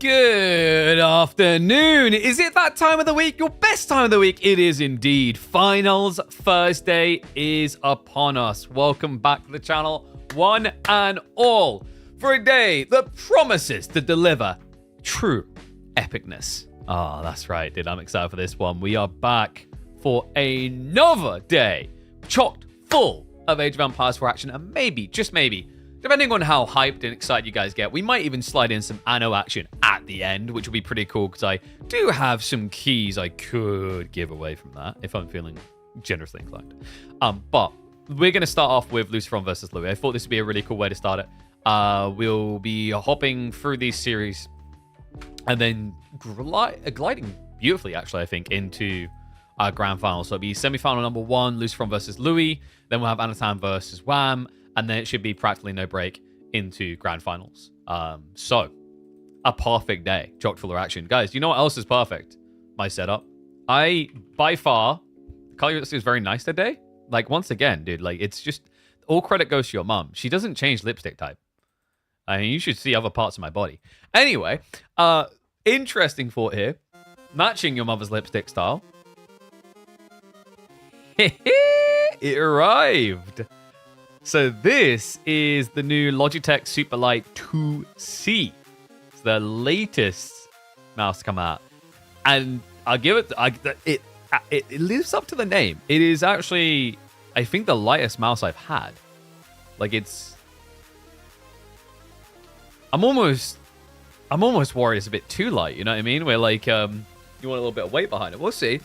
Good afternoon. Is it that time of the week? Your best time of the week? It is indeed. Finals Thursday is upon us. Welcome back to the channel, one and all, for a day that promises to deliver true epicness. Ah, that's right, dude. I'm excited for this one. We are back for another day chocked full of Age of Empires 4 action, and maybe, just maybe, depending on how hyped and excited you guys get, we might even slide in some Anno action at the end, which will be pretty cool because I do have some keys I could give away from that if I'm feeling generously inclined. But we're going to start off with Lucifer versus Louis. I thought this would be a really cool way to start it. We'll be hopping through these series and then gliding beautifully, actually, I think, into our grand final. So it'll be semi-final number 1, Lucifer versus Louis. Then we'll have Anatan versus Wham. And then it should be practically no break into grand finals. So, a perfect day. Chock full of action. Guys, you know what else is perfect? My setup. By far, the color is very nice today. Like, once again, dude, like, it's just, all credit goes to your mum. She doesn't change lipstick type. I mean, you should see other parts of my body. Anyway, interesting thought here. Matching your mother's lipstick style. It arrived. So this is the new Logitech Superlight 2C. It's the latest mouse to come out. And I'll give it, it lives up to the name. It is actually, I think, the lightest mouse I've had. Like, it's, I'm almost worried it's a bit too light, you know what I mean? Where, like, you want a little bit of weight behind it. We'll see.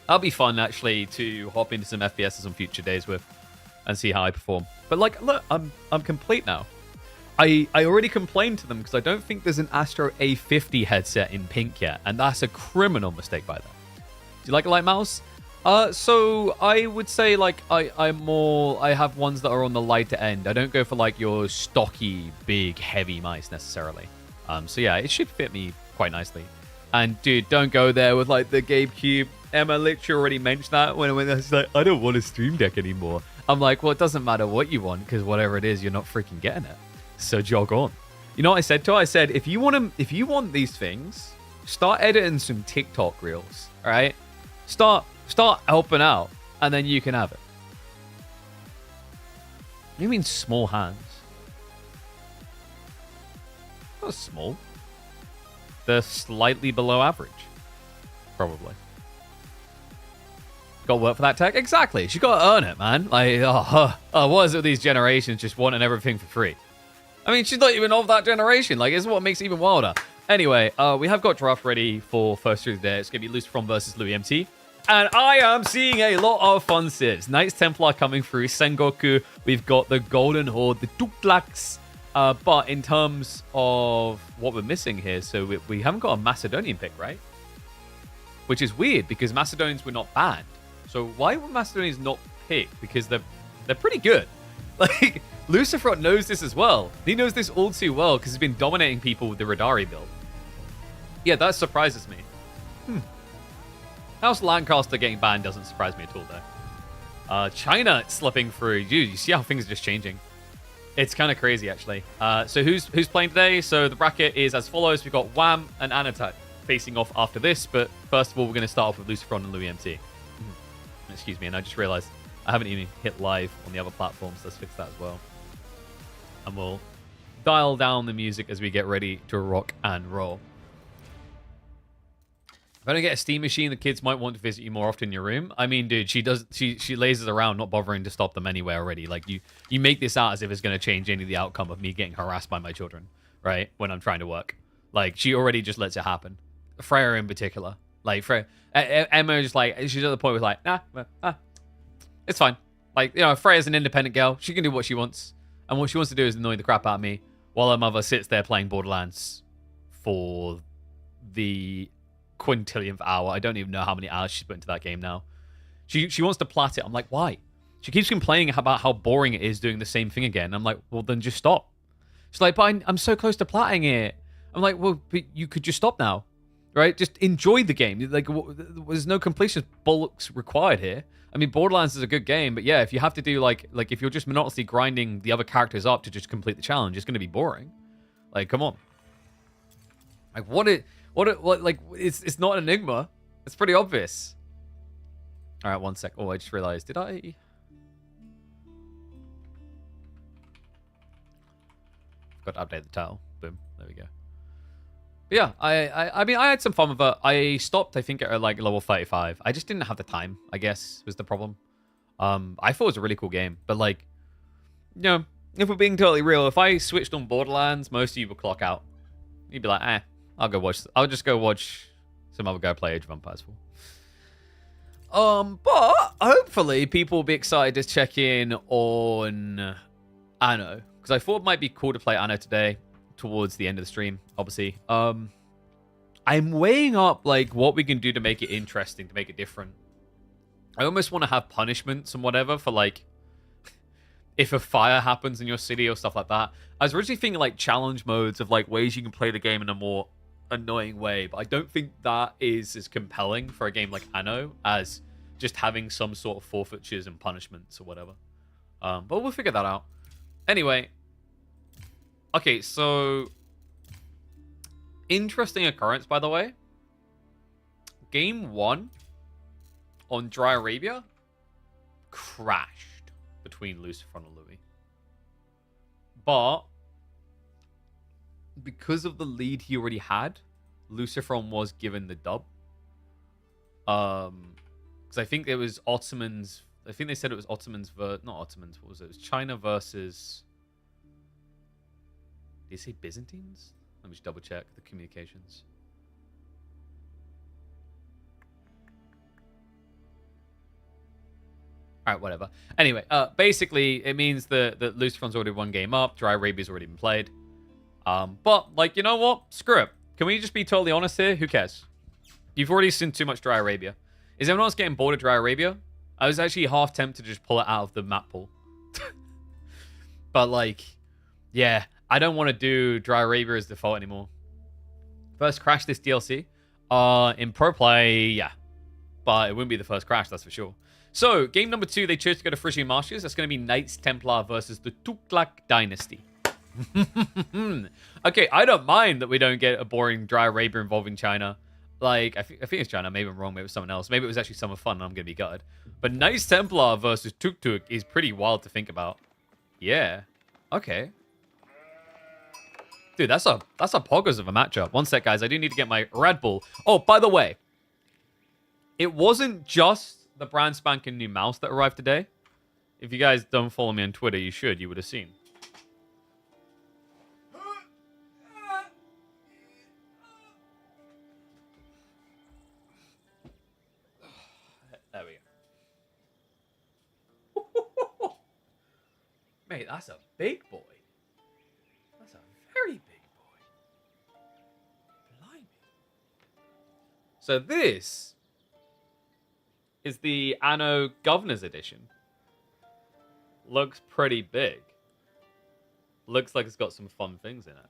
That'll be fun, actually, to hop into some FPSs on future days with. And see how I perform. But like, look, I'm complete now. I already complained to them because I don't think there's an Astro A50 headset in pink yet, and that's a criminal mistake by them. Do you like a light mouse? So I would say like I have ones that are on the lighter end. I don't go for like your stocky, big, heavy mice necessarily. So yeah, it should fit me quite nicely. And dude, don't go there with like the GameCube. Emma literally already mentioned that when I was like, I don't want a Stream Deck anymore. I'm like, well, it doesn't matter what you want because whatever it is, you're not freaking getting it. So jog on. You know what I said to her? I said, if you want these things, start editing some TikTok reels. All right, start helping out, and then you can have it. You mean small hands? Not small. They're slightly below average, probably. Got to work for that tech? Exactly. She got to earn it, man. Like, what is it with these generations just wanting everything for free? I mean, she's not even of that generation. Like, it's what makes it even wilder. Anyway, we have got draft ready for first through there. It's going to be Lucifer versus Louis MT. And I am seeing a lot of fun civs. Knights Templar coming through. Sengoku. We've got the Golden Horde, the Duklaks. But in terms of what we're missing here, so we haven't got a Macedonian pick, right? Which is weird because Macedonians were not banned. So why were Macedonians not picked? Because they're pretty good. Like, Lucifer knows this as well. He knows this all too well because he's been dominating people with the Radari build. Yeah, that surprises me. House Lancaster getting banned doesn't surprise me at all, though. China slipping through. Dude, you see how things are just changing. It's kind of crazy, actually. So who's playing today? So the bracket is as follows. We've got Wham and Anatan facing off after this. But first of all, we're going to start off with Lucifer and Louis MT. Excuse me, and I just realized I haven't even hit live on the other platforms. Let's fix that as well. And we'll dial down the music as we get ready to rock and roll. If I don't get a Steam machine, the kids might want to visit you more often in your room. I mean, dude, she lasers around, not bothering to stop them anyway already. Like, you make this out as if it's going to change any of the outcome of me getting harassed by my children, right? When I'm trying to work. Like, she already just lets it happen. Freya in particular. Like, Emma just like, she's at the point where like, it's fine. Like, you know, Freya's an independent girl. She can do what she wants. And what she wants to do is annoy the crap out of me while her mother sits there playing Borderlands for the quintillionth hour. I don't even know how many hours she's put into that game now. She wants to plat it. I'm like, why? She keeps complaining about how boring it is doing the same thing again. I'm like, well, then just stop. She's like, but I'm so close to platting it. I'm like, well, but you could just stop now, right? Just enjoy the game. Like, there's no completion bullocks required here. I mean, Borderlands is a good game, but yeah, if you have to do like if you're just monotonously grinding the other characters up to just complete the challenge, it's going to be boring. Like, come on. Like, what, like, it's not an enigma. It's pretty obvious. All right, one sec. Oh, I just realized, did I? Got to update the title. Boom. There we go. But yeah, I mean, I had some fun with it. I stopped, I think, at like level 35. I just didn't have the time, I guess, was the problem. I thought it was a really cool game, but like, you know, if we're being totally real, if I switched on Borderlands, most of you would clock out. You'd be like, I'll just go watch some other guy play Age of Empires 4. But hopefully people will be excited to check in on Anno, because I thought it might be cool to play Anno today towards the end of the stream, obviously. I'm weighing up like what we can do to make it interesting, to make it different. I almost want to have punishments and whatever for like if a fire happens in your city or stuff like that. I was originally thinking like challenge modes of like ways you can play the game in a more annoying way, but I don't think that is as compelling for a game like Anno as just having some sort of forfeitures and punishments or whatever. But we'll figure that out. Anyway, okay, so interesting occurrence, by the way. Game 1 on Dry Arabia crashed between Lucifer and Louis. But because of the lead he already had, Lucifer was given the dub. Because I think it was Ottomans. I think they said it was Ottomans not Ottomans. What was it? It was China versus. Did you say Byzantines? Let me just double check the communications. All right, whatever. Anyway, basically, it means that Lucifer's already one game up. Dry Arabia's already been played. But, like, you know what? Screw it. Can we just be totally honest here? Who cares? You've already seen too much Dry Arabia. Is anyone else getting bored of Dry Arabia? I was actually half tempted to just pull it out of the map pool. But, like, yeah, I don't want to do Dry Arabia as default anymore. First crash this DLC. In pro play, yeah. But it wouldn't be the first crash, that's for sure. So, game number 2, they chose to go to Frisian Marshes. That's going to be Knights Templar versus the Tughlaq Dynasty. Okay, I don't mind that we don't get a boring Dry Arabia involving China. Like, I think it's China. Maybe I'm wrong. Maybe it was someone else. Maybe it was actually Summer Fun and I'm going to be gutted. But Knights Templar versus Tuk is pretty wild to think about. Yeah. Okay. Dude, that's a poggers of a matchup. One sec, guys. I do need to get my Red Bull. Oh, by the way, it wasn't just the brand spanking new mouse that arrived today. If you guys don't follow me on Twitter, you should. You would have seen. There we go. Mate, that's a big boy. That's a very big boy. Blimey. So this is the Anno Governor's Edition. Looks pretty big. Looks like it's got some fun things in it,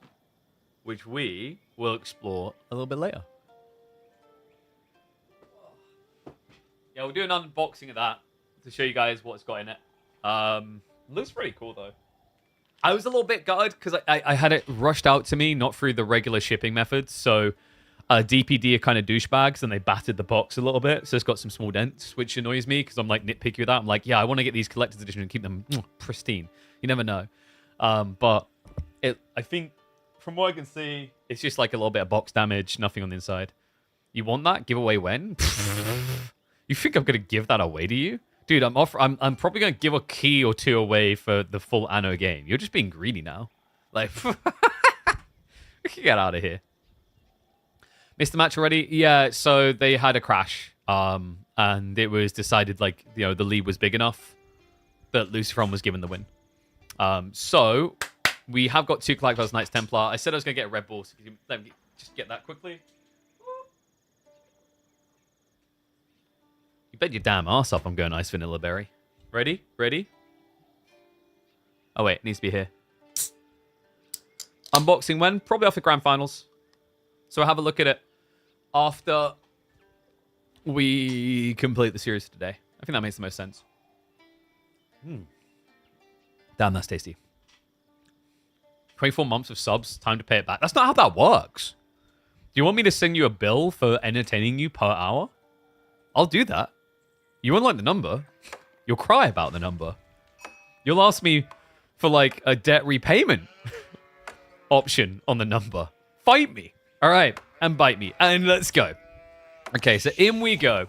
which we will explore a little bit later. Yeah, we'll do an unboxing of that to show you guys what it's got in it. Looks pretty cool, though. I was a little bit gutted because I had it rushed out to me, not through the regular shipping methods. So DPD are kind of douchebags, and they battered the box a little bit. So it's got some small dents, which annoys me because I'm like nitpicky with that. I'm like, yeah, I want to get these collector's edition and keep them pristine. You never know. But I think from what I can see, it's just like a little bit of box damage, nothing on the inside. You want that? Give away when? You think I'm gonna give that away to you? Dude, I'm probably gonna give a key or two away for the full Anno game. You're just being greedy now. Like, we can get out of here. Missed the match already? Yeah, so they had a crash. And it was decided, like, you know, the lead was big enough that Lucifer was given the win. So we have got 2 Tughlaq versus Knights Templar. I said I was gonna get a Red Bull, so let me just get that quickly. You bet your damn ass up I'm going Ice Vanilla Berry. Ready? Ready? Oh, wait. It needs to be here. Unboxing when? Probably after Grand Finals. So I'll have a look at it after we complete the series today. I think that makes the most sense. Damn, that's tasty. 24 months of subs. Time to pay it back. That's not how that works. you want me to send you a bill for entertaining you per hour? I'll do that. You won't like the number. You'll cry about the number. You'll ask me for, like, a debt repayment option on the number. Fight me. All right. And bite me. And let's go. Okay, so in we go.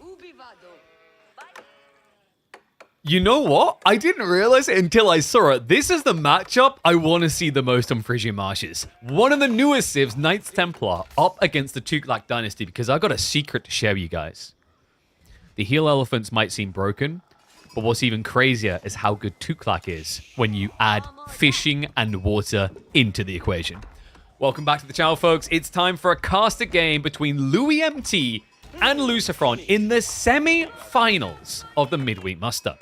You know what? I didn't realize it until I saw it. This is the matchup I want to see the most on Frisian Marshes. One of the newest civs, Knights Templar, up against the Tuklak Dynasty, because I got a secret to share with you guys. The heel elephants might seem broken, but what's even crazier is how good Tuklak is when you add fishing and water into the equation. Welcome back to the channel, folks. It's time for a caster game between Louis MT and Lucifron in the semi-finals of the midweek muster.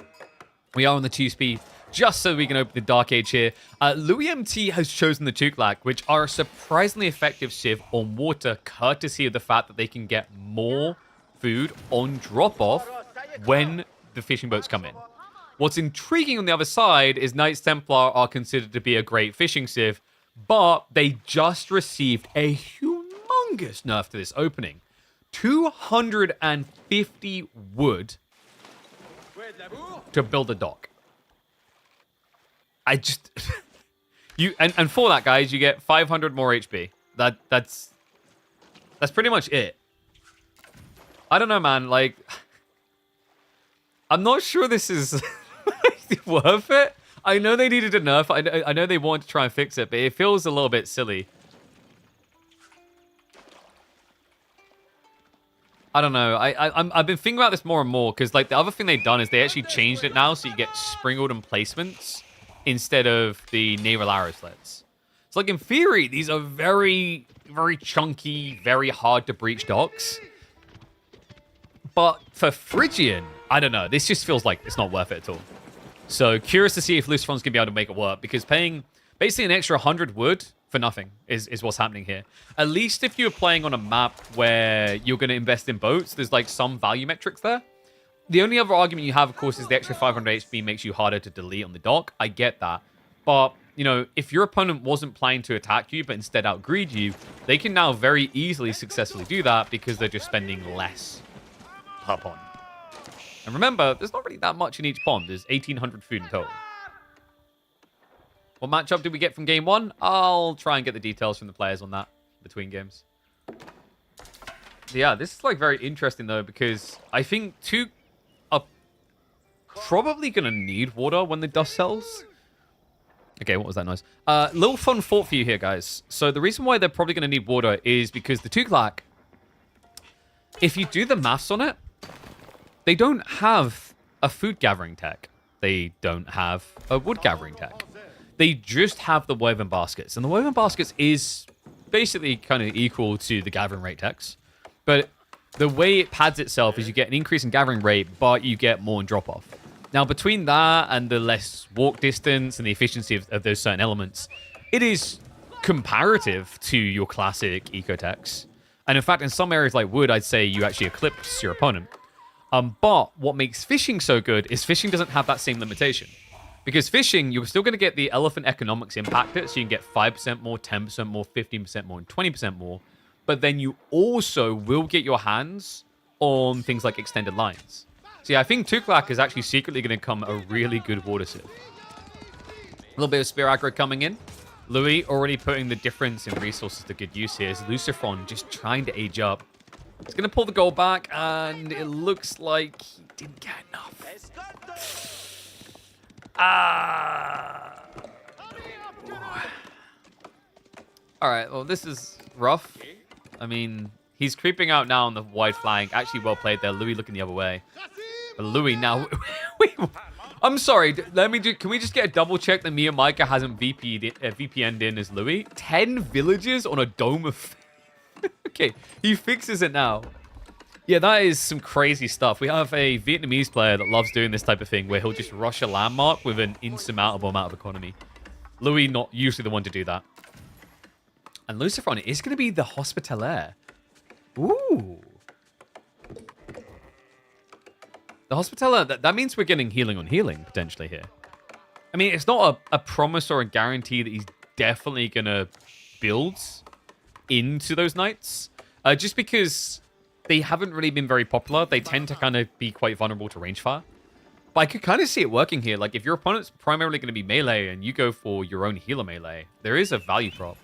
We are on the 2-speed, just so we can open the Dark Age here. Louis MT has chosen the Tuklak, which are a surprisingly effective civ on water, courtesy of the fact that they can get more food on drop-off when the fishing boats come in. What's intriguing on the other side is Knights Templar are considered to be a great fishing civ, but they just received a humongous nerf to this opening. 250 wood to build a dock. I just and for that, guys, you get 500 more HP. That's pretty much it. I don't know, man. Like, I'm not sure this is worth it. I know they needed a nerf. I know they wanted to try and fix it, but it feels a little bit silly. I don't know. I've been thinking about this more and more because, like, the other thing they've done is they actually changed it now so you get sprinkled emplacements instead of the naval arrow sleds. So, like, in theory, these are very, very chunky, very hard to breach docks. But for Phrygian, I don't know. This just feels like it's not worth it at all. So, curious to see if Lucifron's going to be able to make it work because paying basically an extra 100 wood for nothing is what's happening here. At least if you're playing on a map where you're going to invest in boats, there's like some value metrics there. The only other argument you have, of course, is the extra 500 HP makes you harder to delete on the dock. I get that. But, you know, if your opponent wasn't planning to attack you, but instead outgreed you, they can now very easily successfully do that because they're just spending less per pond. And remember, there's not really that much in each pond. There's 1,800 food in total. What matchup did we get from game one? I'll try and get the details from the players on that between games. Yeah, this is like very interesting though because I think two are probably going to need water when the dust settles. Okay, what was that noise? Little fun thought for you here, guys. So the reason why they're probably going to need water is because the Tuklak, if you do the maths on it, they don't have a food gathering tech. They don't have a wood gathering tech. They just have the woven baskets. And the woven baskets is basically kind of equal to the gathering rate techs. But the way it pads itself is you get an increase in gathering rate, but you get more in drop-off. Now, between that and the less walk distance and the efficiency of those certain elements, it is comparative to your classic ecotechs. And in fact, in some areas like wood, I'd say you actually eclipse your opponent. But what makes fishing so good is fishing doesn't have that same limitation. Because fishing, you're still going to get the elephant economics impacted, so you can get 5% more, 10% more, 15% more, and 20% more. But then you also will get your hands on things like extended lines. So yeah, I think Tuklak is actually secretly going to become a really good water civ. A little bit of spear aggro coming in. Louis already putting the difference in resources to good use here. Is Lucifron just trying to age up. He's going to pull the goal back, and it looks like he didn't get enough. Alright, well, this is rough. I mean, he's creeping out now on the wide flank. Actually, well played there. Louis looking the other way. But Louis now... Wait, I'm sorry. Can we just get a double check that Mia Micah hasn't VPN'd in as Louis? 10 villages on a dome of... Okay, he fixes it now. Yeah, that is some crazy stuff. We have a Vietnamese player that loves doing this type of thing where he'll just rush a landmark with an insurmountable amount of economy. Louis not usually the one to do that. And Lucifron is going to be the Hospitaller. Ooh. The Hospitaller, that means we're getting healing on healing, potentially, here. I mean, it's not a promise or a guarantee that he's definitely going to build into those knights. Just because they haven't really been very popular, they tend to kind of be quite vulnerable to range fire. But I could kind of see it working here. Like, if your opponent's primarily going to be melee and you go for your own healer melee, there is a value prop.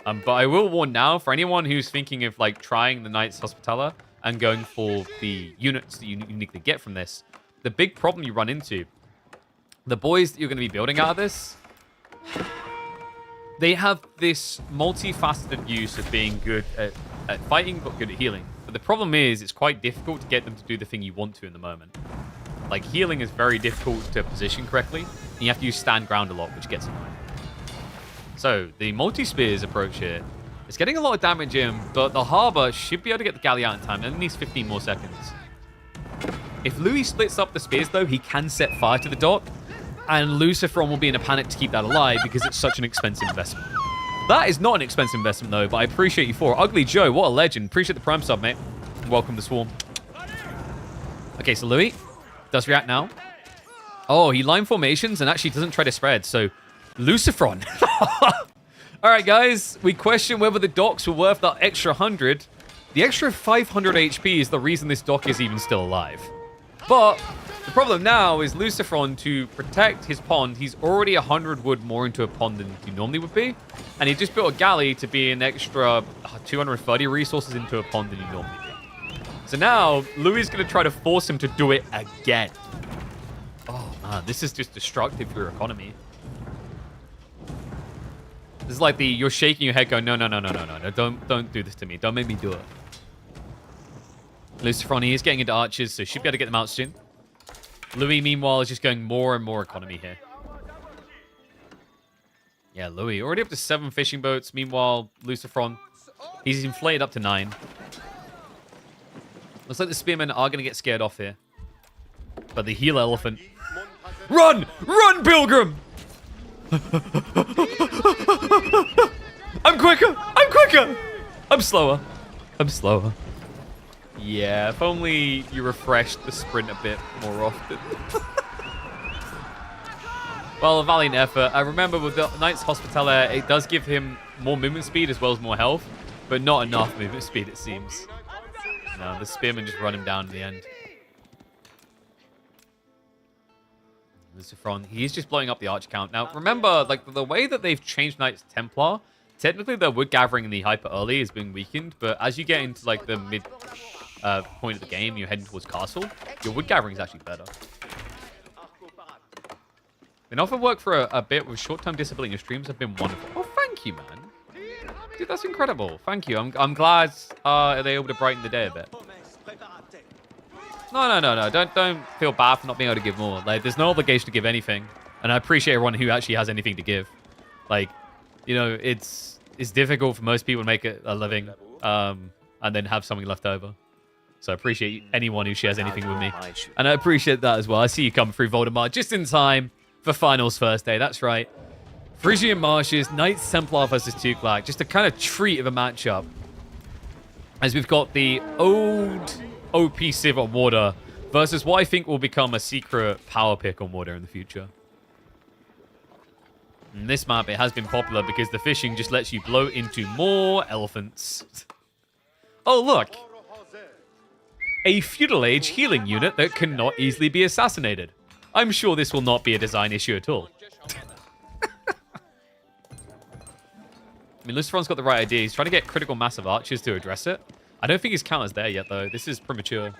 But I will warn now, for anyone who's thinking of, like, trying the Knight's Hospitaller and going for the units that you uniquely get from this, the big problem you run into, the boys that you're going to be building out of this, they have this multifaceted use of being good at fighting, but good at healing. But the problem is, it's quite difficult to get them to do the thing you want to in the moment. Like, healing is very difficult to position correctly, and you have to use stand ground a lot, which gets annoying. So, the multi-spears approach here is getting a lot of damage in, but the Harbor should be able to get the galley out in time. It only needs 15 more seconds. If Louis splits up the spears, though, he can set fire to the dock, and Luciferon will be in a panic to keep that alive because it's such an expensive investment. That is not an expensive investment, though, but I appreciate you for it. Ugly Joe, what a legend. Appreciate the Prime sub, mate. Welcome to Swarm. Okay, so Louis does react now. Oh, he line formations and actually doesn't try to spread, so Luciferon. All right, guys, we question whether the docks were worth that extra 100. The extra 500 HP is the reason this dock is even still alive. But the problem now is Luciferon, to protect his pond, he's already 100 wood more into a pond than he normally would be. And he just built a galley to be an extra 230 resources into a pond than he normally be. So now, Louis is going to try to force him to do it again. Oh, man, this is just destructive for your economy. This is like you're shaking your head going, no, don't do this to me. Don't make me do it. Luciferon, he is getting into archers, so should be able to get them out soon. Louis, meanwhile, is just going more and more economy here. Yeah, Louis, already up to 7 fishing boats. Meanwhile, Luciferon, he's inflated up to 9. Looks like the spearmen are going to get scared off here. But the healer elephant... Run! Run, Pilgrim! I'm quicker! I'm quicker! I'm slower. I'm slower. Yeah, if only you refreshed the sprint a bit more often. Well, a valiant effort. I remember with the Knight's Hospitaller, it does give him more movement speed as well as more health, but not enough movement speed, it seems. No, the spearmen just run him down in the end. Luciferon, he's just blowing up the arch count. Now, remember, like, the way that they've changed Knights Templar, technically their wood gathering in the hyper early is being weakened, but as you get into, like, the mid point of the game, you're heading towards castle, your wood gathering is actually better. Been often work for a bit with short-term disability. Your streams have been wonderful. Oh, thank you, man. Dude, that's incredible. Thank you. I'm glad they're able to brighten the day a bit. No. Don't feel bad for not being able to give more. Like, there's no obligation to give anything. And I appreciate everyone who actually has anything to give. Like, you know, it's difficult for most people to make a living and then have something left over. So I appreciate anyone who shares anything with me. And I appreciate that as well. I see you come through, Voldemort, just in time for finals first day. That's right. Frisian Marshes, Knights Templar versus Tuklak. Just a kind of treat of a matchup. As we've got the old OP Civ on water versus what I think will become a secret power pick on water in the future. And this map, it has been popular because the fishing just lets you blow into more elephants. Oh, look. A feudal age healing unit that cannot easily be assassinated. I'm sure this will not be a design issue at all. I mean, Luciferon's got the right idea. He's trying to get critical massive archers to address it. I don't think his counter's there yet, though. This is premature.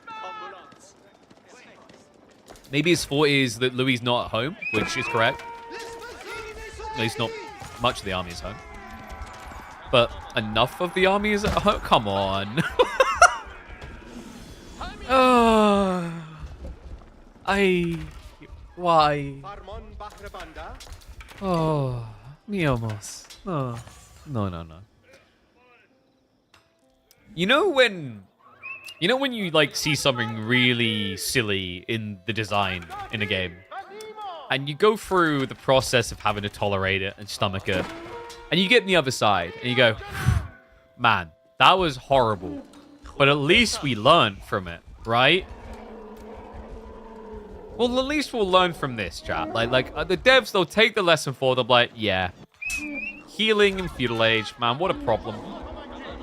Maybe his thought is that Louis not at home, which is correct. At least not much of the army is home. But enough of the army is at home? Come on. Why? Oh, mi almost. Oh, no. You know when you like see something really silly in the design in a game, and you go through the process of having to tolerate it and stomach it, and you get on the other side and you go, man, that was horrible, but at least we learned from it, right? Well, at least we'll learn from this, chat. Like the devs, they'll take the lesson forward. They'll be like, yeah, healing in feudal age, man, what a problem.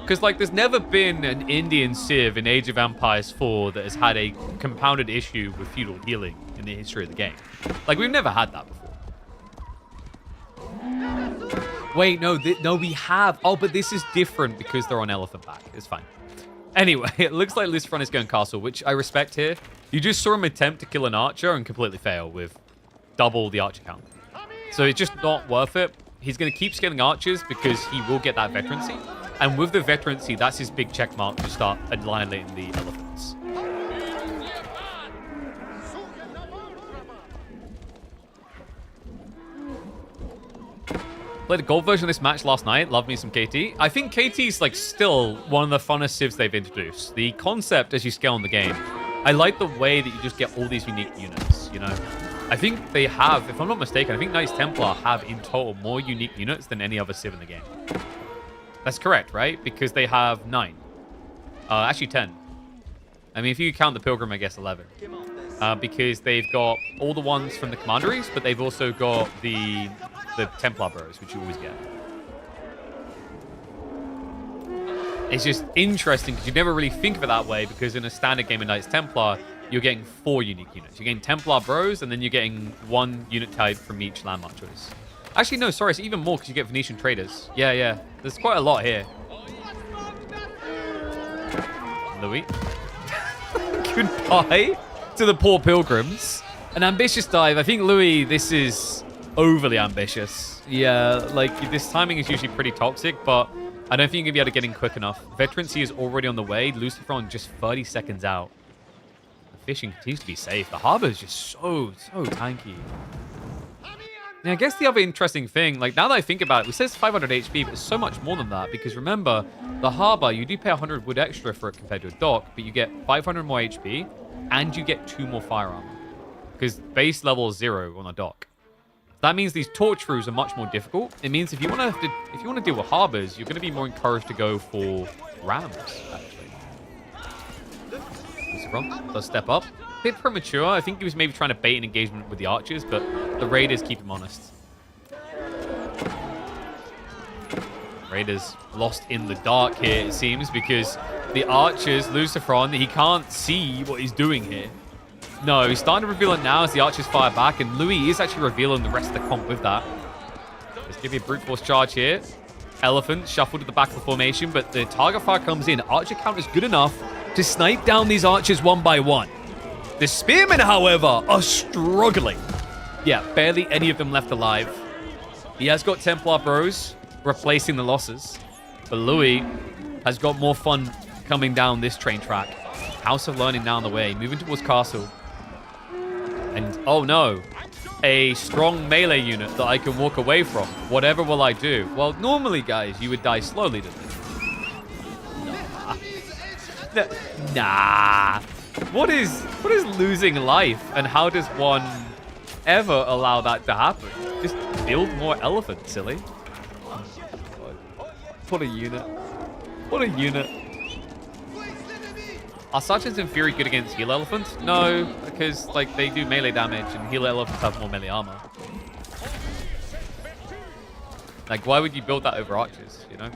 Because, like, there's never been an Indian Civ in Age of Empires 4 that has had a compounded issue with feudal healing in the history of the game. Like, we've never had that before. Wait, no, no, we have. Oh, but this is different because they're on elephant back. It's fine. Anyway, it looks like Luciferon is going castle, which I respect here. You just saw him attempt to kill an archer and completely fail with double the archer count. So it's just not worth it. He's going to keep scaling archers because he will get that veterancy. And with the veterancy, that's his big check mark to start annihilating the elephants. Played a gold version of this match last night. Love me some KT. I think KT's like still one of the funnest civs they've introduced. The concept as you scale in the game, I like the way that you just get all these unique units, you know? I think they have, if I'm not mistaken, I think Knights Templar have in total more unique units than any other civ in the game. That's correct, right? Because they have 9. Actually 10. I mean, if you count the Pilgrim, I guess 11. Because they've got all the ones from the commanderies, but they've also got the Templar Bros, which you always get. It's just interesting because you never really think of it that way, because in a standard game of Knights Templar, you're getting 4 unique units. You're getting Templar Bros, and then you're getting 1 unit type from each landmark choice. Actually, no, sorry, it's even more because you get Venetian traders. Yeah. There's quite a lot here. Louis. Goodbye to the poor pilgrims. An ambitious dive. I think, Louis, this is overly ambitious. Yeah, like, this timing is usually pretty toxic, but I don't think you're going to be able to get in quick enough. Veterancy is already on the way. Luciferon just 30 seconds out. The fishing continues to be safe. The harbor is just so tanky. Now, I guess the other interesting thing, like, now that I think about it, it says 500 HP, but it's so much more than that, because remember, the harbor, you do pay 100 wood extra for it compared to a dock, but you get 500 more HP, and you get 2 more fire armor, because base level is 0 on a dock. That means these torch throughs are much more difficult. It means if you want to deal with harbors, you're going to be more encouraged to go for rams, actually. Luciferon does step up. Bit premature. I think he was maybe trying to bait an engagement with the archers, but the raiders keep him honest. Raiders lost in the dark here, it seems, because the archers, Luciferon, he can't see what he's doing here. No, he's starting to reveal it now as the archers fire back, and Louis is actually revealing the rest of the comp with that. Let's give you a brute force charge here. Elephant shuffled to the back of the formation, but the target fire comes in. Archer count is good enough to snipe down these archers one by one. The spearmen, however, are struggling. Yeah, barely any of them left alive. He has got Templar Bros replacing the losses, but Louis has got more fun coming down this train track. House of Learning now on the way, moving towards castle. And, oh no, a strong melee unit that I can walk away from. Whatever will I do? Well, normally, guys, you would die slowly to this. Nah. What is losing life, and how does one ever allow that to happen? Just build more elephants, silly. What a unit. What a unit. Are sergeants in theory good against heal elephants? No, because like they do melee damage and heal elephants have more melee armor. Like, why would you build that over archers, you know?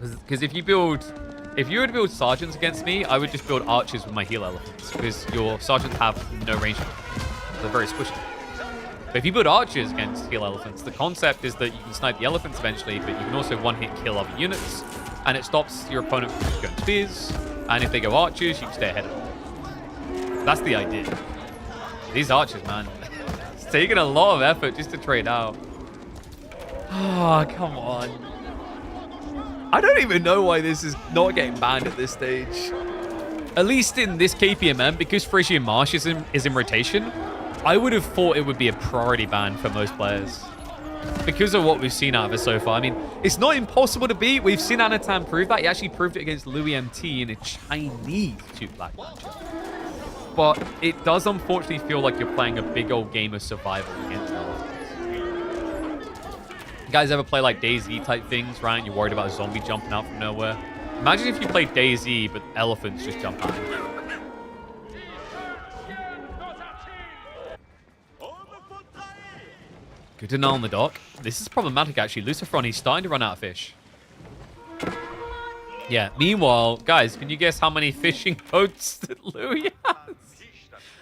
Because if you were to build sergeants against me, I would just build archers with my heal elephants, because your sergeants have no range. They're very squishy. But if you build archers against heal elephants, the concept is that you can snipe the elephants eventually, but you can also one-hit kill other units, and it stops your opponent from going spears. And if they go archers, you can stay ahead of them. That's the idea. These archers, man, it's taking a lot of effort just to trade out. Oh, come on. I don't even know why this is not getting banned at this stage. At least in this KPMM, because Frisian Marsh is in rotation, I would have thought it would be a priority ban for most players. Because of what we've seen out of it so far. I mean, it's not impossible to beat. We've seen Anatan prove that. He actually proved it against Louis MT in a Chinese 2-black matchup. But it does unfortunately feel like you're playing a big old game of survival against elephants. You guys ever play like DayZ type things, right? You're worried about a zombie jumping out from nowhere. Imagine if you played DayZ, but elephants just jump out. Good to know on the dock. This is problematic, actually. Luciferon, he's starting to run out of fish. Yeah, meanwhile, guys, can you guess how many fishing boats that Louis has?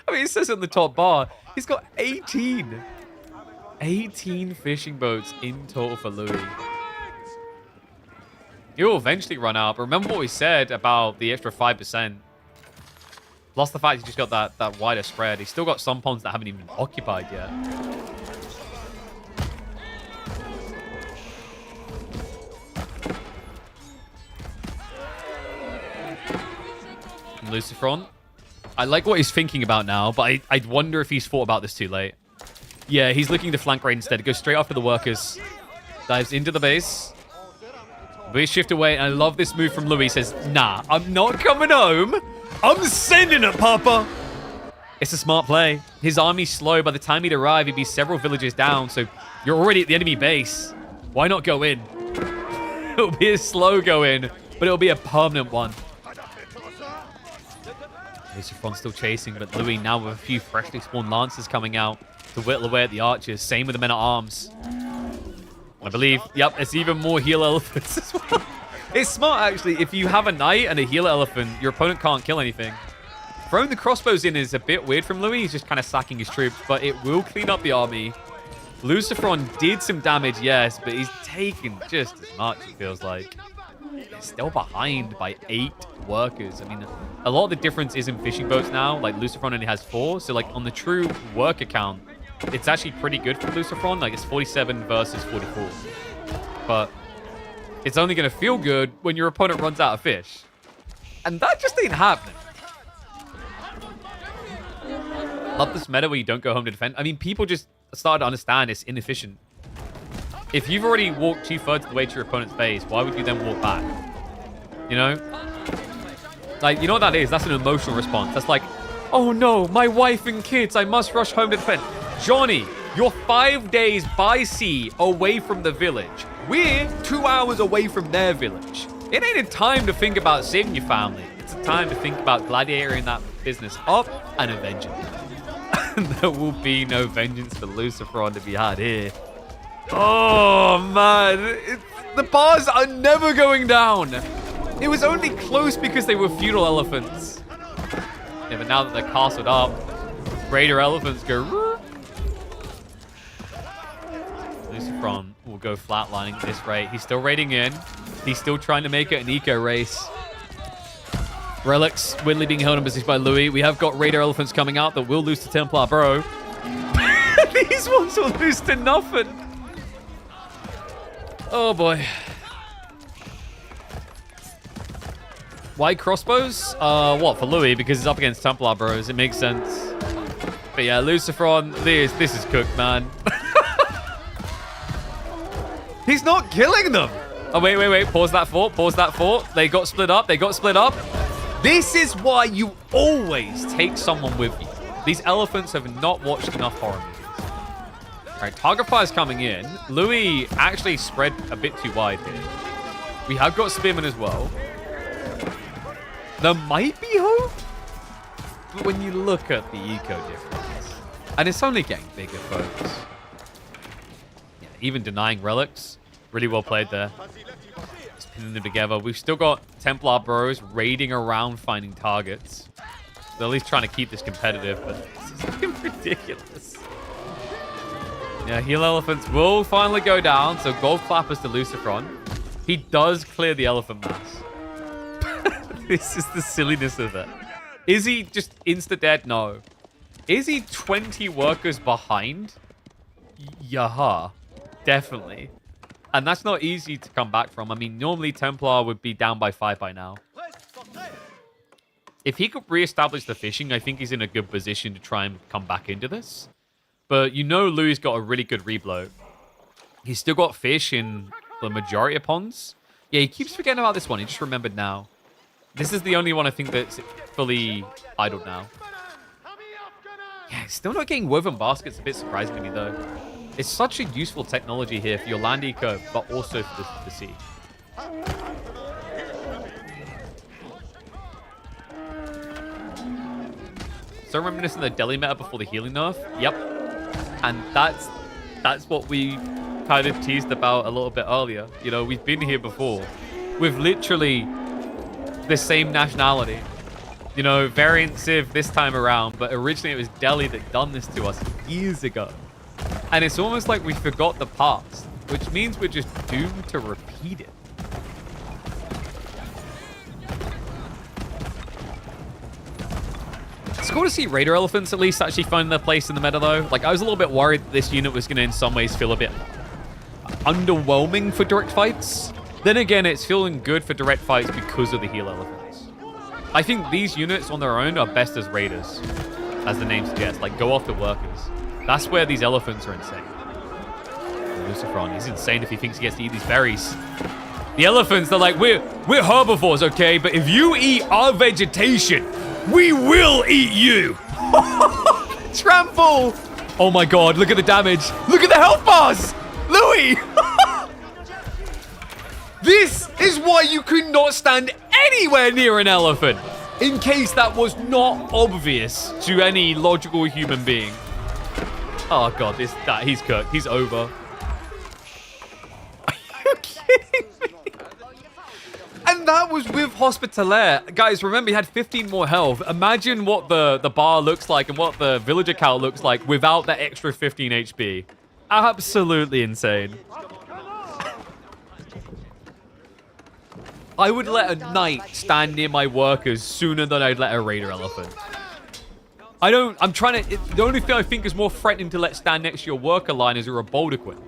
I mean, it says on the top bar, he's got 18. 18 fishing boats in total for Louis. He'll eventually run out, but remember what we said about the extra 5%. Plus the fact he's just got that wider spread. He's still got some ponds that haven't even been occupied yet. Lucifron. I like what he's thinking about now, but I wonder if he's thought about this too late. Yeah, he's looking to flank raid instead. Goes straight after the workers. Dives into the base. Base shift away, and I love this move from Louis. He says, nah, I'm not coming home. I'm sending it, Papa. It's a smart play. His army's slow. By the time he'd arrive, he'd be several villages down, so you're already at the enemy base. Why not go in? It'll be a slow go in, but it'll be a permanent one. Lucifron's still chasing, but Louis now with a few freshly spawned lancers coming out to whittle away at the archers. Same with the men-at-arms. I believe, yep, it's even more healer elephants as well. It's smart, actually. If you have a knight and a healer elephant, your opponent can't kill anything. Throwing the crossbows in is a bit weird from Louis. He's just kind of sacking his troops, but it will clean up the army. Lucifron did some damage, yes, but he's taken just as much, it feels like. He's still behind by 8 workers. I mean, a lot of the difference is in fishing boats now. Like, Lucifron only has 4, so like on the true worker count, it's actually pretty good for Lucifron. Like, it's 47 versus 44. But it's only going to feel good when your opponent runs out of fish. And that just ain't happening. Love this meta where you don't go home to defend. I mean, people just started to understand it's inefficient. If you've already walked 2/3 of the way to your opponent's base, why would you then walk back? You know? Like, you know what that is? That's an emotional response. That's like, oh no, my wife and kids, I must rush home to defend. Johnny, you're 5 days by sea away from the village. We're 2 hours away from their village. It ain't a time to think about saving your family. It's a time to think about gladiating that business up and avenging it. There will be no vengeance for Lucifron to be had here. Oh, man. The bars are never going down. It was only close because they were feudal elephants. Yeah, but now that they're castled up, raider elephants go... Lucifron will go flatlining at this rate. He's still raiding in. He's still trying to make it an eco race. Relics weirdly being held in position by Louis. We have got raider elephants coming out that will lose to Templar Bro. These ones will lose to nothing. Oh boy. Why crossbows? What, for Louis? Because he's up against Templar Bros. It makes sense. But yeah, Lucifron, this is cooked, man. He's not killing them. Oh, wait. Pause that thought. They got split up. This is why you always take someone with you. These elephants have not watched enough horror movies. All right, target fire's coming in. Louis actually spread a bit too wide here. We have got Spearmen as well. There might be hope, but when you look at the eco difference, and it's only getting bigger, folks. Yeah, even denying relics, really well played there. Just pinning them together. We've still got Templar Bros raiding around finding targets. They're at least trying to keep this competitive, but this is ridiculous. Yeah, heal elephants will finally go down, so gold clappers to Lucifron. He does clear the elephant mass. This is the silliness of it. Is he just insta-dead? No. Is he 20 workers behind? Yeah, definitely. And that's not easy to come back from. I mean, normally Templar would be down by 5 by now. If he could reestablish the fishing, I think he's in a good position to try and come back into this. But you know Louis got a really good rebloat. He's still got fish in the majority of ponds. Yeah, he keeps forgetting about this one. He just remembered now. This is the only one I think that's fully idled now. Yeah, still not getting woven baskets. A bit surprising to me, though. It's such a useful technology here for your land eco, but also for the sea. So reminiscent of the Delhi meta before the healing nerf. Yep. And that's what we kind of teased about a little bit earlier. You know, we've been here before. With literally the same nationality. You know, variant Civ this time around, but originally it was Delhi that done this to us years ago. And it's almost like we forgot the past, which means we're just doomed to repeat it. It's cool to see Raider Elephants at least actually find their place in the meta though. Like, I was a little bit worried that this unit was going to in some ways feel a bit underwhelming for direct fights. Then again, it's feeling good for direct fights because of the heal elephants. I think these units on their own are best as raiders, as the name suggests. Like, go after workers. That's where these elephants are insane. Lucifron, he's insane if he thinks he gets to eat these berries. The elephants, they're like, we're herbivores, okay? But if you eat our vegetation, we will eat you. Trample. Oh my god, look at the damage. Look at the health bars. Louis. This is why you could not stand anywhere near an elephant, in case that was not obvious to any logical human being. Oh god, he's cooked. He's over. Are you kidding me? And that was with Hospitaller. Guys, remember, he had 15 more health. Imagine what the bar looks like and what the villager count looks like without that extra 15 HP. Absolutely insane. I would let a knight stand near my workers sooner than I'd let a raider elephant. The only thing I think is more threatening to let stand next to your worker line is a boulder quit.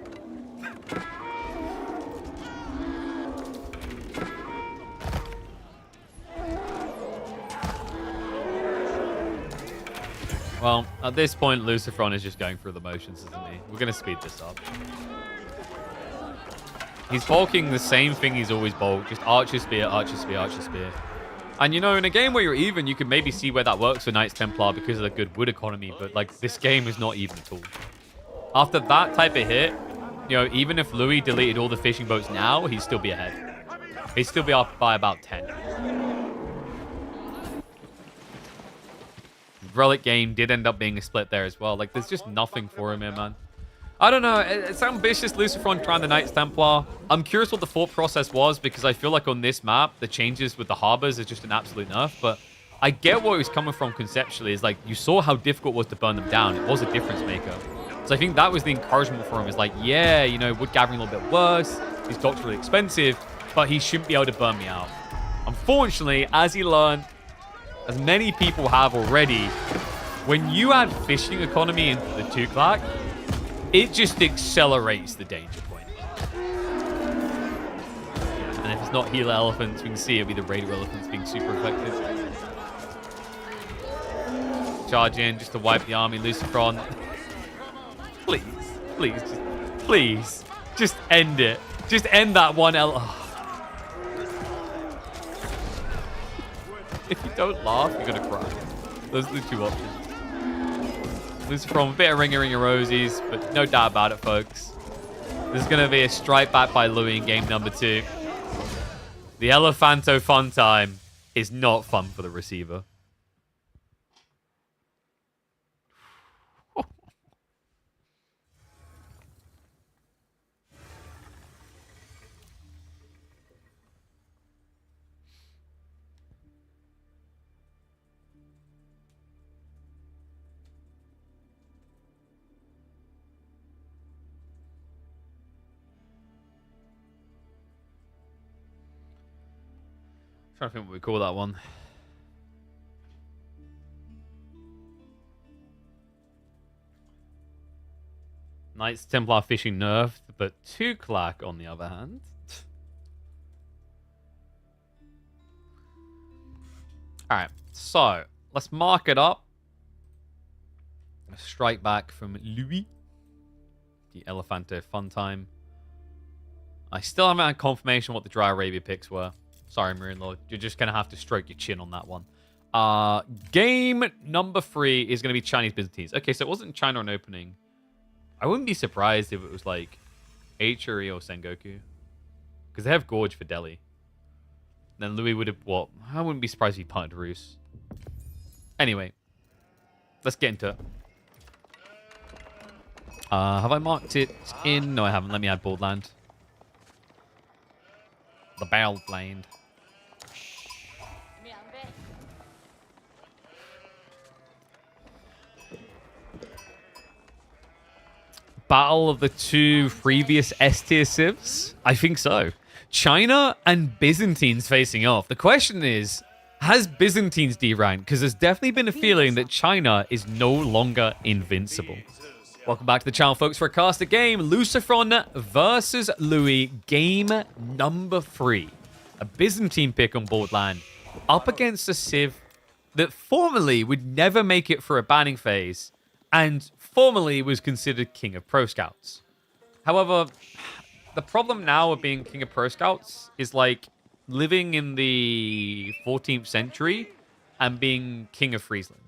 Well, at this point, Lucifron is just going through the motions, isn't he? We're going to speed this up. He's bulking the same thing he's always bulked. Just archer spear, archer spear, archer spear. And, you know, in a game where you're even, you can maybe see where that works for Knights Templar because of the good wood economy. But, like, this game is not even at all. After that type of hit, you know, even if Louis deleted all the fishing boats now, he'd still be ahead. He'd still be up by about 10. Relic game did end up being a split there as well. Like, there's just nothing for him here, man. I don't know. It's ambitious, Lucifron trying the Knights Templar. I'm curious what the thought process was, because I feel like on this map, the changes with the harbors is just an absolute nerf. But I get where he was coming from conceptually. Is like, you saw how difficult it was to burn them down. It was a difference maker. So I think that was the encouragement for him. Is like, yeah, you know, wood gathering a little bit worse. These docks really expensive, but he shouldn't be able to burn me out. Unfortunately, as he learned, as many people have already, when you add fishing economy into the Tuklak, it just accelerates the danger point. And if it's not healer elephants, we can see it'll be the raider elephants being super effective. Charge in just to wipe the army. Lucifron. Please, just end it. Just end that one. If you don't laugh, you're gonna cry. Those are the two options. Lucifron, a bit of ringa rosies, but no doubt about it, folks. This is going to be a strike back by Louis in game number 2. The Elephanto fun time is not fun for the receiver. Trying to think what we call that one. Knights Templar fishing nerfed, but Tuklak on the other hand. Alright, so let's mark it up. A strike back from Louis. The Elephanto fun time. I still haven't had confirmation what the Dry Arabia picks were. Sorry, Marine Lord. You're just going to have to stroke your chin on that one. Game number 3 is going to be Chinese Byzantines. Okay, so it wasn't China on opening. I wouldn't be surprised if it was like Eichuri or Sengoku. Because they have Gorge for Delhi. Then Louis would have... Well, I wouldn't be surprised if he punted Rus. Anyway. Let's get into it. Have I marked it in? No, I haven't. Let me add board land. The Bald Land. battle of the two previous S-tier civs? I think so. China and Byzantines facing off. The question is, has Byzantines deranked? Because there's definitely been a feeling that China is no longer invincible. Welcome back to the channel, folks, for a caster game. Lucifron versus Louis, game number 3. A Byzantine pick on board land, up against a civ that formerly would never make it for a banning phase, and formerly was considered king of pro scouts. However, the problem now of being king of pro scouts is like living in the 14th century and being king of Friesland.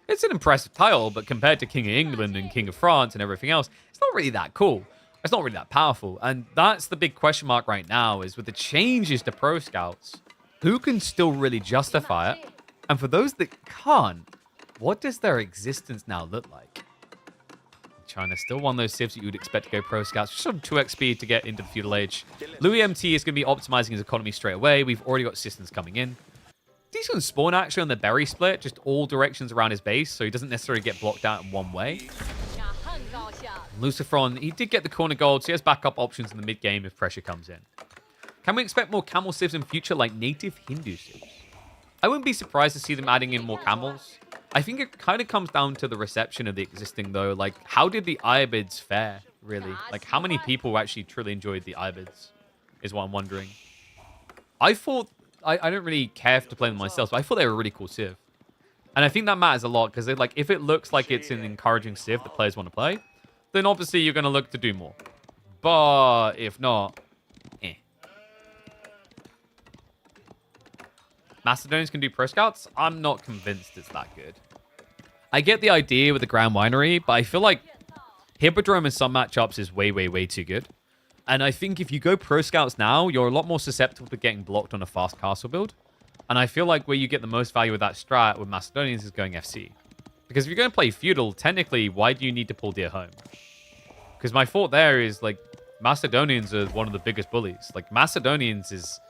It's an impressive title, but compared to king of England and king of France and everything else, it's not really that cool. It's not really that powerful. And that's the big question mark right now, is with the changes to pro scouts, who can still really justify it? And for those that can't, what does their existence now look like? China still one of those civs that you would expect to go pro scouts. Just some 2x speed to get into the feudal age. Louis MT is going to be optimizing his economy straight away. We've already got systems coming in. Decent spawn actually on the berry split, just all directions around his base, so he doesn't necessarily get blocked out in one way. Lucifron, he did get the corner gold, so he has backup options in the mid game if pressure comes in. Can we expect more camel civs in future like native Hindu civs? I wouldn't be surprised to see them adding in more camels. I think it kind of comes down to the reception of the existing, though. Like, how did the Ibids fare, really? Like, how many people actually truly enjoyed the Ibids is what I'm wondering. I thought... I don't really care to play them myself, but I thought they were a really cool civ. And I think that matters a lot, because like, if it looks like it's an encouraging civ that players want to play, then obviously you're going to look to do more. But if not, eh. Macedonians can do pro scouts? I'm not convinced it's that good. I get the idea with the Grand Winery, but I feel like Hippodrome in some matchups is way, way, way too good. And I think if you go pro scouts now, you're a lot more susceptible to getting blocked on a fast castle build. And I feel like where you get the most value with that strat with Macedonians is going FC. Because if you're going to play feudal, technically, why do you need to pull deer home? Because my thought there is, like, Macedonians are one of the biggest bullies. Like, Macedonians is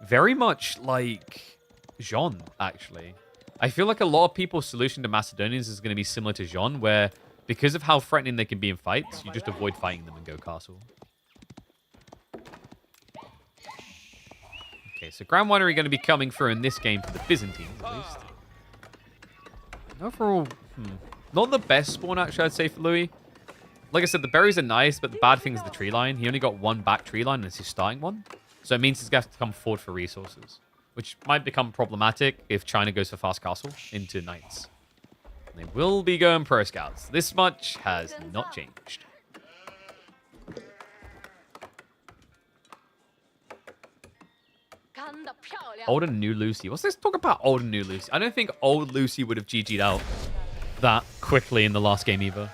very much like Jean, actually. I feel like a lot of people's solution to Macedonians is going to be similar to Jean, where because of how threatening they can be in fights, you just avoid fighting them and go castle. Okay, so Grand Winery going to be coming through in this game for the Byzantines, at least. Overall, not the best spawn, actually, I'd say, for Louis. Like I said, the berries are nice, but the bad thing is the tree line. He only got one back tree line, and it's his starting one. So it means he's going to have to come forward for resources, which might become problematic if China goes for fast castle into knights. They will be going pro scouts. This much has not changed. Old and new Lucy. What's this talk about old and new Lucy? I don't think old Lucy would have GG'd out that quickly in the last game either.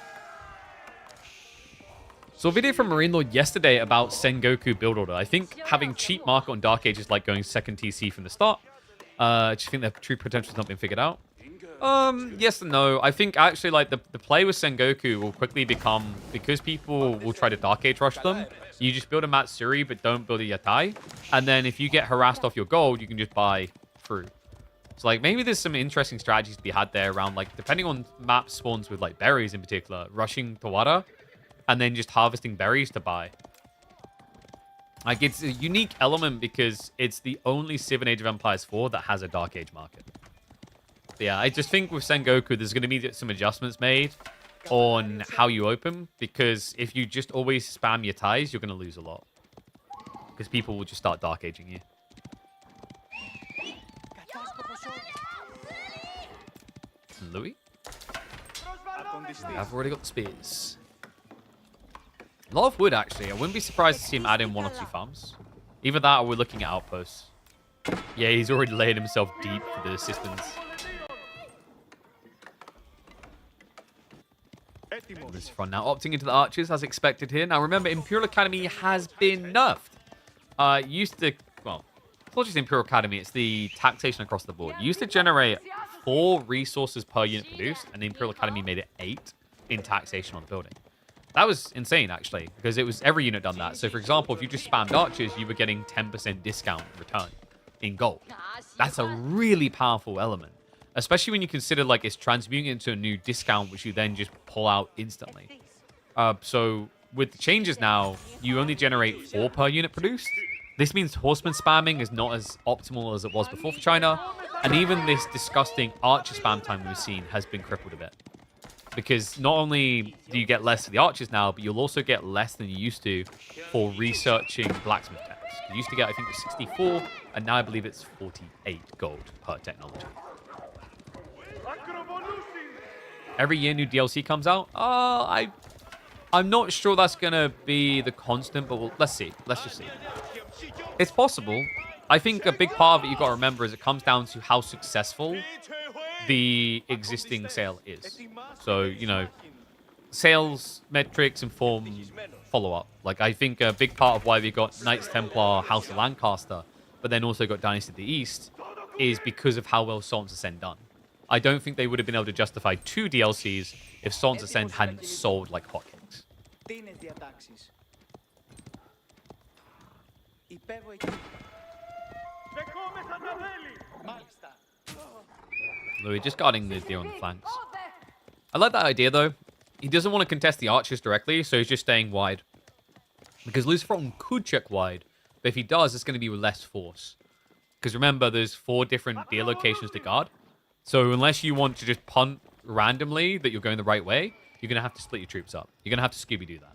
Saw a video from Marine Lord yesterday about Sengoku build order. I think having cheap market on Dark Age is like going second TC from the start. Do you think their true potential has not been figured out? Yes and no. I think actually like the play with Sengoku will quickly become, because people will try to Dark Age rush them, you just build a Matsuri but don't build a Yatai. And then if you get harassed off your gold, you can just buy through. So like maybe there's some interesting strategies to be had there around like, depending on map spawns with like berries in particular, rushing Tawara and then just harvesting berries to buy. Like it's a unique element because it's the only Civ in Age of Empires 4 that has a Dark Age market. But yeah, I just think with Sengoku, there's going to be some adjustments made on how you open, because if you just always spam your ties, you're going to lose a lot. Because people will just start Dark Aging you. Louis? I've already got the spears. A lot of wood, actually. I wouldn't be surprised to see him add in 1 or 2 farms. Either that or we're looking at outposts. Yeah, he's already laid himself deep for the assistance. This front now opting into the archers as expected here. Now remember, Imperial Academy has been nerfed. Used to, well, it's not just Imperial Academy, it's the taxation across the board. Used to generate 4 resources per unit produced, and the Imperial Academy made it 8 in taxation on the building. That was insane, actually, because it was every unit done that. So, for example, if you just spammed archers, you were getting 10% discount return in gold. That's a really powerful element, especially when you consider like it's transmuting into a new discount, which you then just pull out instantly. So with the changes now, you only generate 4 per unit produced. This means horseman spamming is not as optimal as it was before for China. And even this disgusting archer spam time we've seen has been crippled a bit. Because not only do you get less for the archers now, but you'll also get less than you used to for researching blacksmith techs. You used to get, I think, 64, and now I believe it's 48 gold per technology. Every year new DLC comes out. I'm not sure that's going to be the constant, but let's see. Let's just see. It's possible. I think a big part of it you've got to remember is it comes down to how successful the existing sale is. So, you know, sales metrics inform follow-up. Like, I think a big part of why we got Knights Templar, House of Lancaster, but then also got Dynasty of the East, is because of how well Sultan's Ascend done. I don't think they would have been able to justify 2 DLCs if Sultan's Ascend hadn't sold like hotcakes. Louis just guarding the deer on the flanks. I like that idea, though. He doesn't want to contest the archers directly, so he's just staying wide. Because Luciferon could check wide, but if he does, it's going to be with less force. Because remember, there's 4 different deer locations to guard. So unless you want to just punt randomly that you're going the right way, you're going to have to split your troops up. You're going to have to Scooby-Doo that.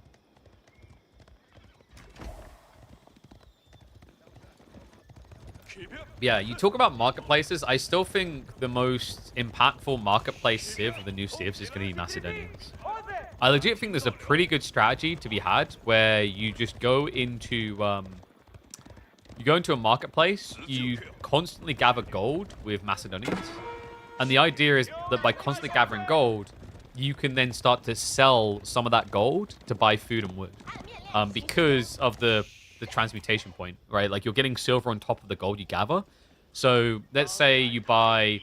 Yeah, you talk about marketplaces. I still think the most impactful marketplace civ of the new civs is going to be Macedonians. I legit think there's a pretty good strategy to be had where you just go into a marketplace, you constantly gather gold with Macedonians. And the idea is that by constantly gathering gold, you can then start to sell some of that gold to buy food and wood. Because of the transmutation point, right? Like, you're getting silver on top of the gold you gather. So let's say you pay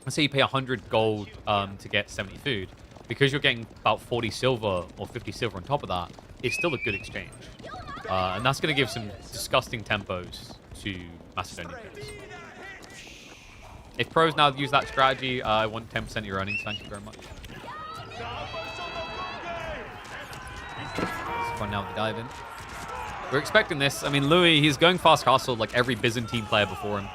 100 gold to get 70 food. Because you're getting about 40 silver or 50 silver on top of that, it's still a good exchange. And that's going to give some disgusting tempos to Macedonian players. If pros now use that strategy, I want 10% of your earnings. Thank you very much. It's fun now to dive in. We're expecting this. I mean, Louis, he's going fast castle like every Byzantine player before him.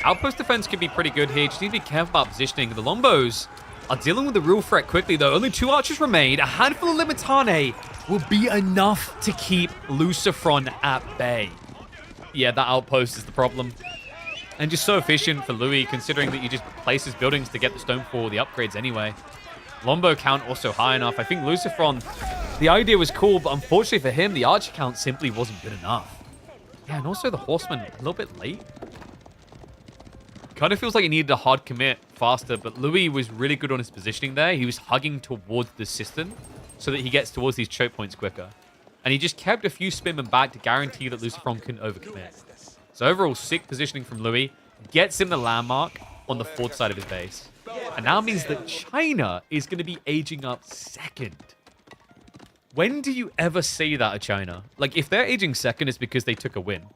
Outpost defense could be pretty good here. Just need to be careful about positioning. The Longbos are dealing with the real threat quickly, though. Only 2 archers remain. A handful of Limitane will be enough to keep Lucifron at bay. Yeah, that outpost is the problem. And just so efficient for Louis, considering that you just place his buildings to get the stone for the upgrades anyway. Longbow count also high enough. I think Lucifron, the idea was cool, but unfortunately for him, the archer count simply wasn't good enough. Yeah, and also the horseman, a little bit late. Kind of feels like he needed a hard commit faster, but Louis was really good on his positioning there. He was hugging towards the cistern so that he gets towards these choke points quicker. And he just kept a few spinmen back to guarantee that Lucifron couldn't overcommit. So overall, sick positioning from Louis. Gets him the landmark on the 4th side of his base. And now means that China is going to be aging up second. When do you ever say that of China? Like, if they're aging second, it's because they took a win.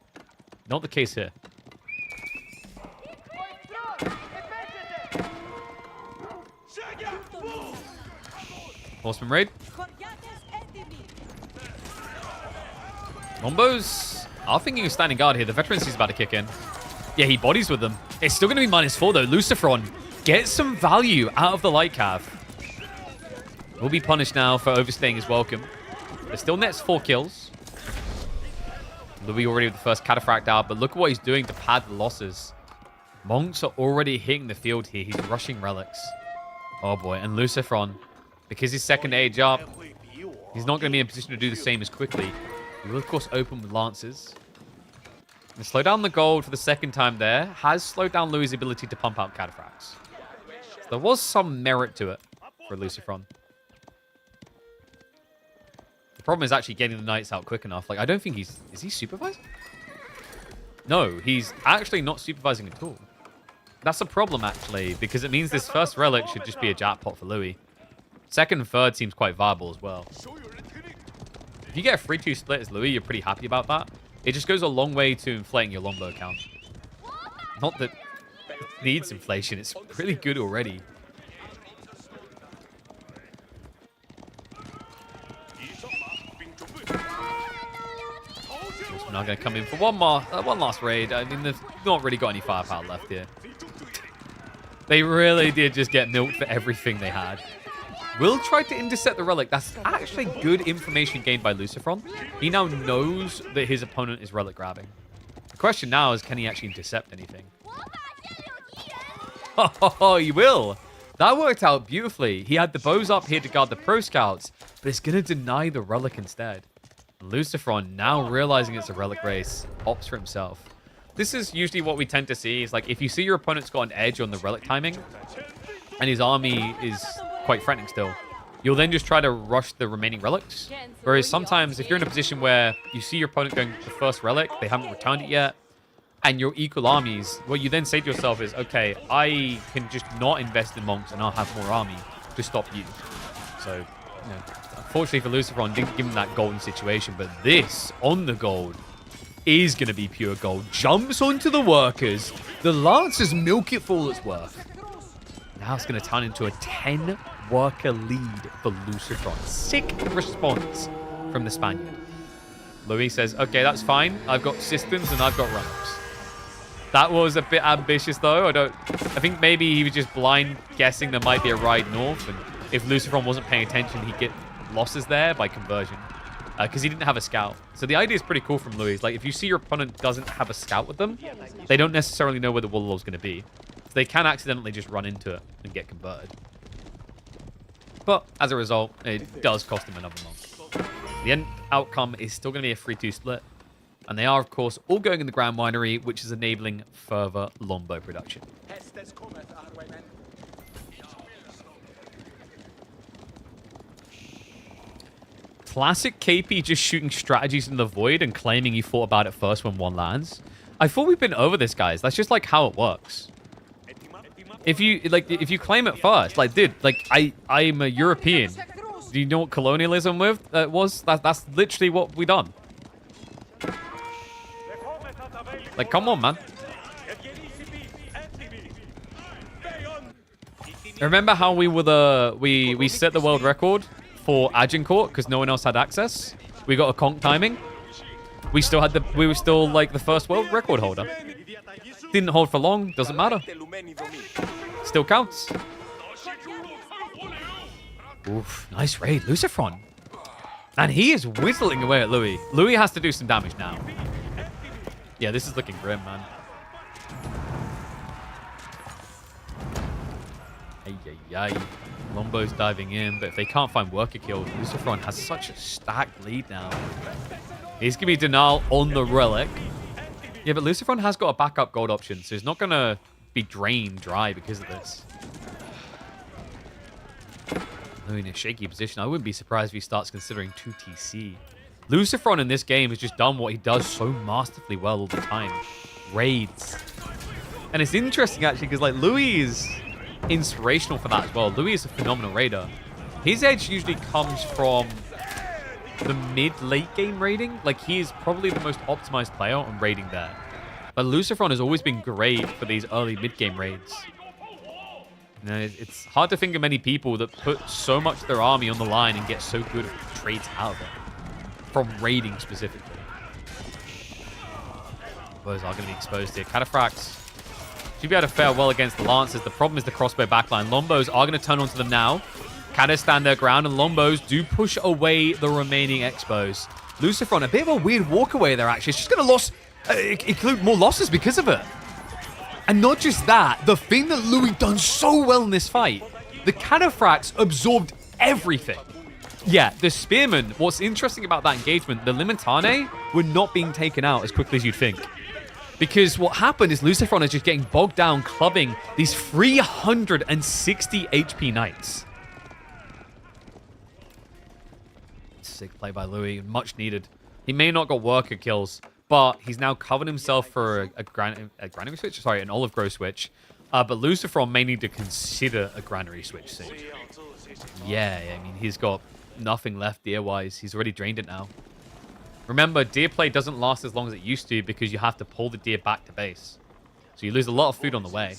Not the case here. Horseman raid. Lombos are thinking of standing guard here. The veterancy is about to kick in. Yeah, he bodies with them. It's still going to be -4, though. Lucifron gets some value out of the light cav. Will be punished now for overstaying his welcome. But still nets 4 kills. Louis already with the first cataphract out, but look at what he's doing to pad the losses. Monks are already hitting the field here. He's rushing relics. Oh boy, and Lucifron, because he's second age up, he's not going to be in a position to do the same as quickly. He will, of course, open with lances. And slow down the gold for the second time there has slowed down Louis' ability to pump out cataphracts. So there was some merit to it for Lucifron. The problem is actually getting the knights out quick enough. Like, I don't think he's... Is he supervising? No, he's actually not supervising at all. That's a problem, actually, because it means this first relic should just be a jackpot for Louis. Second and third seems quite viable as well. If you get a 3-2 split as Louis, you're pretty happy about that. It just goes a long way to inflating your longbow count. Not that it needs inflation, it's really good already. now going to come in for one last raid. I mean, they've not really got any firepower left here. They really did just get milked for everything they had. Will try to intercept the relic. That's actually good information gained by Lucifron. He now knows that his opponent is relic grabbing. The question now is, can he actually intercept anything? Oh, he will. That worked out beautifully. He had the bows up here to guard the pro scouts, but it's going to deny the relic instead. Lucifron, now realizing it's a relic race, opts for himself. This is usually what we tend to see. Is like if you see your opponent's got an edge on the relic timing, and his army is quite threatening still, you'll then just try to rush the remaining relics. Whereas sometimes if you're in a position where you see your opponent going the first relic, they haven't returned it yet, and you're equal armies, what you then say to yourself is, okay, I can just not invest in monks and I'll have more army to stop you. So, you know, unfortunately for Lucifron, didn't give him that golden situation, but this, on the gold, is going to be pure gold. Jumps onto the workers. The Lancers milk it for all it's worth. Now it's going to turn into a 10-worker lead for Lucifron. Sick response from the Spaniard. Louis says, okay, that's fine. I've got systems and I've got relics. That was a bit ambitious, though. I think maybe he was just blind guessing there might be a ride north, and if Lucifron wasn't paying attention, he'd get losses there by conversion, because he didn't have a scout. So the idea is pretty cool from Louis. Like, if you see your opponent doesn't have a scout with them, they don't necessarily know where the Warlord's going to be. So they can accidentally just run into it and get converted. But as a result, it does cost him another monk. The end outcome is still going to be a 3-2 split. And they are, of course, all going in the Grand Winery, which is enabling further longbow production. Classic KP just shooting strategies in the void and claiming he thought about it first when one lands. I thought we've been over this, guys. That's just like how it works. If you claim it first, like, dude, like I'm a European. Do you know what colonialism was? That's literally what we done. Like, come on, man. Remember how we were we set the world record for Agincourt because no one else had access? We got a conk timing. We were still like the first world record holder. Didn't hold for long, doesn't matter. Still counts. Oof, nice raid, Lucifron. And he is whistling away at Louis. Louis has to do some damage now. Yeah, this is looking grim, man. Ay. Lombo's diving in, but if they can't find worker kills, Lucifron has such a stacked lead now. He's going to be denial on the relic. Yeah, but Lucifron has got a backup gold option, so he's not going to be drained dry because of this. Louis in a shaky position. I wouldn't be surprised if he starts considering 2TC. Lucifron in this game has just done what he does so masterfully well all the time. Raids. And it's interesting, actually, because like Louis is inspirational for that as well. Louis is a phenomenal raider. His edge usually comes from the mid-late game raiding. Like, he is probably the most optimized player on raiding there. But Lucifron has always been great for these early mid-game raids. You know, it's hard to think of many people that put so much of their army on the line and get so good at trades out of it. From raiding specifically. Those are going to be exposed here. Cataphracts should be able to fare well against the Lancers. The problem is the crossbow backline. Lombos are going to turn onto them now. Catas stand their ground, and Lombos do push away the remaining Expos. Lucifron, a bit of a weird walk away there, actually. It's just going to include more losses because of it. And not just that, the thing that Louis done so well in this fight, the Cataphracts absorbed everything. Yeah, the Spearmen, what's interesting about that engagement, the Limitane were not being taken out as quickly as you'd think. Because what happened is Lucifron is just getting bogged down, clubbing these 360 HP knights. Sick play by Louis, much needed. He may not got worker kills, but he's now covered himself for a granary switch? Sorry, an olive grow switch. But Lucifron may need to consider a granary switch soon. Yeah, I mean, he's got nothing left deer-wise. He's already drained it now. Remember, deer play doesn't last as long as it used to because you have to pull the deer back to base. So you lose a lot of food on the way.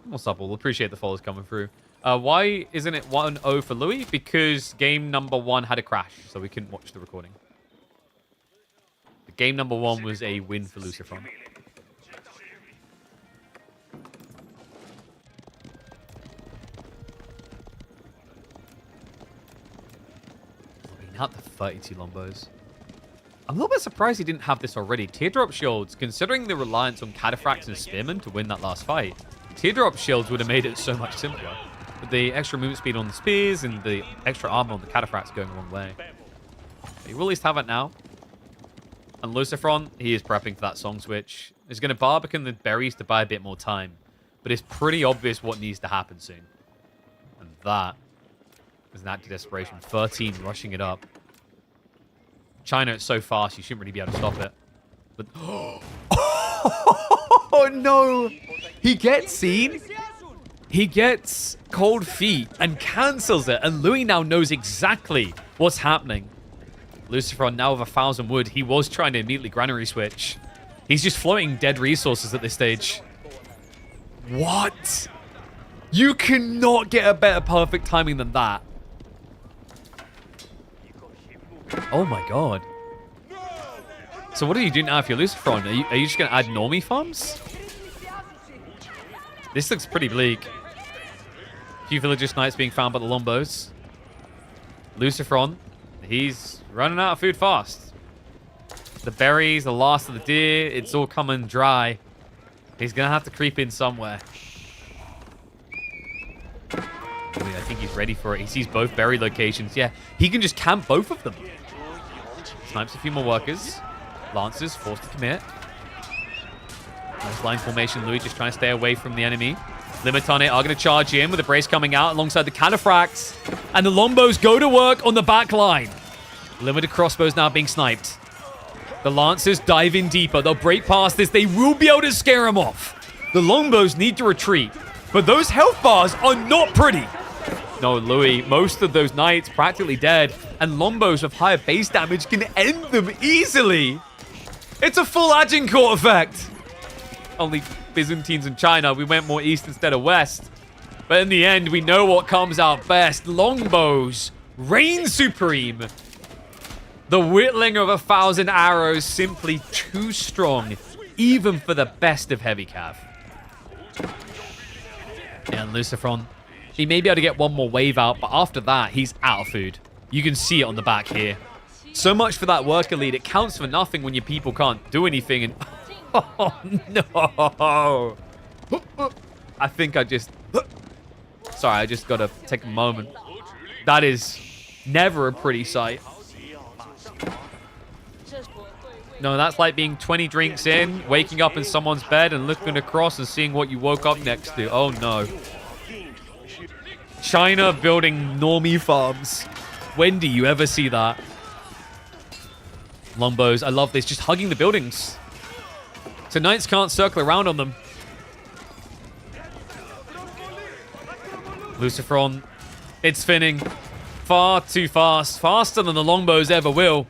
What's up, all? Appreciate the follows coming through. Why isn't it 1-0 for Louis? Because game number 1 had a crash, so we couldn't watch the recording. game number 1 was a win for Lucifron. Not the 32 Lombos. I'm a little bit surprised he didn't have this already. Teardrop shields, considering the reliance on cataphracts and spearmen to win that last fight, teardrop shields would have made it so much simpler. But the extra movement speed on the spears and the extra armor on the cataphracts going the wrong way. But he will at least have it now. And Lucifron, he is prepping for that song switch. He's going to barbican the berries to buy a bit more time. But it's pretty obvious what needs to happen soon. And that is an act of desperation. 13 rushing it up. China, it's so fast, you shouldn't really be able to stop it. But oh no! He gets seen. He gets cold feet and cancels it. And Louis now knows exactly what's happening. Lucifron now with 1,000 wood. He was trying to immediately granary switch. He's just floating dead resources at this stage. What? You cannot get a better perfect timing than that. Oh my god. So what do you do now if you're Lucifron? Are you just going to add normie farms? This looks pretty bleak. Few villages knights being found by the Lombos. Lucifron, he's running out of food fast. The berries, the last of the deer, it's all coming dry. He's going to have to creep in somewhere. I think he's ready for it. He sees both berry locations. Yeah, he can just camp both of them. Snipes a few more workers. Lancers forced to commit. Nice line formation. Louis just trying to stay away from the enemy. Limitane are going to charge in with the brace coming out alongside the cataphracts. And the Lombos go to work on the back line. Limited crossbows now being sniped. The Lancers dive in deeper. They'll break past this. They will be able to scare them off. The Lombos need to retreat. But those health bars are not pretty. No, Louis, most of those knights practically dead. And Lombos with higher base damage can end them easily. It's a full Agincourt effect. Only Byzantines and China. We went more east instead of west. But in the end, we know what comes out best. Longbows reign supreme. The whittling of 1,000 arrows simply too strong, even for the best of heavy cav. And Lucifron, he may be able to get one more wave out, but after that, he's out of food. You can see it on the back here. So much for that worker lead. It counts for nothing when your people can't do anything. And oh, no. I think I just... Sorry, I just got to take a moment. That is never a pretty sight. No, that's like being 20 drinks in, waking up in someone's bed and looking across and seeing what you woke up next to. Oh, no. China building normie farms. When do you ever see that? Lombos, I love this. Just hugging the buildings. So knights can't circle around on them. Lucifron, it's spinning. Far too fast. Faster than the Longbows ever will.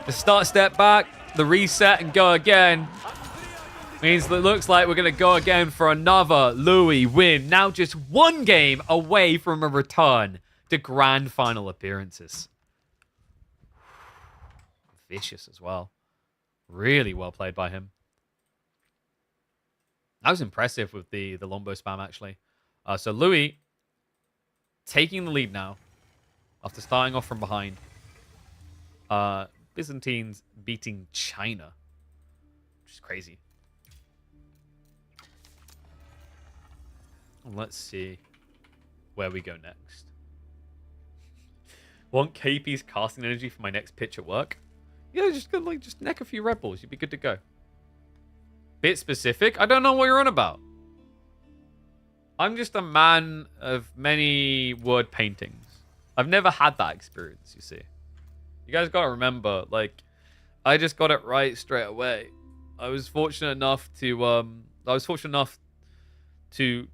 The start step back, the reset and go again. Means that it looks like we're going to go again for another Louis win. Now just one game away from a return to grand final appearances. Vicious as well. Really well played by him. That was impressive with the Lombo spam, actually. So Louis taking the lead now after starting off from behind. Byzantines beating China, which is crazy. Let's see where we go next. Want KP's casting energy for my next pitch at work? Yeah, just neck a few Red Bulls. You'd be good to go. Bit specific? I don't know what you're on about. I'm just a man of many word paintings. I've never had that experience, you see. You guys gotta remember, like, I just got it right straight away. I was fortunate enough to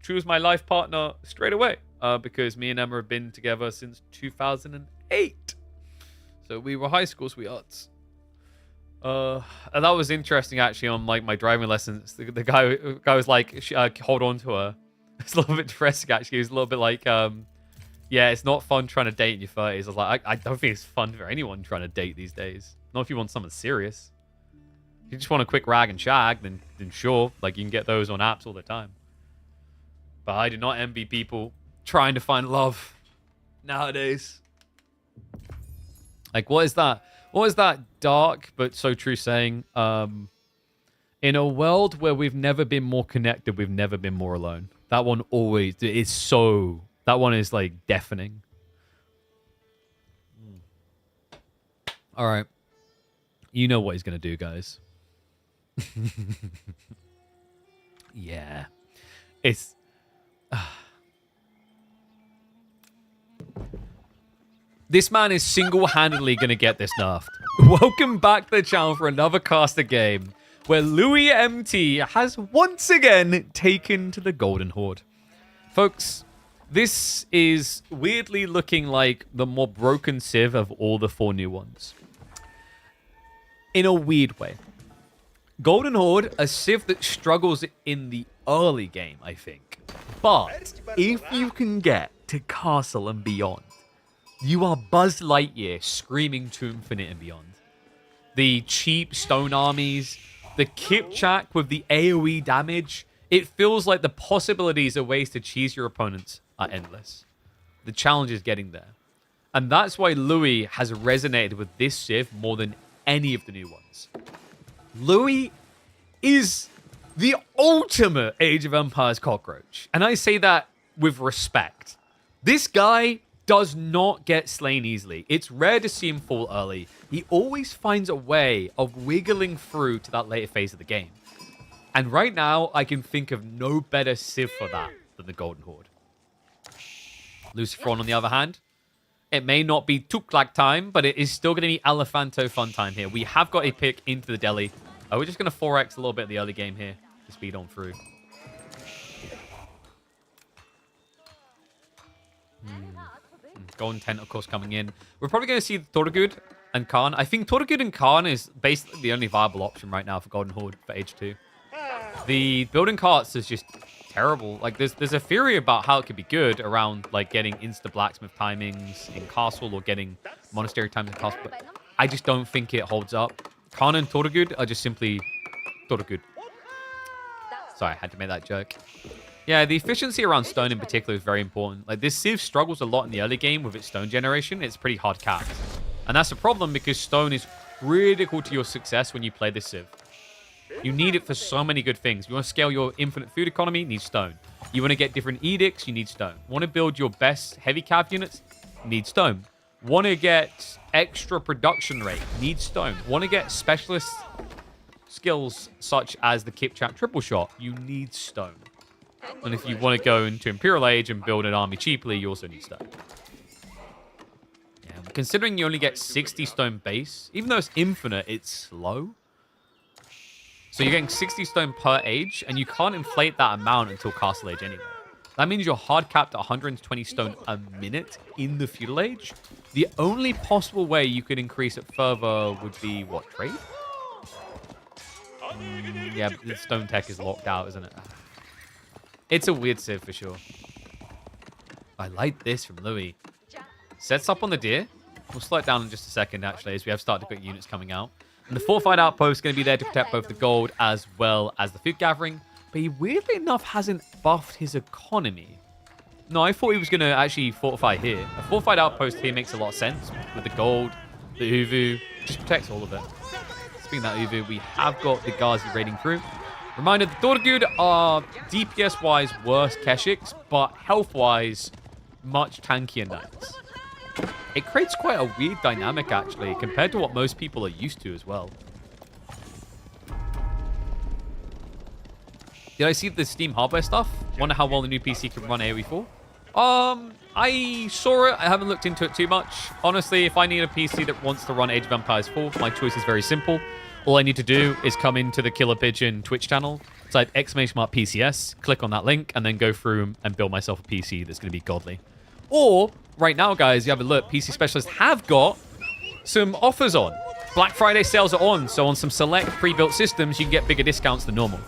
choose my life partner straight away. Because me and Emma have been together since 2008. So we were high school sweethearts. And that was interesting, actually, on like my driving lessons. The guy was like, hold on to her. It's a little bit depressing, actually. He was a little bit like, Yeah, it's not fun trying to date in your 30s. I was like, I don't think it's fun for anyone trying to date these days. Not if you want something serious. If you just want a quick rag and shag, then sure, like you can get those on apps all the time. But I do not envy people trying to find love nowadays. Like, what is that? What is that dark but so true saying? In a world where we've never been more connected, we've never been more alone. That one always is so... That one is, like, deafening. All right. You know what he's going to do, guys. Yeah. It's... This man is single-handedly going to get this nerfed. Welcome back to the channel for another caster game where Louis MT has once again taken to the Golden Horde. Folks, this is weirdly looking like the more broken Civ of all the 4 new ones. In a weird way. Golden Horde, a Civ that struggles in the early game, I think. But if you can get to Castle and beyond, you are Buzz Lightyear screaming to infinite and beyond. The cheap stone armies, the Kipchak with the AoE damage, it feels like the possibilities of ways to cheese your opponents are endless. The challenge is getting there. And that's why Louis has resonated with this Civ more than any of the new ones. Louis is the ultimate Age of Empires cockroach. And I say that with respect. This guy does not get slain easily. It's rare to see him fall early. He always finds a way of wiggling through to that later phase of the game. And right now, I can think of no better Civ for that than the Golden Horde. Lucifron, on the other hand, it may not be Tuklak time, but it is still going to be Elephanto fun time here. We have got a pick into the deli. We're just going to 4x a little bit in the early game here to speed on through. Golden Tent, of course, coming in. We're probably going to see Torgud and Khan. I think Torgud and Khan is basically the only viable option right now for Golden Horde for Age 2. The building carts is just terrible. Like, there's a theory about how it could be good around, like, getting insta-blacksmith timings in Castle or getting monastery times in Castle, but I just don't think it holds up. Khan and Torgud are just simply Torgud. Sorry, I had to make that joke. Yeah, the efficiency around stone in particular is very important. Like, this Civ struggles a lot in the early game with its stone generation. It's pretty hard capped. And that's a problem because stone is critical to your success when you play this Civ. You need it for so many good things. You want to scale your infinite food economy? You need stone. You want to get different edicts? You need stone. Want to build your best heavy cav units? You need stone. Want to get extra production rate? Need stone. Want to get specialist skills such as the Kipchak triple shot? You need stone. And if you want to go into Imperial Age and build an army cheaply, you also need stone. Yeah, considering you only get 60 stone base, even though it's infinite, it's slow. So you're getting 60 stone per age, and you can't inflate that amount until Castle Age anyway. That means you're hard capped at 120 stone a minute in the Feudal Age. The only possible way you could increase it further would be, what, trade? Yeah, the stone tech is locked out, isn't it? It's a weird Civ for sure. I like this from Louis. Sets up on the deer. We'll slow it down in just a second, actually, as we have started to get units coming out. And the fortified outpost is going to be there to protect both the gold as well as the food gathering. But he, weirdly enough, hasn't buffed his economy. No, I thought he was going to actually fortify here. A fortified outpost here makes a lot of sense. With the gold, the Uvu, just protects all of it. Speaking of that Uvu, we have got the Ghazi raiding through. Reminder, the Torgud are DPS-wise worse Keshiks, but health-wise much tankier knights. It creates quite a weird dynamic, actually, compared to what most people are used to as well. Did I see the Steam hardware stuff? Wonder how well the new PC can run AoE 4? I saw it. I haven't looked into it too much. Honestly, if I need a PC that wants to run Age of Empires 4, my choice is very simple. All I need to do is come into the Killer Pigeon Twitch channel, type !PCS, click on that link, and then go through and build myself a PC that's going to be godly. Or, right now, guys, you have a look, PC Specialists have got some offers on. Black Friday sales are on, so on some select pre-built systems, you can get bigger discounts than normal.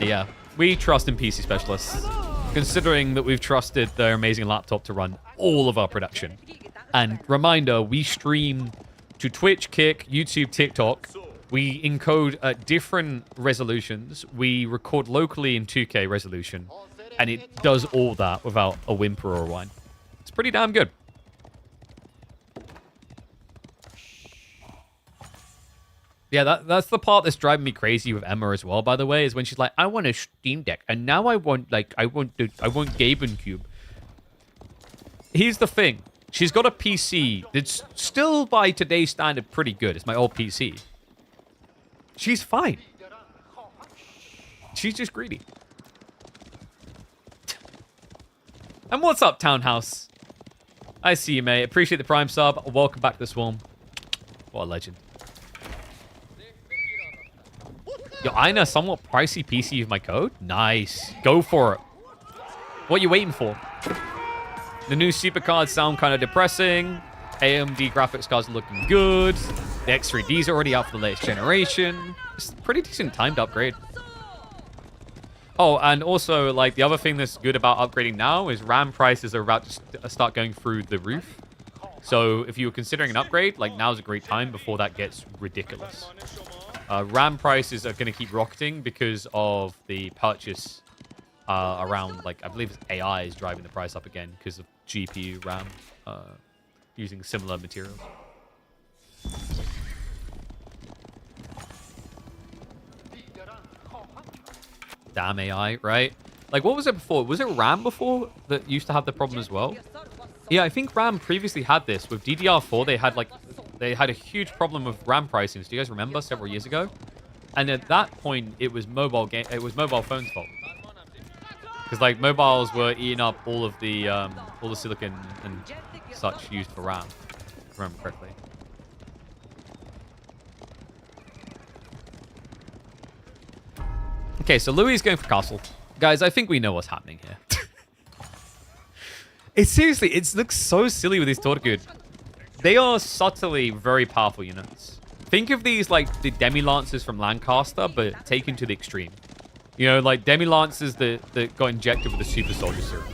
Yeah, we trust in PC Specialists. あのー、ここで。 We trust in PC Specialists. あのー、ここで。 All right, let's go. considering that we've trusted their amazing laptop to run all of our production. And reminder, we stream to Twitch, Kick, YouTube, TikTok. We encode at different resolutions. We record locally in 2K resolution. And it does all that without a whimper or a whine. It's pretty damn good. Yeah, that's the part that's driving me crazy with Emma as well, by the way, is when she's like, I want a Steam Deck, and now I want Gaben Cube. Here's the thing. She's got a PC that's still, by today's standard, pretty good. It's my old PC. She's fine. She's just greedy. And what's up, Townhouse? I see you, mate. Appreciate the Prime sub. Welcome back to the Swarm. What a legend. Yo, Ina, somewhat pricey PC with my code? Nice. Go for it. What are you waiting for? The new supercards sound kind of depressing. AMD graphics cards are looking good. The X3Ds are already out for the latest generation. It's a pretty decent timed upgrade. Oh, and also, like, the other thing that's good about upgrading now is RAM prices are about to start going through the roof. So if you were considering an upgrade, like, now's a great time before that gets ridiculous. RAM prices are going to keep rocketing because of the purchase around, like, I believe it's AI is driving the price up again because of GPU RAM using similar materials. Damn AI, right? Like, what was it before? Was it RAM before that used to have the problem as well? Yeah, I think RAM previously had this. With DDR4, they had a huge problem with RAM pricing. Do you guys remember several years ago? And at that point, it was mobile phones' fault. Because like mobiles were eating up all the silicon and such used for RAM, if I remember correctly. Okay, so Louis is going for castle. Guys, I think we know what's happening here. It looks so silly with these Tortugud. They are subtly very powerful units. Think of these like the Demi-Lancers from Lancaster, but taken to the extreme. You know, like Demi-Lancers that got injected with the Super Soldier Serum.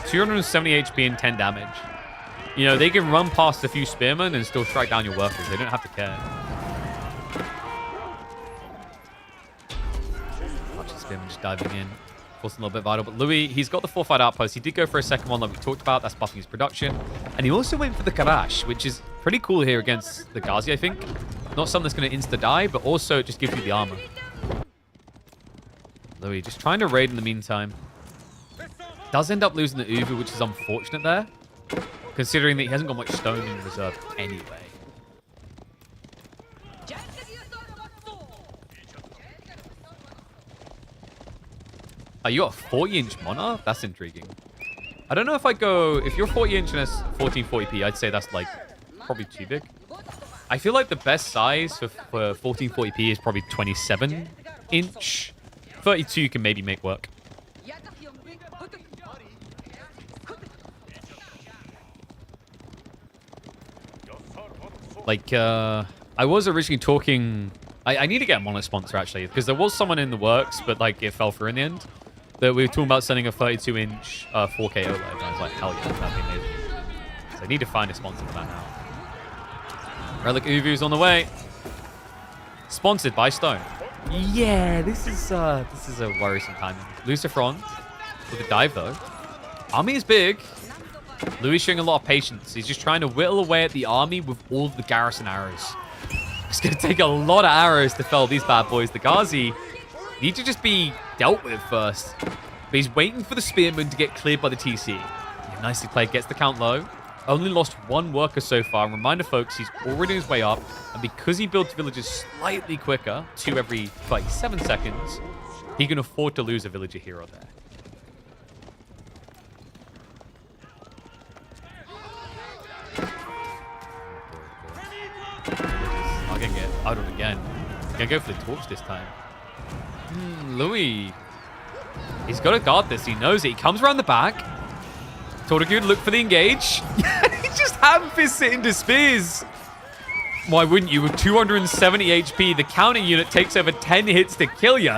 270 HP and 10 damage. You know, they can run past a few spearmen and still strike down your workers. They don't have to care. Watch the spearmen just diving in. Forcing a little bit vital. But Louis, he's got the fortified outpost. He did go for a second one like we talked about. That's buffing his production. And he also went for the Karash, which is pretty cool here against the Ghazi, I think. Not something that's going to insta-die, but also it just gives you the armor. Louis just trying to raid in the meantime. Does end up losing the Uvu, which is unfortunate there. Considering that he hasn't got much stone in reserve anyway. Oh, you got a 40-inch Monarch? That's intriguing. I don't know if I go... If you're 40-inch and it's 1440p, I'd say that's, like, probably too big. I feel like the best size for 1440p is probably 27-inch. 32 can maybe make work. Like, I was originally talking... I need to get a Monarch sponsor, actually, because there was someone in the works, but, like, it fell through in the end. That we were talking about sending a 32-inch 4K OLED. And I was like, hell yeah, that'd be amazing. So I need to find a sponsor for that now. Relic Uvu's on the way. Sponsored by Stone. Yeah, this is a worrisome timing. Lucifron with a dive, though. Army is big. Louis showing a lot of patience. He's just trying to whittle away at the army with all of the garrison arrows. It's going to take a lot of arrows to fell these bad boys. The Ghazi need to just be dealt with first. But he's waiting for the spearman to get cleared by the TC. Yeah, nicely played. Gets the count low. Only lost one worker so far. Reminder, folks, he's already on his way up. And because he builds villages slightly quicker, 2 every 37 seconds, he can afford to lose a villager here or there. I'm going to get out of again. Gonna go for the torch this time. Louis. He's got to guard this. He knows it. He comes around the back. Tortugud, look for the engage. He just ham-fists it into spears. Why wouldn't you? With 270 HP, the counter unit takes over 10 hits to kill you.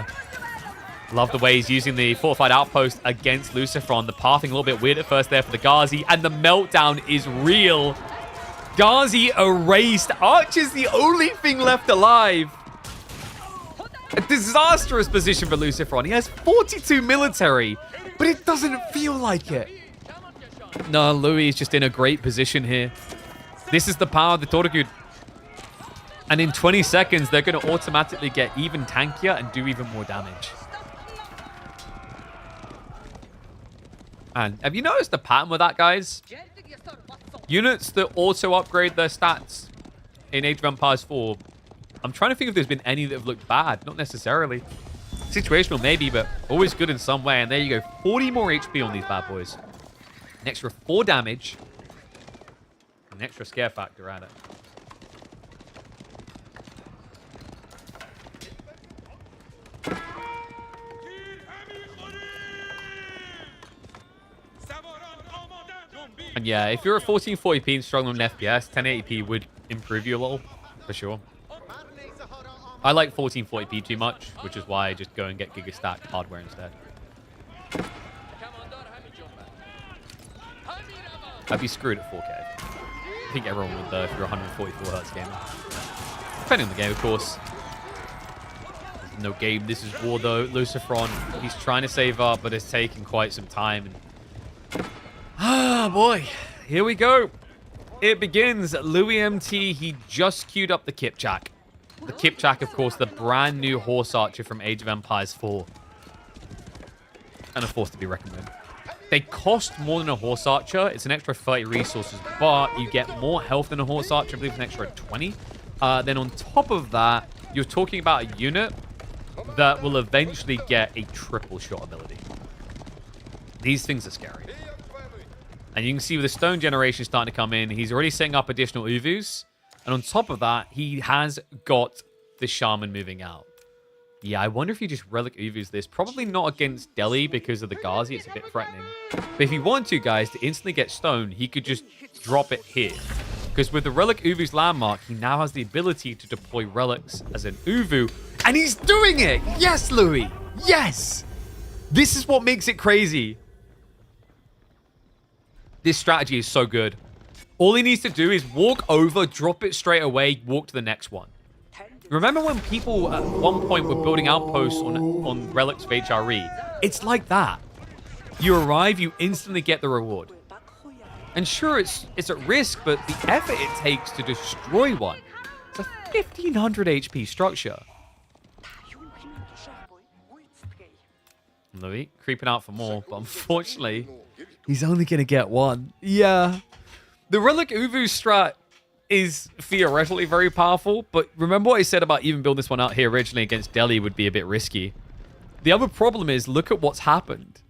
Love the way he's using the fortified outpost against Lucifron. The pathing a little bit weird at first there for the Ghazi, and the meltdown is real. Ghazi erased. Archer's the only thing left alive. A disastrous position for Lucifron. He has 42 military, but it doesn't feel like it. No, Louis is just in a great position here. This is the power of the Toragud. And in 20 seconds, they're going to automatically get even tankier and do even more damage. And have you noticed the pattern with that, guys? Units that auto upgrade their stats in Age of Empires 4. I'm trying to think if there's been any that have looked bad. Not necessarily. Situational maybe, but always good in some way. And there you go. 40 more HP on these bad boys. An extra 4 damage. An extra scare factor at it. And yeah, if you're at 1440p and struggling with an FPS, 1080p would improve you a little, for sure. I like 1440p too much, which is why I just go and get gigastacked hardware instead. I'd be screwed at 4K. I think everyone would though if you're a 144 Hz gamer. Depending on the game, of course. There's no game. This is war though. Lucifron, he's trying to save up, but it's taking quite some time. Ah, boy. Here we go. It begins. Louis MT, he just queued up the Kipchak. The Kipchak, of course, the brand new horse archer from Age of Empires 4. And a force to be recommended. They cost more than a horse archer. It's an extra 30 resources, but you get more health than a horse archer. I believe it's an extra 20. Then on top of that, you're talking about a unit that will eventually get a triple shot ability. These things are scary. And you can see with the stone generation starting to come in, he's already setting up additional Uvus. And on top of that, he has got the Shaman moving out. Yeah, I wonder if you just Relic Uvus this. Probably not against Delhi because of the Ghazi. It's a bit threatening. But if he wanted to, guys, to instantly get stone, he could just drop it here. Because with the Relic Uvus landmark, he now has the ability to deploy relics as an Uvu. And he's doing it! Yes, Louis! Yes! This is what makes it crazy. This strategy is so good. All he needs to do is walk over, drop it straight away, walk to the next one. Remember when people at one point were building outposts on relics of HRE? It's like that. You arrive, you instantly get the reward. And sure, it's at risk, but the effort it takes to destroy one. It's a 1500 HP structure. Louis, creeping out for more, but unfortunately, he's only going to get one. Yeah. The Relic Uvu strat is theoretically very powerful, but remember what I said about even building this one out here originally against Delhi would be a bit risky. The other problem is, look at what's happened.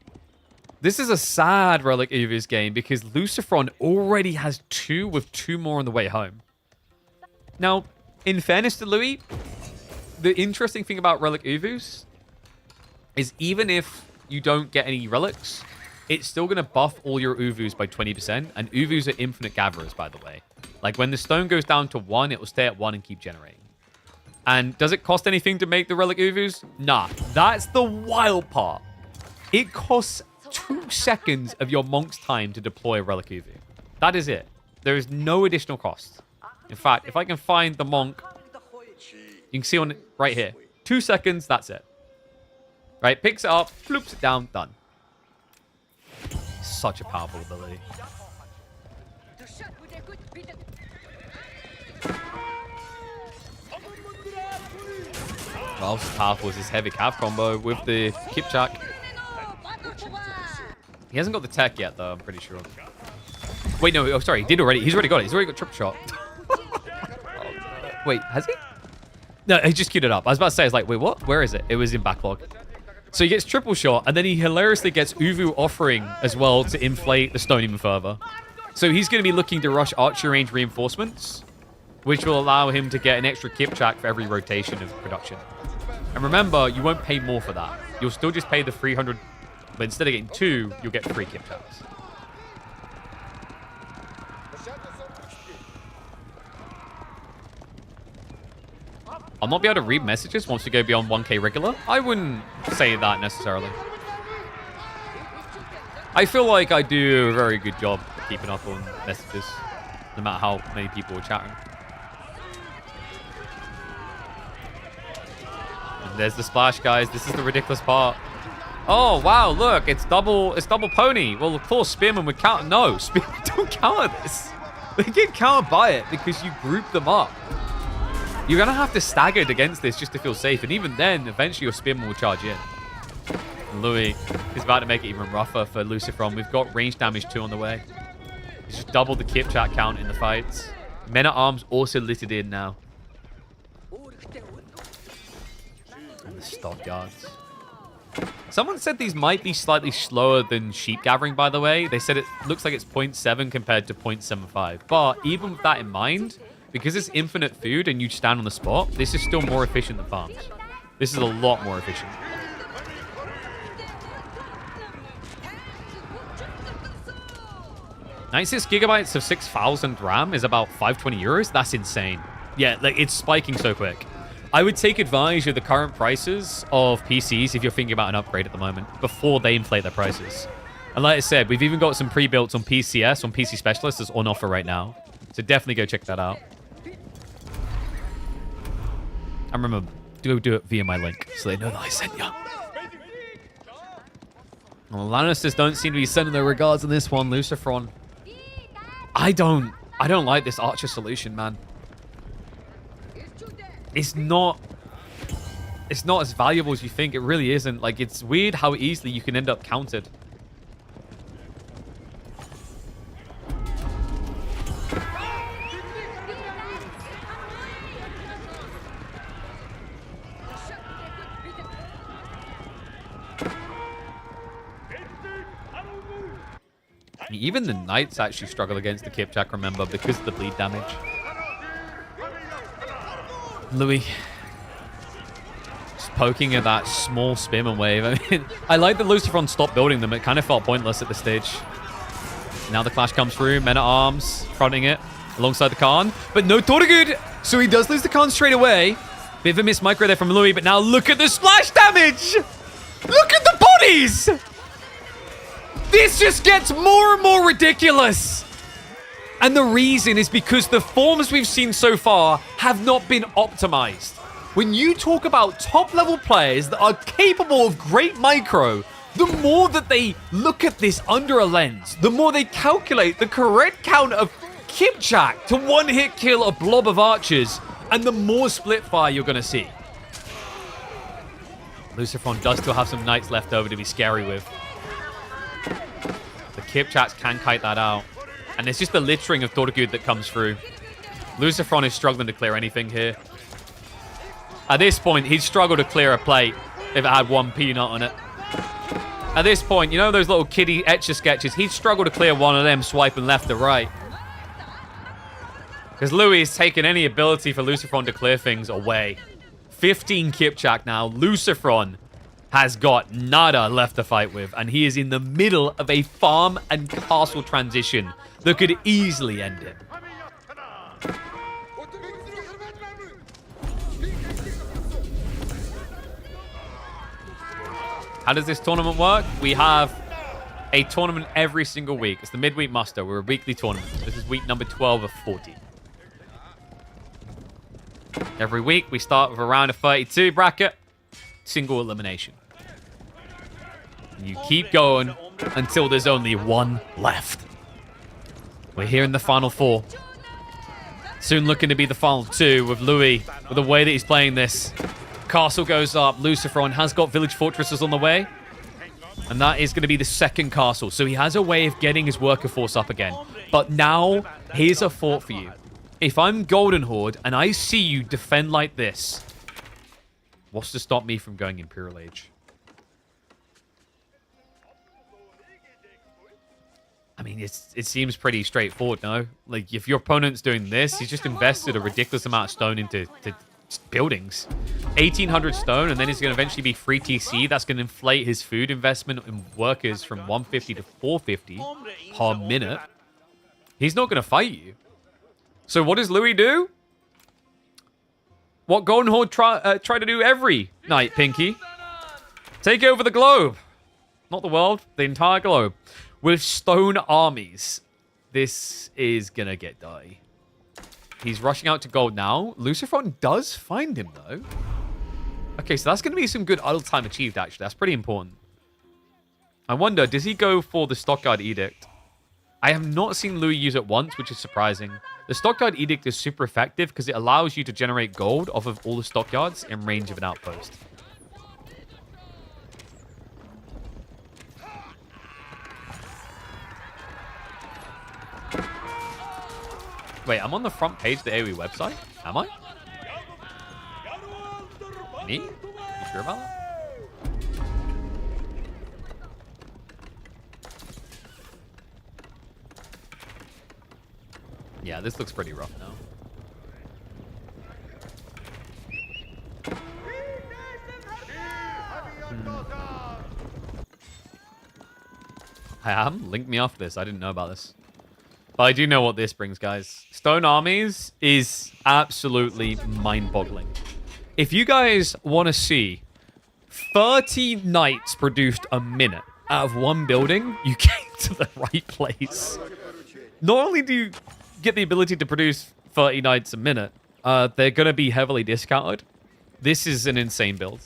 This is a sad Relic Uvus game because Lucifron already has 2 with 2 more on the way home. Now, in fairness to Louis, the interesting thing about Relic Uvus is even if you don't get any relics, it's still going to buff all your Uvus by 20%. And Uvus are infinite gatherers, by the way. Like, when the stone goes down to 1, it will stay at 1 and keep generating. And does it cost anything to make the Relic Uvus? Nah. That's the wild part. It costs 2 seconds of your monk's time to deploy a Relic Uvu. That is it. There is no additional cost. In fact, if I can find the monk, you can see on it right here. 2 seconds, that's it. Right, picks it up, floops it down, done. Such a powerful ability. Well, as powerful as his heavy cav combo with the Kipchak. He hasn't got the tech yet, though, I'm pretty sure. Wait, no, oh, sorry, he did already. He's already got it. He's already got triple shot. Wait, has he? No, he just queued it up. I was about to say, I was like, wait, what? Where is it? It was in backlog. So he gets triple shot, and then he hilariously gets Uvu offering as well to inflate the stone even further. So he's going to be looking to rush archer range reinforcements, which will allow him to get an extra Kipchak for every rotation of production. And remember, you won't pay more for that. You'll still just pay the 300, but instead of getting 2, you'll get 3 Kipchaks. I'll not be able to read messages once we go beyond 1k regular. I wouldn't say that necessarily. I feel like I do a very good job keeping up on messages, no matter how many people are chatting. And there's the splash, guys. This is the ridiculous part. Oh, wow, look, it's double pony. Well, of course, Spearman would counter. No, Spearman don't counter this. They get countered by it because you group them up. You're going to have to stagger against this just to feel safe. And even then, eventually your Spearman will charge in. And Louis is about to make it even rougher for Lucifron. We've got range damage 2 on the way. He's just doubled the Kipchak count in the fights. Men-at-Arms also littered in now. And the stockyards. Someone said these might be slightly slower than sheep gathering, by the way. They said it looks like it's 0.7 compared to 0.75. But even with that in mind, because it's infinite food and you stand on the spot, this is still more efficient than farms. This is a lot more efficient. 96 gigabytes of 6,000 RAM is about 520 euros. That's insane. Yeah, like it's spiking so quick. I would take advantage of the current prices of PCs if you're thinking about an upgrade at the moment before they inflate their prices. And like I said, we've even got some pre-builts on PCS, on PC Specialist that's on offer right now. So definitely go check that out. I remember, do it via my link so they know that I sent you. Well, Lannisters don't seem to be sending their regards on this one, Lucifron. I don't like this Archer solution, man. It's not as valuable as you think. It really isn't. Like, it's weird how easily you can end up countered. Even the Knights actually struggle against the Kipchak, remember, because of the bleed damage. Louis. Just poking at that small Spearman wave. I mean, I like that Lucifron stopped building them. It kind of felt pointless at this stage. Now the clash comes through. Men-at-Arms fronting it alongside the Khan. But no Toragud. So he does lose the Khan straight away. Bit of a missed micro there from Louis. But now look at the splash damage. Look at the bodies. This just gets more and more ridiculous. And the reason is because the forms we've seen so far have not been optimized. When you talk about top-level players that are capable of great micro, the more that they look at this under a lens, the more they calculate the correct count of Kipchak to one-hit kill a blob of archers, and the more split fire you're going to see. Lucifron does still have some knights left over to be scary with. The Kipchaks can kite that out. And it's just the littering of Toragud that comes through. Lucifron is struggling to clear anything here. At this point, he'd struggle to clear a plate if it had one peanut on it. At this point, you know those little kiddie Etch-a-Sketches? He'd struggle to clear one of them swiping left to right. Because Louis has taken any ability for Lucifron to clear things away. 15 Kipchak now. Lucifron has got nada left to fight with. And he is in the middle of a farm and castle transition that could easily end it. How does this tournament work? We have a tournament every single week. It's the midweek muster. We're a weekly tournament. This is week number 12 of 40. Every week, we start with a round of 32 bracket. Single elimination. You keep going until there's only one left. We're here in the final four. Soon looking to be the final two with Louis, with the way that he's playing this. Castle goes up. Lucifron has got village fortresses on the way. And that is going to be the second castle. So he has a way of getting his worker force up again. But now, here's a thought for you. If I'm Golden Horde and I see you defend like this, what's to stop me from going Imperial Age? I mean, it seems pretty straightforward, no? Like, if your opponent's doing this, he's just invested a ridiculous amount of stone into buildings. 1,800 stone, and then he's going to eventually be free TC. That's going to inflate his food investment in workers from 150 to 450 per minute. He's not going to fight you. So what does Louis do? What Golden Horde try to do every night, Pinky. Take over the globe. Not the world, the entire globe. With stone armies. This is gonna get dirty. He's rushing out to gold now. Lucifron does find him, though. Okay, so that's gonna be some good idle time achieved, actually. That's pretty important. I wonder, does he go for the Stockyard Edict? I have not seen Louis use it once, which is surprising. The Stockyard Edict is super effective because it allows you to generate gold off of all the stockyards in range of an outpost. Wait, I'm on the front page of the AoE website? Am I? Me? You sure about that? Yeah, this looks pretty rough now. I am? Link me off this. I didn't know about this. But I do know what this brings, guys. Stone armies is absolutely mind-boggling. If you guys want to see 30 knights produced a minute out of one building, you came to the right place. Not only do you get the ability to produce 30 knights a minute, they're going to be heavily discounted. This is an insane build.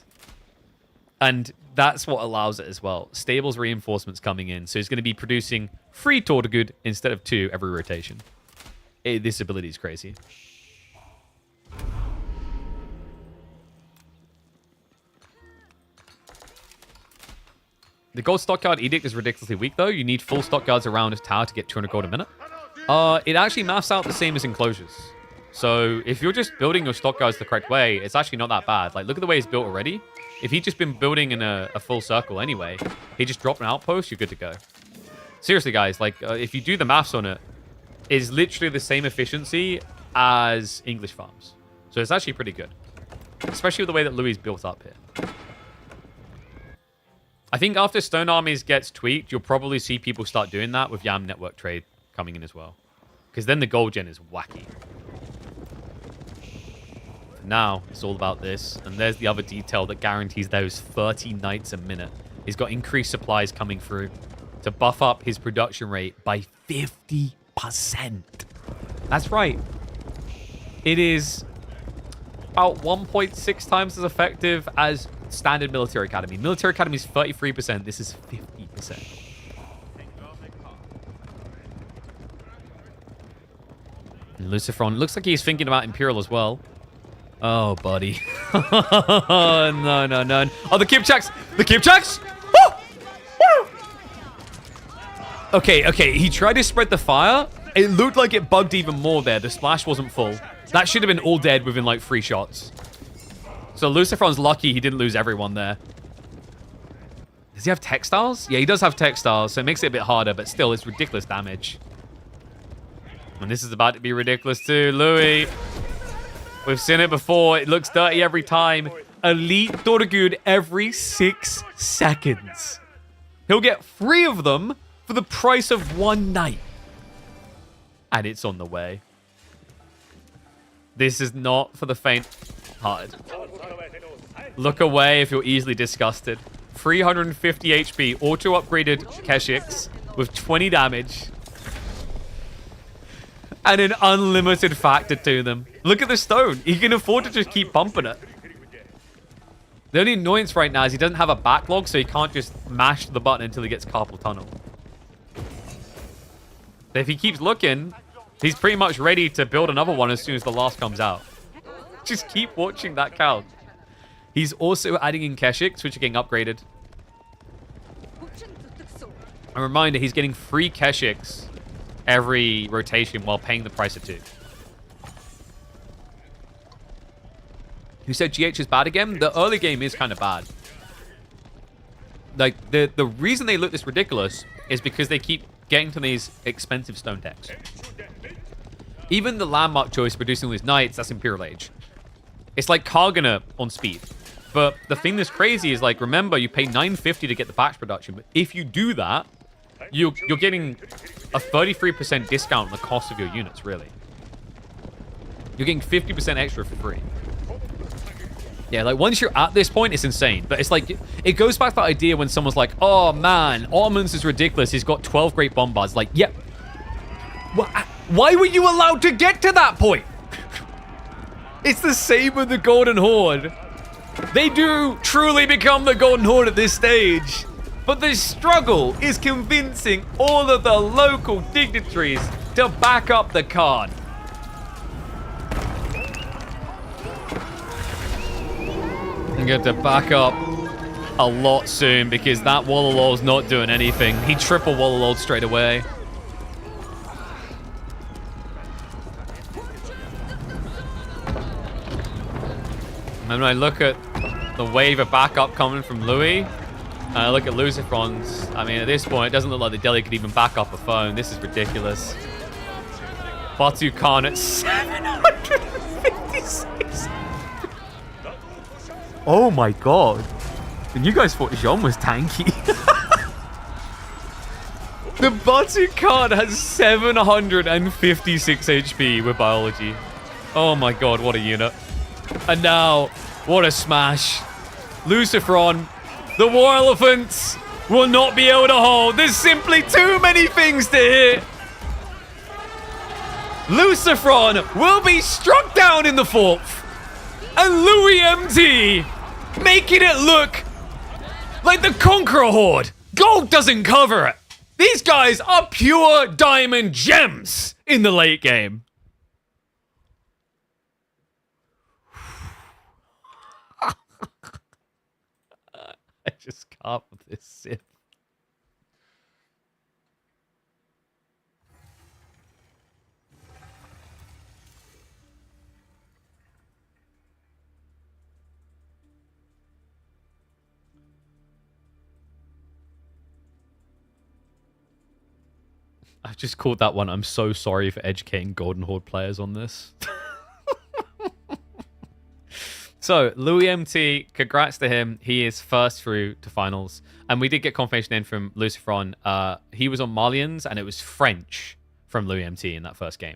And that's what allows it as well. Stables reinforcements coming in. So he's going to be producing 3 Tortagood instead of 2 every rotation. This ability is crazy. The gold stockyard edict is ridiculously weak, though. You need full stockyards around his tower to get 200 gold a minute. It actually maths out the same as enclosures. So if you're just building your stockyards the correct way, it's actually not that bad. Like, look at the way it's built already. If he'd just been building in a full circle anyway, he just dropped an outpost, you're good to go. Seriously, guys, like, if you do the maths on it, it's literally the same efficiency as English farms. So it's actually pretty good. Especially with the way that Louis built up here. I think after Stone Armies gets tweaked, you'll probably see people start doing that with Yam Network Trade coming in as well. Because then the gold gen is wacky. Now, it's all about this. And there's the other detail that guarantees those 30 knights a minute. He's got increased supplies coming through to buff up his production rate by 50%. That's right. It is about 1.6 times as effective as standard Military Academy. Military Academy is 33%. This is 50%. And Lucifron looks like he's thinking about Imperial as well. Oh, buddy. No, no, no. Oh, the Kipchaks! The Kipchaks! Okay, okay. He tried to spread the fire. It looked like it bugged even more there. The splash wasn't full. That should have been all dead within like 3 shots. So Lucifron's lucky he didn't lose everyone there. Does he have textiles? Yeah, he does have textiles, so it makes it a bit harder, but still, it's ridiculous damage. And this is about to be ridiculous too. Louis. We've seen it before. It looks dirty every time. Elite Tortagood every 6 seconds. He'll get 3 of them for the price of 1 night. And it's on the way. This is not for the faint-hearted. Look away if you're easily disgusted. 350 HP, auto-upgraded Keshiks with 20 damage. And an unlimited factor to them. Look at the stone. He can afford to just keep pumping it. The only annoyance right now is he doesn't have a backlog, so he can't just mash the button until he gets Carpal Tunnel. But if he keeps looking, he's pretty much ready to build another one as soon as the last comes out. Just keep watching that count. He's also adding in Keshiks, which are getting upgraded. A reminder, he's getting 3 Keshiks every rotation while paying the price of 2. Who said GH is bad again? The early game is kind of bad. Like, the reason they look this ridiculous is because they keep getting to these expensive stone decks. Even the landmark choice producing these knights, that's Imperial Age. It's like Kargana on speed. But the thing that's crazy is, like, remember, you pay $950 to get the patch production. But if you do that, you're getting a 33% discount on the cost of your units, really. You're getting 50% extra for free. Yeah, like once you're at this point, it's insane. But it's like, it goes back to that idea when someone's like, oh man, Ottomans is ridiculous. He's got 12 great bombards. Like, yep. Why were you allowed to get to that point? It's the same with the Golden Horde. They do truly become the Golden Horde at this stage. But the struggle is convincing all of the local dignitaries to back up the Khan. I'm going to back up a lot soon because that Wallalol's not doing anything. He triple Wallalol'd straight away. And when I look at the wave of backup coming from Louis, and I look at Lucifer's, I mean, at this point, it doesn't look like the Delhi could even back up a phone. This is ridiculous. Batu Khan at 756. Oh my god. And you guys thought Jean was tanky. The Batu Khan has 756 HP with biology. Oh my god, what a unit. And now, what a smash. Luciferon, the War Elephants will not be able to hold. There's simply too many things to hit. Luciferon will be struck down in the fourth. And Louis MT making it look like the Conqueror Horde. Gold doesn't cover it. These guys are pure diamond gems in the late game. I just can't with this sip. I've just called that one. I'm so sorry for educating Golden Horde players on this. So, Louis MT, congrats to him. He is first through to finals. And we did get confirmation in from Luciferon. He was on Malians, and it was French from Louis MT in that first game.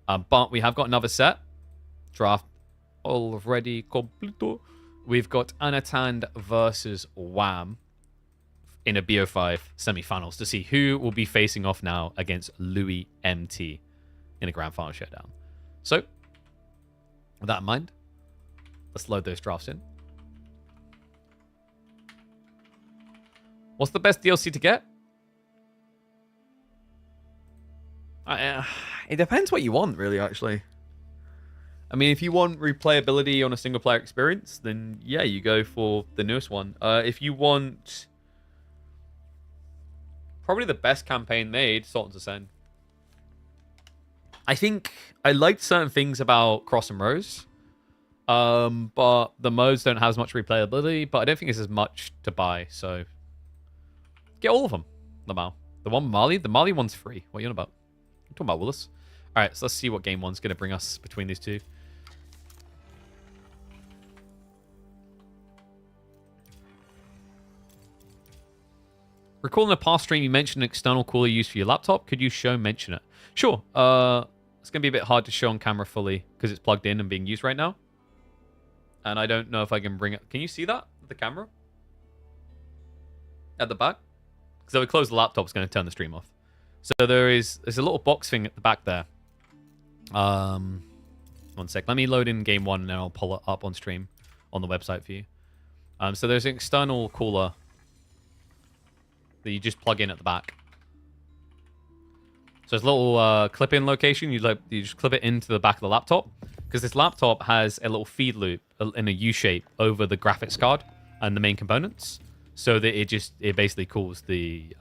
But we have got another set. Draft already completo. We've got Anatand versus Wham in a BO5 semi-finals to see who will be facing off now against Louis MT in a grand final showdown. So, with that in mind, let's load those drafts in. What's the best DLC to get? It depends what you want, really, actually. I mean, if you want replayability on a single-player experience, then yeah, you go for the newest one. If you want probably the best campaign made, Sultan's Ascend. I think I liked certain things about Cross and Rose. But the modes don't have as much replayability, but I don't think it's as much to buy, so get all of them. The one Mali? The Mali one's free. What are you on about? I'm talking about Willis. Alright, so let's see what game one's going to bring us between these two. Recalling a past stream, you mentioned an external cooler used for your laptop. Could you mention it? Sure. It's going to be a bit hard to show on camera fully because it's plugged in and being used right now. And I don't know if I can bring it. Can you see that? The camera? At the back? Because if we close the laptop, it's going to turn the stream off. So there's a little box thing at the back there. One sec. Let me load in game one and then I'll pull it up on stream on the website for you. So there's an external cooler that you just plug in at the back. So there's a little clip-in location. You just clip it into the back of the laptop. Because this laptop has a little feed loop in a U-shape over the graphics card and the main components, so that it basically cools the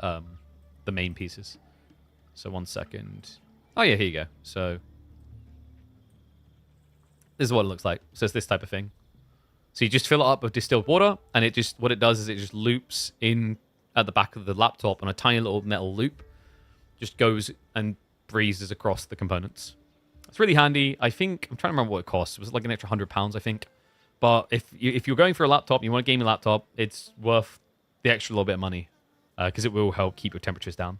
main pieces. So 1 second. Oh yeah, here you go. So this is what it looks like. So it's this type of thing. So you just fill it up with distilled water, and what it does is it just loops in at the back of the laptop on a tiny little metal loop. Just goes and breezes across the components. It's really handy. I think, I'm trying to remember what it costs. It was like an extra £100, I think. But if you're going for a laptop, you want a gaming laptop, it's worth the extra little bit of money. Because it will help keep your temperatures down.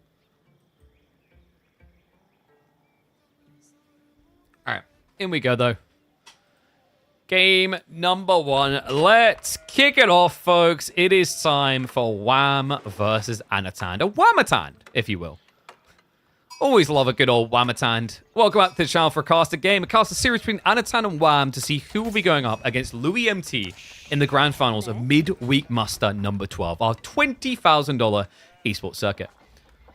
Alright, in we go though. Game number 1. Let's kick it off, folks. It is time for Wham versus Anatand. A Whamatand, if you will. Always love a good old Whamatand. Welcome back to the channel for a cast game. A cast a series between Anatand and Wham to see who will be going up against Louis MT in the grand finals of midweek muster number 12, our $20,000 esports circuit.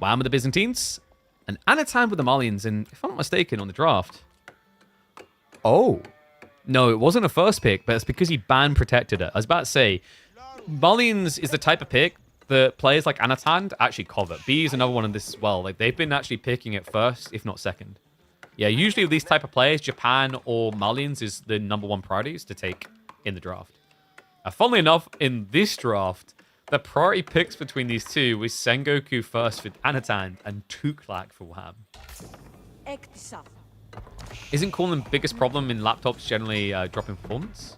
Wham with the Byzantines and Anatand with the Malians, and if I'm not mistaken, on the draft. Oh. No, it wasn't a first pick, but it's because he ban protected it. I was about to say, Malians is the type of pick that players like Anatand actually covet. B is another one of this as well. Like, they've been actually picking it first, if not second. Yeah, usually with these type of players, Japan or Malians is the #1 priorities to take in the draft. Funnily enough, in this draft, the priority picks between these two was Sengoku first for Anatand and Tuklak for Wham. Isn't cooling the biggest problem in laptops generally dropping performance?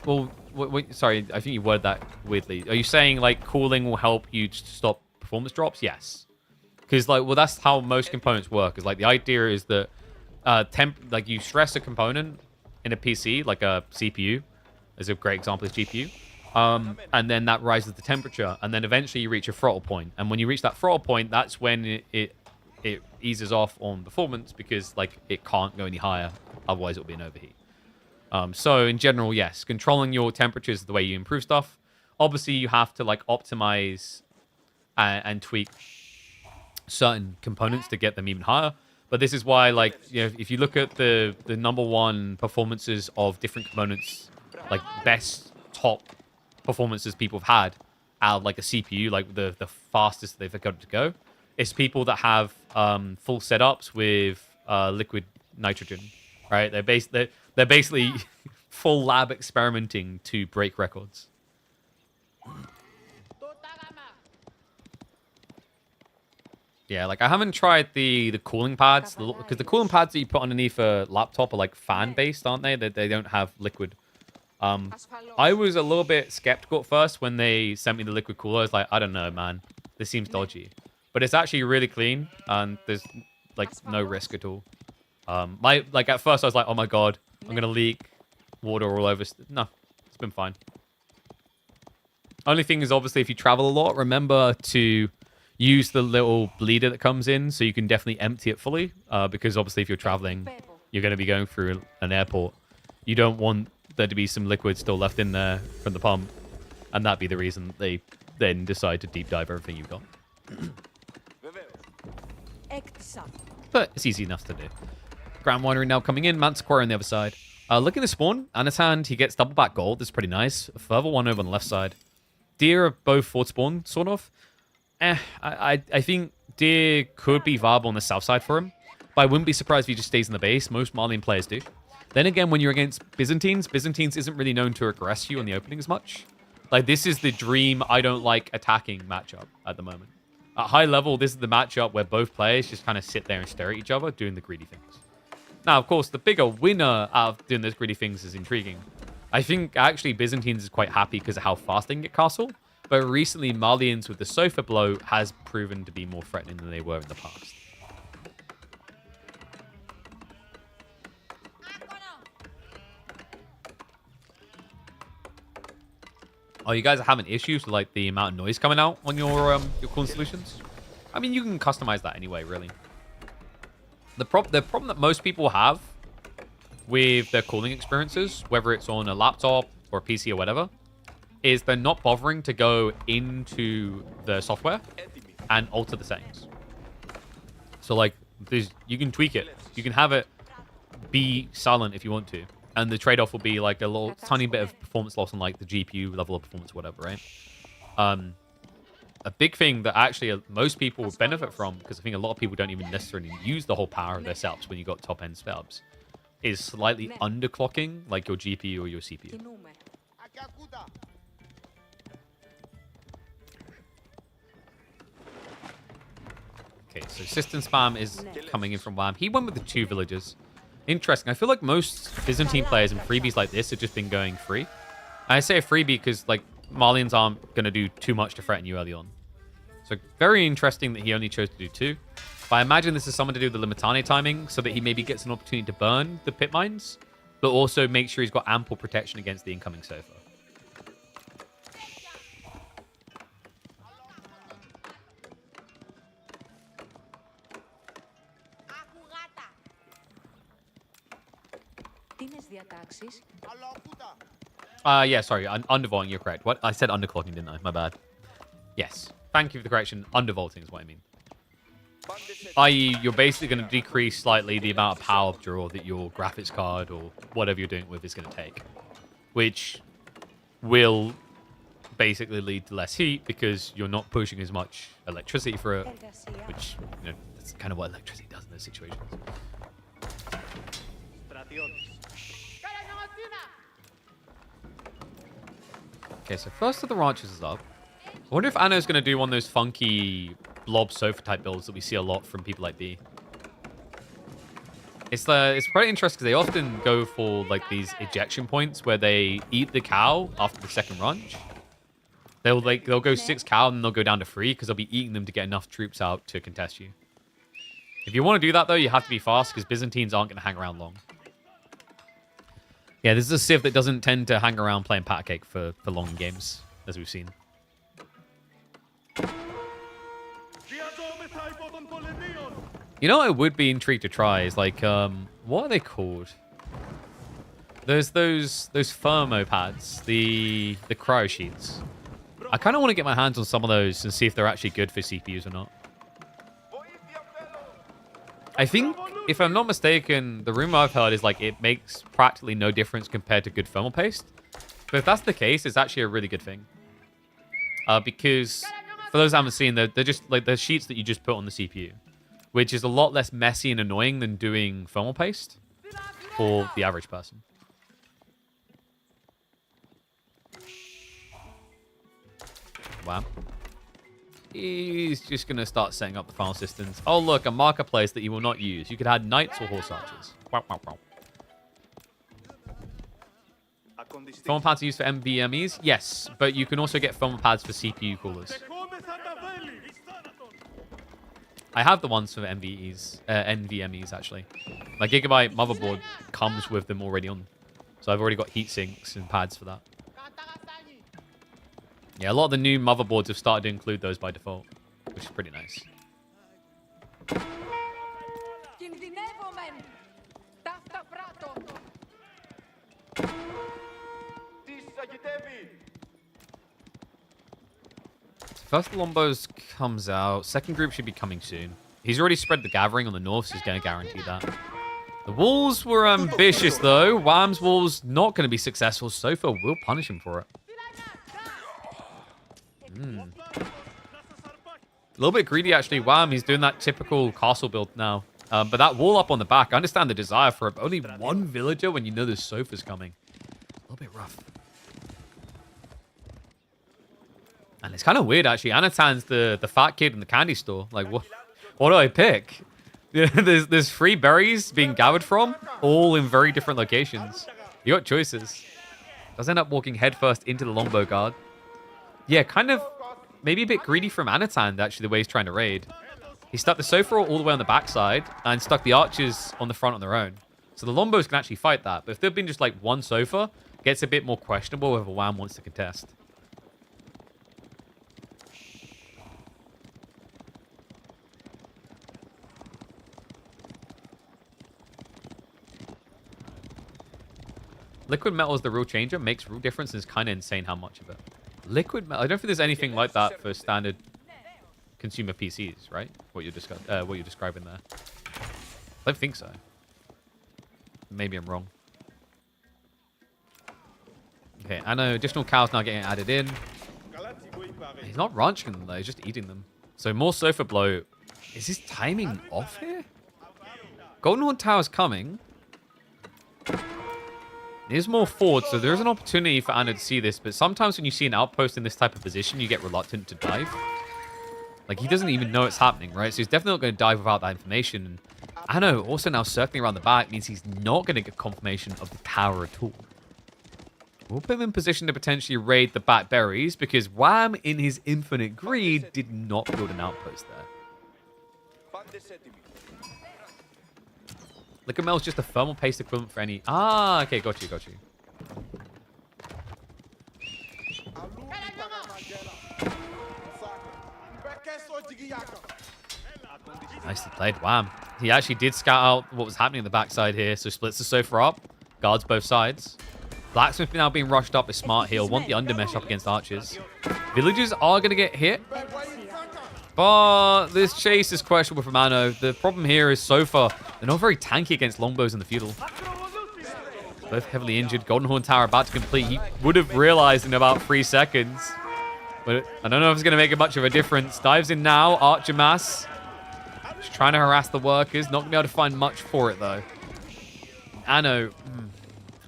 Well, sorry, I think you worded that weirdly. Are you saying, like, cooling will help you to stop performance drops? Yes. Because, like, well, that's how most components work. Is like, the idea is that, like, you stress a component in a PC, like a CPU, is a great example is GPU, and then that rises the temperature, and then eventually you reach a throttle point. And when you reach that throttle point, that's when it eases off on performance because, like, it can't go any higher. Otherwise, it'll be an overheat. So, in general, yes, controlling your temperatures is the way you improve stuff. Obviously, you have to, like, optimize and tweak certain components to get them even higher. But this is why, like, you know, if you look at the #1 performances of different components, like, best top performances people have had out of, like, a CPU, like, the fastest they've got to go, it's people that have full setups with liquid nitrogen, right? They're basically full lab experimenting to break records. Yeah, like, I haven't tried the cooling pads, because the cooling pads that you put underneath a laptop are, like, fan-based, aren't they? They don't have liquid. I was a little bit skeptical at first when they sent me the liquid cooler. I was like, I don't know, man. This seems dodgy. But it's actually really clean, and there's, like, no risk at all. Like, at first I was like, oh my god, I'm gonna leak water all over. No, it's been fine. Only thing is, obviously, if you travel a lot, remember to use the little bleeder that comes in, so you can definitely empty it fully, because obviously if you're traveling, you're going to be going through an airport. You don't want there to be some liquid still left in there from the pump, and that'd be the reason they then decide to deep dive everything you've got. But it's easy enough to do. Grand Winery now coming in, Manticore on the other side. Looking to spawn, Anatand, he gets double back gold. That's pretty nice. A further one over on the left side. Deer are both forward spawn, sort of. I think Deer could be viable on the south side for him, but I wouldn't be surprised if he just stays in the base. Most Malian players do. Then again, when you're against Byzantines isn't really known to aggress you on the opening as much. Like, this is the dream I don't like attacking matchup at the moment. At high level, this is the matchup where both players just kind of sit there and stare at each other doing the greedy things. Now, of course, the bigger winner out of doing those greedy things is intriguing. I think, actually, Byzantines is quite happy because of how fast they can get castle. But recently, Malians with the sofa blow has proven to be more threatening than they were in the past. Oh, you guys are having issues with, like, the amount of noise coming out on your cooling solutions? I mean, you can customize that anyway, really. The problem that most people have with their cooling experiences, whether it's on a laptop or a PC or whatever, is they're not bothering to go into the software and alter the settings. So, like, you can tweak it. You can have it be silent if you want to. And the trade-off will be, like, a little tiny bit of performance loss on, like, the GPU level of performance, whatever, right? A big thing that actually most people would benefit from, because I think a lot of people don't even necessarily use the whole power of their setups when you got top-end setups, is slightly underclocking, like, your GPU or your CPU. Okay, so system spam is coming in from Wham. He went with the 2 villagers. Interesting. I feel like most Byzantine players in freebies like this have just been going free. And I say a freebie because, like, Malians aren't going to do too much to threaten you early on. So very interesting that he only chose to do 2. But I imagine this is something to do with the Limitane timing so that he maybe gets an opportunity to burn the pit mines but also make sure he's got ample protection against the incoming Sofa. Yeah, sorry, undervolting, you're correct. What? I said underclocking, didn't I? My bad. Yes. Thank you for the correction. Undervolting is what I mean. I.e., you're basically going to decrease slightly the amount of power draw that your graphics card or whatever you're doing it with is going to take. Which will basically lead to less heat because you're not pushing as much electricity for it. Which, you know, that's kind of what electricity does in those situations. Okay, so first of the ranches is up. I wonder if Anno's going to do one of those funky blob sofa type builds that we see a lot from people like B. It's quite interesting because they often go for like these ejection points where they eat the cow after the second ranch. They'll go 6 cow and then they'll go down to 3 because they'll be eating them to get enough troops out to contest you. If you want to do that though, you have to be fast because Byzantines aren't going to hang around long. Yeah, this is a civ that doesn't tend to hang around playing pat cake for long games, as we've seen. You know what I would be intrigued to try is like, what are they called? There's those thermo pads, the cryo sheets. I kind of want to get my hands on some of those and see if they're actually good for CPUs or not. I think, if I'm not mistaken, the rumor I've heard is like it makes practically no difference compared to good thermal paste. But if that's the case, it's actually a really good thing. Because for those who haven't seen, they're just like the sheets that you just put on the CPU, which is a lot less messy and annoying than doing thermal paste for the average person. Wow. He's just going to start setting up the final systems. Oh, look, a marketplace that you will not use. You could add knights or horse archers. Wow, wow, wow. Thermal pads are used for NVMEs? Yes, but you can also get thermal pads for CPU coolers. I have the ones for NVMEs, actually. My Gigabyte motherboard comes with them already on. So I've already got heat sinks and pads for that. Yeah, a lot of the new motherboards have started to include those by default, which is pretty nice. First the Lombos comes out. Second group should be coming soon. He's already spread the gathering on the north, so he's going to guarantee that. The walls were ambitious, though. Wham's walls not going to be successful. Sofa will punish him for it. A little bit greedy, actually. Wham, he's doing that typical castle build now. But that wall up on the back, I understand the desire for it, but only one villager when you know there's Sofa's coming. A little bit rough. And it's kind of weird, actually. Anatan's the fat kid in the candy store. Like, what do I pick? There's 3 berries being gathered from, all in very different locations. You got choices. Does end up walking headfirst into the longbow guard. Yeah, kind of maybe a bit greedy from Anatan, actually, the way he's trying to raid. He stuck the Sofa all the way on the backside and stuck the archers on the front on their own. So the Lombos can actually fight that. But if there'd been just like one Sofa, it gets a bit more questionable whether Wham wants to contest. Liquid metal is the real changer, makes real difference, and it's kind of insane how much of it. Liquid metal, I don't think there's anything like that for standard consumer PCs, right? What you're describing there. I don't think so. Maybe I'm wrong. Okay, I know additional cows now getting added in. He's not ranching them though, he's just eating them. So more Sofa blow. Is his timing off here? Golden Horn Tower's coming. There's more forward, so there's an opportunity for Anno to see this, but sometimes when you see an outpost in this type of position, you get reluctant to dive. Like, he doesn't even know it's happening, right? So he's definitely not going to dive without that information. And Anno also now circling around the back means he's not going to get confirmation of the tower at all. We'll put him in position to potentially raid the back berries, because Wham, in his infinite greed, did not build an outpost there. Liquid metal is just a thermal paste equivalent for any... Ah, okay, got you, got you. Nicely played. Wham. He actually did scout out what was happening in the backside here, so splits the sofa up, guards both sides. Blacksmith now being rushed up is smart here. Want the undermesh up against archers. Villagers are going to get hit, but this chase is questionable from Anno. The problem here is Sofa, they're not very tanky against longbows in the feudal. Both heavily injured. Golden Horn Tower about to complete. He would have realized in about 3 seconds, but I don't know if it's going to make much of a difference. Dives in now. Archer mass. Just trying to harass the workers. Not going to be able to find much for it, though. Anno.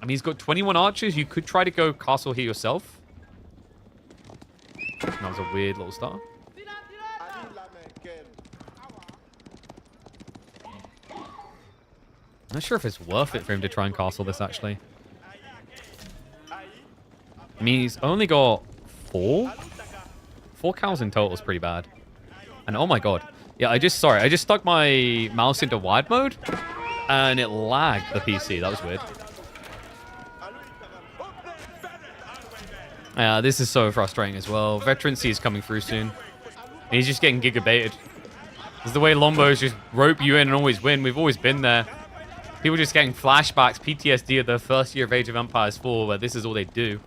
I mean, he's got 21 archers. You could try to go castle here yourself. That was a weird little start. I'm not sure if it's worth it for him to try and castle this, actually. I mean, he's only got 4? 4 cows in total is pretty bad. And oh my god. Yeah, I just stuck my mouse into wide mode and it lagged the PC. That was weird. Yeah, this is so frustrating as well. Veterancy is coming through soon. And he's just getting gigabaited. This is the way Lombos just rope you in and always win. We've always been there. People just getting flashbacks, PTSD of the first year of Age of Empires 4, where this is all they do.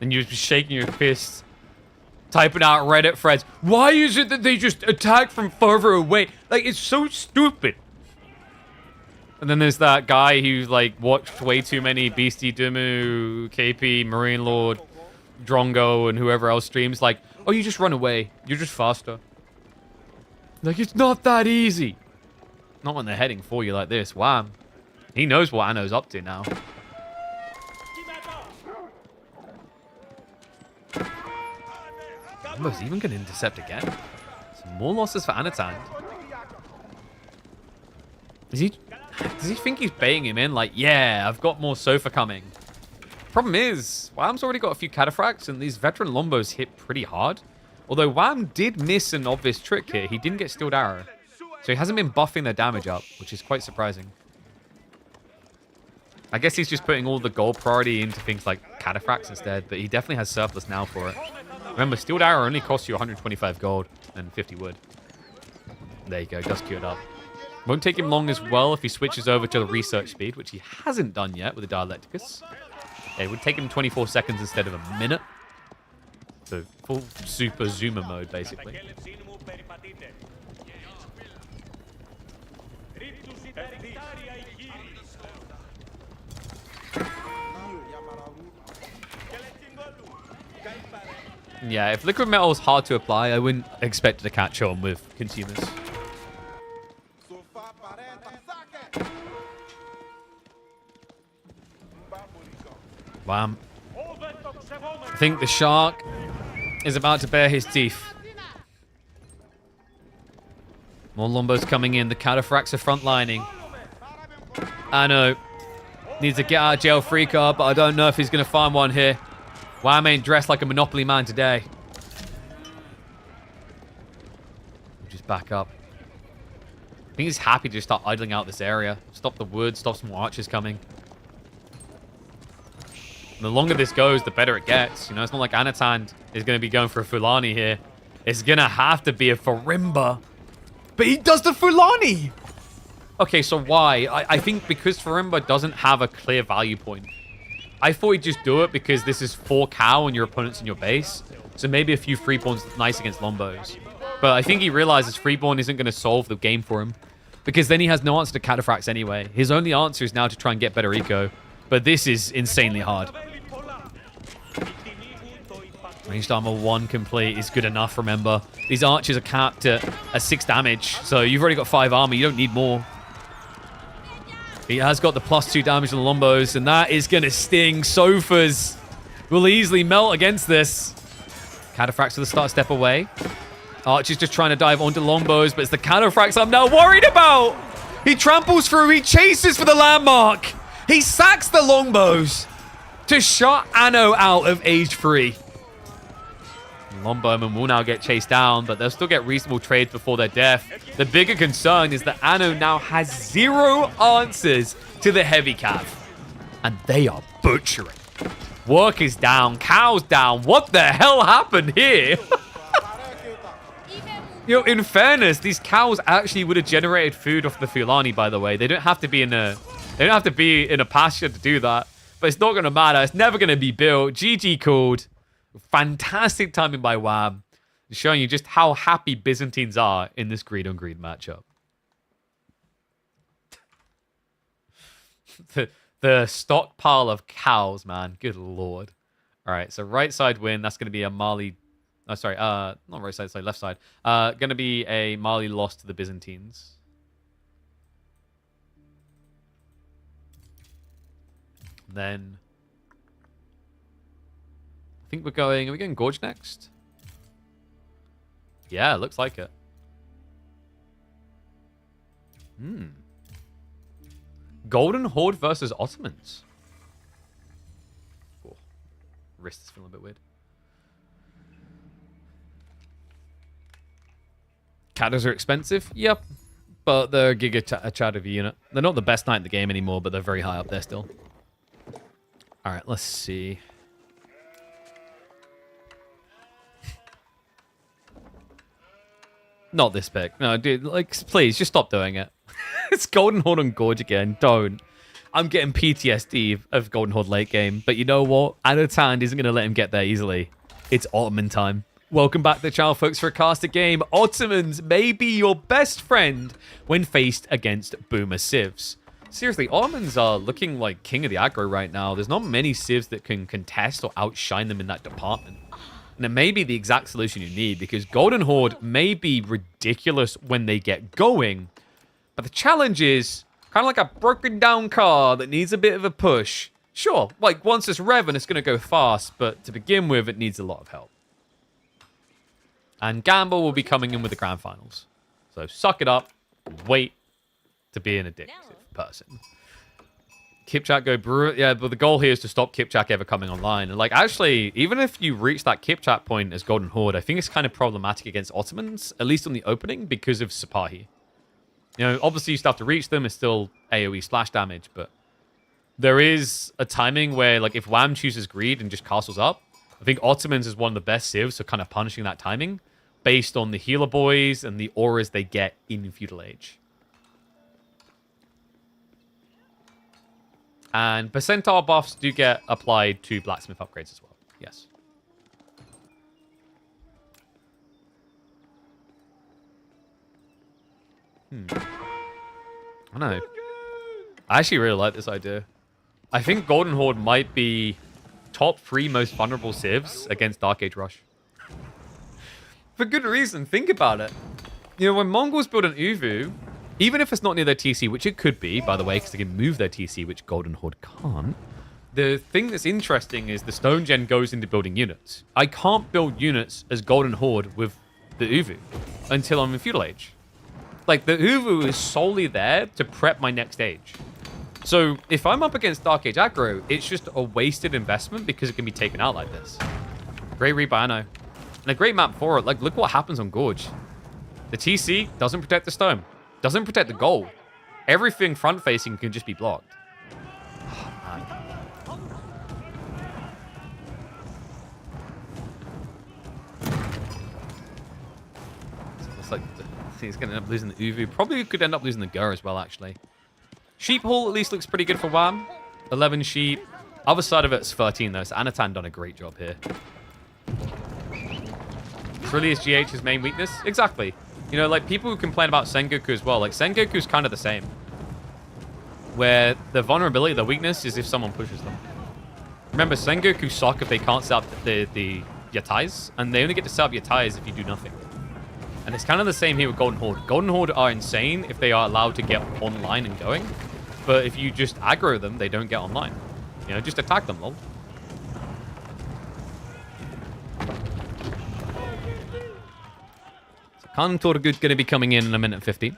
And you're just shaking your fists, typing out Reddit threads. Why is it that they just attack from further away? Like, it's so stupid. And then there's that guy who, like, watched way too many Beastie Dumu, KP, Marine Lord, Drongo, and whoever else streams. Like, oh, you just run away. You're just faster. Like, it's not that easy. Not when they're heading for you like this. Wham. He knows what Anno's up to now. Almost even going to intercept again. Some more losses for Anatan. Does he think he's baiting him in? Like, yeah, I've got more Sofa coming. Problem is, Wham's already got a few cataphracts, and these veteran Lombos hit pretty hard. Although Wham did miss an obvious trick here. He didn't get Steeled Arrow. So he hasn't been buffing their damage up, which is quite surprising. I guess he's just putting all the gold priority into things like cataphracts instead, but he definitely has surplus now for it. Remember, Steeled Arrow only costs you 125 gold and 50 wood. There you go, just queued up. Won't take him long as well if he switches over to the research speed, which he hasn't done yet with the Dialecticus. Yeah, it would take him 24 seconds instead of a minute. So full super zoomer mode, basically. Yeah, if liquid metal is hard to apply, I wouldn't expect it to catch on with consumers. Wham. I think the shark is about to bare his teeth. More Lombos coming in. The cataphracts are frontlining. Anno needs to get out of jail free card, but I don't know if he's going to find one here. Wham ain't dressed like a Monopoly man today. Just back up. I think he's happy to just start idling out this area. Stop the wood, stop some more archers coming. And the longer this goes, the better it gets. You know, it's not like Anatan is going to be going for a Fulani here. It's going to have to be a Farimba. But he does the Fulani! Okay, so why? I think because Farimba doesn't have a clear value point. I thought he'd just do it because this is 4 cow and your opponent's in your base. So maybe a few freeborns nice against Lombos. But I think he realizes freeborn isn't going to solve the game for him. Because then he has no answer to cataphracts anyway. His only answer is now to try and get better eco. But this is insanely hard. Ranged armor 1 complete is good enough, remember. These archers are capped at 6 damage. So you've already got 5 armor. You don't need more. He has got the +2 damage on the Lombos, and that is going to sting. Sofas will easily melt against this. Cataphracts will start a step away. Archer's just trying to dive onto Lombos, but it's the Cataphracts I'm now worried about. He tramples through. He chases for the landmark. He sacks the Longbows to shut Anno out of Age 3. Longbowmen will now get chased down, but they'll still get reasonable trades before their death. The bigger concern is that Anno now has 0 answers to the heavy cav. And they are butchering. Work is down, cows down. What the hell happened here? You know, in fairness, these cows actually would have generated food off the Fulani, by the way. They don't have to be in a pasture to do that. But it's not going to matter. It's never going to be built. GG called. Fantastic timing by Wham. Showing you just how happy Byzantines are in this green on green matchup. The stockpile of cows, man. Good lord. All right, so right side win. That's going to be a Mali. Oh, sorry. Not right side, left side. Going to be a Mali loss to the Byzantines. Then I think are we going Gorge next? Yeah, looks like it. Golden Horde versus Ottomans. Oh, wrist is feeling a bit weird. Cadders are expensive? Yep. But they're a Giga Chad of a unit. They're not the best knight in the game anymore, but they're very high up there still. Alright, let's see. Not this pick. No, dude, like, please, just stop doing it. It's Golden Horde on Gorge again. Don't. I'm getting PTSD of Golden Horde late game. But you know what? Annotan isn't going to let him get there easily. It's Ottoman time. Welcome back to the channel, folks, for a caster game. Ottomans may be your best friend when faced against Boomer Civs. Seriously, Ottomans are looking like king of the aggro right now. There's not many civs that can contest or outshine them in that department. And it may be the exact solution you need, because Golden Horde may be ridiculous when they get going, but the challenge is kind of like a broken down car that needs a bit of a push. Sure, like once it's revving, it's going to go fast, but to begin with, it needs a lot of help. And Gamble will be coming in with the grand finals. So suck it up, wait to be an addictive person. Kipchak go brew. Yeah, but the goal here is to stop Kipchak ever coming online. And like, actually, even if you reach that Kipchak point as Golden Horde, I think it's kind of problematic against Ottomans, at least on the opening, because of Sipahi. You know, obviously you still have to reach them. It's still AoE splash damage, but there is a timing where, like, if Wham chooses Greed and just castles up, I think Ottomans is one of the best civs, so kind of punishing that timing based on the healer boys and the auras they get in Feudal Age. And percentile buffs do get applied to blacksmith upgrades as well. Yes. I don't know. I actually really like this idea. I think Golden Horde might be top 3 most vulnerable civs against Dark Age Rush. For good reason. Think about it. You know, when Mongols build an Uvu, even if it's not near their TC, which it could be, by the way, because they can move their TC, which Golden Horde can't. The thing that's interesting is the Stone Gen goes into building units. I can't build units as Golden Horde with the Uvu until I'm in Feudal Age. Like, the Uvu is solely there to prep my next age. So, if I'm up against Dark Age aggro, it's just a wasted investment because it can be taken out like this. Great read by Anno. And a great map for it. Like, look what happens on Gorge. The TC doesn't protect the stone. Doesn't protect the gold. Everything front-facing can just be blocked. Oh, so it's like he's going to end up losing the Uvu. Probably could end up losing the Gur as well, actually. Sheep Hall at least looks pretty good for Wham. 11 sheep. Other side of it's 13, though, so Anatan done a great job here. It's really his GH's main weakness? Exactly. You know, like, people who complain about Sengoku as well. Like, Sengoku's kind of the same. Where the vulnerability, the weakness, is if someone pushes them. Remember, Sengoku suck if they can't set up the Yatais. And they only get to set up Yatais if you do nothing. And it's kind of the same here with Golden Horde. Golden Horde are insane if they are allowed to get online and going. But if you just aggro them, they don't get online. You know, just attack them, lol. Khan Torgut going to be coming in a minute 50.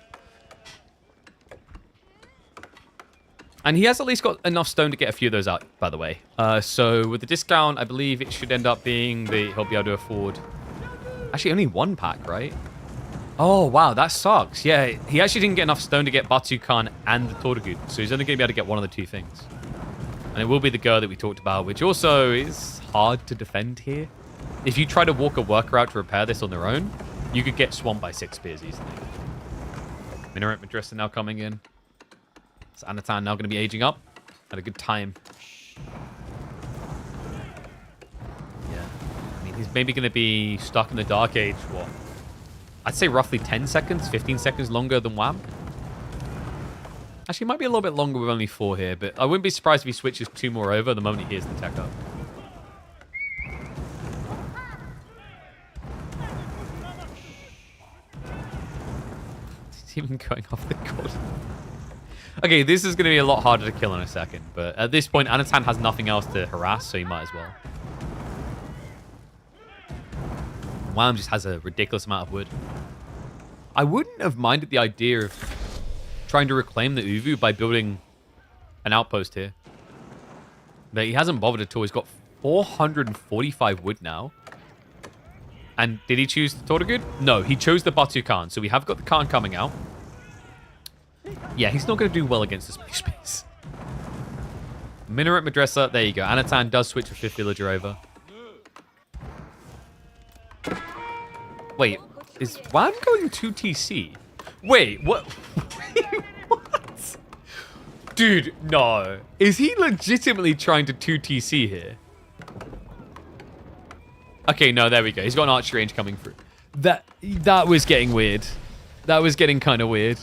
And he has at least got enough stone to get a few of those out, by the way. So with the discount, I believe it should end up being he'll be able to afford Actually, only one pack, right? Oh, wow, that sucks. Yeah, he actually didn't get enough stone to get Batu-Khan and the Tortugud, so he's only going to be able to get one of the two things. And it will be the girl that we talked about, which also is hard to defend here. If you try to walk a worker out to repair this on their own, you could get swamped by 6 spears easily. Minaret Madrasa now coming in. So Anatan now going to be aging up at a good time. Yeah. I mean, he's maybe going to be stuck in the Dark Age, what? I'd say roughly 10 seconds, 15 seconds longer than Wham. Actually, it might be a little bit longer with only 4 here, but I wouldn't be surprised if he switches 2 more over the moment he hears the tech up. He's even going off the god. Okay, this is going to be a lot harder to kill in a second, but at this point, Anatan has nothing else to harass, so he might as well. Wham just has a ridiculous amount of wood. I wouldn't have minded the idea of trying to reclaim the Uvu by building an outpost here. But he hasn't bothered at all. He's got 445 wood now. And did he choose the Tortugud? No, he chose the Batu-Khan. So we have got the Khan coming out. Yeah, he's not going to do well against the space. Minaret Madrasa, there you go. Anatan does switch a 5th villager over. Wait, is Wham going 2 TC? Wait, what? What? Dude, no. Is he legitimately trying to 2 TC here? Okay, no, there we go. He's got an archery range coming through. That was getting weird. That was getting kind of weird.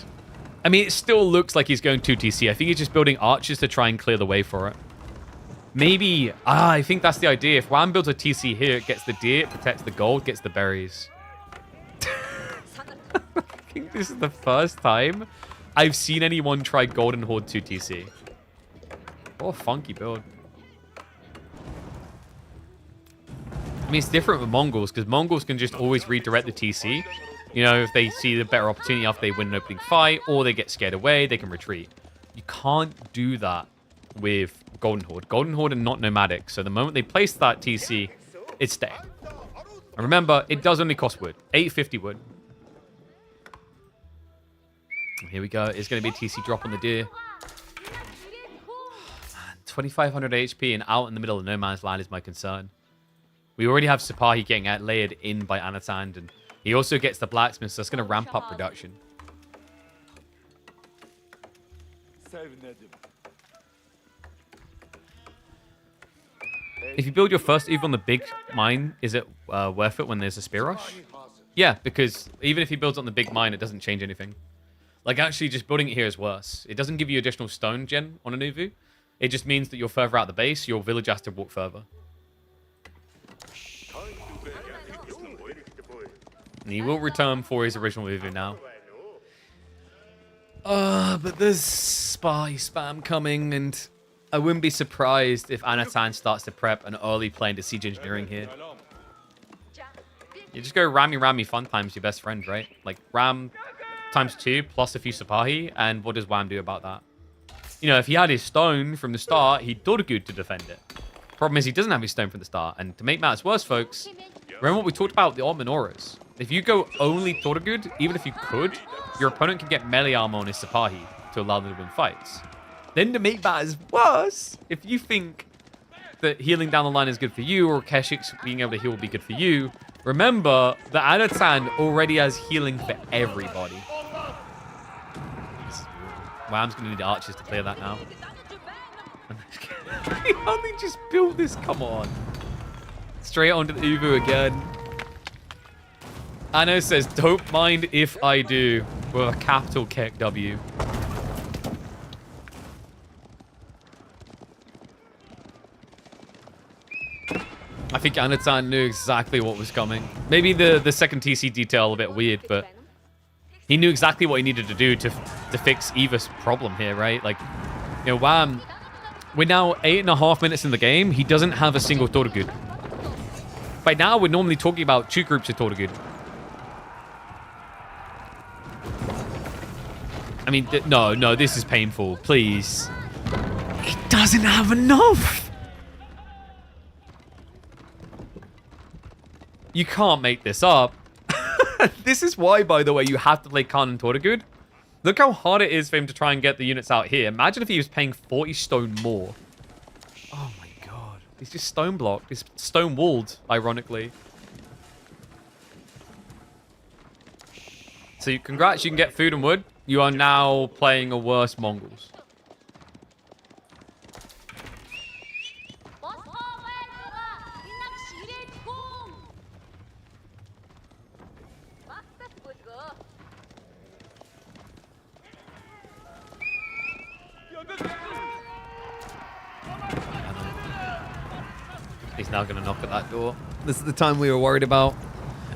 I mean, it still looks like he's going 2 TC. I think he's just building archers to try and clear the way for it. Maybe... I think that's the idea. If Wham builds a TC here, it gets the deer, it protects the gold, gets the berries. I think this is the first time I've seen anyone try Golden Horde 2 TC. What a funky build. I mean, it's different with Mongols, because Mongols can just always redirect the TC. You know, if they see the better opportunity after they win an opening fight, or they get scared away, they can retreat. You can't do that with Golden Horde. Golden Horde are not nomadic, so the moment they place that TC, it's staying. And remember, it does only cost wood. 850 wood. Here we go. It's going to be a TC drop on the deer. Man, 2,500 HP and out in the middle of no man's land is my concern. We already have Sipahi getting layered in by Anatan, and he also gets the blacksmith, so that's going to ramp up production. If you build your first Uv on the big mine, is it worth it when there's a spear rush? Yeah, because even if he builds on the big mine, it doesn't change anything. Like, actually, just building it here is worse. It doesn't give you additional stone gen on an Uvu. It just means that you're further out the base, your village has to walk further. And he will return for his original Uvu now. But there's spy spam coming, and I wouldn't be surprised if Anatan starts to prep an early play into siege engineering here. You just go Rami fun times your best friend, right? Like Ram times 2 plus a few Sipahi, and what does Wham do about that? You know, if he had his stone from the start, he'd Tortugud to defend it. Problem is he doesn't have his stone from the start, and to make matters worse, folks, remember what we talked about, the Ottoman auras. If you go only Tortugud, even if you could, your opponent can get melee armor on his Sipahi to allow them to win fights. Then to make matters worse, if you think that healing down the line is good for you, or Keshik's being able to heal will be good for you, remember that Anatan already has healing for everybody. Wham's going to need the archers to clear that now. He only just built this, come on. Straight onto the Uvu again. Anno says, don't mind if I do, with a capital kick W. I think Anatan knew exactly what was coming. Maybe the second TC detail a bit weird, but he knew exactly what he needed to do to fix Eva's problem here, right? Like, you know, Wham, we're now 8.5 minutes in the game. He doesn't have a single Tortugud. By now, we're normally talking about 2 groups of Tortugud. I mean, no, this is painful. Please. He doesn't have enough. You can't make this up. This is why, by the way, you have to play Khan and Tortugud. Look how hard it is for him to try and get the units out here. Imagine if he was paying 40 stone more. Oh my god. He's just stone blocked. He's stone walled, ironically. So congrats, you can get food and wood. You are now playing a worse Mongols. He's now going to knock at that door. This is the time we were worried about.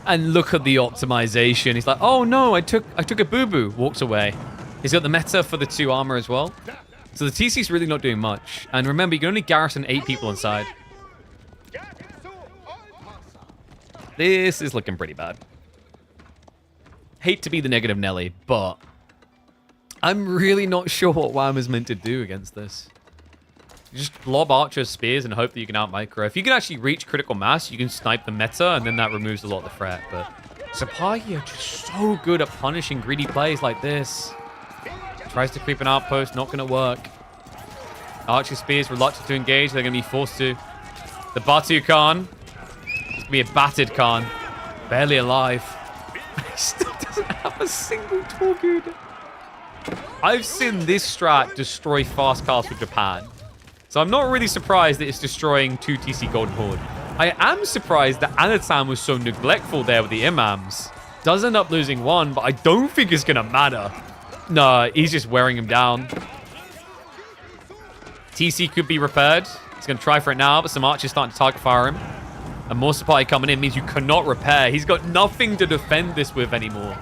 And look at the optimization. He's like, oh no, I took a boo-boo. Walks away. He's got the meta for the 2 armor as well. So the TC's really not doing much. And remember, you can only garrison 8 people inside. This is looking pretty bad. Hate to be the negative Nelly, but I'm really not sure what WAM is meant to do against this. You just lob archers, spears, and hope that you can out-micro. If you can actually reach critical mass, you can snipe the meta, and then that removes a lot of the threat. But Sapagi are just so good at punishing greedy plays like this. Tries to creep an outpost, not going to work. Archer spears, reluctant to engage. They're going to be forced to. The Batu Khan. It's going to be a battered Khan. Barely alive. He still doesn't have a single Torgud. I've seen this strat destroy fast castle Japan. So I'm not really surprised that it's destroying 2 TC Golden Horde. I am surprised that Anatan was so neglectful there with the imams. Does end up losing 1, but I don't think it's going to matter. No, he's just wearing him down. TC could be repaired. He's going to try for it now, but some archers starting to target fire him. And more supply coming in means you cannot repair. He's got nothing to defend this with anymore.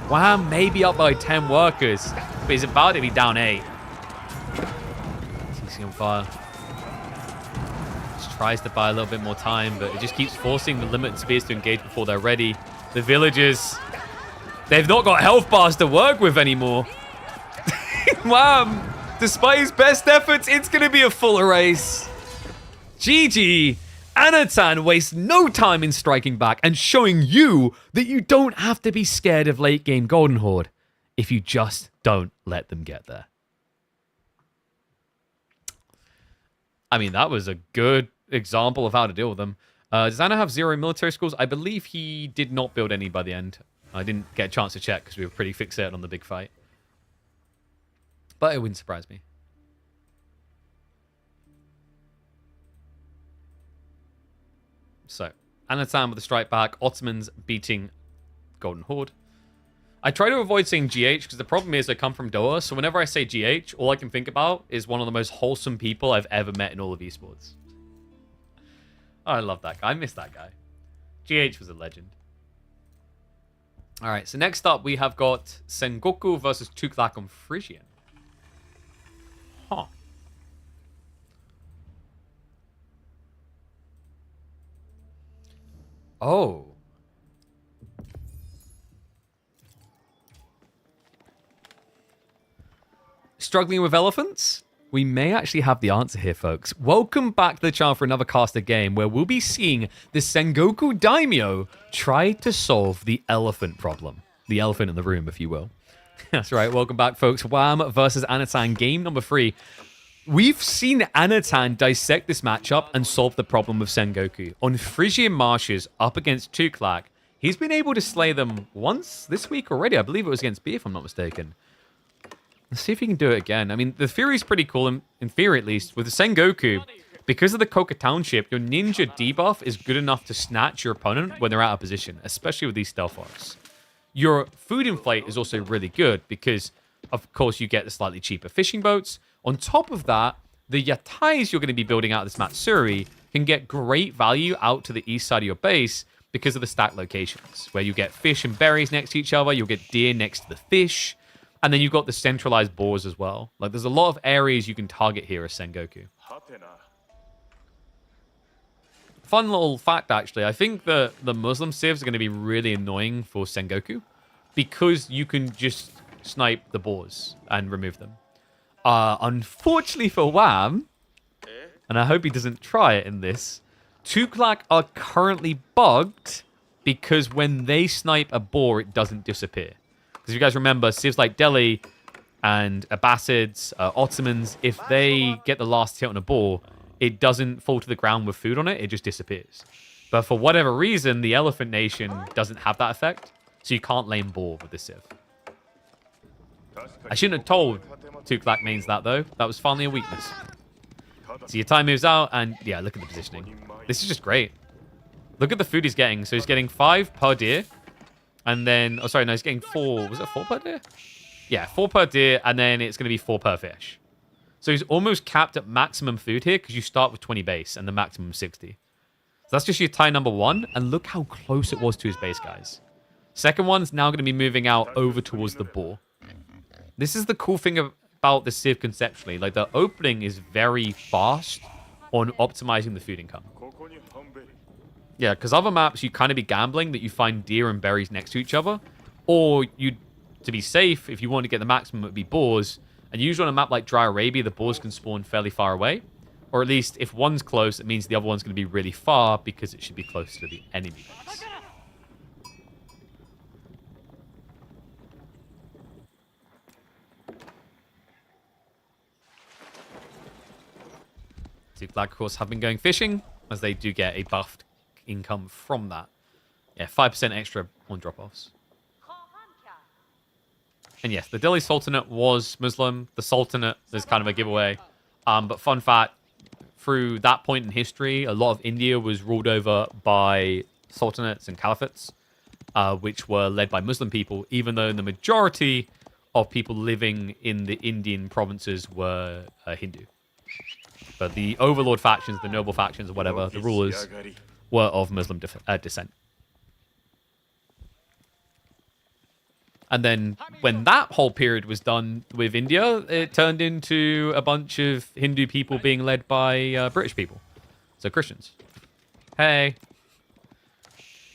Wham, maybe up by 10 workers, but he's about to be down 8. TC on fire. Just tries to buy a little bit more time, but it just keeps forcing the limited spears to engage before they're ready. The villagers, they've not got health bars to work with anymore. Wham! Despite his best efforts, it's going to be a full race. GG! Anatan wastes no time in striking back and showing you that you don't have to be scared of late game Golden Horde if you just don't let them get there. I mean, that was a good example of how to deal with them. Does Anna have 0 military schools? I believe he did not build any by the end. I didn't get a chance to check because we were pretty fixated on the big fight. But it wouldn't surprise me. So, Anatan with the strike back. Ottomans beating Golden Horde. I try to avoid saying GH because the problem is I come from Doha. So whenever I say GH, all I can think about is one of the most wholesome people I've ever met in all of esports. Oh, I love that guy. I miss that guy. GH was a legend. All right, so next up we have got Sengoku versus Tuklak on Frisian. Huh. Oh. Struggling with elephants? We may actually have the answer here, folks. Welcome back to the channel for another caster game where we'll be seeing the Sengoku Daimyo try to solve the elephant problem. The elephant in the room, if you will. That's right. Welcome back, folks. WAM versus Anatan, game number 3. We've seen Anatan dissect this matchup and solve the problem with Sengoku. On Frisian Marshes up against Tuklak, he's been able to slay them once this week already. I believe it was against B, if I'm not mistaken. Let's see if he can do it again. I mean, the theory is pretty cool, in theory at least. With the Sengoku, because of the Koka Township, your ninja debuff is good enough to snatch your opponent when they're out of position, especially with these stealth arcs. Your food inflate is also really good because, of course, you get the slightly cheaper fishing boats. On top of that, the yatais you're going to be building out of this Matsuri can get great value out to the east side of your base because of the stack locations, where you get fish and berries next to each other, you'll get deer next to the fish, and then you've got the centralized boars as well. Like, there's a lot of areas you can target here as Sengoku. Fun little fact, actually. I think the Muslim civs are going to be really annoying for Sengoku because you can just snipe the boars and remove them. Unfortunately for WAM, and I hope he doesn't try it in this, Tuklak are currently bugged because when they snipe a boar, it doesn't disappear. Because if you guys remember, civs like Delhi and Abbasids, Ottomans, if they get the last hit on a boar, it doesn't fall to the ground with food on it, it just disappears. But for whatever reason, the Elephant Nation doesn't have that effect, so you can't lame boar with the civ. I shouldn't have told Tuklak mains that, though. That was finally a weakness. So your time moves out, and yeah, look at the positioning. This is just great. Look at the food he's getting. So he's getting 5 per deer, and then... Oh, sorry, no, he's getting 4. Was it 4 per deer? Yeah, 4 per deer, and then it's going to be 4 per fish. So he's almost capped at maximum food here, because you start with 20 base, and the maximum 60. So that's just your tie number 1, and look how close it was to his base, guys. Second one's now going to be moving out over towards the boar. This is the cool thing about the civ conceptually. Like, the opening is very fast on optimizing the food income. Yeah, because other maps, you kind of be gambling that you find deer and berries next to each other. Or, to be safe, if you want to get the maximum, it would be boars. And usually on a map like Dry Arabia, the boars can spawn fairly far away. Or at least, if one's close, it means the other one's going to be really far because it should be close to the enemy base. Tuklak, of course, have been going fishing, as they do get a buffed income from that. Yeah, 5% extra on drop-offs. And yes, the Delhi Sultanate was Muslim. The Sultanate is kind of a giveaway. But fun fact, through that point in history, a lot of India was ruled over by sultanates and caliphates, which were led by Muslim people, even though the majority of people living in the Indian provinces were Hindu. But the overlord factions, the noble factions, or whatever, the rulers, were of Muslim descent. And then when that whole period was done with India, it turned into a bunch of Hindu people being led by British people. So Christians. Hey.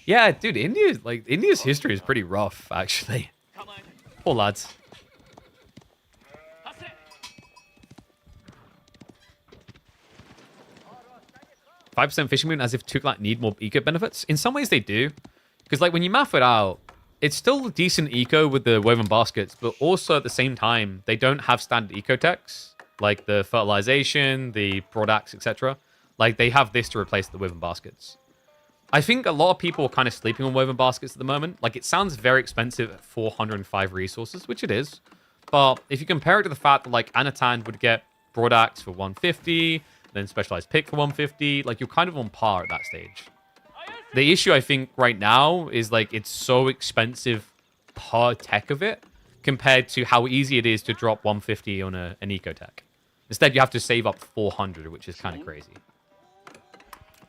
Yeah, dude, India's history is pretty rough, actually. Poor lads. 5% fishing moon as if Tuklak need more eco benefits. In some ways they do. Because like when you math it out, it's still decent eco with the woven baskets, but also at the same time, they don't have standard eco techs, like the fertilization, the broad axe, etc. Like they have this to replace the woven baskets. I think a lot of people are kind of sleeping on woven baskets at the moment. Like it sounds very expensive at 405 resources, which it is. But if you compare it to the fact that like Anatan would get broad axe for 150, then specialized pick for 150, like you're kind of on par at that stage. The issue I think right now is like it's so expensive per tech of it compared to how easy it is to drop 150 on an eco tech. Instead, you have to save up 400, which is kind of crazy.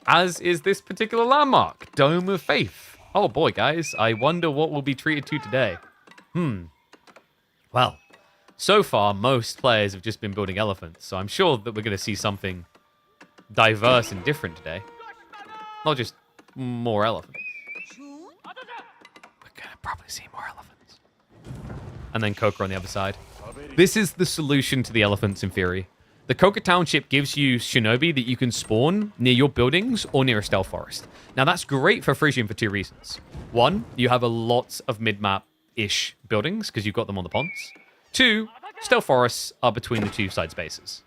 As is this particular landmark, Dome of Faith. Oh boy, guys, I wonder what we'll be treated to today. Well, so far, most players have just been building elephants, so I'm sure that we're going to see something diverse and different today. Not just more elephants. We're going to probably see more elephants. And then Coca on the other side. This is the solution to the elephants in theory. The Coca Township gives you shinobi that you can spawn near your buildings or near a stealth forest. Now that's great for Frisian for 2 reasons. 1, you have a lot of mid-map-ish buildings because you've got them on the ponds. 2, stealth forests are between the 2 side spaces.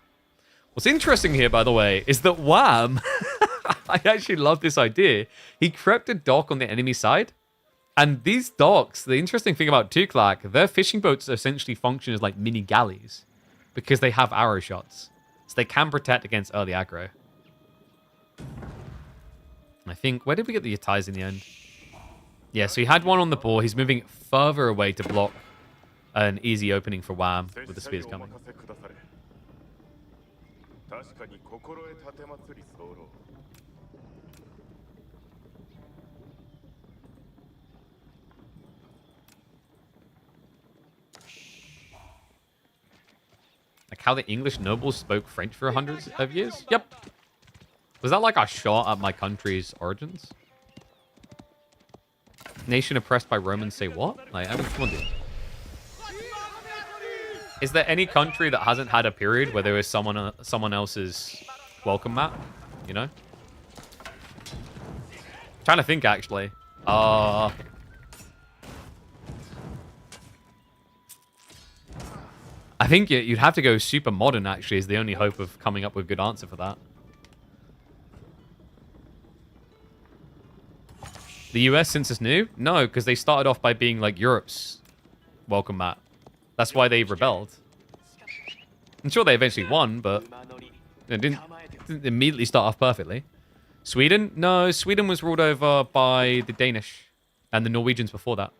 What's interesting here, by the way, is that Wham, I actually love this idea. He crept a dock on the enemy side. And these docks, the interesting thing about Tuklak, their fishing boats essentially function as like mini galleys because they have arrow shots. So they can protect against early aggro. I think, where did we get the ties in the end? Yeah, so he had one on the ball. He's moving further away to block an easy opening for Wham with the spears coming. Like how the English nobles spoke French for hundreds of years? Yep. Was that like a shot at my country's origins? Nation oppressed by Romans say what? Like, I mean, come on, dude. Is there any country that hasn't had a period where there is someone else's welcome mat? You know? Trying to think, actually. I think you'd have to go super modern, actually, is the only hope of coming up with a good answer for that. The US, since it's new? No, because they started off by being like Europe's welcome mat. That's why they rebelled. I'm sure they eventually won, but they didn't immediately start off perfectly. Sweden? No, Sweden was ruled over by the Danish and the Norwegians before that.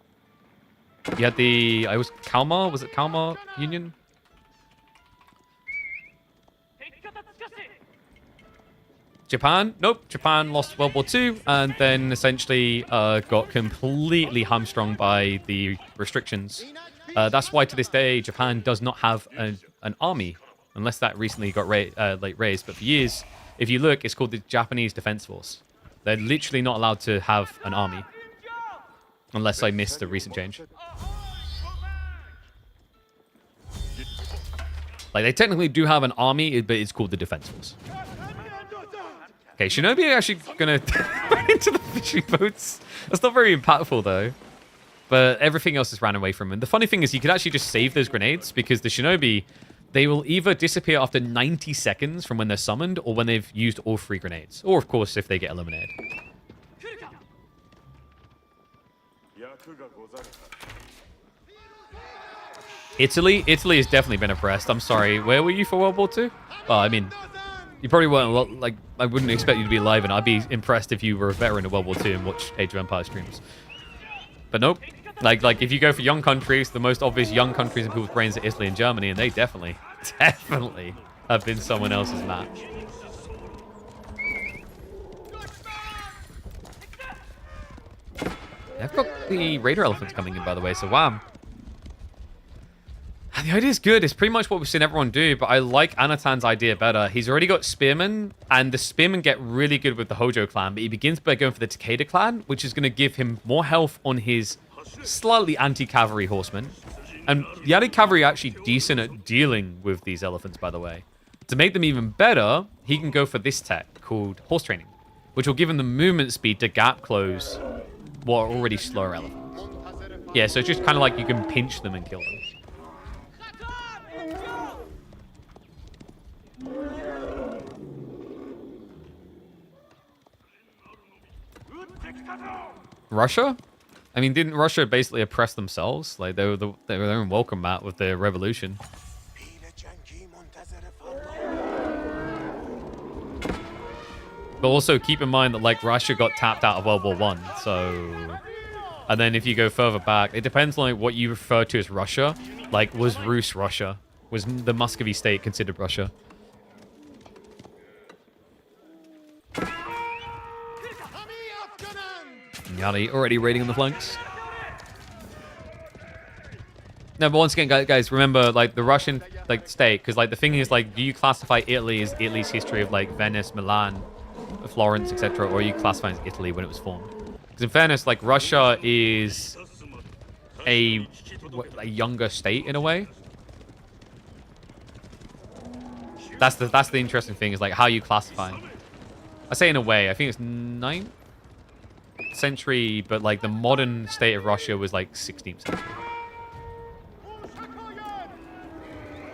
You had the... I was Kalmar? Was it Kalmar Union? Japan? Nope. Japan lost World War II and then essentially got completely hamstrung by the restrictions. That's why to this day, Japan does not have an army, unless that recently got raised. But for years, if you look, it's called the Japanese Defense Force. They're literally not allowed to have an army, unless I missed a recent change. Like, they technically do have an army, but it's called the Defense Force. Okay, Shinobi are actually gonna run into the fishing boats. That's not very impactful, though. But everything else has ran away from him. The funny thing is you could actually just save those grenades, because the Shinobi, they will either disappear after 90 seconds from when they're summoned, or when they've used all 3 grenades. Or, of course, if they get eliminated. Italy has definitely been oppressed. I'm sorry. Where were you for World War II? Oh, I mean... You probably weren't, like, I wouldn't expect you to be alive, and I'd be impressed if you were a veteran of World War II and watched Age of Empires streams. But nope. Like if you go for young countries, the most obvious young countries in people's brains are Italy and Germany, and they definitely have been someone else's match. I've got the Raider Elephants coming in, by the way, so wham. And the idea is good. It's pretty much what we've seen everyone do, but I like Anatan's idea better. He's already got Spearmen, and the Spearmen get really good with the Hojo clan, but he begins by going for the Takeda clan, which is going to give him more health on his slightly anti-cavalry horsemen. And the anti-cavalry are actually decent at dealing with these elephants, by the way. To make them even better, he can go for this tech called horse training, which will give him the movement speed to gap close what are already slower elephants. Yeah, so it's just kind of like you can pinch them and kill them. Russia? I mean, didn't Russia basically oppress themselves? Like, they were their own welcome mat with their revolution. But also keep in mind that, like, Russia got tapped out of World War I, so... And then if you go further back, it depends on like, what you refer to as Russia. Like, was Rus Russia? Was the Muscovy state considered Russia? Yali already raiding on the flanks. No, but once again, guys, remember, like, the Russian, like, state, because, like, the thing is, like, do you classify Italy as Italy's history of, like, Venice, Milan, Florence, etc., or are you classifying as Italy when it was formed? Because in fairness, like, Russia is a younger state, in a way. That's the interesting thing, is, like, how you classify. I say in a way, I think it's 9th century, but, like, the modern state of Russia was, like, 16th century.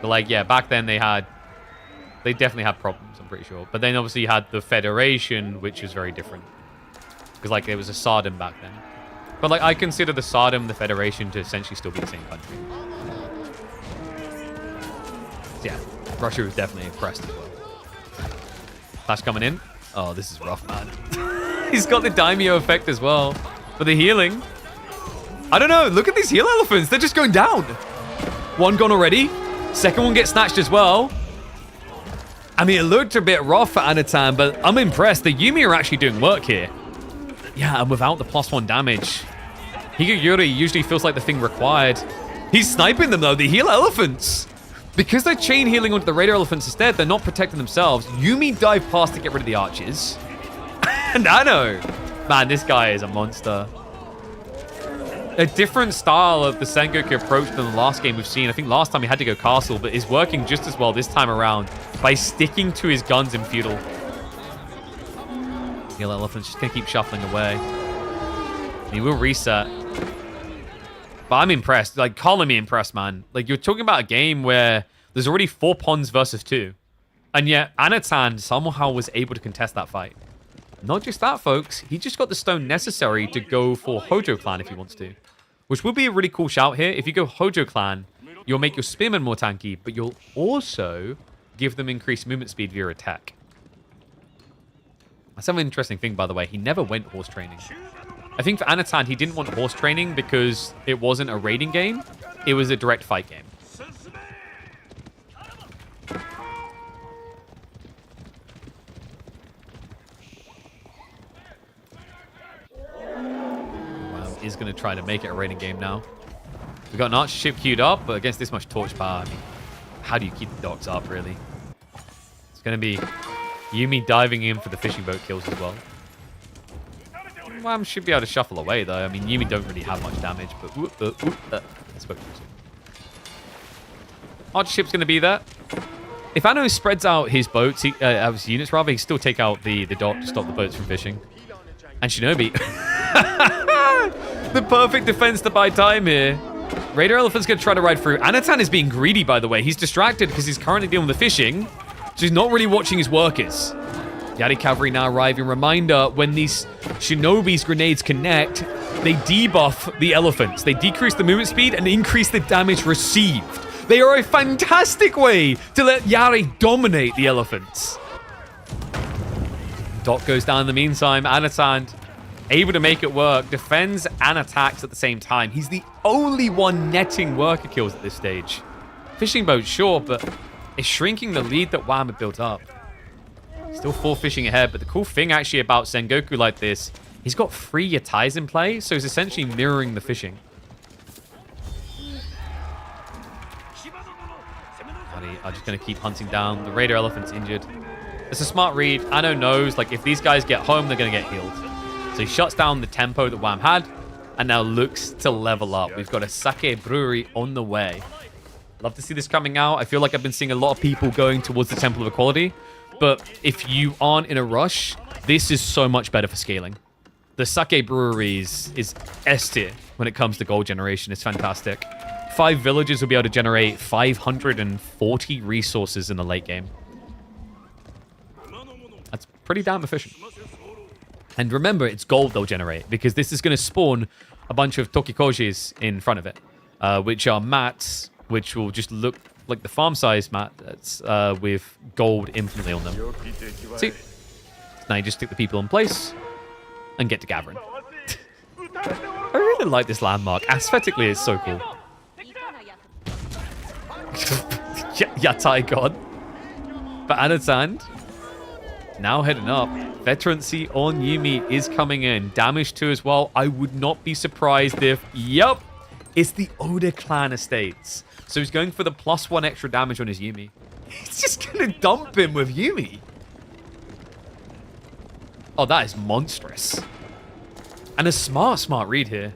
But, like, yeah, back then they definitely had problems, I'm pretty sure. But then obviously you had the Federation, which was very different. Because, like, there was a Tsardom back then. But, like, I consider the Tsardom and the Federation to essentially still be the same country. So, yeah, Russia was definitely oppressed as well. Flash coming in. Oh, this is rough, man. He's got the daimyo effect as well. For the healing. I don't know. Look at these heal elephants. They're just going down. One gone already. Second one gets snatched as well. I mean, it looked a bit rough for Anatan, but I'm impressed. The Yumi are actually doing work here. Yeah, and without the +1 damage. Higayuri usually feels like the thing required. He's sniping them, though. The heal elephants. Because they're chain healing onto the Raider elephants instead, they're not protecting themselves. Yumi dive past to get rid of the archers. And Anno. Man, this guy is a monster. A different style of the Sengoku approach than the last game we've seen. I think last time he had to go castle, but is working just as well this time around by sticking to his guns in feudal. Heal elephant's just gonna keep shuffling away. He will reset. But I'm impressed. Like, calling me impressed, man. Like, you're talking about a game where there's already 4 pawns versus 2. And yet, Anatan somehow was able to contest that fight. Not just that, folks. He just got the stone necessary to go for Hojo Clan if he wants to. Which would be a really cool shout here. If you go Hojo Clan, you'll make your spearmen more tanky, but you'll also give them increased movement speed via attack. That's an interesting thing, by the way. He never went horse training. I think for Anatan, he didn't want horse training because it wasn't a raiding game. It was a direct fight game. Wow, he's going to try to make it a raiding game now. We've got an archer ship queued up, but against this much torch power, I mean, how do you keep the docks up, really? It's going to be Yumi diving in for the fishing boat kills as well. Wham should be able to shuffle away, though. I mean, Yumi don't really have much damage, but... I spoke too soon. Archer ship's going to be there. If Anno spreads out his boats, his units rather, he still take out the dock to stop the boats from fishing. And Shinobi. The perfect defense to buy time here. Raider Elephant's going to try to ride through. Anatan is being greedy, by the way. He's distracted because he's currently dealing with the fishing. So he's not really watching his workers. Yari Cavalry now arriving. Reminder, when these Shinobi's grenades connect, they debuff the elephants. They decrease the movement speed and increase the damage received. They are a fantastic way to let Yari dominate the elephants. Dot goes down in the meantime. Anatan able to make it work. Defends and attacks at the same time. He's the only one netting worker kills at this stage. Fishing boat, sure, but it's shrinking the lead that Wham had built up. Still 4 fishing ahead, but the cool thing actually about Sengoku like this, he's got 3 Yatais in play, so he's essentially mirroring the fishing. I'm just going to keep hunting down. The Raider Elephant's injured. It's a smart read. Anno knows, like, if these guys get home, they're going to get healed. So he shuts down the tempo that Wham had, and now looks to level up. We've got a sake brewery on the way. Love to see this coming out. I feel like I've been seeing a lot of people going towards the Temple of Equality. But if you aren't in a rush, this is so much better for scaling. The sake brewery is S tier when it comes to gold generation. It's fantastic. 5 villages will be able to generate 540 resources in the late game. That's pretty damn efficient. And remember, it's gold they'll generate, because this is going to spawn a bunch of Tokikojis in front of it, which are mats, which will just look like the farm size mat that's with gold infinitely on them. See? Now you just stick the people in place and get to gathering. I really like this landmark. Aesthetically, it's so cool. Yatai God. But Anatan now heading up. Veterancy on Yumi is coming in. Damage 2 as well. I would not be surprised if... Yup! It's the Oda clan estates. So he's going for the +1 extra damage on his Yumi. He's just going to dump him with Yumi. Oh, that is monstrous. And a smart read here.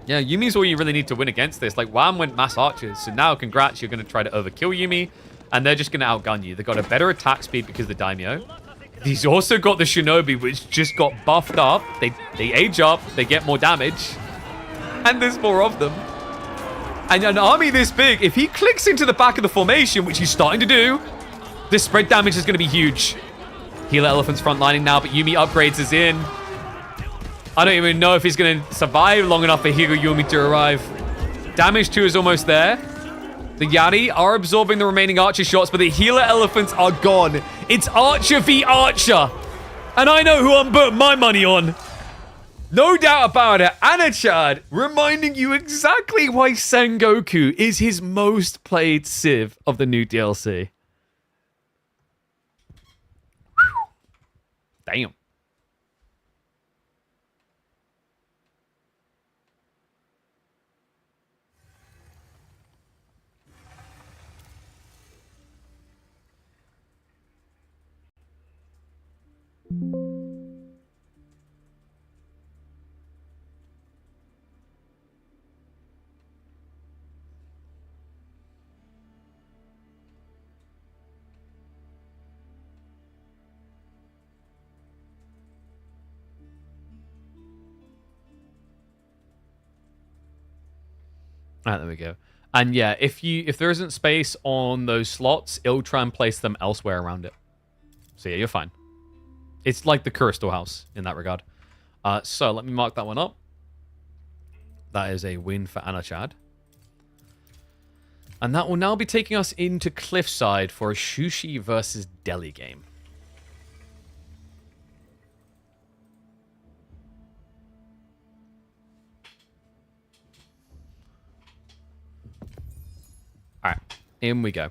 Yeah, Yumi's all you really need to win against this. Like, Wham went mass archers. So now, congrats, you're going to try to overkill Yumi. And they're just going to outgun you. They've got a better attack speed because of the Daimyo. He's also got the Shinobi, which just got buffed up. They age up. They get more damage. And there's more of them. And an army this big, if he clicks into the back of the formation, which he's starting to do, the spread damage is going to be huge. Healer Elephant's frontlining now, but Yumi upgrades is in. I don't even know if he's going to survive long enough for Higo Yumi to arrive. Damage 2 is almost there. The Yari are absorbing the remaining archer shots, but the healer elephants are gone. It's Archer v Archer. And I know who I'm putting my money on. No doubt about it. Anachad reminding you exactly why Sengoku is his most played Civ of the new DLC. Whew. Damn. Alright, there we go. And yeah, if there isn't space on those slots, it'll try and place them elsewhere around it. So yeah, you're fine. It's like the Kura storehouse in that regard. So let me mark that one up. That is a win for Anna Chad. And that will now be taking us into Cliffside for a Sushi versus Deli game. Alright, in we go.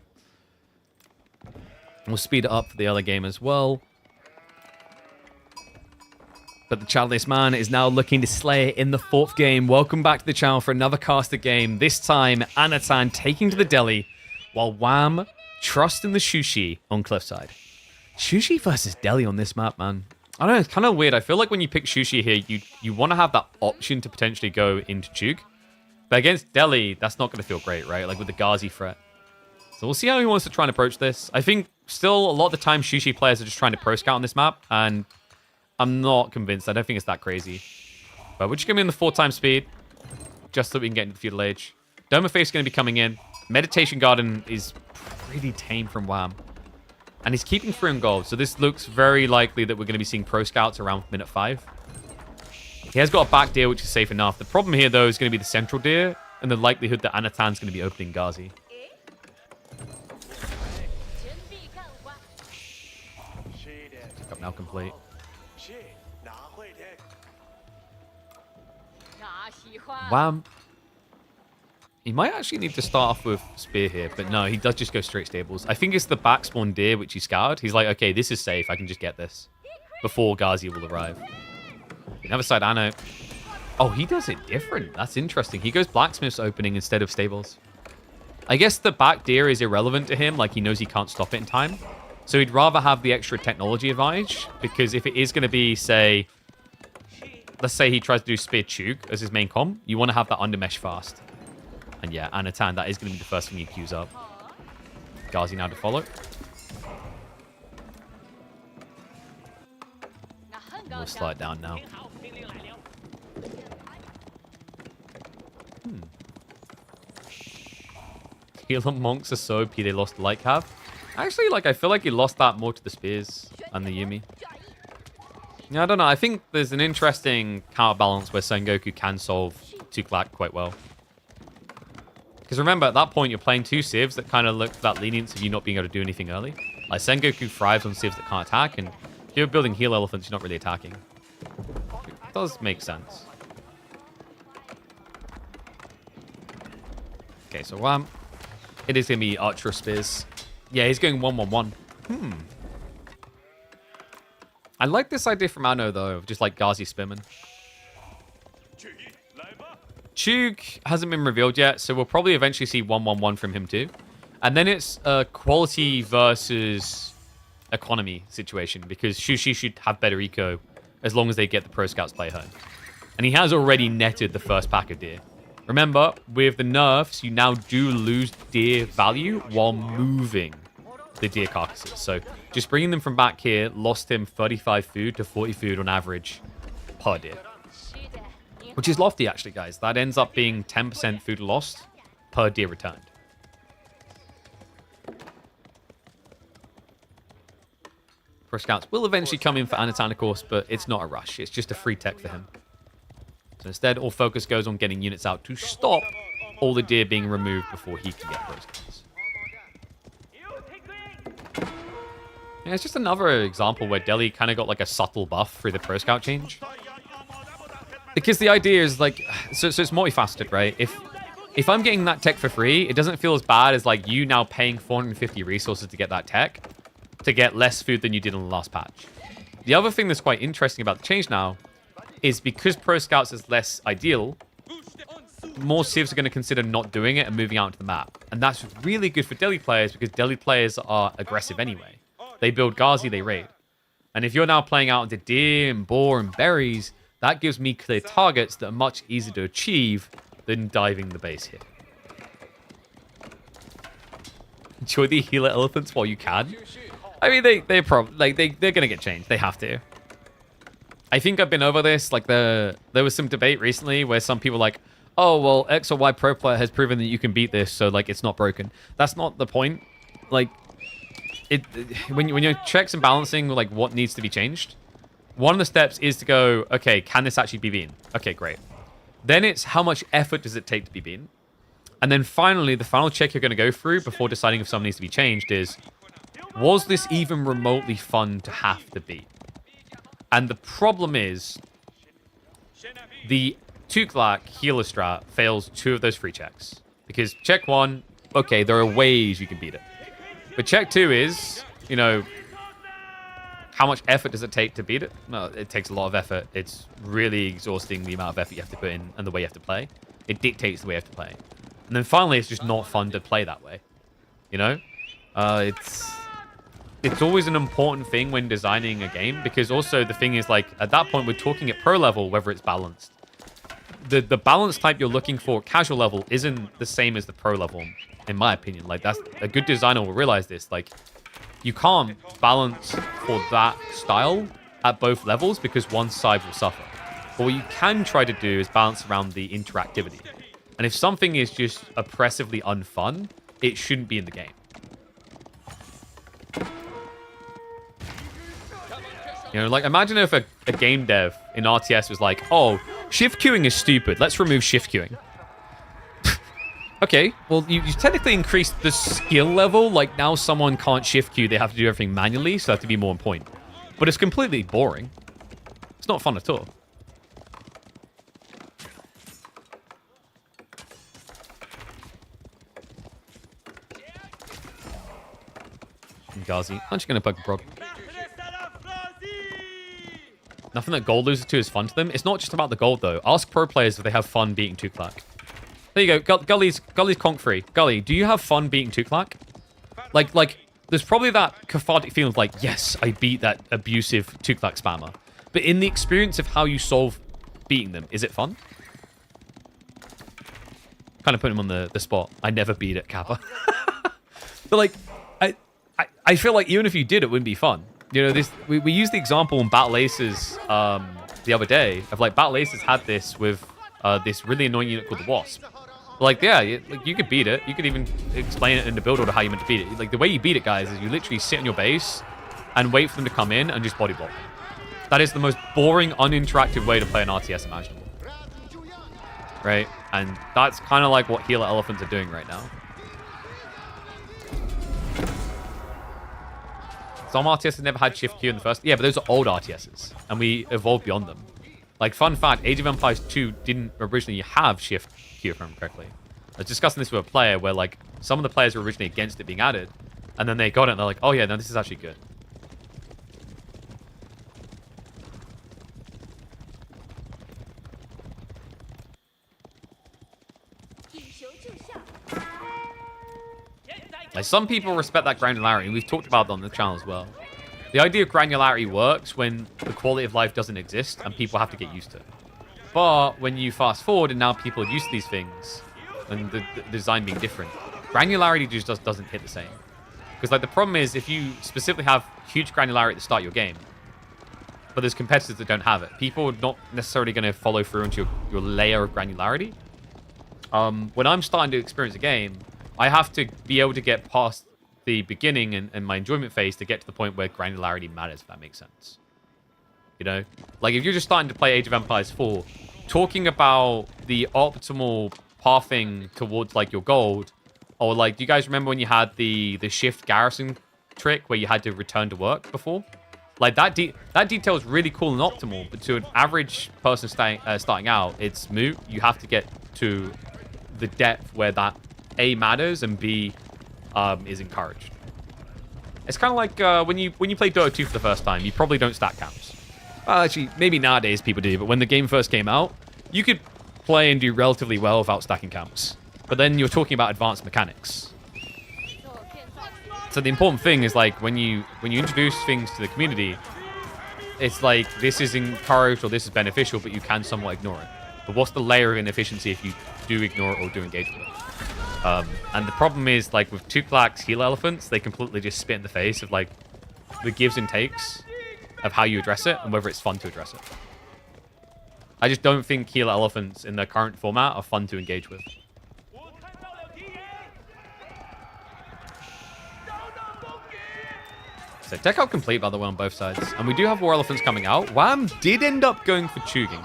We'll speed it up for the other game as well. But the childless man is now looking to slay it in the 4th game. Welcome back to the channel for another caster game. This time, Anatan taking to the deli, while Wham trusting the Sushi on Cliffside. Sushi versus Deli on this map, man. I don't know, it's kind of weird. I feel like when you pick Sushi here, you want to have that option to potentially go into Chug. But against Deli, that's not going to feel great, right? Like with the Ghazi threat. So we'll see how he wants to try and approach this. I think still a lot of the time Sushi players are just trying to pro scout on this map, and I'm not convinced. I don't think it's that crazy. But we're just going to be in the 4 times speed, just so we can get into the feudal age. Doma Face is going to be coming in. Meditation Garden is pretty tame from Wham. And he's keeping through in gold, so this looks very likely that we're going to be seeing pro scouts around minute 5. He has got a back deer, which is safe enough. The problem here, though, is going to be the central deer and the likelihood that Anatan's going to be opening Ghazi. Pickup now complete. Wham. He might actually need to start off with Spear here, but no, he does just go straight stables. I think it's the back spawn deer which he scoured. He's like, okay, this is safe. I can just get this before Ghazi will arrive. The other side, Anno. Oh, he does it different. That's interesting. He goes blacksmith's opening instead of stables. I guess the back deer is irrelevant to him. Like, he knows he can't stop it in time. So he'd rather have the extra technology advantage, because if it is going to be, say, let's say he tries to do Spear Chug as his main com, you want to have that under mesh fast. And yeah, Anatan, that is going to be the first thing he queues up. Ghazi now to follow. We'll slide down now. Healer monks are so OP they lost Light Cav. Actually, like, I feel like he lost that more to the spears and the Yumi. Yeah, I don't know. I think there's an interesting counterbalance where Sengoku can solve Tuklak quite well. Because remember, at that point, you're playing 2 civs that kind of look for that lenience of you not being able to do anything early. Like, Sengoku thrives on civs that can't attack, and if you're building heal elephants, you're not really attacking. It does make sense. Okay, so it is going to be Archer Spears. Yeah, he's going 1-1-1. I like this idea from Anno, though, of just like Ghazi Spearman. Chug hasn't been revealed yet, so we'll probably eventually see 1-1-1 from him too. And then it's a quality versus economy situation, because Sushi should have better eco as long as they get the Pro Scouts play home. And he has already netted the first pack of deer. Remember, with the nerfs, you now do lose deer value while moving the deer carcasses. So just bringing them from back here lost him 35 food to 40 food on average per deer. Which is lofty, actually, guys. That ends up being 10% food lost per deer returned. Pro Scouts will eventually come in for Anatan, of course, but it's not a rush. It's just a free tech for him. So instead, all focus goes on getting units out to stop all the deer being removed before he can get Pro Scouts. Yeah, it's just another example where Delhi kind of got like a subtle buff through the Pro Scout change. Because the idea is like, so it's multifaceted, right? If I'm getting that tech for free, it doesn't feel as bad as like you now paying 450 resources to get that tech, to get less food than you did in the last patch. The other thing that's quite interesting about the change now is because Pro Scouts is less ideal, more civs are going to consider not doing it and moving out into the map. And that's really good for Delhi players, because Delhi players are aggressive anyway. They build Ghazi, they raid. And if you're now playing out into deer and boar and berries, that gives me clear targets that are much easier to achieve than diving the base here. Enjoy the healer elephants while you can. I mean, they're gonna get changed. They have to. I think I've been over this. Like there was some debate recently where some people were like, oh, well, X or Y pro player has proven that you can beat this, so, like, it's not broken. That's not the point. Like, when you're checks and balancing, like, what needs to be changed, one of the steps is to go, okay, can this actually be beaten? Okay, great. Then it's how much effort does it take to be beaten? And then finally, the final check you're going to go through before deciding if something needs to be changed is, was this even remotely fun to have to beat? And the problem is, the Tuklak healer strat fails 2 of those 3 checks. Because check 1, okay, there are ways you can beat it. But check 2 is, you know, how much effort does it take to beat it? No, it takes a lot of effort. It's really exhausting the amount of effort you have to put in and the way you have to play. It dictates the way you have to play. And then finally, it's just not fun to play that way. You know? It's always an important thing when designing a game, because also the thing is, like, at that point, we're talking at pro level, whether it's balanced. The balance type you're looking for at casual level isn't the same as the pro level, in my opinion. Like, that's a good designer will realize this. Like, you can't balance for that style at both levels because one side will suffer. But what you can try to do is balance around the interactivity. And if something is just oppressively unfun, it shouldn't be in the game. You know, like, imagine if a game dev in RTS was like, oh, shift queuing is stupid. Let's remove shift queuing. Okay, well, you technically increased the skill level. Like, now someone can't shift queue. They have to do everything manually, so they have to be more on point. But it's completely boring. It's not fun at all. Ghazi, aren't you going to bug Brog? Nothing that gold loses to is fun to them. It's not just about the gold, though. Ask pro players if they have fun beating Tuklak. There you go. Gully's conk free. Gully, do you have fun beating Tuklak? Like, there's probably that cathartic feeling of like, yes, I beat that abusive Tuklak spammer. But in the experience of how you solve beating them, is it fun? Kind of put him on the spot. I never beat it, Kappa. But like, I feel like even if you did, it wouldn't be fun. You know, we used the example in Battle Aces the other day of like Battle Aces had this with this really annoying unit called the Wasp. Like, yeah, you could beat it. You could even explain it in the build order how you meant to beat it. Like, the way you beat it, guys, is you literally sit on your base and wait for them to come in and just body block. That is the most boring, uninteractive way to play an RTS imaginable. Right? And that's kind of like what healer elephants are doing right now. Some RTSs never had shift Q in the first. Yeah, but those are old RTSs, and we evolved beyond them. Like, fun fact, Age of Empires 2 didn't originally have shift Q, if I remember correctly. I was discussing this with a player where, like, some of the players were originally against it being added, and then they got it, and they're like, oh yeah, no, this is actually good. Like, some people respect that granularity, and we've talked about that on the channel as well. The idea of granularity works when the quality of life doesn't exist and people have to get used to it. But when you fast forward and now people are used to these things and the design being different, granularity just doesn't hit the same. Because like the problem is if you specifically have huge granularity at the start of your game, but there's competitors that don't have it, people are not necessarily going to follow through into your layer of granularity. When I'm starting to experience a game, I have to be able to get past the beginning and my enjoyment phase to get to the point where granularity matters, if that makes sense. You know? Like, if you're just starting to play Age of Empires 4, talking about the optimal pathing towards, like, your gold, or, like, do you guys remember when you had the shift garrison trick where you had to return to work before? Like, that detail is really cool and optimal, but to an average person starting out, it's moot. You have to get to the depth where that A matters and B is encouraged. It's kind of like when you play Dota 2 for the first time, you probably don't stack camps. Well, actually, maybe nowadays people do, but when the game first came out, you could play and do relatively well without stacking camps. But then you're talking about advanced mechanics. So the important thing is, like, when you introduce things to the community, it's like this is encouraged or this is beneficial, but you can somewhat ignore it. But what's the layer of inefficiency if you do ignore it or do engage with it? And the problem is, like, with Tuklak's heal elephants, they completely just spit in the face of, like, the gives and takes of how you address it and whether it's fun to address it. I just don't think healer elephants in their current format are fun to engage with. So tech out complete, by the way, on both sides. And we do have war elephants coming out. Wham did end up going for Chuging.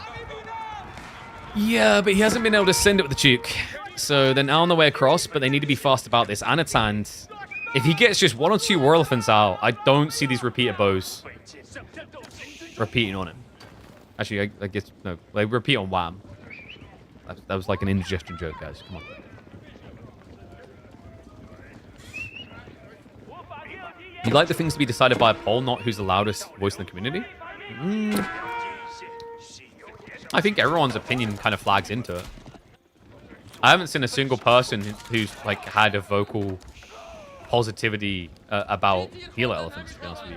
Yeah, but he hasn't been able to send it with the Chuk. So they're now on the way across, but they need to be fast about this. Anatand, if he gets just 1 or 2 war elephants out, I don't see these repeater bows repeating on him. Actually, I guess, no, like repeat on Wham. That was like an indigestion joke, guys. Come on. You'd like the things to be decided by a poll, not who's the loudest voice in the community? I think everyone's opinion kind of flags into it. I haven't seen a single person who's like had a vocal positivity about healer elephants, to be honest with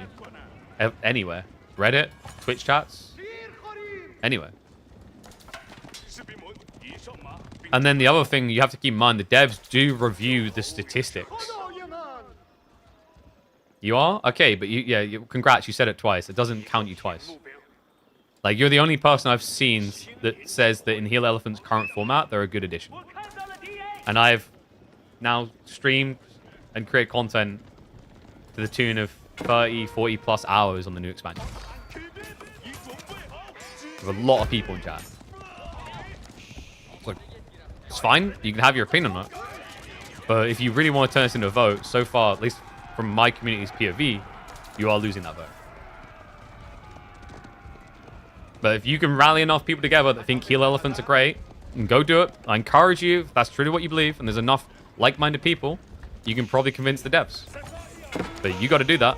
you. Anywhere. Reddit, Twitch chats, anywhere. And then the other thing you have to keep in mind, the devs do review the statistics. You are? Okay, but congrats, you said it twice. It doesn't count you twice. Like, you're the only person I've seen that says that in Heal Elephant's current format, they're a good addition. And I've now streamed and created content to the tune of 30, 40 plus hours on the new expansion. With a lot of people in chat. Look, it's fine. You can have your opinion on it. But if you really want to turn this into a vote, so far, at least from my community's POV, you are losing that vote. But if you can rally enough people together that think heal elephants are great, and go do it. I encourage you, if that's truly what you believe, and there's enough like-minded people, you can probably convince the devs. But you got to do that.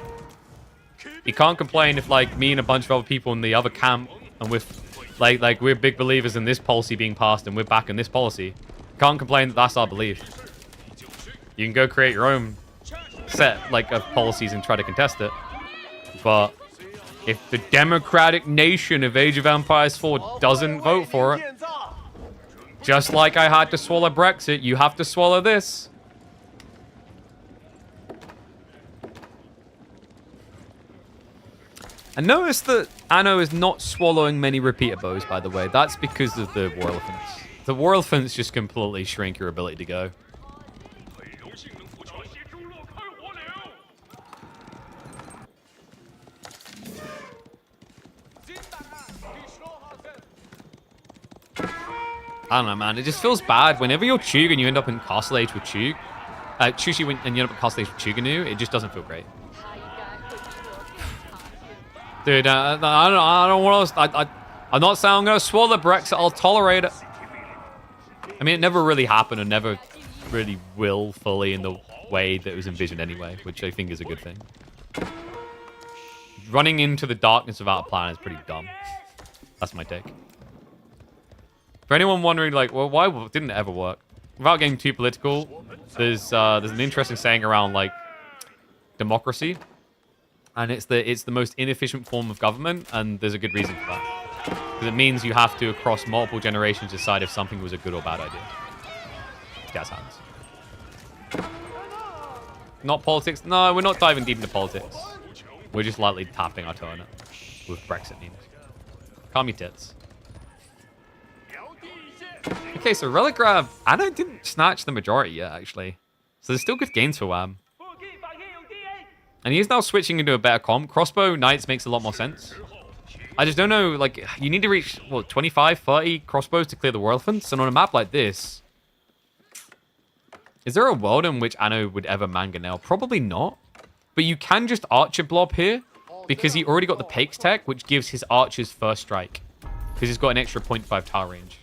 You can't complain if, like, me and a bunch of other people in the other camp, and with, like we're big believers in this policy being passed, and we're back in this policy. Can't complain that that's our belief. You can go create your own set, like, of policies and try to contest it. But if the democratic nation of Age of Empires 4 doesn't vote for it, just like I had to swallow Brexit, you have to swallow this. And notice that Anno is not swallowing many repeater bows, by the way. That's because of the war elephants. The war elephants just completely shrink your ability to go. I don't know, man. It just feels bad. Whenever you're Chug and you end up in Castle Age with Chug, Chushi and you end up in Castle Age with Chuganu, it just doesn't feel great. Dude, I don't want to. I'm not saying I'm going to swallow Brexit. I'll tolerate it. I mean, it never really happened and never really will fully in the way that it was envisioned anyway, which I think is a good thing. Running into the darkness without a plan is pretty dumb. That's my take. For anyone wondering, like, well, why didn't it ever work? Without getting too political, there's an interesting saying around, like, democracy. And it's the most inefficient form of government, and there's a good reason for that. Because it means you have to, across multiple generations, decide if something was a good or bad idea. Gas hands. Not politics? No, we're not diving deep into politics. We're just lightly tapping our toe on it. With Brexit means. Calm your tits. Okay, so Relic Grab, Anno didn't snatch the majority yet, actually. So there's still good gains for Wham. And he is now switching into a better comp. Crossbow Knights makes a lot more sense. I just don't know, like, you need to reach, what, 25, 30 crossbows to clear the war elephants? And on a map like this, is there a world in which Anno would ever mangonel? Probably not. But you can just Archer Blob here, because he already got the Pakes tech, which gives his archers first strike. Because he's got an extra 0.5 tower range.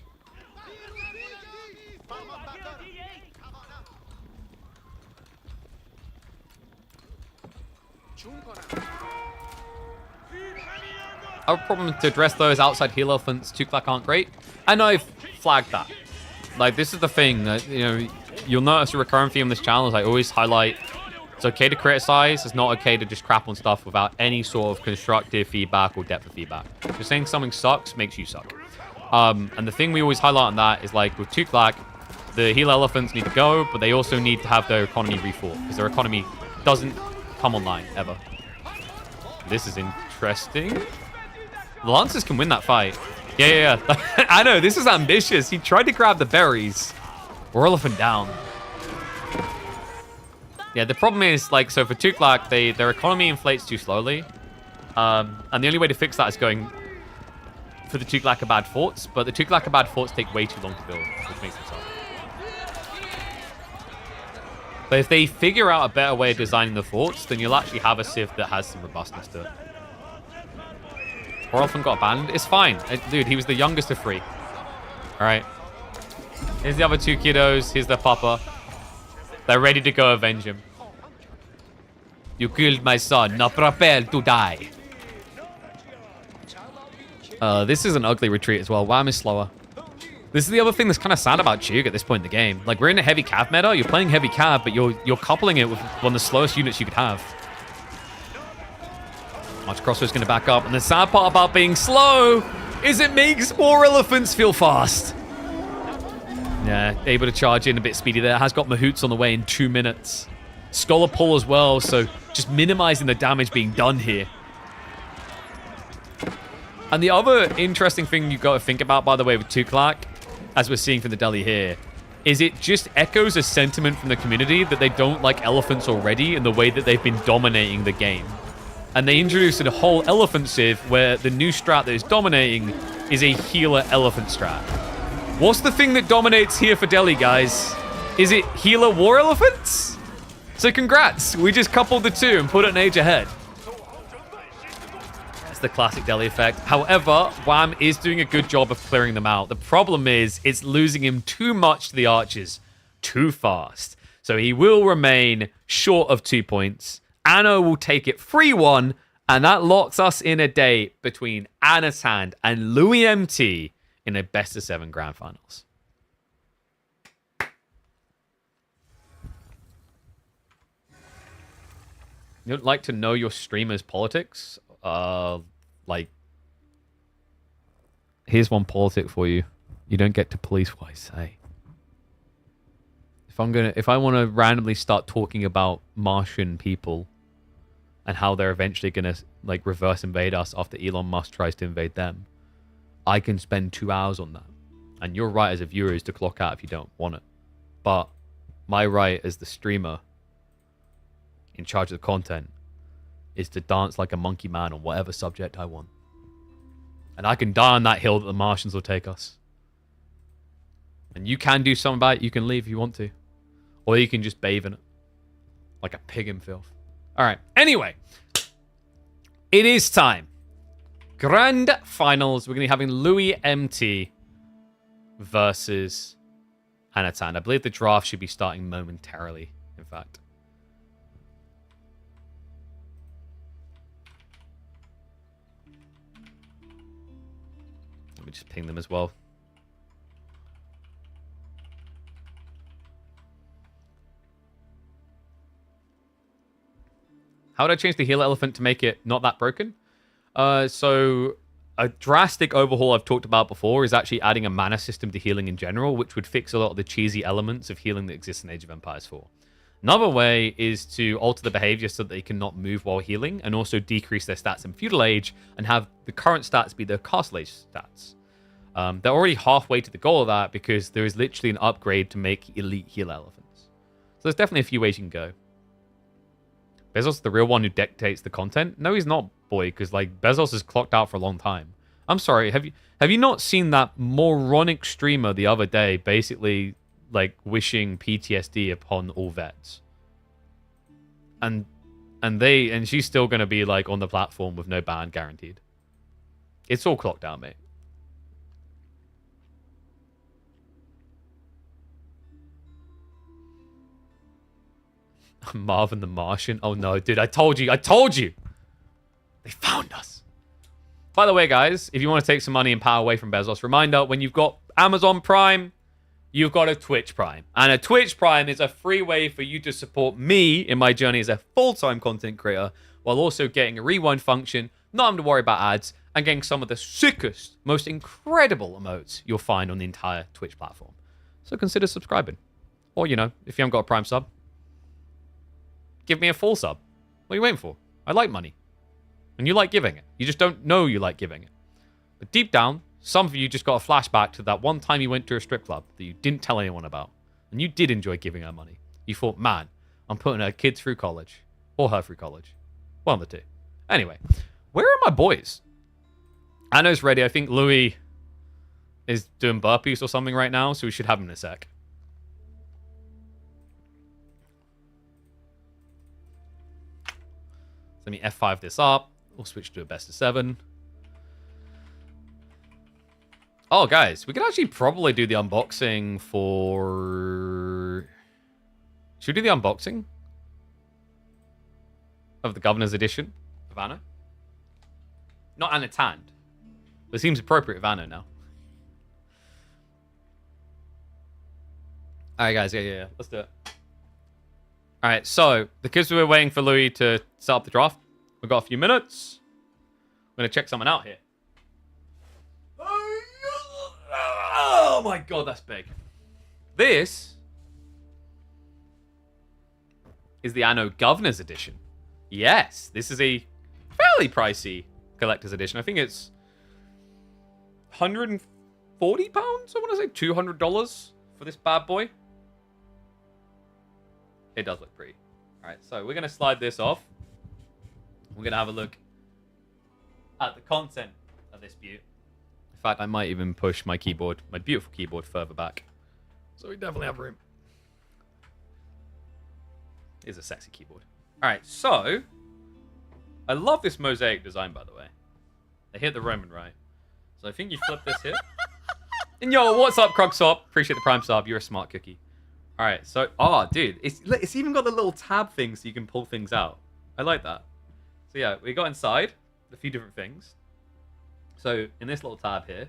Our problem to address those outside heal elephants, Tuklak aren't great. And I've flagged that. Like, this is the thing that, you know, you'll notice a recurring theme on this channel is I always highlight it's okay to criticize. It's not okay to just crap on stuff without any sort of constructive feedback or depth of feedback. Just saying something sucks makes you suck. And the thing we always highlight on that is, like, with Tuklak, the heal elephants need to go, but they also need to have their economy rethought, because their economy doesn't come online, ever. This is interesting. The Lancers can win that fight. Yeah. I know, this is ambitious. He tried to grab the berries. War elephant down. Yeah, the problem is, like, so for Tuklak, their economy inflates too slowly. And the only way to fix that is going for the Tuklakabad forts, but the Tuklakabad forts take way too long to build, which makes them suck. But if they figure out a better way of designing the forts, then you'll actually have a civ that has some robustness to it. War elephant got abandoned. It's fine. Dude, he was the youngest of 3. All right. Here's the other 2 kiddos. Here's their papa. They're ready to go avenge him. You killed my son. Now prepare to die. This is an ugly retreat as well. Wham is slower. This is the other thing that's kind of sad about Chug at this point in the game. Like, we're in a heavy cav meta. You're playing heavy cav, but you're coupling it with one of the slowest units you could have. March Crossbow's going to back up. And the sad part about being slow is it makes more elephants feel fast. Yeah, able to charge in a bit speedy there. Has got Mahoots on the way in 2 minutes. Scholar pull as well, so just minimizing the damage being done here. And the other interesting thing you've got to think about, by the way, with Tuklak, as we're seeing from the Delhi here, is it just echoes a sentiment from the community that they don't like elephants already in the way that they've been dominating the game. And they introduced a whole elephant civ where the new strat that is dominating is a healer elephant strat. What's the thing that dominates here for Delhi, guys? Is it healer war elephants? So congrats, we just coupled the 2 and put an age ahead. That's the classic Delhi effect. However, Wham is doing a good job of clearing them out. The problem is it's losing him too much to the archers too fast. So he will remain short of 2 points. Anno will take it 3-1, and that locks us in a date between Anna's Hand and Louis MT in a best-of-7 grand finals. You'd like to know your streamer's politics? Like, here's one politic for you. You don't get to police what I say. If I want to randomly start talking about Martian people and how they're eventually going to, like, reverse invade us after Elon Musk tries to invade them, I can spend 2 hours on that. And your right as a viewer is to clock out if you don't want it. But my right as the streamer in charge of the content is to dance like a monkey man on whatever subject I want. And I can die on that hill that the Martians will take us. And you can do something about it. You can leave if you want to. Or you can just bathe in it. Like a pig in filth. Alright, anyway. It is time. Grand finals. We're going to be having Louis MT versus Anatan. I believe the draft should be starting momentarily, in fact. Let me just ping them as well. How would I change the healer elephant to make it not that broken? So a drastic overhaul I've talked about before is actually adding a mana system to healing in general, which would fix a lot of the cheesy elements of healing that exists in Age of Empires 4. Another way is to alter the behavior so that they cannot move while healing, and also decrease their stats in Feudal Age and have the current stats be their Castle Age stats. They're already halfway to the goal of that because there is literally an upgrade to make elite heal elephants. So there's definitely a few ways you can go. Bezos the real one who dictates the content? No, he's not, boy, because like Bezos is clocked out for a long time. I'm sorry, have you not seen that moronic streamer the other day basically like wishing PTSD upon all vets? And she's still gonna be like on the platform with no ban guaranteed. It's all clocked out, mate. Marvin the Martian. Oh no, dude, I told you. They found us. By the way, guys, if you want to take some money and power away from Bezos, reminder, when you've got Amazon Prime, you've got a Twitch Prime. And a Twitch Prime is a free way for you to support me in my journey as a full-time content creator, while also getting a rewind function, not having to worry about ads, and getting some of the sickest, most incredible emotes you'll find on the entire Twitch platform. So consider subscribing. Or, you know, if you haven't got a Prime sub, give me a full sub. What are you waiting for? I like money. And you like giving it. You just don't know you like giving it. But deep down, some of you just got a flashback to that one time you went to a strip club that you didn't tell anyone about. And you did enjoy giving her money. You thought, man, I'm putting her kids through college. Or her through college. One of the two. Anyway, where are my boys? Anno's ready. I think Louis is doing burpees or something right now, so we should have him in a sec. Let me F5 this up. We'll switch to a best of 7. Oh, guys, we could actually probably do the unboxing for... Should we do the unboxing of the Governor's Edition of Anno? Not Anno Tanned. But it seems appropriate with Anno now. Alright, guys, yeah. Let's do it. Alright, so, because we were waiting for Louis to set up the draft, we've got a few minutes. We're going to check someone out here. Oh my god, that's big. This is the Anno Governor's Edition. Yes, this is a fairly pricey collector's edition. I think it's £140, I want to say $200 for this bad boy. It does look pretty. Alright, so we're going to slide this off. We're going to have a look at the content of this beaut. In fact, I might even push my keyboard, my beautiful keyboard, further back. So we definitely have room. It's a sexy keyboard. Alright, so I love this mosaic design, by the way. They hit the Roman right. So I think you flip this here. And yo, what's up, Krogsop? Appreciate the prime sub. You're a smart cookie. Alright, so... Oh, dude. It's even got the little tab thing so you can pull things out. I like that. So yeah, we got inside a few different things. So in this little tab here...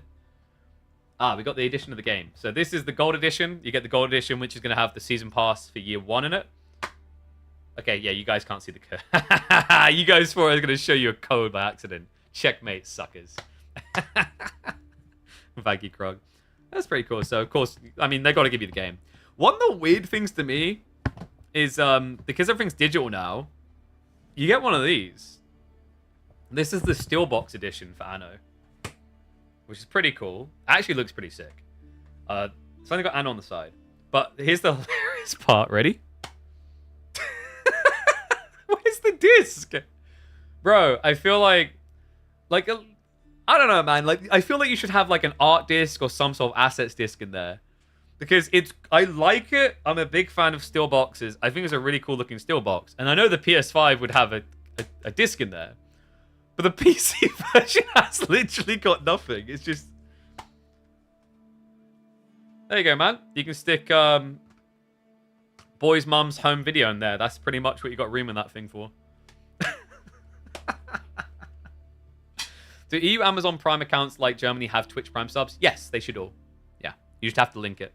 we got the edition of the game. So this is the gold edition. You get the gold edition, which is going to have the season pass for year 1 in it. Okay, yeah, you guys can't see the code. You guys thought I was going to show you a code by accident. Checkmate, suckers. Thank you, Krog. That's pretty cool. So, of course, I mean, they got to give you the game. One of the weird things to me is, because everything's digital now, you get one of these. This is the Steelbox edition for Anno, which is pretty cool. Actually looks pretty sick. It's only got Anno on the side. But here's the hilarious part. Ready? Where's the disc? Bro, I feel like, I don't know, man. Like, I feel like you should have, like, an art disc or some sort of assets disc in there. Because I like it. I'm a big fan of steel boxes. I think it's a really cool looking steel box. And I know the PS5 would have a disc in there. But the PC version has literally got nothing. It's just... There you go, man. You can stick boy's mum's home video in there. That's pretty much what you got room in that thing for. Do EU Amazon Prime accounts like Germany have Twitch Prime subs? Yes, they should all. Yeah, you just have to link it.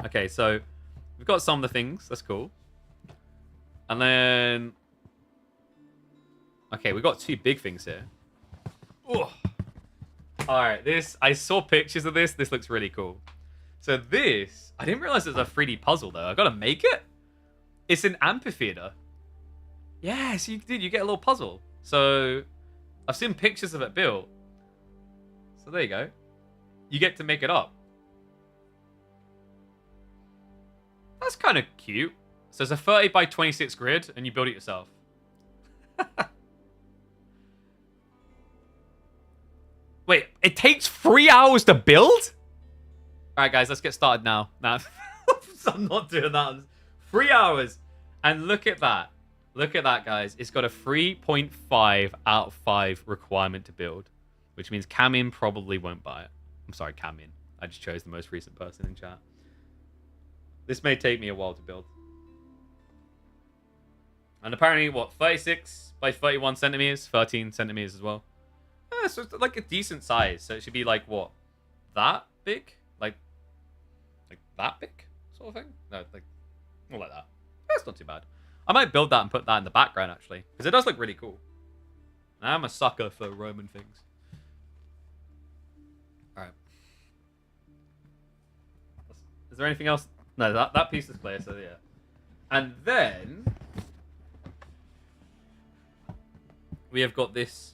Okay, so we've got some of the things. That's cool. And then... Okay, we've got 2 big things here. All right, I saw pictures of this. This looks really cool. So this, I didn't realize it was a 3D puzzle though. I gotta make it. It's an amphitheater. Yes, you get a little puzzle. So I've seen pictures of it built. So there you go. You get to make it up. That's kind of cute. So it's a 30 by 26 grid and you build it yourself. Wait, it takes 3 hours to build? Alright, guys, let's get started now. Nah, I'm not doing that. 3 hours. And look at that. Look at that, guys. It's got a 3.5 out of 5 requirement to build. Which means Camin probably won't buy it. I'm sorry, Camin. I just chose the most recent person in chat. This may take me a while to build. And apparently, what, 36 by 31 centimeters? 13 centimeters as well. So it's like a decent size. So it should be like, what? That big? Like that big? Sort of thing? No, like, more like that. That's not too bad. I might build that and put that in the background, actually. Because it does look really cool. And I'm a sucker for Roman things. Alright. Is there anything else? No, that piece is clear, so yeah. And then... we have got this...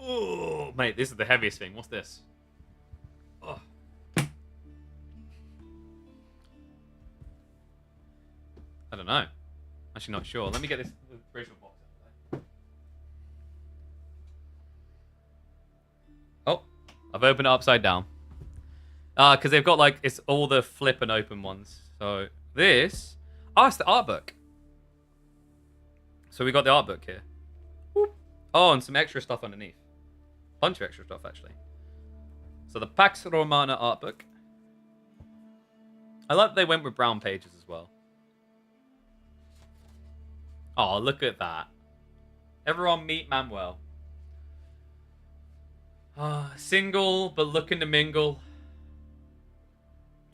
Oh, mate, this is the heaviest thing. What's this? don't know. Actually, not sure. Let me get this original box out. Oh, I've opened it upside down. Because they've got like it's all the flip and open ones. So this, it's the art book. So we got the art book here. Whoop. Oh, and some extra stuff underneath. Bunch of extra stuff actually. So the Pax Romana art book. I like that they went with brown pages as well. Oh, look at that. Everyone meet Manuel. Single, but looking to mingle.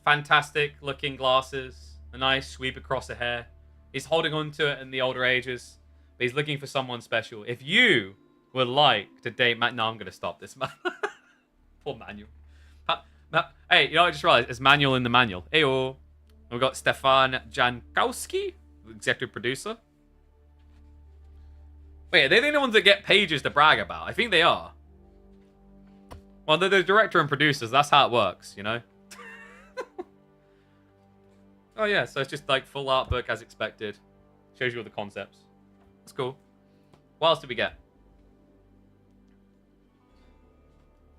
Fantastic looking glasses. A nice sweep across the hair. He's holding on to it in the older ages. But he's looking for someone special. If you would like to date Matt... No, I'm going to stop this, man. Poor Manuel. Hey, you know what I just realized? It's Manuel in the manual. Heyo. We've got Stefan Jankowski, executive producer. Wait, are they the only ones that get pages to brag about? I think they are. Well, they're the director and producers. That's how it works, you know? Oh, yeah. So it's just like full art book as expected. Shows you all the concepts. That's cool. What else did we get?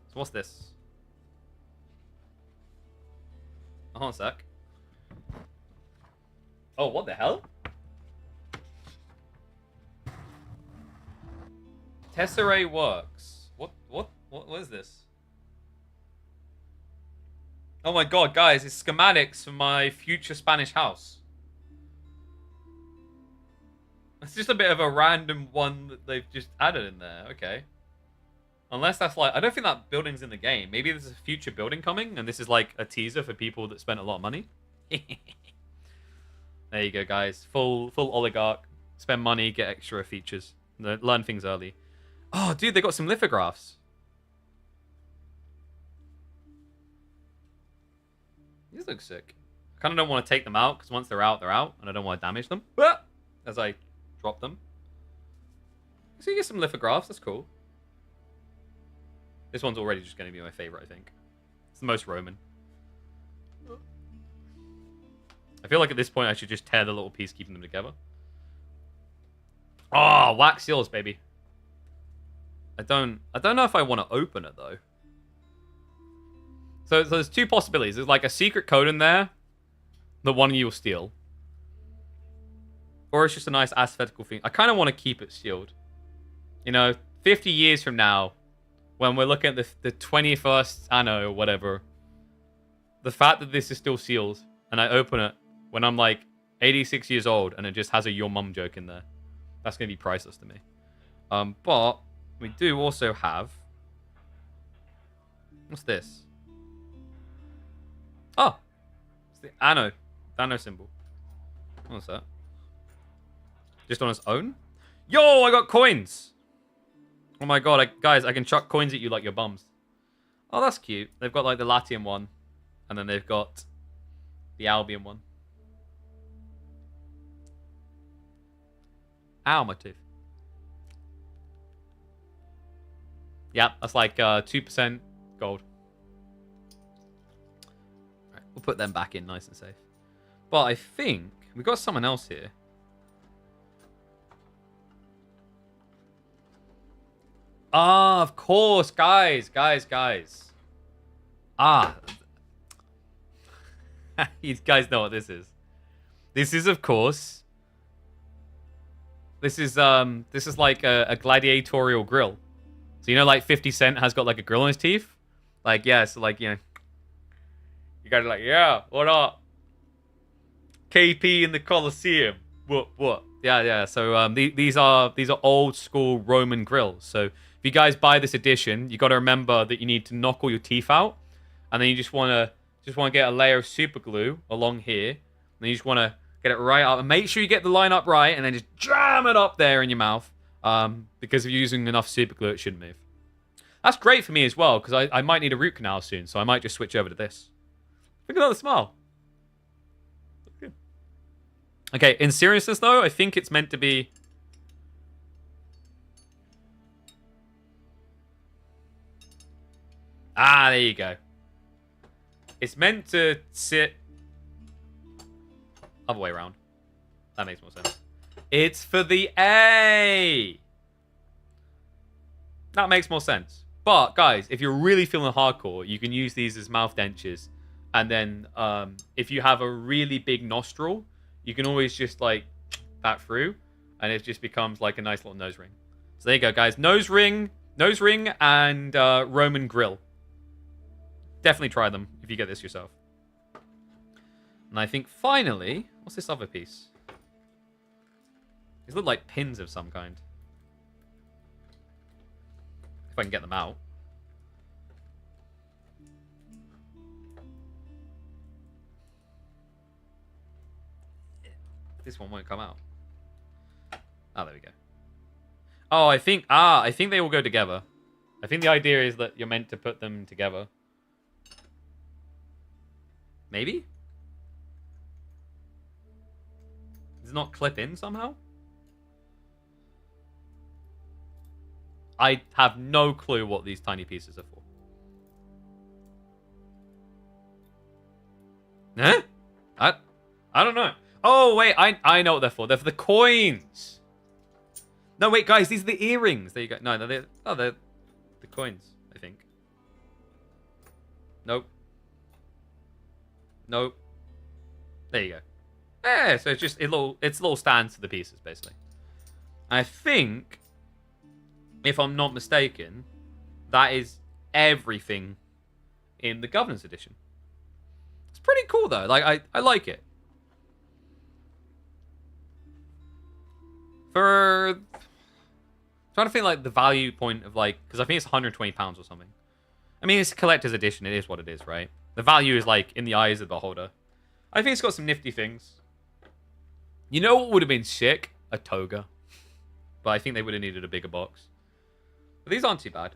So what's this? Hold on a sec. Oh, what the hell? Tesserae Works. What is this? Oh my god, guys, it's schematics for my future Spanish house. It's just a bit of a random one that they've just added in there. Okay. Unless that's like... I don't think that building's in the game. Maybe there's a future building coming, and this is like a teaser for people that spent a lot of money. There you go, guys. Full oligarch. Spend money, get extra features. Learn things early. Oh, dude, they got some lithographs. These look sick. I kind of don't want to take them out, because once they're out, and I don't want to damage them. As I drop them. So you get some lithographs. That's cool. This one's already just going to be my favorite, I think. It's the most Roman. I feel like at this point I should just tear the little piece, keeping them together. Oh, wax seals, baby. I don't know if I want to open it, though. So there's two possibilities. There's like a secret code in there that one of you will steal. Or it's just a nice aesthetical thing. I kind of want to keep it sealed. You know, 50 years from now, when we're looking at the 21st Anno or whatever, the fact that this is still sealed, and I open it when I'm like 86 years old, and it just has a your mum joke in there, that's going to be priceless to me. But we do also have... What's this? Oh! It's the Anno symbol. What's that? Just on its own? Yo, I got coins! Oh my god, guys, I can chuck coins at you like your bums. Oh, that's cute. They've got like the Latium one. And then they've got the Albion one. Ow, my tooth. Yeah, that's like 2% gold. Right, we'll put them back in nice and safe. But I think we've got someone else here. Ah, of course, guys. You guys know what this is. This is, of course... This is like a gladiatorial grill. So, you know, like 50 Cent has got like a grill in his teeth? Like, yeah, so like, you know... You gotta like, yeah, what up? KP in the Colosseum. What? Yeah. So, these are old school Roman grills. So, if you guys buy this edition, you got to remember that you need to knock all your teeth out, and then you just want to get a layer of super glue along here, and then you just want to get it right up, and make sure you get the line up right, and then just jam it up there in your mouth, because if you're using enough super glue, it shouldn't move. That's great for me as well, because I might need a root canal soon, so I might just switch over to this. Look at that smile. Good. Okay, in seriousness though, I think it's meant to be... Ah, there you go. It's meant to sit... Other way around. That makes more sense. It's for the A. That makes more sense. But, guys, if you're really feeling hardcore, you can use these as mouth dentures. And then if you have a really big nostril, you can always just, like, that through. And it just becomes, like, a nice little nose ring. So there you go, guys. Nose ring, and Roman grill. Definitely try them if you get this yourself. And I think, finally... What's this other piece? These look like pins of some kind. If I can get them out. This one won't come out. Oh, there we go. Oh, I think they all go together. I think the idea is that you're meant to put them together. Maybe? Does it not clip in somehow? I have no clue what these tiny pieces are for. Huh? I don't know. Oh, wait. I know what they're for. They're for the coins. No, wait, guys. These are the earrings. There you go. No, they're the coins, I think. Nope. Nope. There you go. Yeah, so it's just it's little stands to the pieces, basically. I think... If I'm not mistaken, that is everything in the Governance Edition. It's pretty cool, though. Like, I like it. For... I'm trying to think, like, the value point of, like... Because I think it's £120 or something. I mean, it's a collector's edition. It is what it is, right? The value is, like, in the eyes of the beholder. I think it's got some nifty things. You know what would have been sick? A toga. But I think they would have needed a bigger box. But these aren't too bad.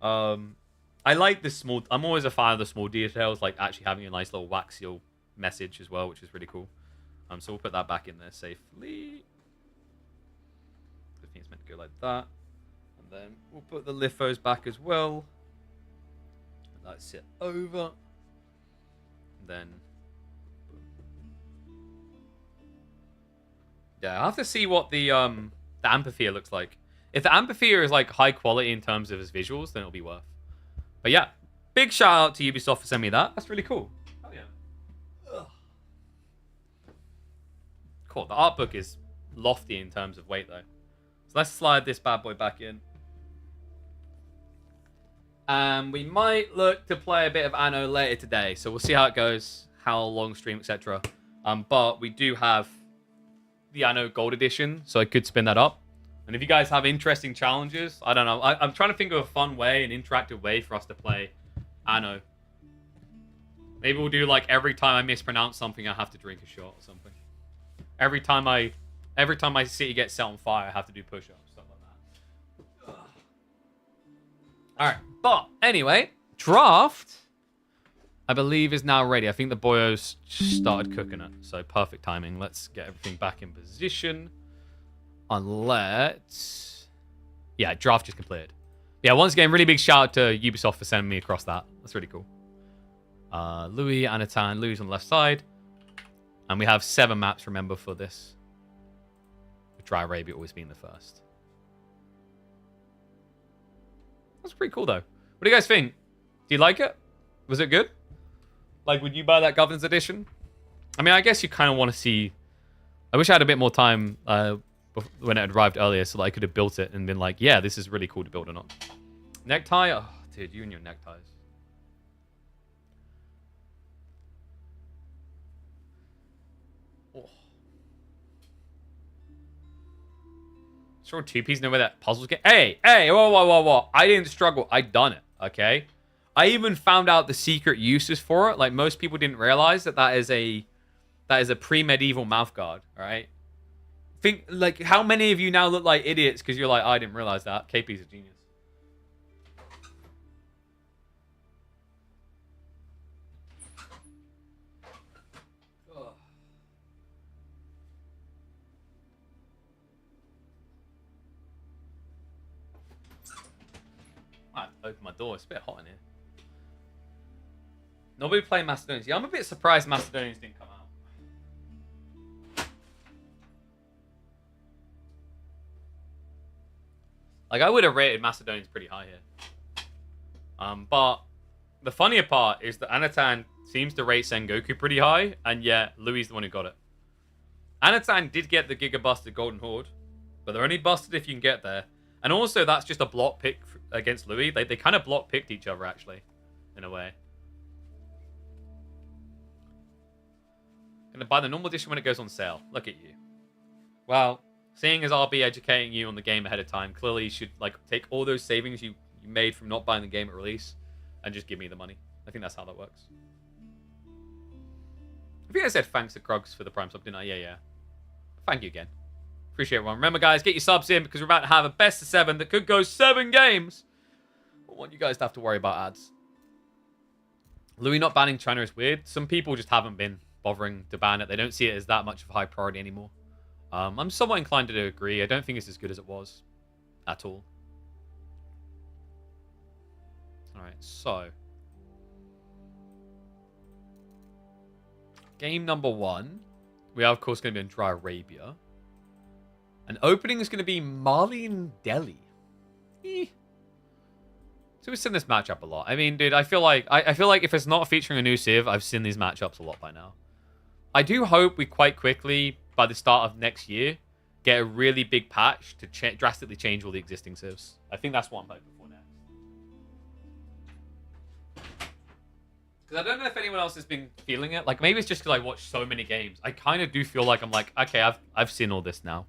I like the small... I'm always a fan of the small details, like actually having a nice little wax seal message as well, which is really cool. So we'll put that back in there safely. I think it's meant to go like that. And then we'll put the lithos back as well. Let's sit over. And then... Yeah, I'll have to see what the amphitheater looks like. If the amphitheater is like high quality in terms of its visuals, then it'll be worth. But yeah, big shout out to Ubisoft for sending me that. That's really cool. Oh yeah. Ugh. Cool. The art book is lofty in terms of weight though. So let's slide this bad boy back in. And we might look to play a bit of Anno later today. So we'll see how it goes, how long stream, etc. But we do have the Anno Gold Edition, so I could spin that up. And if you guys have interesting challenges, I don't know. I'm trying to think of a fun way, an interactive way for us to play Anno. Maybe we'll do like every time I mispronounce something, I have to drink a shot or something. Every time my city gets set on fire, I have to do push-ups, stuff like that. Ugh. All right, but anyway, draft, I believe, is now ready. I think the boyos started cooking it, so perfect timing. Let's get everything back in position. Unless... Yeah, draft just completed. Yeah, once again, really big shout out to Ubisoft for sending me across that. That's really cool. Louis, Anatan, Louis on the left side. And we have 7 maps, remember, for this. With Dry Arabia always being the first. That's pretty cool, though. What do you guys think? Do you like it? Was it good? Like, would you buy that Governance Edition? I mean, I guess you kind of want to see... I wish I had a bit more time... when it had arrived earlier so that I could have built it and been like, yeah, this is really cool to build or not. Necktie? Oh, dude, you and your neckties. Oh. Sure, 2P's know where that puzzle's get. Hey, whoa. I didn't struggle. I done it, okay? I even found out the secret uses for it. Like, most people didn't realize that is a pre-medieval mouthguard, all right? Think, like, how many of you now look like idiots because you're like, I didn't realize that. KP's a genius. Ugh. I have to open my door. It's a bit hot in here. Nobody playing Macedonians. Yeah, I'm a bit surprised Macedonians didn't come out. Like, I would have rated Macedonians pretty high here. But the funnier part is that Anatan seems to rate Sengoku pretty high, and yet Louis is the one who got it. Anatan did get the Giga Busted Golden Horde, but they're only busted if you can get there. And also, that's just a block pick against Louis. They kind of block picked each other, actually, in a way. Gonna buy the normal edition when it goes on sale. Look at you. Well, seeing as I'll be educating you on the game ahead of time, clearly you should like take all those savings you made from not buying the game at release and just give me the money. I think that's how that works. I think I said thanks to Krugs for the Prime sub, didn't I? Yeah. Thank you again. Appreciate everyone. Remember, guys, get your subs in because we're about to have a best of 7 that could go 7 games. I don't want you guys to have to worry about ads. Louis not banning China is weird. Some people just haven't been bothering to ban it. They don't see it as that much of a high priority anymore. I'm somewhat inclined to agree. I don't think it's as good as it was at all. Alright, so. Game number 1. We are, of course, going to be in Dry Arabia. And opening is going to be Mali and Delhi. So we've seen this matchup a lot. I mean, dude, I feel like if it's not featuring a new Civ, I've seen these matchups a lot by now. I do hope we quite quickly, by the start of next year, get a really big patch to drastically change all the existing Civs. I think that's what I'm hoping for next. Because I don't know if anyone else has been feeling it. Like, maybe it's just because I watch so many games. I kind of do feel like I'm like, okay, I've seen all this now.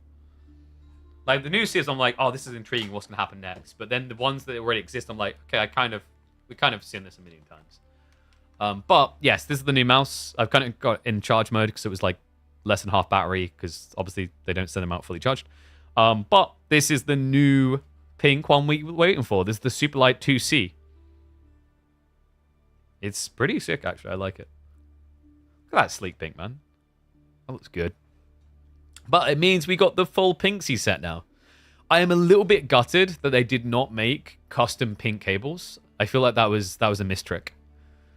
Like, the new Civs, I'm like, oh, this is intriguing. What's going to happen next? But then the ones that already exist, I'm like, okay, we kind of seen this a million times. But, yes, this is the new mouse. I've kind of got in charge mode because it was, like, less than half battery because, obviously, they don't send them out fully charged. But this is the new pink one we were waiting for. This is the Superlight 2C. It's pretty sick, actually. I like it. Look at that sleek pink, man. That looks good. But it means we got the full Pinksy set now. I am a little bit gutted that they did not make custom pink cables. I feel like that was a mistrick.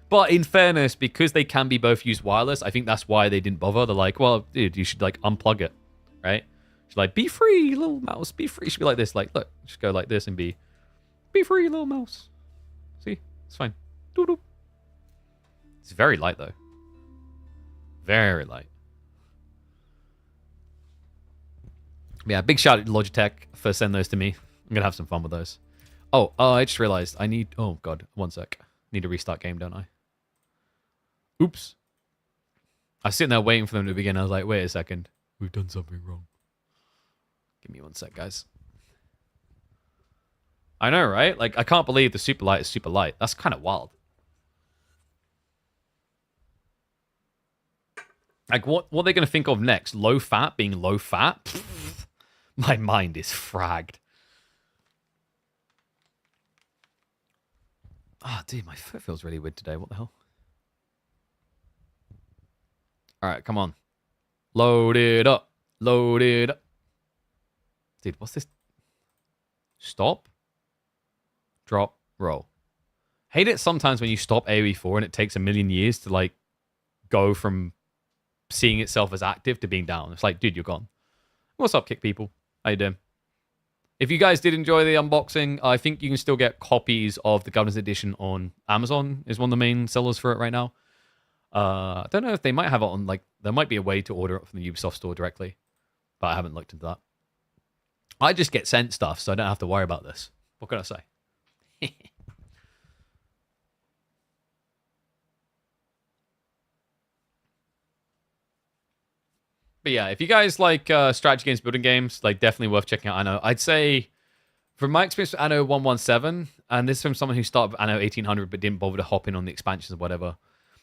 But in fairness, because they can be both used wireless, I think that's why they didn't bother. They're like, well, dude, you should like unplug it, right? She's like, be free, little mouse, be free. It should be like this, like, look, just go like this and be free, little mouse. See, it's fine. Doo-doo. It's very light though. Very light. Yeah, big shout out to Logitech for sending those to me. I'm going to have some fun with those. Oh, I just realized I need... Oh, God. One sec. Need to restart game, don't I? Oops. I was sitting there waiting for them to begin. I was like, wait a second. We've done something wrong. Give me one sec, guys. I know, right? Like, I can't believe the super light is super light. That's kind of wild. Like, what are they going to think of next? Low fat being low fat? My mind is fragged. Ah, oh, dude, my foot feels really weird today. What the hell? All right, come on. Load it up. Load it up. Dude, what's this? Stop. Drop. Roll. Hate it sometimes when you stop AoE 4 and it takes a million years to, like, go from seeing itself as active to being down. It's like, dude, you're gone. What's up, kick people? How you doing? If you guys did enjoy the unboxing, I think you can still get copies of the Governor's Edition on Amazon. Is one of the main sellers for it right now. I don't know if they might have it on, like, there might be a way to order it from the Ubisoft store directly, but I haven't looked into that. I just get sent stuff, so I don't have to worry about this. What can I say? But yeah, if you guys like strategy games, building games, like definitely worth checking out Anno. I'd say, from my experience with Anno 117, and this is from someone who started with Anno 1800 but didn't bother to hop in on the expansions or whatever,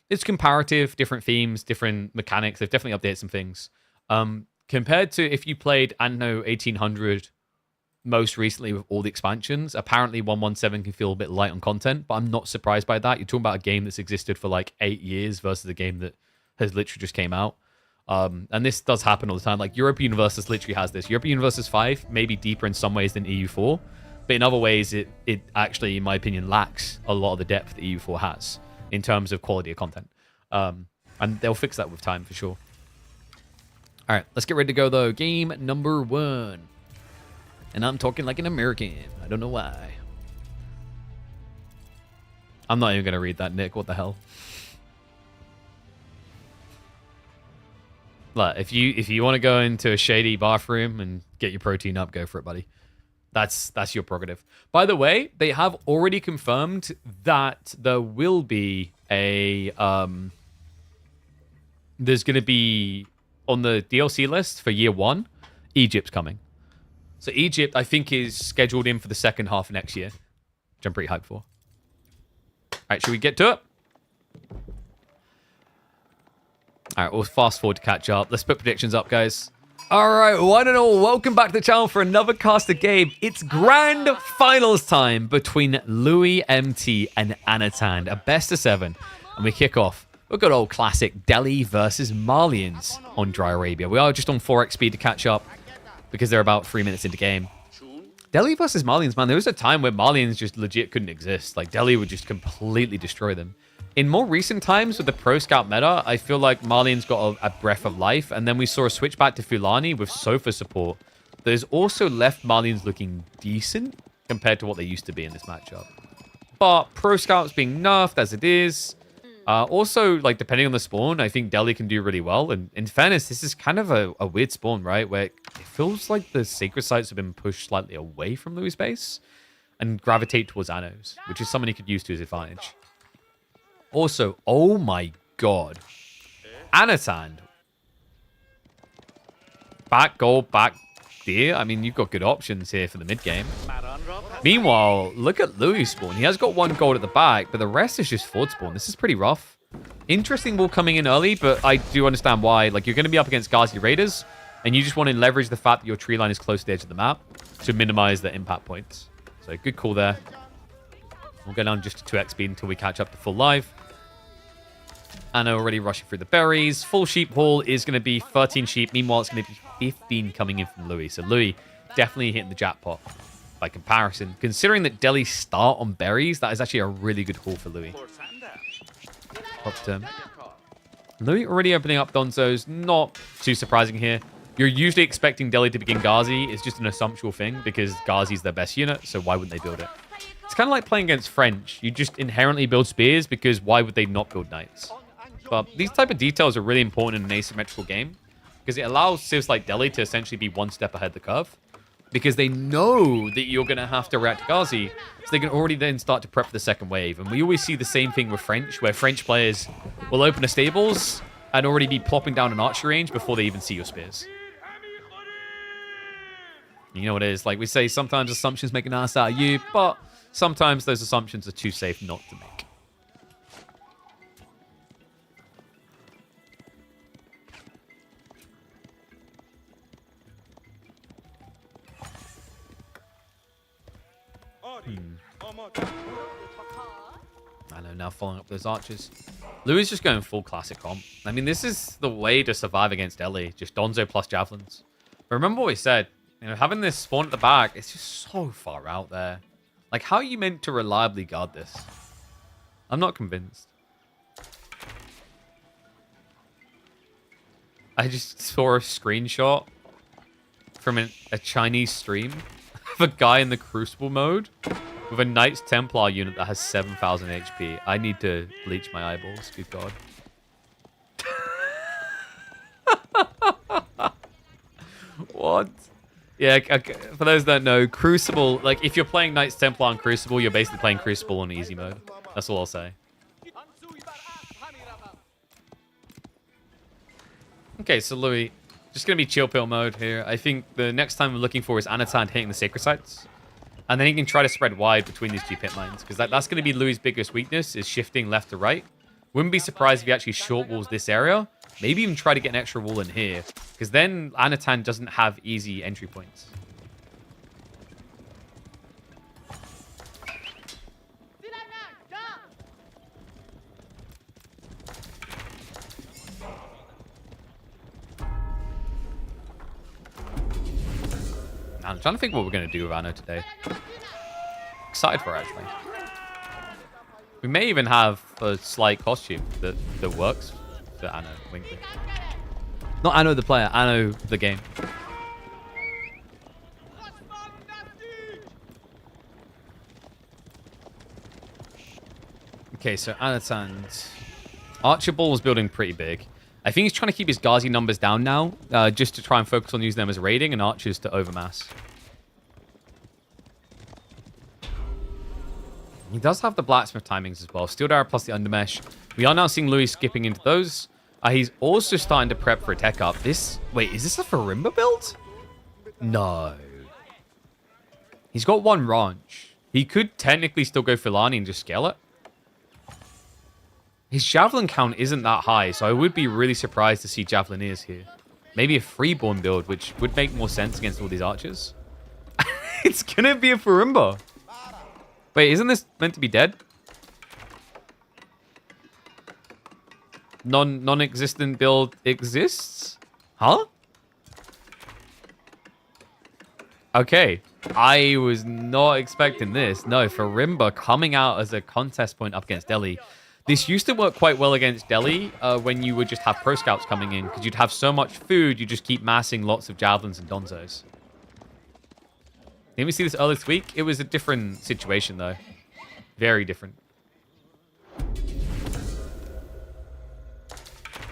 it's comparative, different themes, different mechanics. They've definitely updated some things. Compared to if you played Anno 1800 most recently with all the expansions, apparently 117 can feel a bit light on content, but I'm not surprised by that. You're talking about a game that's existed for like 8 years versus a game that has literally just came out. And this does happen all the time. Like Europa Universalis literally has this. Europa Universalis 5 may be deeper in some ways than EU4, but in other ways it actually, in my opinion, lacks a lot of the depth that EU4 has in terms of quality of content. And they'll fix that with time for sure. All right, let's get ready to go though. Game number 1. And I'm talking like an American. I don't know why. I'm not even going to read that, Nick. What the hell? Look, if you want to go into a shady bathroom and get your protein up, go for it, buddy. That's your prerogative. By the way, they have already confirmed that there will be a there's going to be on the DLC list for year 1, Egypt's coming. So Egypt, I think, is scheduled in for the second half of next year, which I'm pretty hyped for. All right, should we get to it? All right, we'll fast forward to catch up. Let's put predictions up, guys. All right, one and all, welcome back to the channel for another caster game. It's grand finals time between Louis MT and Anatan, a best of 7. And we kick off with good old classic Delhi versus Malians on Dry Arabia. We are just on 4x speed to catch up because they're about 3 minutes into game. Delhi versus Malians, man, there was a time where Malians just legit couldn't exist. Like, Delhi would just completely destroy them. In more recent times with the Pro Scout meta, I feel like Malians got a breath of life, and then we saw a switch back to Fulani with Sofa support. There's also left Malians looking decent compared to what they used to be in this matchup. But Pro Scout's being nerfed as it is. Also, like, depending on the spawn, I think Delhi can do really well. And in fairness, this is kind of a weird spawn, right? Where it feels like the Sacred Sites have been pushed slightly away from Louis' base and gravitate towards Anno's, which is something he could use to his advantage. Also, oh my god. Anatan. Back gold, back deer. I mean, you've got good options here for the mid game. Meanwhile, look at Louis' spawn. He has got 1 gold at the back, but the rest is just Ford spawn. This is pretty rough. Interesting wall coming in early, but I do understand why. Like, you're going to be up against Ghazi Raiders, and you just want to leverage the fact that your tree line is close to the edge of the map to minimize the impact points. So, good call there. We'll go down just to 2x speed until we catch up to full life. Anno already rushing through the berries. Full sheep haul is going to be 13 sheep. Meanwhile, it's going to be 15 coming in from Louis. So Louis definitely hitting the jackpot by comparison. Considering that Delhi start on berries, that is actually a really good haul for Louis. Up to him. Louis already opening up Donzo's. Not too surprising here. You're usually expecting Delhi to begin Ghazi. It's just an assumptual thing because Ghazi's their best unit. So why wouldn't they build it? It's kind of like playing against French. You just inherently build spears because why would they not build knights? But these type of details are really important in an asymmetrical game because it allows civs like Delhi to essentially be 1 step ahead of the curve because they know that you're going to have to react to Ghazi, so they can already then start to prep for the second wave. And we always see the same thing with French, where French players will open the stables and already be plopping down an archery range before they even see your spears. You know what it is? Like we say, sometimes assumptions make an ass out of you, but sometimes those assumptions are too safe not to make. I know, now following up those archers. Louis is just going full classic comp. I mean, this is the way to survive against Delhi. Just Donzo plus javelins. But remember what we said. You know, having this spawn at the back, it's just so far out there. Like, how are you meant to reliably guard this? I'm not convinced. I just saw a screenshot from a Chinese stream of a guy in the Crucible mode with a Knights Templar unit that has 7,000 HP. I need to bleach my eyeballs. Good God. What? Yeah, for those that don't know, Crucible, like, if you're playing Knights Templar on Crucible, you're basically playing Crucible on easy mode. That's all I'll say. Okay, so Louis, just going to be chill pill mode here. I think the next time we're looking for is Anatan hitting the Sacred Sites. And then he can try to spread wide between these 2 pit lines. Because that's going to be Louis' biggest weakness, is shifting left to right. Wouldn't be surprised if he actually short walls this area. Maybe even try to get an extra wall in here. Because then Anatan doesn't have easy entry points. I'm trying to think what we're going to do with Anno today. Excited for it, actually. We may even have a slight costume that works for Anno. Wink, wink. Not Anno the player, Anno the game. Okay, so Anatand. Archibald was building pretty big. I think he's trying to keep his Ghazi numbers down now, just to try and focus on using them as raiding and archers to overmass. He does have the blacksmith timings as well. Steel Dagger plus the undermesh. We are now seeing Louis skipping into those. He's also starting to prep for a tech up. Wait, is this a Farimba build? No. He's got one ranch. He could technically still go Filani and just scale it. His javelin count isn't that high, so I would be really surprised to see Javelineers here. Maybe a freeborn build, which would make more sense against all these archers. It's gonna be a Farimba. Wait, isn't this meant to be dead? Non-existent build exists? Huh? Okay. I was not expecting this. No, Farimba coming out as a contest point up against Delhi. This used to work quite well against Delhi when you would just have pro scouts coming in, because you'd have so much food, you just keep massing lots of javelins and donzos. Didn't we see this earlier this week? It was a different situation, though. Very different.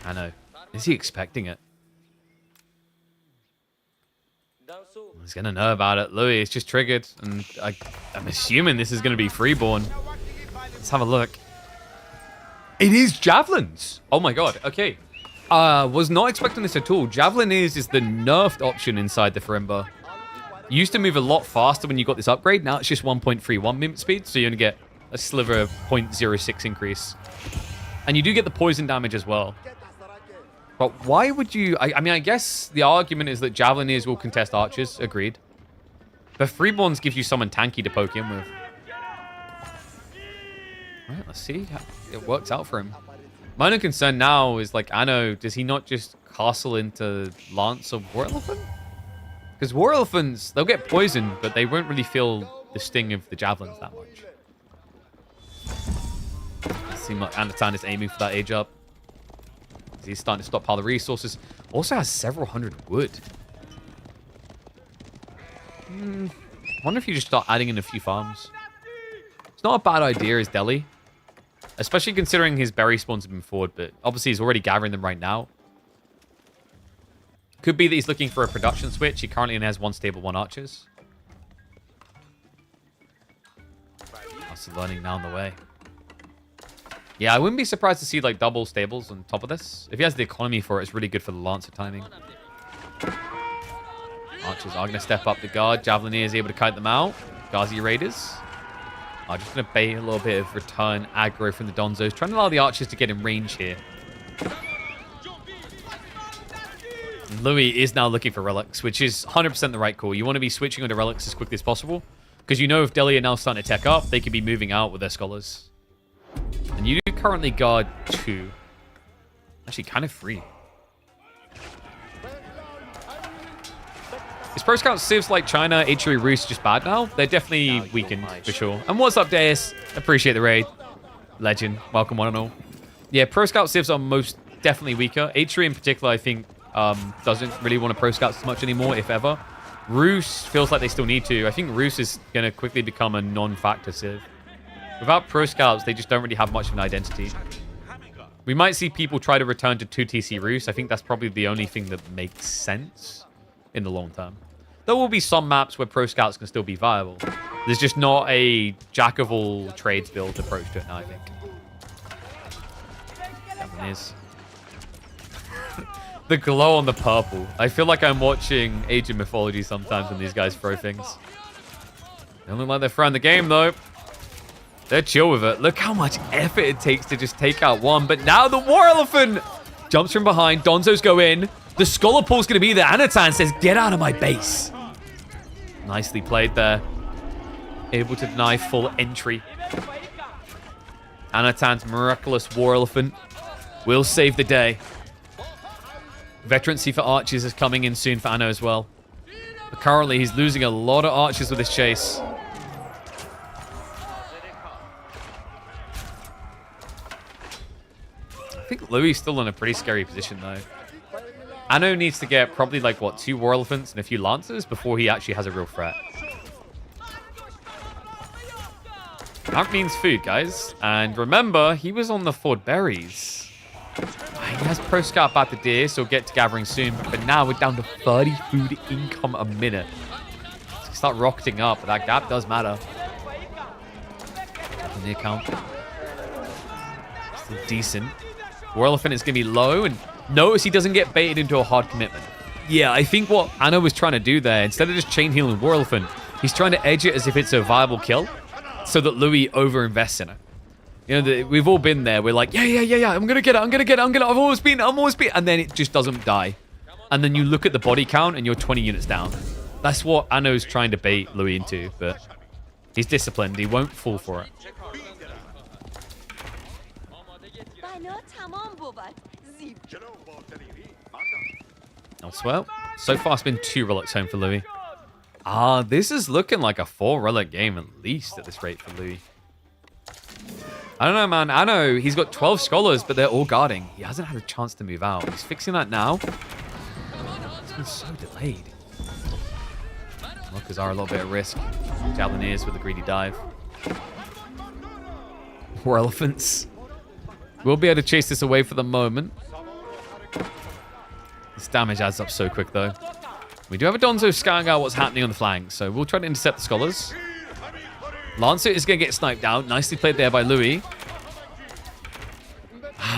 I know. Is he expecting it? He's going to know about it. Louis, it's just triggered. And I'm assuming this is going to be freeborn. Let's have a look. It is javelins. Oh my god. Okay. Was not expecting this at all. Javelin is the nerfed option inside the Farimba. You used to move a lot faster when you got this upgrade. Now it's just 1.31 movement speed, so you only get a sliver of 0.06 increase. And you do get the poison damage as well. But why would you... I mean, I guess the argument is that Javelineers will contest archers. Agreed. But Freeborns give you someone tanky to poke in with. Alright, let's see how it works out for him. My only concern now is, like, Anno, does he not just castle into Lance of War Elephant? Because War Elephants, they'll get poisoned, but they won't really feel the sting of the javelins that much. It seems like Anatan is aiming for that age up. He's starting to stockpile the resources. Also has several hundred wood. I wonder if you just start adding in a few farms. It's not a bad idea as Delhi. Especially considering his berry spawns have been forward, but obviously he's already gathering them right now. Could be that he's looking for a production switch. He currently only has one stable, one archers. Also learning now on the way. Yeah, I wouldn't be surprised to see like double stables on top of this. If he has the economy for it, it's really good for the Lancer timing. Archers are going to step up the guard. Javelineer is able to kite them out. Ghazi Raiders are just going to bait a little bit of return aggro from the Donzos. Trying to allow the archers to get in range here. Louis is now looking for relics, which is 100% the right call. You want to be switching onto relics as quickly as possible. Because you know if Delhi are now starting to tech up, they could be moving out with their scholars. And you do currently guard 2. Actually, kind of 3. Is Pro Scout civs like China, HUE Roost just bad now? They're definitely weakened, for sure. And what's up, Deus? Appreciate the raid. Legend. Welcome, one and all. Yeah, Pro Scout civs are most definitely weaker. HUE in particular, I think, doesn't really want to Pro Scouts as much anymore, if ever. Roost feels like they still need to. I think Roost is going to quickly become a non-factor civ. Without Pro Scouts, they just don't really have much of an identity. We might see people try to return to 2TC Roost. I think that's probably the only thing that makes sense in the long term. There will be some maps where Pro Scouts can still be viable. There's just not a jack-of-all-trades build approach to it now, I think. That is. The glow on the purple. I feel like I'm watching Age of Mythology sometimes when these guys throw things. They don't look like they're throwing the game, though. They're chill with it. Look how much effort it takes to just take out one. But now the War Elephant jumps from behind. Donzos go in. The Scholar Pool's going to be there. Anatan says, get out of my base. Nicely played there. Able to deny full entry. Anatan's miraculous War Elephant will save the day. Veterancy for archers is coming in soon for Anno as well. But currently, he's losing a lot of archers with this chase. I think Louis is still in a pretty scary position, though. Anno needs to get probably, like, what, 2 War Elephants and a few Lancers before he actually has a real threat. That means food, guys. And remember, he was on the Ford berries. He has pro scout about the deer, so we'll get to gathering soon. But now we're down to 30 food income a minute. So start rocketing up, but that gap does matter. On the account. Still decent. War Elephant is going to be low, and notice he doesn't get baited into a hard commitment. Yeah, I think what Anno was trying to do there, instead of just chain healing War Elephant, he's trying to edge it as if it's a viable kill, so that Louis over-invests in it. You know, we've all been there. We're like, yeah, I'm going to get it, I've always been, and then it just doesn't die. And then you look at the body count, and you're 20 units down. That's what Anno's trying to bait Louis into, but he's disciplined. He won't fall for it. Elsewhere, so far it's been 2 relics home for Louis. This is looking like a 4 relic game at least at this rate for Louis. I don't know, man. I know he's got 12 scholars, but they're all guarding. He hasn't had a chance to move out. He's fixing that now. It's been so delayed. Lookers are a little bit at risk. Javelineers with a greedy dive. War Elephants. We'll be able to chase this away for the moment. This damage adds up so quick, though. We do have a Donzo scouting out what's happening on the flank, so we'll try to intercept the scholars. Lancer is going to get sniped out. Nicely played there by Louis.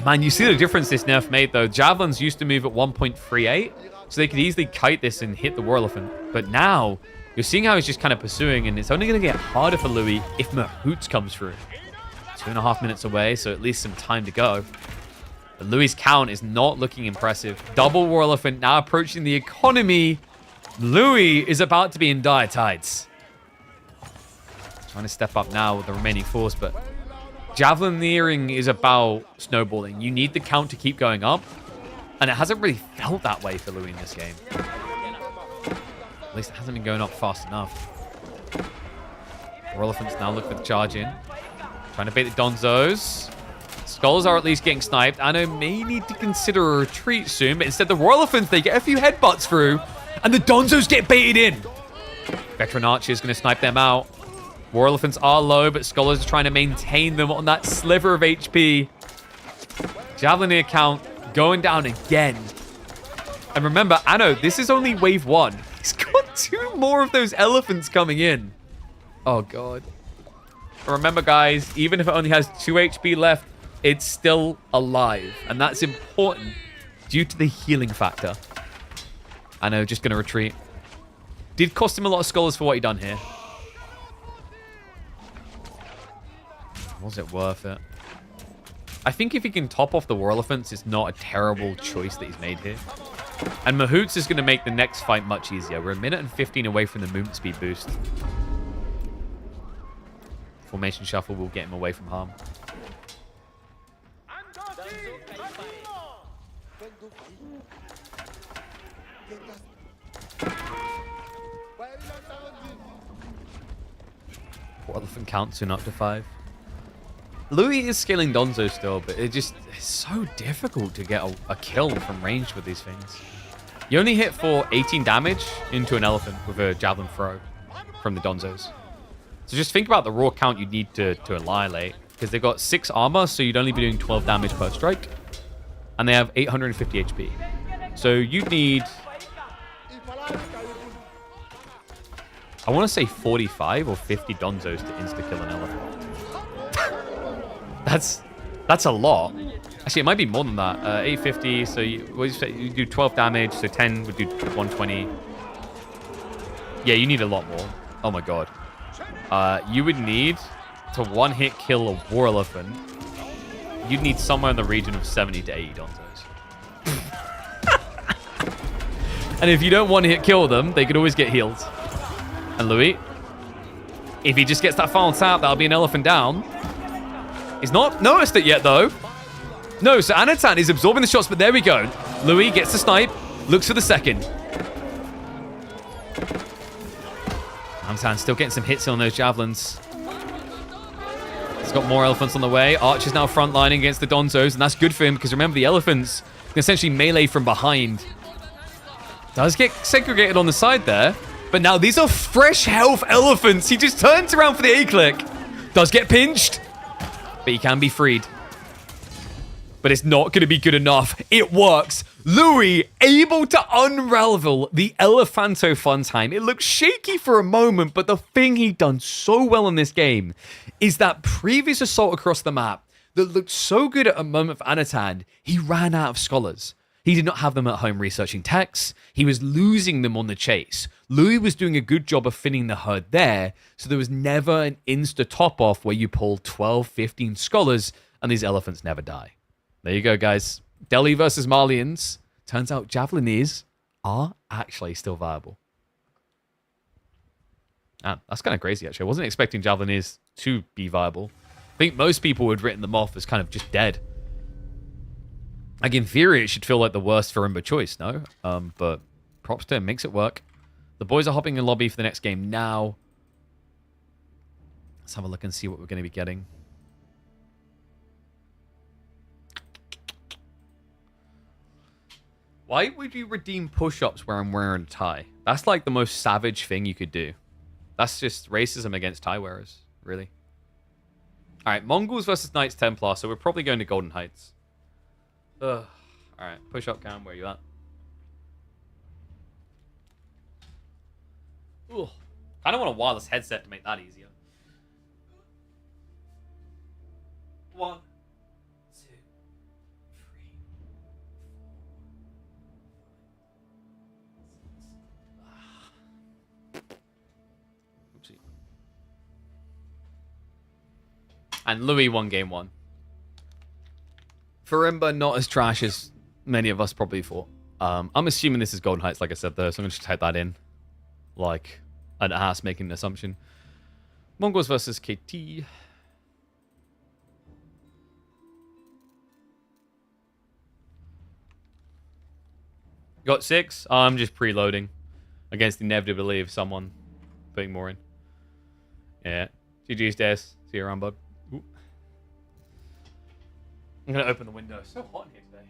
Man, you see the difference this nerf made, though. Javelins used to move at 1.38, so they could easily kite this and hit the War Elephant. But now, you're seeing how he's just kind of pursuing, and it's only going to get harder for Louis if Mahoots comes through. 2.5 minutes away, so at least some time to go. But Louis' count is not looking impressive. Double War Elephant now approaching the economy. Louis is about to be in dire tides. Trying to step up now with the remaining force, but Javelineering is about snowballing. You need the count to keep going up, and it hasn't really felt that way for Louis in this game. At least it hasn't been going up fast enough. War Elephants now look for the charge in. Trying to bait the Donzos. Skulls are at least getting sniped. Anno may need to consider a retreat soon, but instead the War Elephants, they get a few headbutts through, and the Donzos get baited in. Veteran Archer is going to snipe them out. War Elephants are low, but Scholars are trying to maintain them on that sliver of HP. Javelineer count going down again. And remember, Anno, this is only wave 1. He's got 2 more of those elephants coming in. Oh, God. Remember, guys, even if it only has 2 HP left, it's still alive. And that's important due to the healing factor. Anno just going to retreat. Did cost him a lot of scholars for what he done here. Was it worth it? I think if he can top off the War Elephants, it's not a terrible choice that he's made here. And Mahoots is going to make the next fight much easier. We're 1 minute and 15 away from the movement speed boost. Formation shuffle will get him away from harm. War Elephant count soon up to 5. Louis is scaling Donzo still, but it's so difficult to get a kill from range with these things. You only hit for 18 damage into an elephant with a javelin throw from the Donzos. So just think about the raw count you need to annihilate, because they've got 6 armor, so you'd only be doing 12 damage per strike, and they have 850 HP. So you'd need, I want to say 45 or 50 Donzos to insta-kill an elephant. That's a lot. Actually, it might be more than that. 850, so you do 12 damage, so 10 would do 120. Yeah, you need a lot more. Oh my god. You would need to one-hit kill a War Elephant. You'd need somewhere in the region of 70 to 80 Donzos. And if you don't one-hit kill them, they could always get healed. And Louis, if he just gets that final tap, that'll be an elephant down. He's not noticed it yet, though. No, so Anatan is absorbing the shots, but there we go. Louis gets the snipe, looks for the second. Anatan still getting some hits on those javelins. He's got more elephants on the way. Archer's now frontlining against the Donzos, and that's good for him, because remember, the elephants can essentially melee from behind. Does get segregated on the side there, but now these are fresh health elephants. He just turns around for the A-click. Does get pinched, but he can be freed. But it's not going to be good enough. It works. Louis able to unravel the Elephanto Funtime. It looked shaky for a moment, but the thing he done so well in this game is that previous assault across the map that looked so good at a moment for Anatan, he ran out of scholars. He did not have them at home researching texts. He was losing them on the chase. Louis was doing a good job of thinning the herd there, so there was never an insta top-off where you pull 12, 15 scholars and these elephants never die. There you go, guys. Delhi versus Malians. Turns out Javeliniers are actually still viable. Ah, that's kind of crazy, actually. I wasn't expecting Javeliniers to be viable. I think most people would have written them off as kind of just dead. Like, in theory, it should feel like the worst for Rimba choice, no? But props to him. Makes it work. The boys are hopping in lobby for the next game now. Let's have a look and see what we're going to be getting. Why would you redeem push-ups where I'm wearing a tie? That's like the most savage thing you could do. That's just racism against tie wearers, really. Alright, Mongols versus Knights Templar, so we're probably going to Golden Heights. Ugh. Alright, push-up cam, where you at? Ugh. Kinda want a wireless headset to make that easier. 1, 2, 3, 4. Oopsie. And Louis won game 1. Farimba not as trash as many of us probably thought. I'm assuming this is Golden Heights, like I said, though, so I'm going to just type that in. Like an ass making an assumption. Mongols versus KT. Got 6. I'm just preloading against the inevitability of someone putting more in. Yeah. GG's, Des. See you around, bud. Ooh. I'm going to open the window. It's so hot in here today.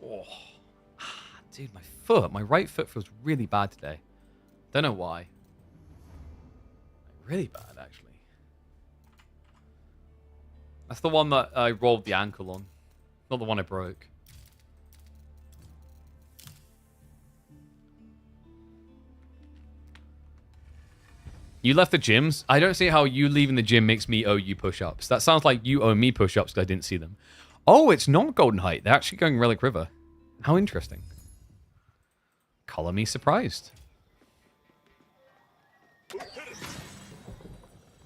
Oh. Dude, my foot. My right foot feels really bad today. Don't know why. Really bad, actually. That's the one that I rolled the ankle on. Not the one I broke. You left the gyms? I don't see how you leaving the gym makes me owe you push-ups. That sounds like you owe me push-ups because I didn't see them. Oh, it's not Golden Height. They're actually going Relic River. How interesting. Color me surprised.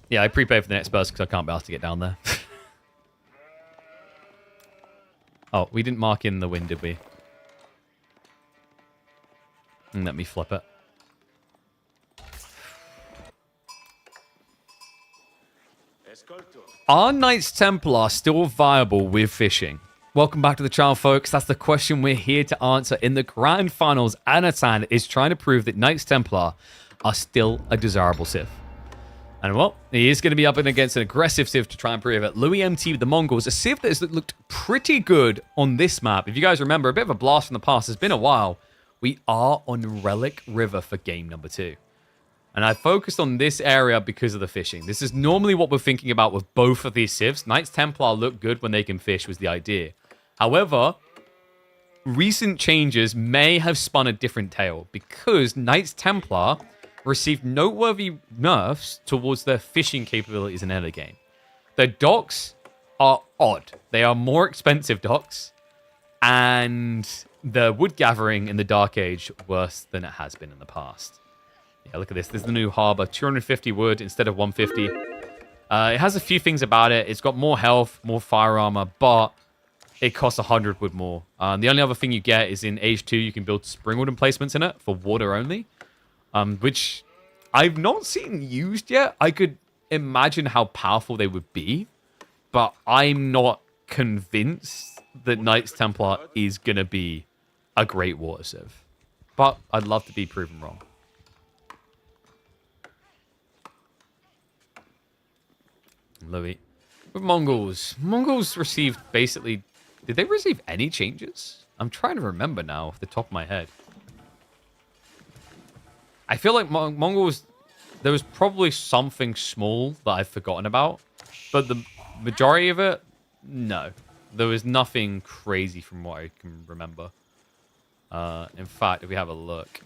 Yeah, I prepaid for the next burst because I can't be asked to get down there. Oh, we didn't mark in the wind, did we? Let me flip it. Are Knights Templar still viable with fishing? Welcome back to the channel, folks. That's the question we're here to answer. In the grand finals, Anatan is trying to prove that Knights Templar are still a desirable Civ. And well, he is going to be up against an aggressive Civ to try and prove it. Louis MT with the Mongols, a Civ that has looked pretty good on this map. If you guys remember, a bit of a blast from the past. It's been a while. We are on Relic River for game number 2. And I focused on this area because of the fishing. This is normally what we're thinking about with both of these Civs. Knights Templar look good when they can fish was the idea. However, recent changes may have spun a different tale because Knights Templar received noteworthy nerfs towards their fishing capabilities in early game. Their docks are odd. They are more expensive docks, and the wood gathering in the Dark Age worse than it has been in the past. Yeah, look at this. This is the new harbor. 250 wood instead of 150. It has a few things about it. It's got more health, more fire armor, but it costs 100 wood more. The only other thing you get is in Age 2, you can build springwood emplacements in it for water only. Which I've not seen used yet. I could imagine how powerful they would be, but I'm not convinced that Knights Templar is going to be a great water civ. But I'd love to be proven wrong. Louis. With Mongols. Mongols received basically... Did they receive any changes? I'm trying to remember now off the top of my head. I feel like Mongols, there was probably something small that I've forgotten about. But the majority of it, no. There was nothing crazy from what I can remember. In fact, if we have a look.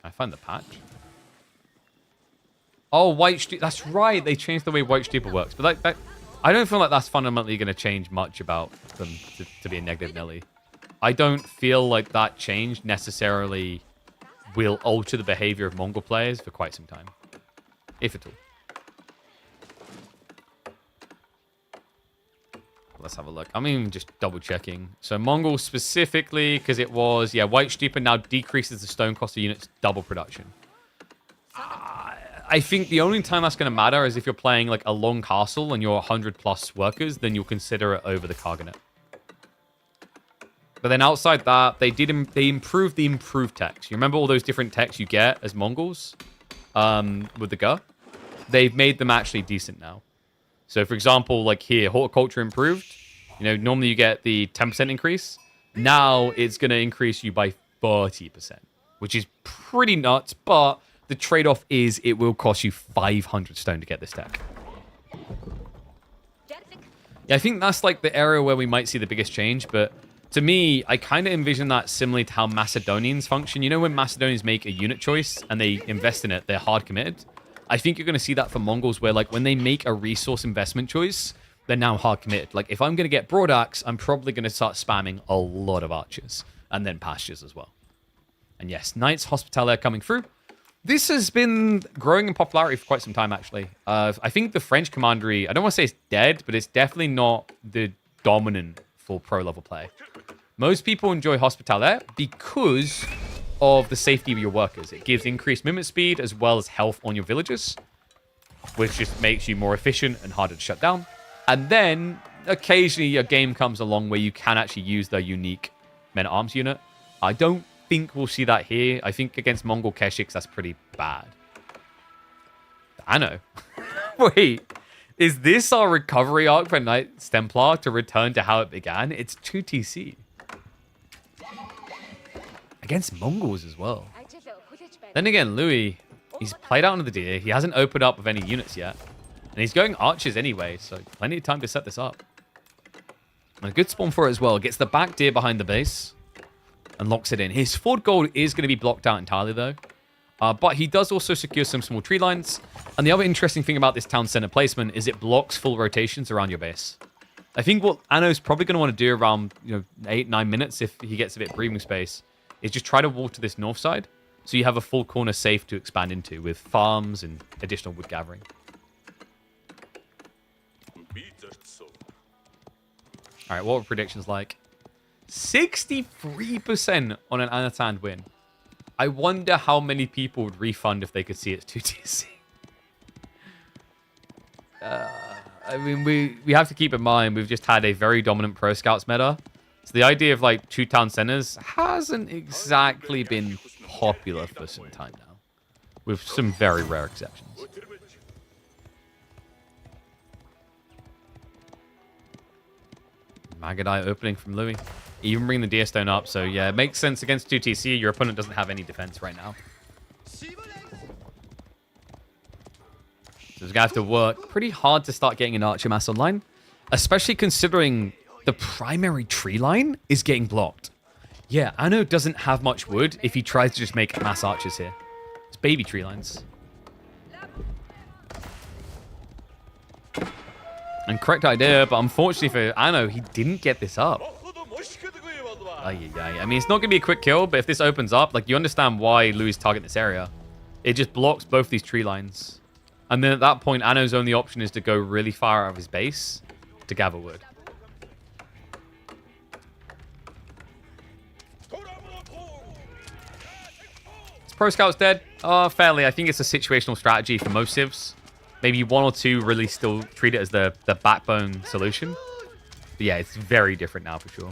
I find the patch. Oh, White Stupor. That's right. They changed the way White Stupor works. But I don't feel like that's fundamentally going to change much about them to be a negative Nelly. I don't feel like that change necessarily will alter the behavior of Mongol players for quite some time. If at all. Let's have a look. I'm even just double checking. So Mongol specifically, because it was, yeah, White Stupor now decreases the stone cost of units double production. I think the only time that's going to matter is if you're playing like a long castle and you're 100 plus workers, then you'll consider it over the Kaghanet. But then outside that, they improved the improved techs. You remember all those different techs you get as Mongols with the Gur? They've made them actually decent now. So for example, like here, horticulture improved. You know, normally you get the 10% increase. Now it's going to increase you by 30%, which is pretty nuts, but the trade-off is it will cost you 500 stone to get this tech. Yeah, I think that's like the area where we might see the biggest change, but to me, I kind of envision that similarly to how Macedonians function. You know, when Macedonians make a unit choice and they invest in it, they're hard committed. I think you're going to see that for Mongols where, like, when they make a resource investment choice, they're now hard committed. Like, if I'm going to get Broad Axe, I'm probably going to start spamming a lot of archers and then pastures as well. And yes, Knights Hospitaller coming through. This has been growing in popularity for quite some time, actually. I think the French Commandery, I don't want to say it's dead, but it's definitely not the dominant for pro-level play. Most people enjoy Hospitaller because of the safety of your workers. It gives increased movement speed as well as health on your villagers, which just makes you more efficient and harder to shut down. And then occasionally a game comes along where you can actually use their unique men-at-arms unit. I don't think we'll see that here. I think against Mongol Keshiks, that's pretty bad. Anno. Wait, is this our recovery arc for Knights Templar to return to how it began? It's 2 TC. Against Mongols as well. Then again, Louis, he's played out into the deer. He hasn't opened up with any units yet. And he's going archers anyway, so plenty of time to set this up. And a good spawn for it as well. Gets the back deer behind the base and locks it in. His forward gold is going to be blocked out entirely, though. But he does also secure some small tree lines. And the other interesting thing about this town center placement is it blocks full rotations around your base. I think what Anno's probably going to want to do around 8-9 minutes if he gets a bit of breathing space is just try to walk to this north side so you have a full corner safe to expand into with farms and additional wood gathering. All right, what were predictions like? 63% on an Anatan win. I wonder how many people would refund if they could see it's 2TC. I mean, we have to keep in mind we've just had a very dominant Pro Scouts meta. So the idea of like 2 town centers hasn't exactly been popular for some time now, with some very rare exceptions. Magadai opening from Louis. Even bring the Deer Stone up, so yeah, it makes sense against 2TC. Your opponent doesn't have any defense right now. So he's going to have to work pretty hard to start getting an Archer Mass online, especially considering the primary tree line is getting blocked. Yeah, Anno doesn't have much wood if he tries to just make mass archers here. It's baby tree lines. And correct idea, but unfortunately for Anno, he didn't get this up. I mean, it's not going to be a quick kill, but if this opens up, like, you understand why Louis target this area. It just blocks both these tree lines. And then at that point, Anno's only option is to go really far out of his base to gather wood. Is Pro Scout's dead? Fairly. I think it's a situational strategy for most civs. Maybe 1 or 2 really still treat it as the backbone solution. But yeah, it's very different now for sure.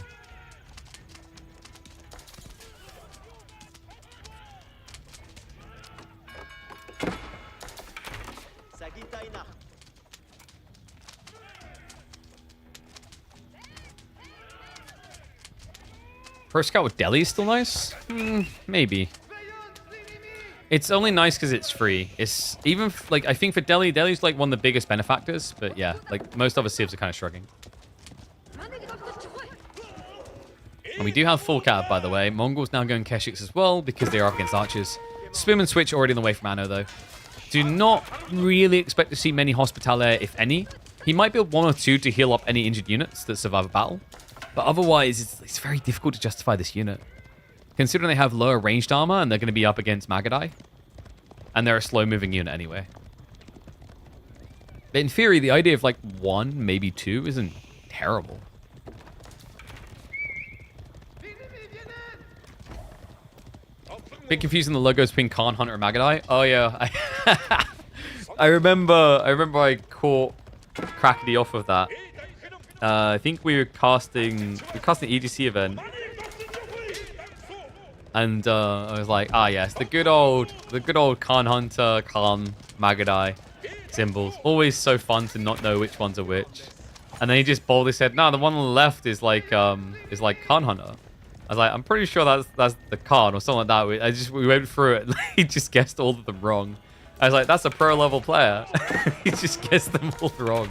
Pro Scout with Delhi is still nice? Maybe. It's only nice because it's free. It's even, like, I think for Delhi, Delhi's like one of the biggest benefactors. But yeah, like, most other civs are kind of shrugging. And we do have full cav, by the way. Mongols now going Keshiks as well because they are up against archers. Swim and switch already on the way from Anno, though. Do not really expect to see many Hospitaller, if any. He might build 1 or 2 to heal up any injured units that survive a battle. But otherwise, it's very difficult to justify this unit. Considering they have lower ranged armor and they're going to be up against Magadai. And they're a slow-moving unit anyway. But in theory, the idea of like 1, maybe 2 isn't terrible. Bit confusing the logos between Khan Hunter and Magadai. Oh yeah, I remember I caught Crackety off of that. I think we were casting the EDC event. And I was like, ah yes, the good old Khan Hunter, Khan, Magadai symbols. Always so fun to not know which ones are which. And then he just boldly said, no, the one on the left is like Khan Hunter. I was like, I'm pretty sure that's the Khan or something like that. We went through it and he just guessed all of them wrong. I was like, that's a pro level player. He just guessed them all wrong.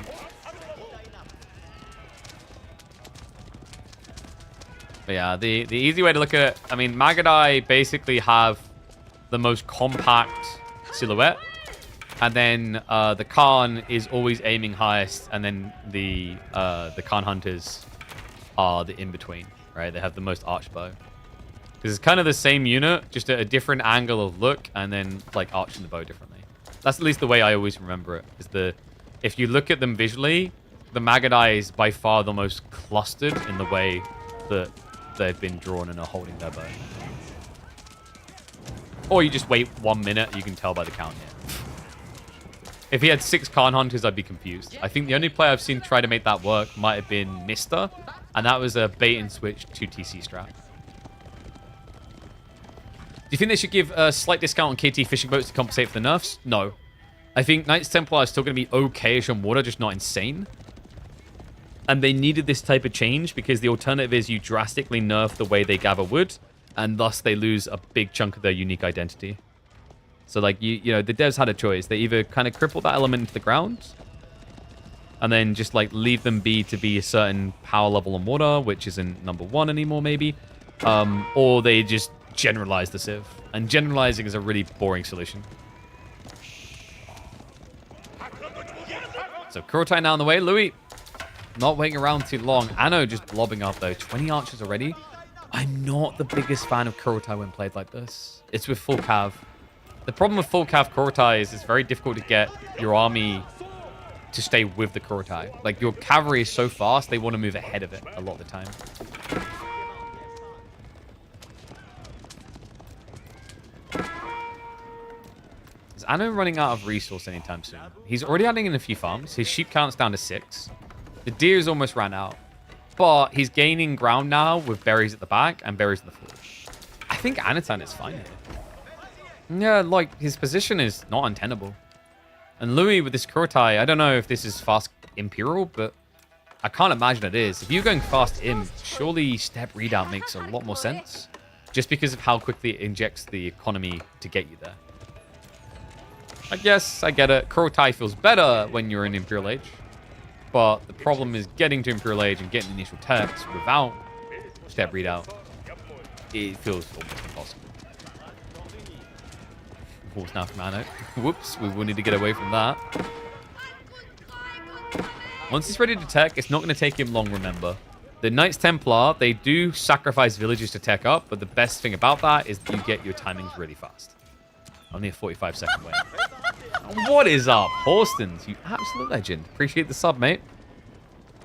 But yeah, the easy way to look at it, I mean, Magadai basically have the most compact silhouette. And then the Khan is always aiming highest. And then the Khan Hunters are the in-between, right? They have the most arch bow. Because it's kind of the same unit, just a different angle of look. And then, like, arching the bow differently. That's at least the way I always remember it. If you look at them visually, the Magadai is by far the most clustered in the way that they've been drawn and are holding their bow. Or you just wait 1 minute, you can tell by the count here. If he had 6 Khan Hunters, I'd be confused. I think the only player I've seen try to make that work might have been Mister, and that was a bait and switch 2TC strat. Do you think they should give a slight discount on KT fishing boats to compensate for the nerfs? No. I think Knights Templar are still going to be okay-ish on water, just not insane. And they needed this type of change because the alternative is you drastically nerf the way they gather wood, and thus they lose a big chunk of their unique identity. So, like, you know, the devs had a choice. They either kind of cripple that element into the ground, and then just, like, leave them be to be a certain power level on water, which isn't number 1 anymore, maybe. Or they just generalize the Civ. And generalizing is a really boring solution. So, Kurotai now on the way. Louis, not waiting around too long. Anno just blobbing up, though. 20 archers already. I'm not the biggest fan of Kurotai when played like this. It's with full cav. The problem with full cav Kurotai is it's very difficult to get your army to stay with the Kurotai. Like, your cavalry is so fast, they want to move ahead of it a lot of the time. Is Anno running out of resource anytime soon? He's already adding in a few farms. His sheep count's down to 6. The deer's almost ran out. But he's gaining ground now with berries at the back and berries at the floor. I think Anatan is fine here. Yeah, like, his position is not untenable. And Louis with this Kurotai, I don't know if this is fast Imperial, but I can't imagine it is. If you're going fast Imp, surely step readout makes a lot more sense. Just because of how quickly it injects the economy to get you there. I guess, I get it. Kurotai feels better when you're in Imperial Age. But the problem is getting to Imperial Age and getting initial text without step readout. It feels almost impossible. Horse now from Anno. Whoops, we will need to get away from that. Once he's ready to tech, it's not going to take him long, remember. The Knights Templar, they do sacrifice villages to tech up, but the best thing about that is that you get your timings really fast. Only a 45-second wait. What is up, Horstons? You absolute legend. Appreciate the sub, mate.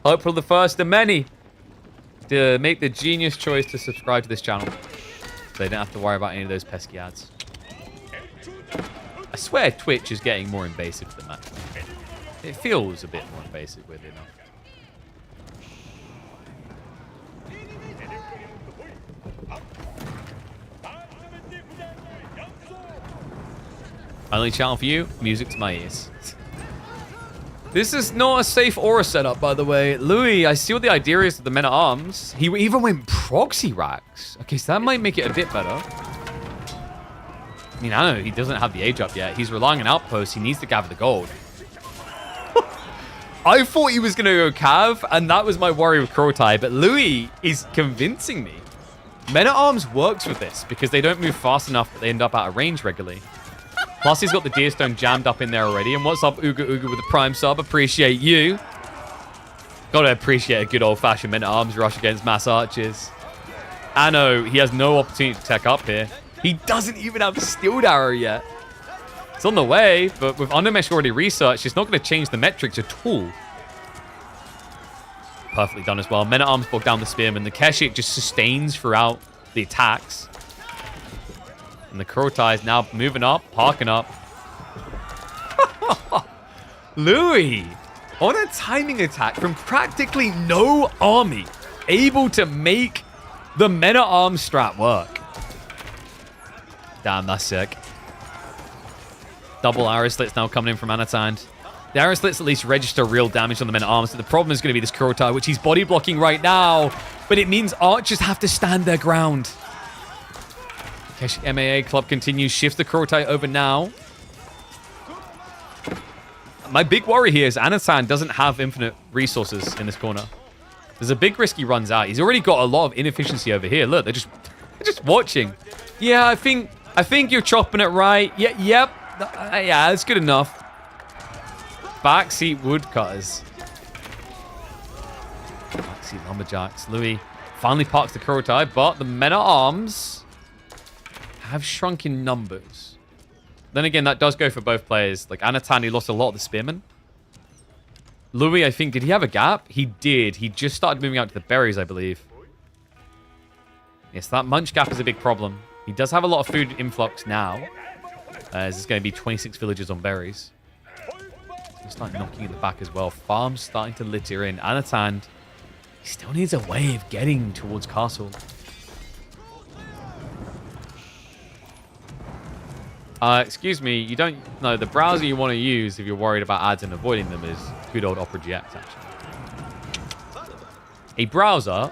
Hope for the first of many to make the genius choice to subscribe to this channel. So they don't have to worry about any of those pesky ads. I swear Twitch is getting more invasive than that. It feels a bit more invasive, weirdly enough. Only channel for you, music to my ears. This is not a safe aura setup, by the way. Louis, I see what the idea is of the men-at-arms. He even went proxy racks. Okay, so that might make it a bit better. I mean, I know he doesn't have the age up yet. He's relying on outposts. He needs to gather the gold. I thought he was going to go Cav, and that was my worry with Crotai, but Louis is convincing me. Men-at-Arms works with this because they don't move fast enough that they end up out of range regularly. Plus, he's got the Deerstone jammed up in there already. And what's up, Ooga Ooga with the Prime sub? Appreciate you. Gotta appreciate a good old-fashioned Men-at-Arms rush against mass archers. Anno, he has no opportunity to tech up here. He doesn't even have a Steeled Arrow yet. It's on the way, but with Undermesh already researched, it's not going to change the metrics at all. Perfectly done as well. Men-at-Arms bog down the Spearman. The Keshik just sustains throughout the attacks. And the Crotai is now moving up, parking up. Louis, on a timing attack from practically no army, able to make the Men-at-Arms strat work. Damn, that's sick. Double arrow slits now coming in from Anatand. The arrow slits at least register real damage on the Men-at-Arms, but the problem is going to be this Crotai, which he's body blocking right now. But it means archers have to stand their ground. Keshik MAA club continues, shifts the Crotai over now. My big worry here is Anatand doesn't have infinite resources in this corner. There's a big risk he runs out. He's already got a lot of inefficiency over here. Look, they're just watching. Yeah, I think you're chopping it right. Yeah, yep. Yeah, that's good enough. Backseat woodcutters. Backseat lumberjacks. Louis finally parks the Crotai, but the Men-at-Arms have shrunk in numbers. Then again, that does go for both players. Like, Anatandi lost a lot of the Spearmen. Louis, I think, did he have a gap? He did. He just started moving out to the berries, I believe. Yes, that munch gap is a big problem. He does have a lot of food influx now. There's going to be 26 villagers on berries. He'll start knocking at the back as well. Farm's starting to litter in. Anatand, he still needs a way of getting towards castle. Excuse me, you don't know the browser you want to use if you're worried about ads and avoiding them is good old Opera GX, actually. A browser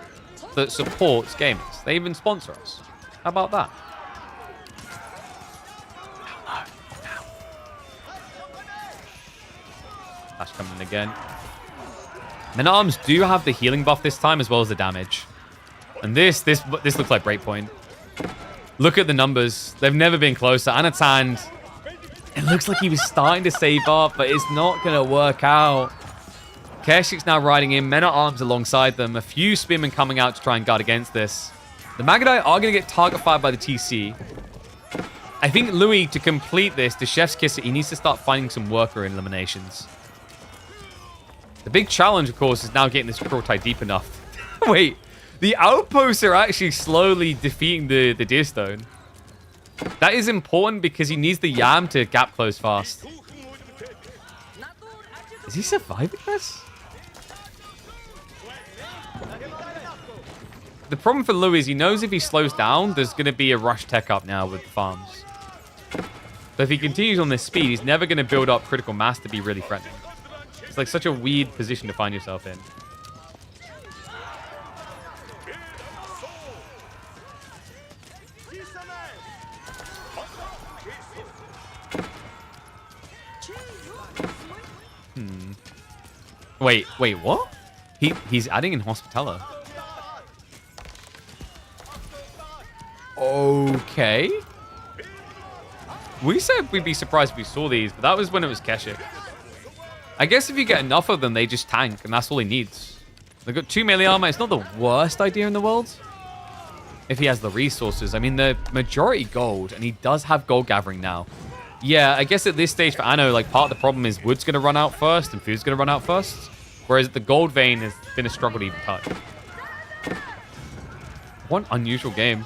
that supports gamers. They even sponsor us. How about that? Flash coming in again. Men-at-Arms do have the healing buff this time as well as the damage. And this looks like Breakpoint. Look at the numbers. They've never been closer. Anatand, it looks like he was starting to save up, but it's not going to work out. Keshik's now riding in. Men-at-Arms alongside them. A few Spearmen coming out to try and guard against this. The Magadai are going to get target fired by the TC. I think Louis, to complete this, the Chef's Kiss, he needs to start finding some worker eliminations. The big challenge, of course, is now getting this Crotai deep enough. Wait. The outposts are actually slowly defeating the Deerstone. That is important because he needs the Yam to gap close fast. Is he surviving this? The problem for Louis is he knows if he slows down, there's going to be a rush tech up now with farms. But if he continues on this speed, he's never going to build up critical mass to be really threatening. It's like such a weird position to find yourself in. Wait, what? He's adding in Hospitaller. Okay. We said we'd be surprised if we saw these, but that was when it was Keshik. I guess if you get enough of them, they just tank, and that's all he needs. They've got 2 melee armor. It's not the worst idea in the world. If he has the resources. I mean, the majority gold, and he does have gold gathering now. Yeah, I guess at this stage for Anno, like, part of the problem is wood's going to run out first and food's going to run out first. Whereas the gold vein has been a struggle to even touch. What an unusual game.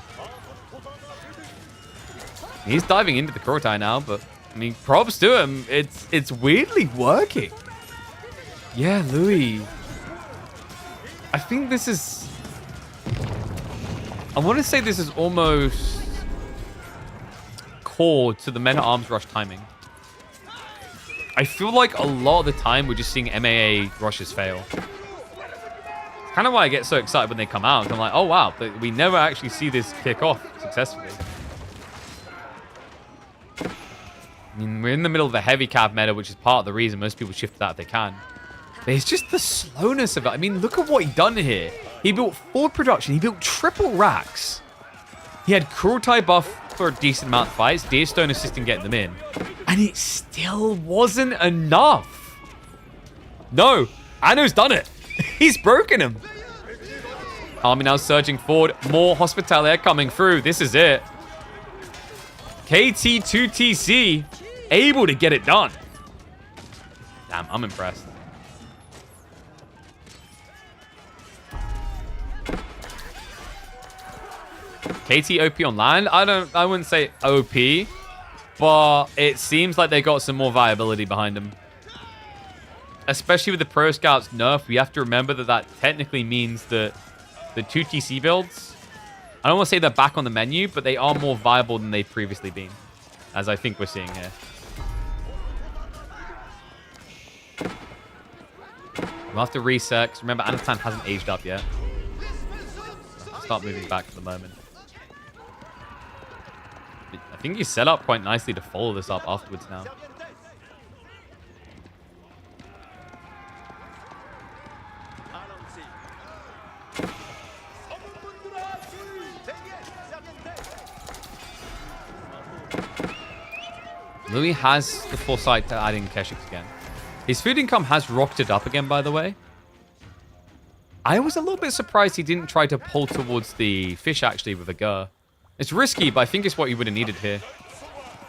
He's diving into the Crotai now, but, I mean, props to him. It's weirdly working. Yeah, Louis. I think this is... I want to say this is almost core to the Men-at-Arms rush timing. I feel like a lot of the time we're just seeing MAA rushes fail. kind of why I get so excited when they come out. I'm like, oh, wow. But we never actually see this kick off successfully. I mean, we're in the middle of the heavy cav meta, which is part of the reason most people shift that if they can. But it's just the slowness of it. I mean, look at what he done here. He built forward production. He built triple racks. He had Kurultai buff for a decent amount of fights. Deerstone assisting getting them in. And it still wasn't enough. No, Anno's done it. He's broken him. Army now surging forward. More Hospitalia coming through. This is it. KT2TC able to get it done. Damn, I'm impressed. KT OP on land? I wouldn't say OP, but it seems like they got some more viability behind them. Especially with the Pro Scouts nerf, we have to remember that that technically means that the 2 TC builds, I don't want to say they're back on the menu, but they are more viable than they've previously been, as I think we're seeing here. We'll have to reset, because remember, Anatan hasn't aged up yet. Start moving back for the moment. I think he's set up quite nicely to follow this up afterwards now. Louis has the foresight to add in Keshiks again. His food income has rocketed up again, by the way. I was a little bit surprised he didn't try to pull towards the fish, actually, with a Gur. It's risky, but I think it's what he would have needed here.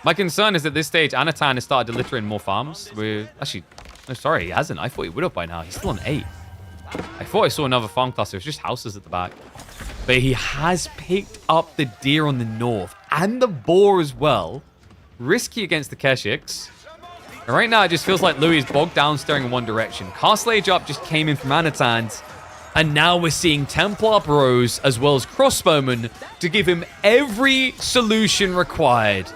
My concern is at this stage, Anatan has started to litter in more farms. Actually, no, sorry, he hasn't. I thought he would have by now. He's still on 8. I thought I saw another farm cluster. It's just houses at the back. But he has picked up the deer on the north and the boar as well. Risky against the Keshiks. And right now, it just feels like Louis is bogged down staring in one direction. Castle Age Up just came in from Anatan's. And now we're seeing Templar Bros as well as Crossbowmen to give him every solution required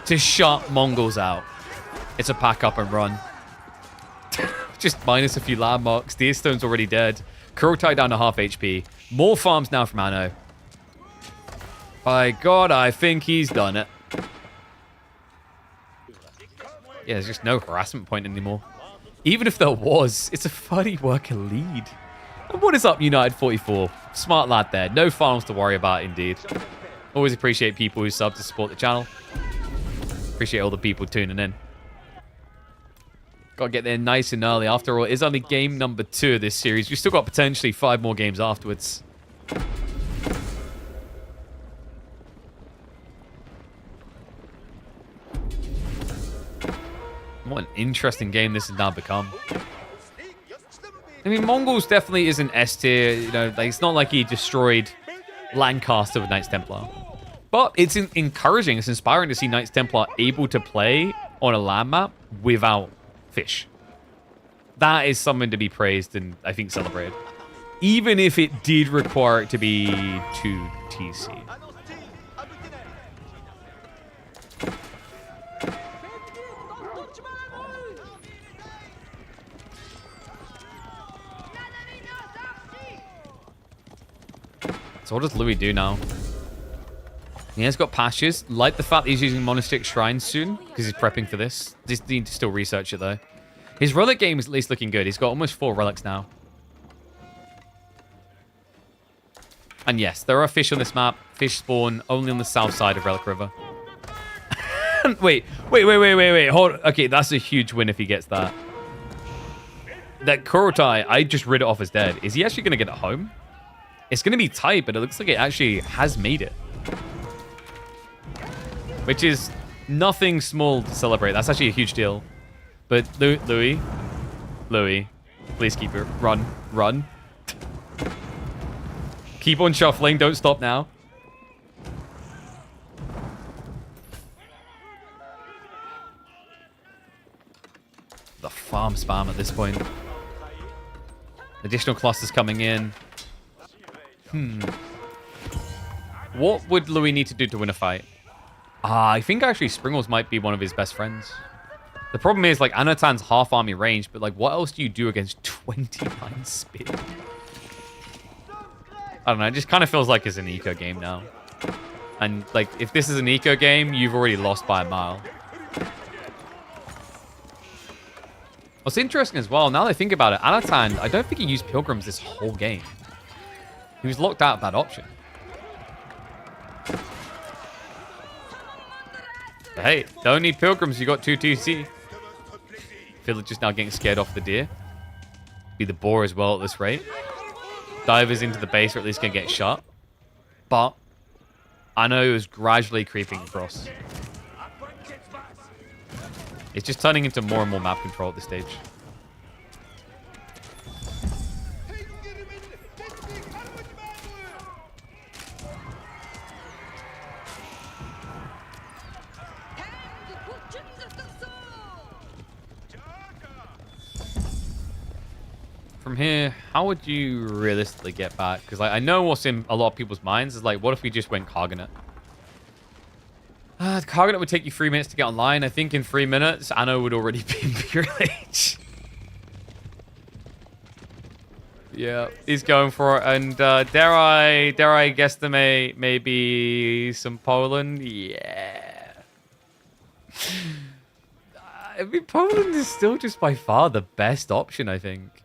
to shut Mongols out. It's a pack up and run. Just minus a few landmarks. Deerstone's already dead. Kurultai down to half HP. More farms now from Anno. By God, I think he's done it. Yeah, there's just no harassment point anymore. Even if there was, it's a 30 worker lead. And what is up, United 44? Smart lad there. No farms to worry about, indeed. Always appreciate people who sub to support the channel. Appreciate all the people tuning in. Got to get there nice and early. After all, it is only game number 2 of this series. We've still got potentially 5 more games afterwards. What an interesting game this has now become. I mean, Mongols definitely isn't S tier. You know, like, it's not like he destroyed Lancaster with Knights Templar. But it's encouraging. It's inspiring to see Knights Templar able to play on a land map without fish. That is something to be praised and I think celebrated. Even if it did require it to be 2 TC. So what does Louis do now? He has got pastures. Like the fact that he's using monastic shrines soon, because he's prepping for this. Just need to still research it, though. His relic game is at least looking good. He's got almost 4 relics now. And yes, there are fish on this map. Fish spawn only on the south side of Relic River. Wait. Hold on. Okay, that's a huge win if he gets that. That Kurultai, I just rid it off as dead. Is he actually going to get it home? It's going to be tight, but it looks like it actually has made it. Which is nothing small to celebrate. That's actually a huge deal. But Louis, please keep it. Run. Keep on shuffling. Don't stop now. The farm spam at this point. Additional clusters coming in. What would Louis need to do to win a fight? I think actually Springles might be one of his best friends. The problem is, like, Anatan's half army range, but, like, what else do you do against 29 speed? I don't know. It just kind of feels like it's an eco game now. And, like, if this is an eco game, you've already lost by a mile. What's interesting as well, now that I think about it, Anatan, I don't think he used Pilgrims this whole game. He was locked out of that option. But hey, don't need Pilgrims, you got 2 TC. Villagers now getting scared off the deer. Be the boar as well at this rate. Divers into the base are at least going to get shot. But Anno is gradually creeping across. It's just turning into more and more map control at this stage. From here, how would you realistically get back? Because I know what's in a lot of people's minds is like, what if we just went Cargonet? Cargonet would take you 3 minutes to get online. I think in 3 minutes, Anno would already be in Imperial Age. Yeah, he's going for it. And dare I guesstimate maybe some Poland? Yeah. I mean, Poland is still just by far the best option, I think.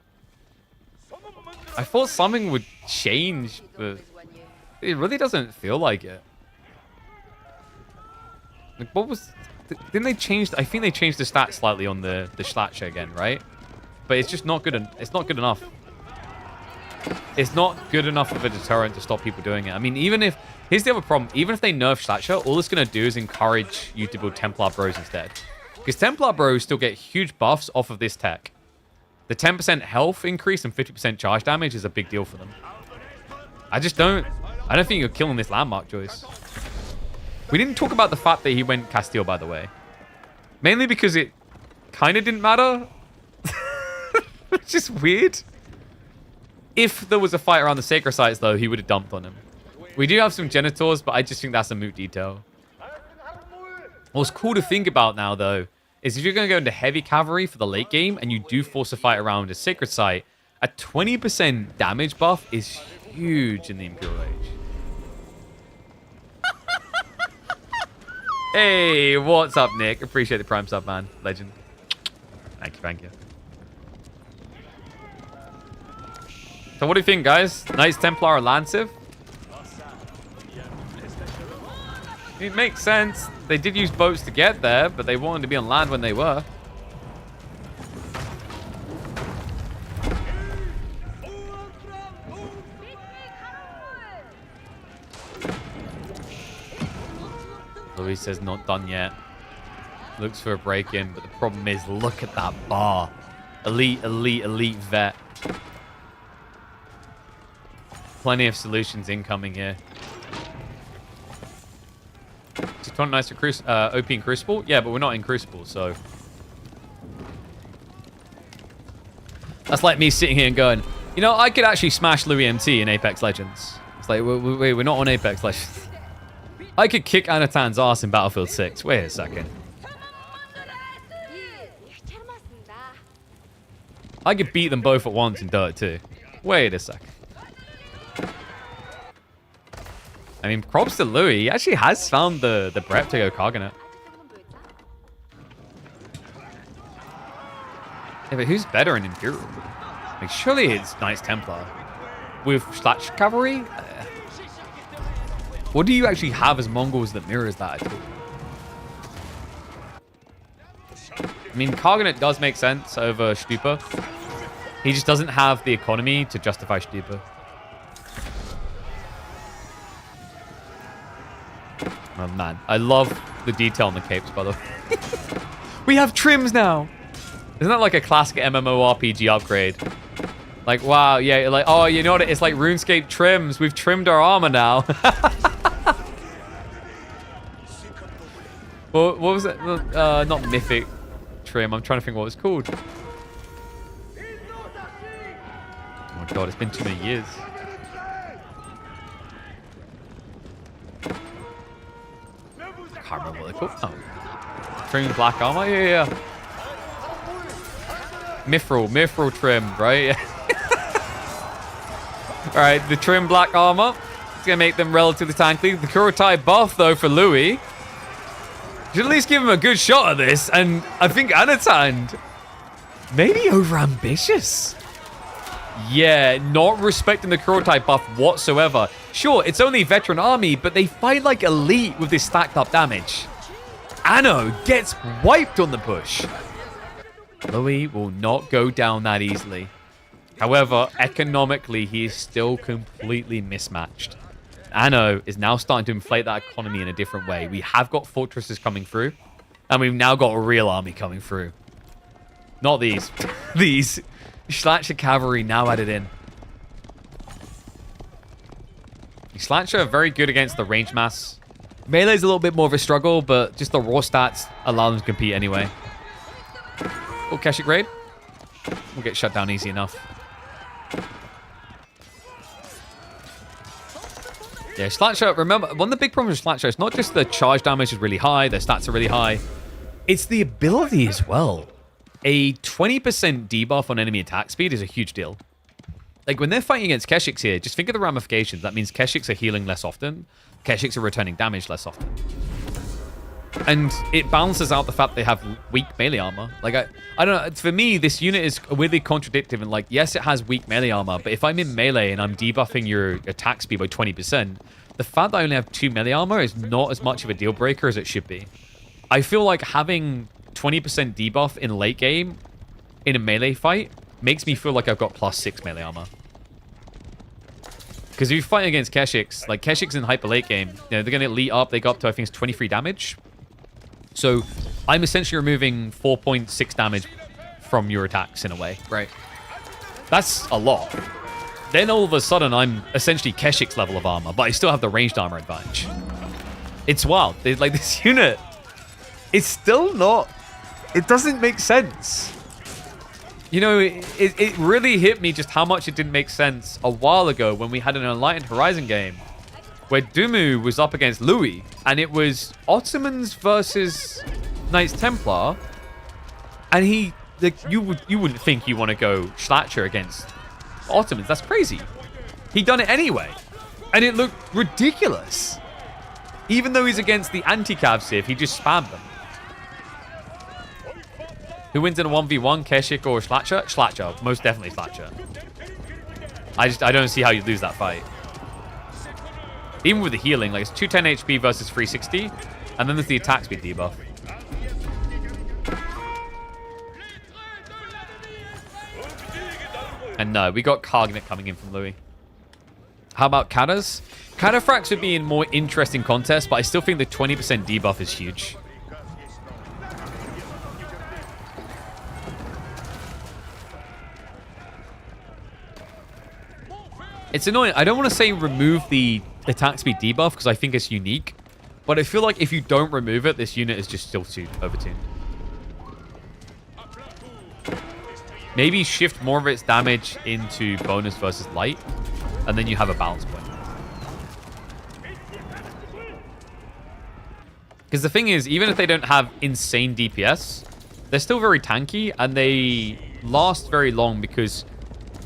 I thought something would change, but it really doesn't feel like it. Like, what was... Didn't they change... I think they changed the stats slightly on the Schlatsche again, right? But it's just not good. It's not good enough. It's not good enough of a deterrent to stop people doing it. I mean, even if... Here's the other problem. Even if they nerf Schlatsche, all it's going to do is encourage you to build Templar Bros instead. Because Templar Bros still get huge buffs off of this tech. The 10% health increase and 50% charge damage is a big deal for them. I don't think you're killing this landmark, Joyce. We didn't talk about the fact that he went Castile, by the way. Mainly because it kind of didn't matter. Which is weird. If there was a fight around the sacred sites, though, he would have dumped on him. We do have some Genitors, but I just think that's a moot detail. What's cool to think about now, though, is if you're going to go into heavy cavalry for the late game and you do force a fight around a sacred site, a 20% damage buff is huge in the Imperial Age. Hey, what's up, Nick? Appreciate the Prime sub, man. Legend. Thank you, thank you. So what do you think, guys? Knights Templar or Lanciv? It makes sense. They did use boats to get there, but they wanted to be on land when they were. Louis says not done yet. Looks for a break-in, but the problem is, look at that bar. Elite, elite, elite vet. Plenty of solutions incoming here. Is it nice to OP in Crucible? Yeah, but we're not in Crucible, so... That's like me sitting here and going, you know, I could actually smash Louis MT in Apex Legends. It's like, wait, we're not on Apex Legends. I could kick Anatan's ass in Battlefield 6. Wait a second. I could beat them both at once in Dirt 2. Wait a second. I mean, props to Louis. He actually has found the breadth to go Cargonet. Yeah, but who's better in Imperial? Like, surely it's Knights Templar. With Schlatt Cavalry? What do you actually have as Mongols that mirrors that at all? I mean, Cargonet does make sense over Stupa. He just doesn't have the economy to justify Stupa. Oh, man. I love the detail on the capes, by the way. We have trims now! Isn't that like a classic MMORPG upgrade? Like, wow, yeah, like, oh, you know what? It's like RuneScape trims. We've trimmed our armor now. Well, what was it? Not Mythic trim. I'm trying to think what it's called. Oh my god, it's been too many years. I can't remember what they're called. Oh. Trim black armor? Yeah. Mithril trim, right? All right, the trim black armor. It's going to make them relatively tanky. The Kurotai buff, though, for Louis. Should at least give him a good shot at this. And I think Anatand, maybe over-ambitious. Yeah, not respecting the Kurotai buff whatsoever. Sure, it's only veteran army, but they fight like elite with this stacked up damage. Anno gets wiped on the push. Louis will not go down that easily. However, economically, he is still completely mismatched. Anno is now starting to inflate that economy in a different way. We have got fortresses coming through, and we've now got a real army coming through. Not these. These. Slasher cavalry now added in. Slasher are very good against the range mass. Melee's a little bit more of a struggle, but just the raw stats allow them to compete anyway. Oh, Keshik raid. We'll get shut down easy enough. Yeah, Slasher, remember, one of the big problems with Slasher is not just the charge damage is really high, their stats are really high. It's the ability as well. A 20% debuff on enemy attack speed is a huge deal. Like, when they're fighting against Keshiks here, just think of the ramifications. That means Keshiks are healing less often. Keshiks are returning damage less often. And it balances out the fact they have weak melee armor. Like, I don't know. For me, this unit is weirdly contradictive. And, like, yes, it has weak melee armor. But if I'm in melee and I'm debuffing your attack speed by 20%, the fact that I only have 2 melee armor is not as much of a deal breaker as it should be. I feel like having 20% debuff in late game in a melee fight makes me feel like I've got +6 melee armor. Because if you fight against Keshiks, like Keshiks in hyper late game, you know, they're going to elite up. They go up to, I think it's 23 damage. So I'm essentially removing 4.6 damage from your attacks in a way. Right. That's a lot. Then all of a sudden, I'm essentially Keshik's level of armor, but I still have the ranged armor advantage. It's wild. Like, this unit, it's still not... It doesn't make sense. You know, it really hit me just how much it didn't make sense a while ago when we had an Enlightened Horizon game where Dumu was up against Louis, and it was Ottomans versus Knights Templar, and he, like, you wouldn't think you want to go Schlacher against Ottomans. That's crazy. He done it anyway, and it looked ridiculous. Even though he's against the anti-cav civ, he just spammed them. Who wins in a 1v1, Keshik or Schlacher? Schlacher, most definitely Schlacher. I don't see how you lose that fight. Even with the healing, like, it's 210 HP versus 360, and then there's the attack speed debuff. And no, we got Cargnet coming in from Louis. How about Katas? Cataphracts would be in more interesting contests, but I still think the 20% debuff is huge. It's annoying. I don't want to say remove the attack speed debuff because I think it's unique. But I feel like if you don't remove it, this unit is just still too overtuned. Maybe shift more of its damage into bonus versus light. And then you have a balance point. Because the thing is, even if they don't have insane DPS, they're still very tanky. And they last very long because...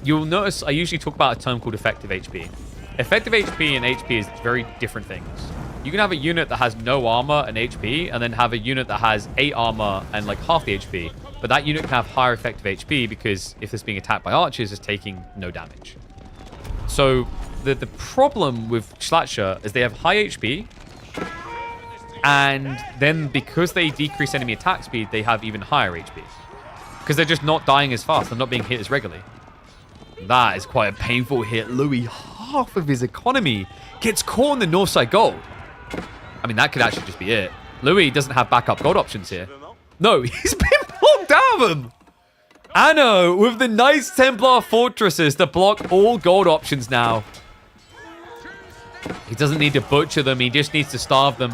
You'll notice I usually talk about a term called effective HP. Effective HP and HP is very different things. You can have a unit that has no armor and HP, and then have a unit that has 8 armor and like half the HP. But that unit can have higher effective HP because if it's being attacked by archers, it's taking no damage. So the problem with Schlacher is they have high HP, and then because they decrease enemy attack speed, they have even higher HP. Because they're just not dying as fast, they're not being hit as regularly. That is quite a painful hit. Louis, half of his economy gets caught in the north side gold. I mean, that could actually just be it. Louis doesn't have backup gold options here. No, he's been blocked out of them. Anno with the Knights Templar fortresses to block all gold options now. He doesn't need to butcher them. He just needs to starve them.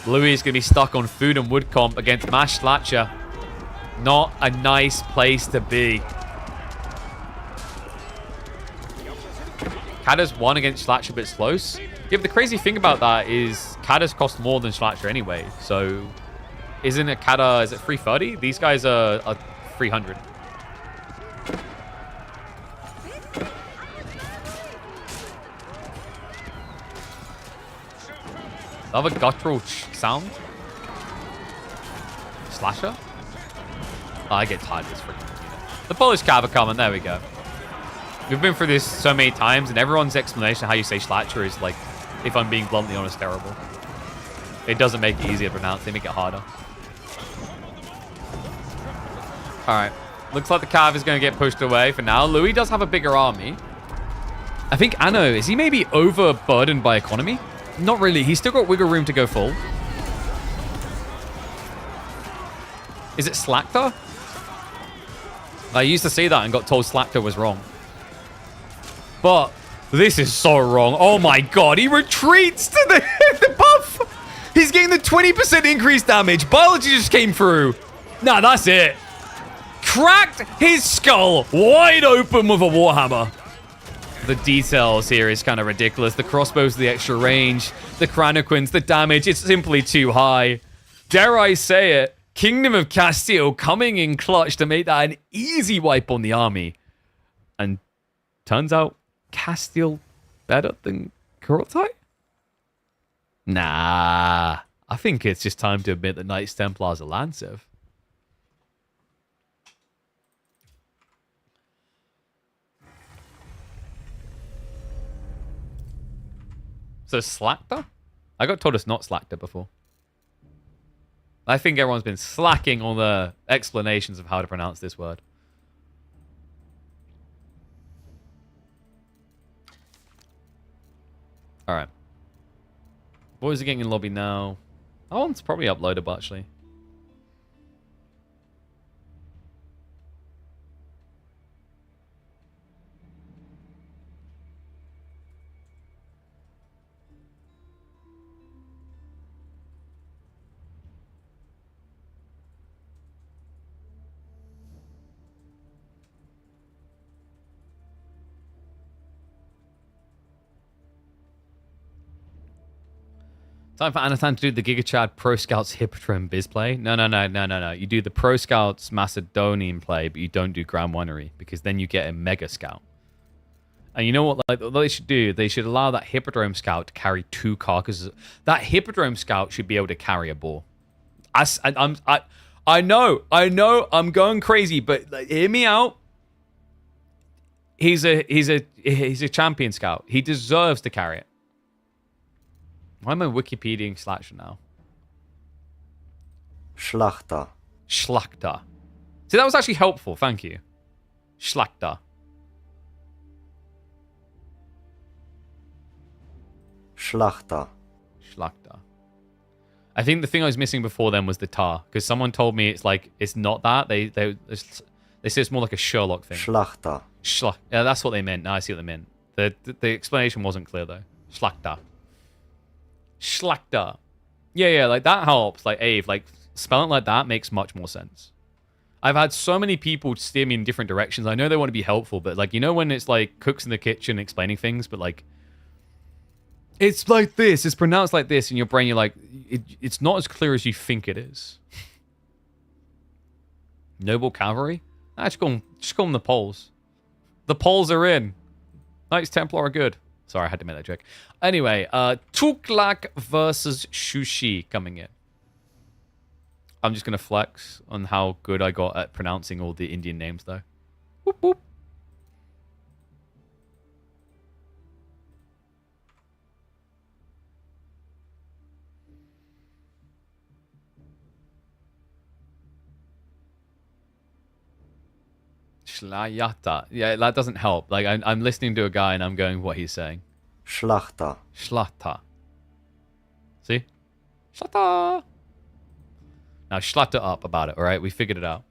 Louis is going to be stuck on food and wood comp against Mash Slatcher. Not a nice place to be. Katas won against Slatcher, but it's close. Yeah, but the crazy thing about that is Katas cost more than Slatcher anyway. So, isn't it Kata, is it 330? These guys are 300. I have a guttural sound? Slasher? Oh, I get tired of this freaking unit. The Polish cav are coming. There we go. We've been through this so many times, and everyone's explanation of how you say Slasher is, like, if I'm being bluntly honest, terrible. It doesn't make it easier to pronounce. They make it harder. Alright. Looks like the cav is going to get pushed away for now. Louis does have a bigger army. I think Anno, is he maybe overburdened by economy? Not really. He's still got wiggle room to go full. Is it Slactor? I used to say that and got told Slactor was wrong. But this is so wrong. Oh my god, he retreats to the buff. He's getting the 20% increased damage. Biology just came through. Nah, that's it. Cracked his skull wide open with a Warhammer. The details here is kind of ridiculous. The crossbows, the extra range, the Cranoquins, the damage, it's simply too high. Dare I say it, Kingdom of Castile coming in clutch to make that an easy wipe on the army. And turns out Castile better than Kurotai? Nah, I think it's just time to admit that Knights Templars are land civ. So Slactor? I got told it's not Slactor before. I think everyone's been slacking on the explanations of how to pronounce this word. Alright. Boys are getting in lobby now. That one's probably uploadable, actually. Time for Anatan to do the Giga Chad Pro Scouts Hippodrome Biz play. No. You do the Pro Scouts Macedonian play, but you don't do Grand Winery, because then you get a Mega Scout. And you know what? Like, what they should do? They should allow that Hippodrome Scout to carry 2 carcasses. That Hippodrome Scout should be able to carry a boar. I know, I'm going crazy, but like, hear me out. He's a champion scout. He deserves to carry it. Why am I Wikipediaing Slasher now? Schlachter. Schlachter. See, that was actually helpful. Thank you. Schlachter. Schlachter. Schlachter. I think the thing I was missing before then was the tar, because someone told me it's like it's not that. They say it's more like a Sherlock thing. Schlachter. Yeah, that's what they meant. Now I see what they meant. The explanation wasn't clear though. Schlachter. Schlachter. Yeah, like that helps. Like Ave, like spelling like that makes much more sense. I've had so many people steer me in different directions. I know they want to be helpful, but like, you know when it's like cooks in the kitchen explaining things, but like it's like this, it's pronounced like this, in your brain you're like, it's not as clear as you think it is. Noble Cavalry? Just call them the Poles. The Poles are in. Knights Templar are good. Sorry, I had to make that joke. Anyway, Tuklak versus Shushi coming in. I'm just going to flex on how good I got at pronouncing all the Indian names, though. Whoop, whoop. Shlayata. Yeah, that doesn't help. Like, I'm listening to a guy and I'm going, what he's saying. Schlachter. Schlatter. See? Schlatter. Now, schlatter up about it, all right? We figured it out.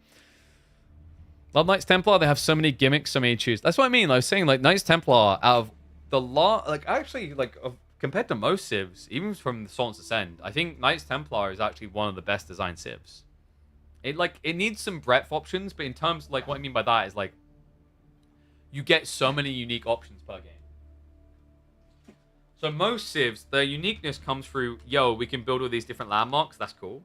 Love Knights Templar. They have so many gimmicks, so many choose. That's what I mean. I was saying, like, Knights Templar, out of the lot, like, actually, like, compared to most civs, even from the Sultan's Ascend, I think Knights Templar is actually one of the best designed civs. It needs some breadth options, but in terms of, like, what I mean by that is, like, you get so many unique options per game. So most civs, the uniqueness comes through, yo, we can build all these different landmarks, that's cool.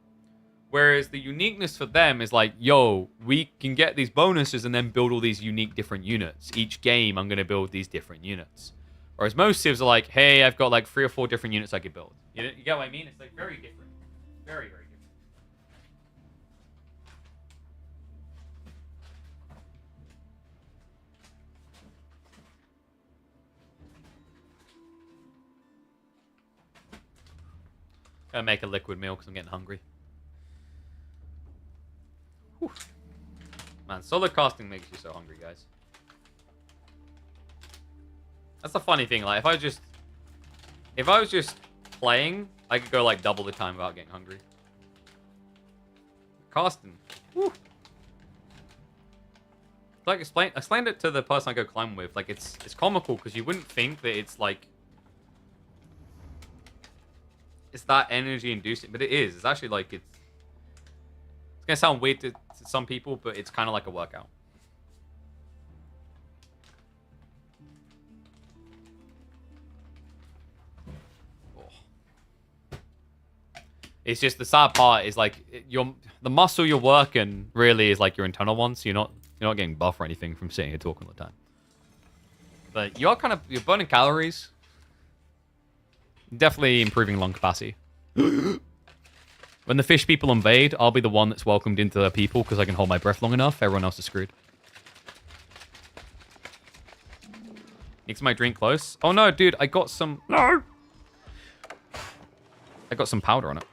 Whereas the uniqueness for them is like, yo, we can get these bonuses and then build all these unique different units. Each game, I'm going to build these different units. Whereas most civs are like, hey, I've got like 3 or 4 different units I could build. You get what I mean? It's like very different. Very, very different. Gonna make a liquid meal because I'm getting hungry. Whew. Man, solo casting makes you so hungry, guys. That's the funny thing. Like, if I was just playing, I could go like double the time without getting hungry. Casting. Whew. Like, explained it to the person I go climbing with. Like, it's comical because you wouldn't think that it's like. It's that energy inducing, but it is. It's actually like it's gonna sound weird to some people, but it's kind of like a workout. Oh. It's just the sad part is like the muscle you're working really is like your internal one, so you're not getting buff or anything from sitting here talking all the time. But you're burning calories. Definitely improving lung capacity. When the fish people invade, I'll be the one that's welcomed into their people because I can hold my breath long enough. Everyone else is screwed. Makes my drink close. Oh no, dude, I got some... No! I got some powder on it.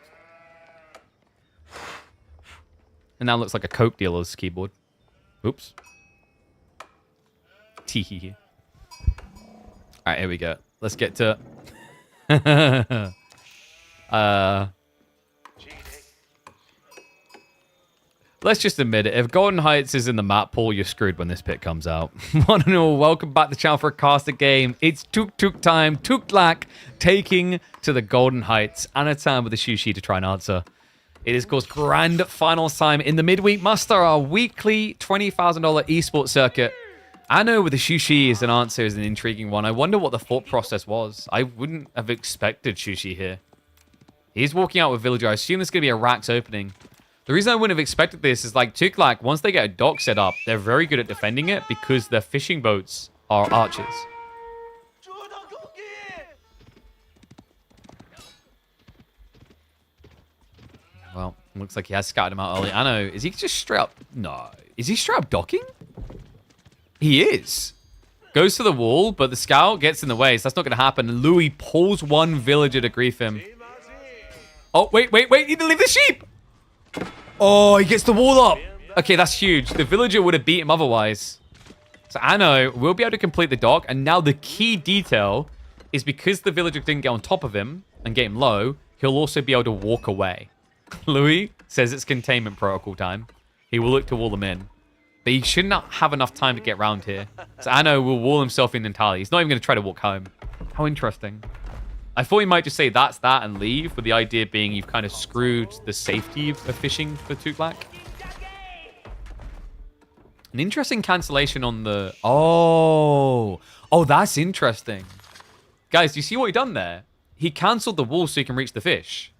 And now it looks like a Coke dealer's keyboard. Oops. Tee-hee-hee. Alright, here we go. Let's get to... Let's just admit it. If Golden Heights is in the map pool, you're screwed when this pit comes out. One and all, welcome back to the channel for a caster game. It's Tuk Tuk time. Tuklak taking to the Golden Heights. Anno time with the Shushi to try and answer. It is, of course, grand finals time in the midweek muster, our weekly $20,000 esports circuit. Anno with the Shushi is an answer, is an intriguing one. I wonder what the thought process was. I wouldn't have expected Shushi here. He's walking out with Villager. I assume there's going to be a Rax opening. The reason I wouldn't have expected this is like Tuklak, once they get a dock set up, they're very good at defending it because their fishing boats are archers. Well, looks like he has scouted him out early. Anno, is he just straight up... No. Is he straight up docking? He is. Goes to the wall, but the scout gets in the way, so that's not going to happen. Louis pulls one villager to grief him. Oh, wait. He didn't leave the sheep. Oh, he gets the wall up. Okay, that's huge. The villager would have beat him otherwise. So Anno will be able to complete the dock, and now the key detail is because the villager didn't get on top of him and get him low, he'll also be able to walk away. Louis says it's containment protocol time. He will look to wall them in. But he should not have enough time to get round here. So Anno will wall himself in entirely. He's not even going to try to walk home. How interesting. I thought he might just say that's that and leave, with the idea being you've kind of screwed the safety of fishing for Tuklak. An interesting cancellation on the... Oh, that's interesting. Guys, do you see what he done there? He cancelled the wall so you can reach the fish.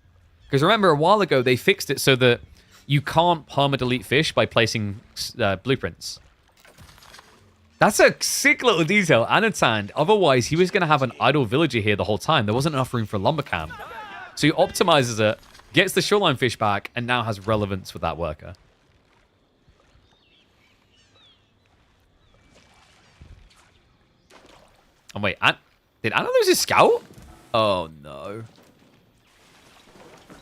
Because remember, a while ago, they fixed it so that you can't perma-delete fish by placing blueprints. That's a sick little detail. Anatand. Otherwise, he was going to have an idle villager here the whole time. There wasn't enough room for a lumber camp. So he optimizes it, gets the shoreline fish back, and now has relevance with that worker. Oh, wait. Did Anna lose his scout? Oh, no.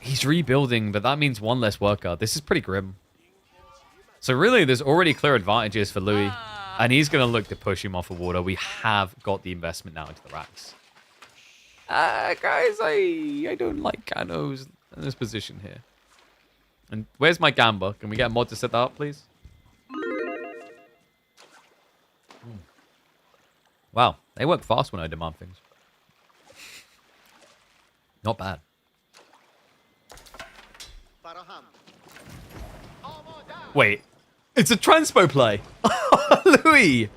He's rebuilding, but that means one less worker. This is pretty grim. So really, there's already clear advantages for Louis. And he's going to look to push him off the water. We have got the investment now into the racks. Guys, I don't like Anno's in this position here. And where's my gamba? Can we get a mod to set that up, please? Wow, they work fast when I demand things. Not bad. Wait, it's a transpo play. Louis.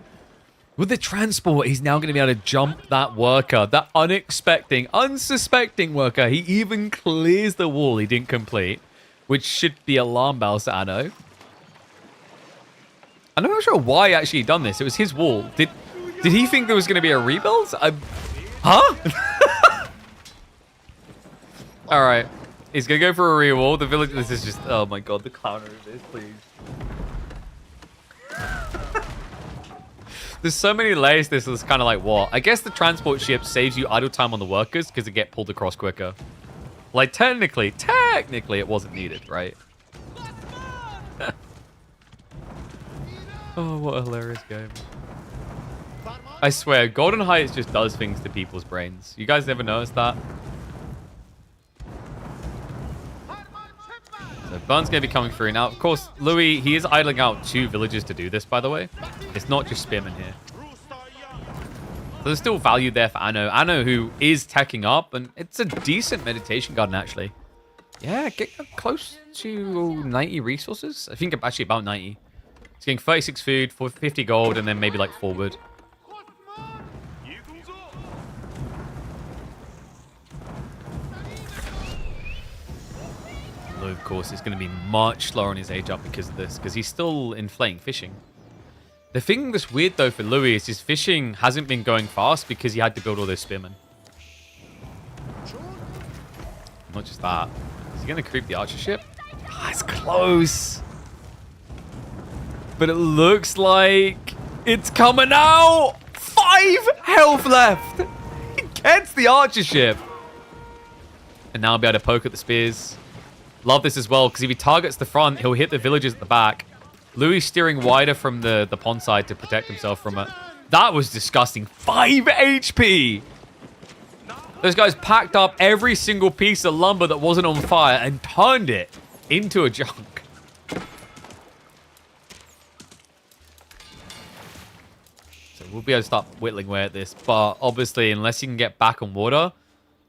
With the transport, he's now going to be able to jump that worker. That unsuspecting worker. He even clears the wall he didn't complete, which should be alarm bells to Anno. I'm not sure why he actually done this. It was his wall. Did he think there was going to be a rebuild? Huh? All right. He's going to go for a rewall. The village... This is just... Oh, my God. The counter of this, please. There's so many layers. This is kind of like, what? I guess the transport ship saves you idle time on the workers because they get pulled across quicker. Like, technically, it wasn't needed, right? Oh, what a hilarious game. I swear, Golden Heights just does things to people's brains. You guys never noticed that? So Burn's going to be coming through. Now, of course, Louis, he is idling out 2 villages to do this, by the way. It's not just Spearman here. So there's still value there for Anno. Anno, who is teching up, and it's a decent meditation garden, actually. Yeah, get close to 90 resources. I think actually about 90. It's getting 36 food, 50 gold, and then maybe like 4 wood. Lou, of course, is going to be much slower on his age up because of this, because he's still inflating fishing. The thing that's weird, though, for Louis is his fishing hasn't been going fast because he had to build all those spearmen. Not just that. Is he going to creep the archer ship? Ah, it's close. But it looks like it's coming out. 5 health left. He gets the archer ship. And now I'll be able to poke at the spears. Love this as well, because if he targets the front, he'll hit the villagers at the back. Louis steering wider from the pond side to protect himself from it. That was disgusting. 5 HP! Those guys packed up every single piece of lumber that wasn't on fire and turned it into a junk. So we'll be able to start whittling away at this. But obviously, unless you can get back on water,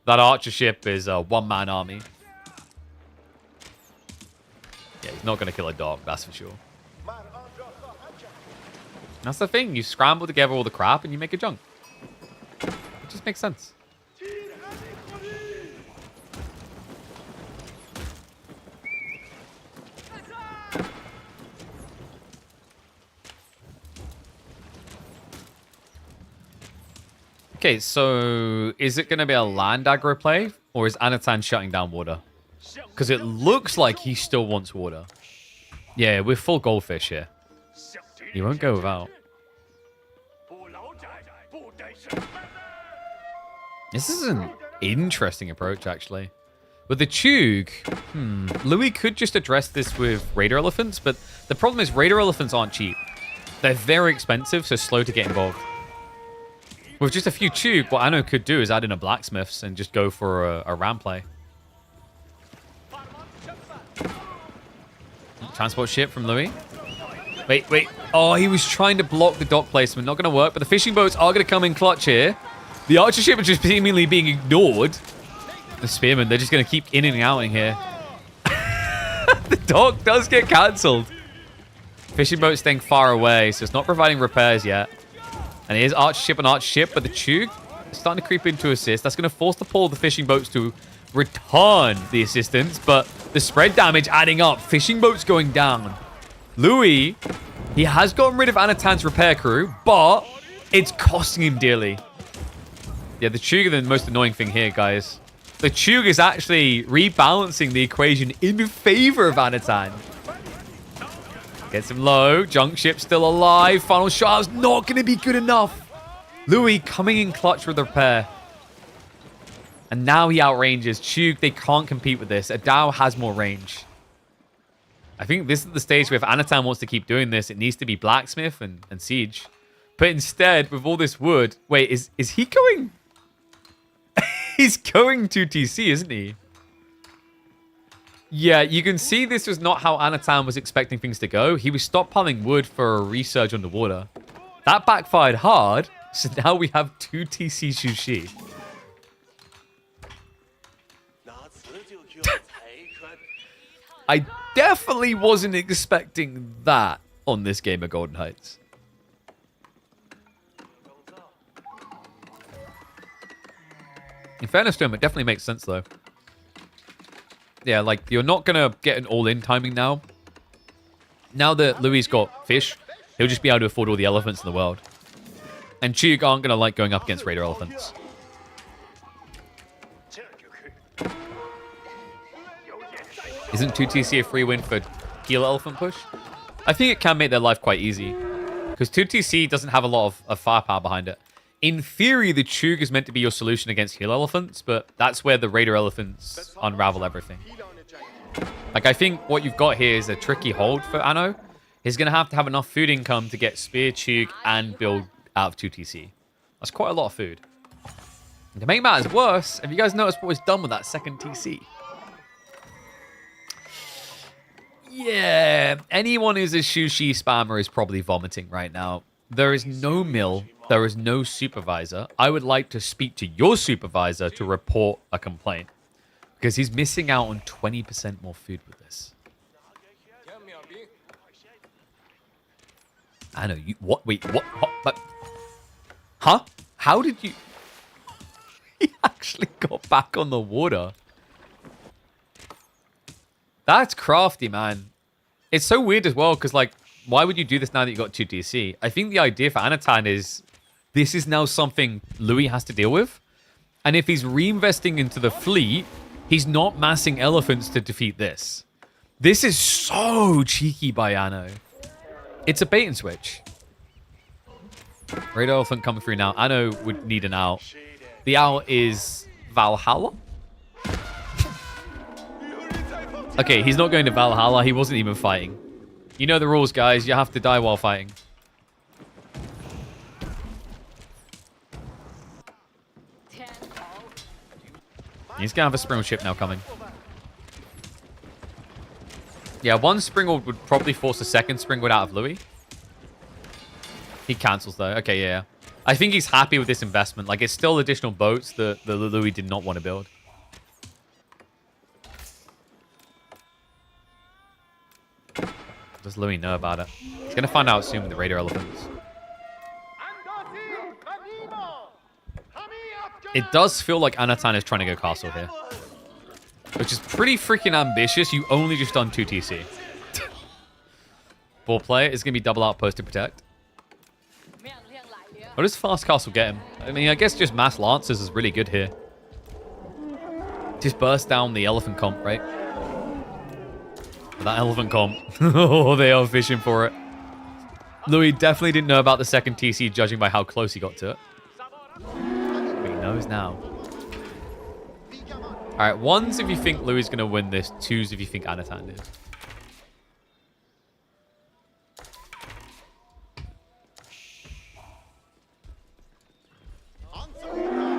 that archer ship is a one-man army. Yeah, he's not going to kill a dog, that's for sure. That's the thing. You scramble together all the crap and you make a junk. It just makes sense. Okay, so is it going to be a land aggro play or is Anatan shutting down water? Because it looks like he still wants water. Yeah, we're full goldfish here. He won't go without. This is an interesting approach, actually. With the Chug, Louis could just address this with Raider Elephants, but the problem is Raider Elephants aren't cheap. They're very expensive, so slow to get involved. With just a few Chug, what Anno could do is add in a Blacksmiths and just go for a ram play. Transport ship from Louis. Wait. Oh, he was trying to block the dock placement. Not going to work, but the fishing boats are going to come in clutch here. The archer ship is just seemingly being ignored. The spearmen, they're just going to keep in and out in here. The dock does get cancelled. Fishing boat staying far away, so it's not providing repairs yet. And it is archer ship and archer ship, but the Chug is starting to creep into assist. That's going to force the pull of the fishing boats to return the assistance, but the spread damage adding up. Fishing boats going down. Louis, he has gotten rid of Anatan's repair crew, but it's costing him dearly. Yeah, the Chug are the most annoying thing here, guys. The Chug is actually rebalancing the equation in favor of Anatan. Gets him low. Junk ship still alive. Final shot is not going to be good enough. Louis coming in clutch with the repair. And now he outranges. Chug, they can't compete with this. Adao has more range. I think this is the stage where if Anatan wants to keep doing this, it needs to be Blacksmith and Siege. But instead, with all this wood... Wait, is he going... He's going to TC, isn't he? Yeah, you can see this was not how Anatan was expecting things to go. He was stockpiling wood for a resurge underwater. That backfired hard, so now we have 2 TC Shushi. I definitely wasn't expecting that on this game of Golden Heights. In fairness to him, it definitely makes sense, though. Yeah, like, you're not going to get an all-in timing now. Now that Louis got fish, he'll just be able to afford all the elephants in the world. And Chug aren't going to like going up against Raider elephants. Isn't 2TC a free win for heal elephant push? I think it can make their life quite easy. Because 2TC doesn't have a lot of firepower behind it. In theory, the Chug is meant to be your solution against heal elephants, but that's where the Raider elephants unravel everything. Like, I think what you've got here is a tricky hold for Anno. He's going to have enough food income to get Spear, Chug, and build out of 2TC. That's quite a lot of food. And to make matters worse, have you guys noticed what was done with that second TC? Yeah, anyone who's a sushi spammer is probably vomiting right now. There is no mill. There is no supervisor. I would like to speak to your supervisor to report a complaint. Because he's missing out on 20% more food with this. I know you. What? Wait. What? But. Huh? How did you? He actually got back on the water. That's crafty, man. It's so weird as well because, like, why would you do this now that you got 2TC? I think the idea for Anatan is this is now something Louis has to deal with, and if he's reinvesting into the fleet, he's not massing elephants to defeat this. This is so cheeky by Anno. It's a bait and switch. Raider elephant coming through now. Anno would need an out. The out is Valhalla. Okay, he's not going to Valhalla. He wasn't even fighting. You know the rules, guys. You have to die while fighting. He's going to have a Springald ship now coming. Yeah, one Springald would probably force a second Springald out of Louis. He cancels, though. Okay, yeah. I think he's happy with this investment. Like, it's still additional boats that Louis did not want to build. Does Louis know about it? He's going to find out soon with the Raider elephants. It does feel like Anatan is trying to go castle here. Which is pretty freaking ambitious. You only just done 2TC. Ball play is going to be double outpost to protect. What does fast castle get him? I mean, I guess just mass lancers is really good here. Just burst down the elephant comp, right? That elephant comp. Oh, they are fishing for it. Louis definitely didn't know about the second TC, judging by how close he got to it. But he knows now. Alright, ones if you think Louis is going to win this. Twos if you think Anatan is.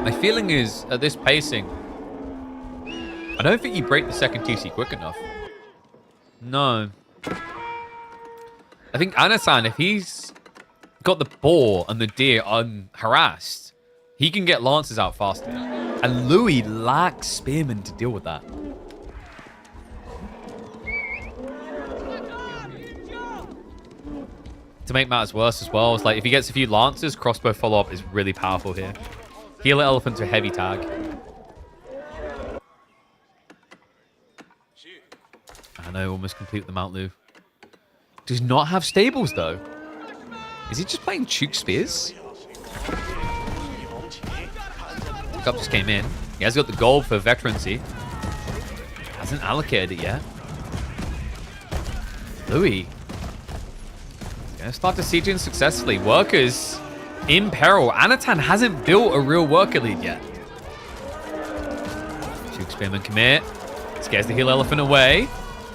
My feeling is, at this pacing, I don't think you break the second TC quick enough. No. I think Anatan, if he's got the boar and the deer unharassed, he can get lancers out faster. And Louis lacks spearmen to deal with that. To make matters worse as well, it's like if he gets a few lancers, crossbow follow-up is really powerful here. Healer elephants are heavy tag. I know, almost complete the Mount Lu. Does not have stables, though. Is he just playing Chuk Spears? Cup just came in. He has got the gold for veterancy. Hasn't allocated it yet. Louis. Gonna start to siege in successfully. Workers in peril. Anatan hasn't built a real worker lead yet. Chuk Spearman commit. Scares the heal elephant away.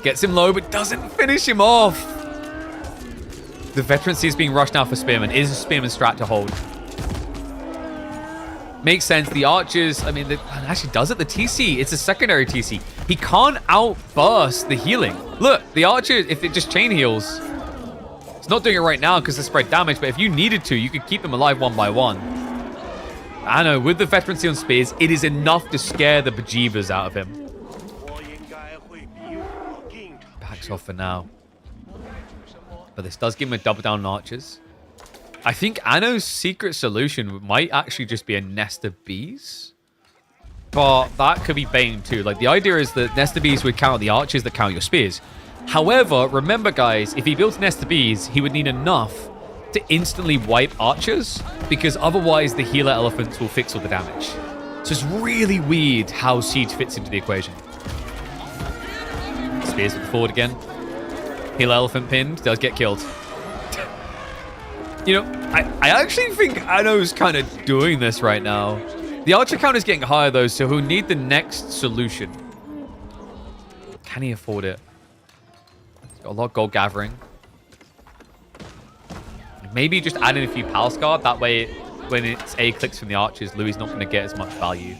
Gets him low, but doesn't finish him off. The veterancy is being rushed now for Spearman. Is a Spearman strat to hold. Makes sense. The archers, I mean, actually does it. The TC, it's a secondary TC. He can't outburst the healing. Look, the archers, if it just chain heals, it's not doing it right now because they spread damage, but if you needed to, you could keep them alive one by one. I know, with the veterancy on spears, it is enough to scare the bejeebers out of him. Backs off for now. But this does give him a double down on archers. I think Anno's secret solution might actually just be a nest of bees. But that could be bane too. Like, the idea is that nest of bees would counter the archers that counter your spears. However, remember guys, if he builds nest of bees, he would need enough to instantly wipe archers, because otherwise the healer elephants will fix all the damage. So it's really weird how siege fits into the equation. Spears with the forward again. Heal elephant pinned. Does get killed. You know, I actually think Anno's kind of doing this right now. The archer count is getting higher, though, so he'll need the next solution. Can he afford it? He's got a lot of gold gathering. Maybe just add in a few palace guard. That way, when it's A clicks from the archers, Louis not going to get as much value.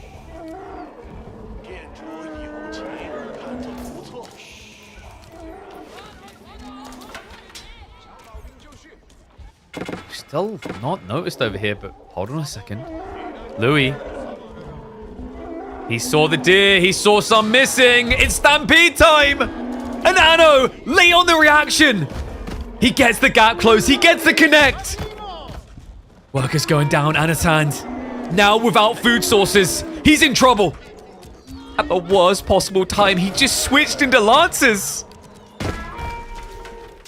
Still not noticed over here, but hold on a second. Louis. He saw the deer. He saw some missing. It's stampede time. And Anno, late on the reaction. He gets the gap close. He gets the connect. Workers going down. Anna's hand. Now without food sources. He's in trouble. At the worst possible time, he just switched into Lancers.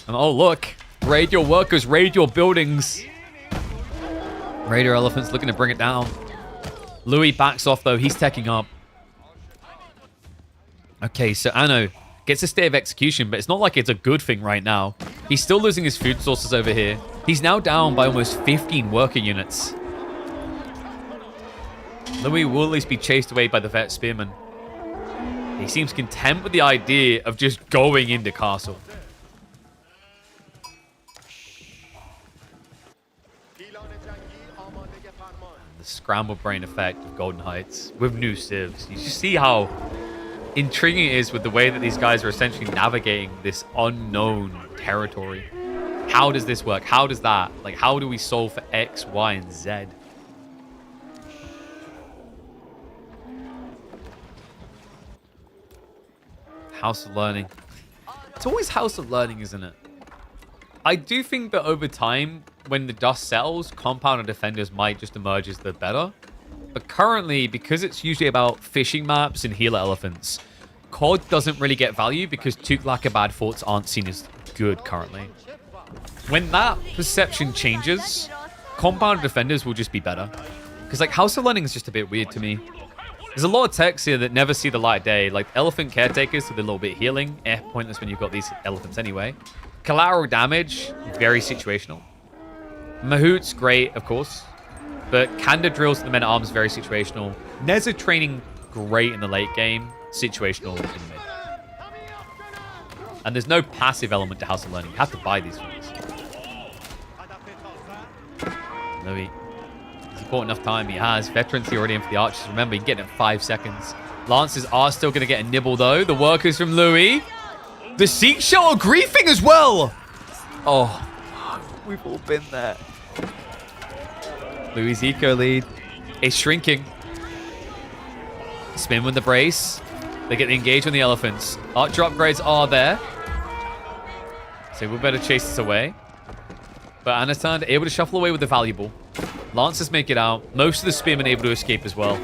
And oh, look. Raid your workers. Raid your buildings. Raider elephants looking to bring it down. Louis backs off, though. He's teching up. Okay, so Anno gets a state of execution, but it's not like it's a good thing right now. He's still losing his food sources over here. He's now down by almost 15 worker units. Louis will at least be chased away by the vet spearman. He seems content with the idea of just going into castle. The scramble brain effect of Golden Heights with new civs. You just see how intriguing it is with the way that these guys are essentially navigating this unknown territory. How does this work? How does that? Like, how do we solve for X, Y, and Z? House of Learning. It's always House of Learning, isn't it? I do think that over time, when the dust settles, Compound and Defenders might just emerge as the better. But currently, because it's usually about fishing maps and healer elephants, COD doesn't really get value because Tuklakabad forts aren't seen as good currently. When that perception changes, Compound and Defenders will just be better. Because like House of Learning is just a bit weird to me. There's a lot of techs here that never see the light of day, like Elephant Caretakers with a little bit of healing. Pointless when you've got these elephants anyway. Collateral damage, very situational. Mahout's great, of course. But Kanda drills to the men-at-arms, very situational. Neza training, great in the late game. Situational in the mid. And there's no passive element to House of Learning. You have to buy these things. Louis. He's bought enough time. He has. Veterancy already in for the archers. Remember, you can get it in 5 seconds. Lancers are still going to get a nibble, though. The workers from Louis. The Seek Shell are griefing as well. Oh, we've all been there. Louis' eco lead is shrinking. Spin with the brace. They get engaged on the elephants. Archer upgrades are there. So we better chase this away. But Anatan able to shuffle away with the valuable. Lancers make it out. Most of the spearmen able to escape as well.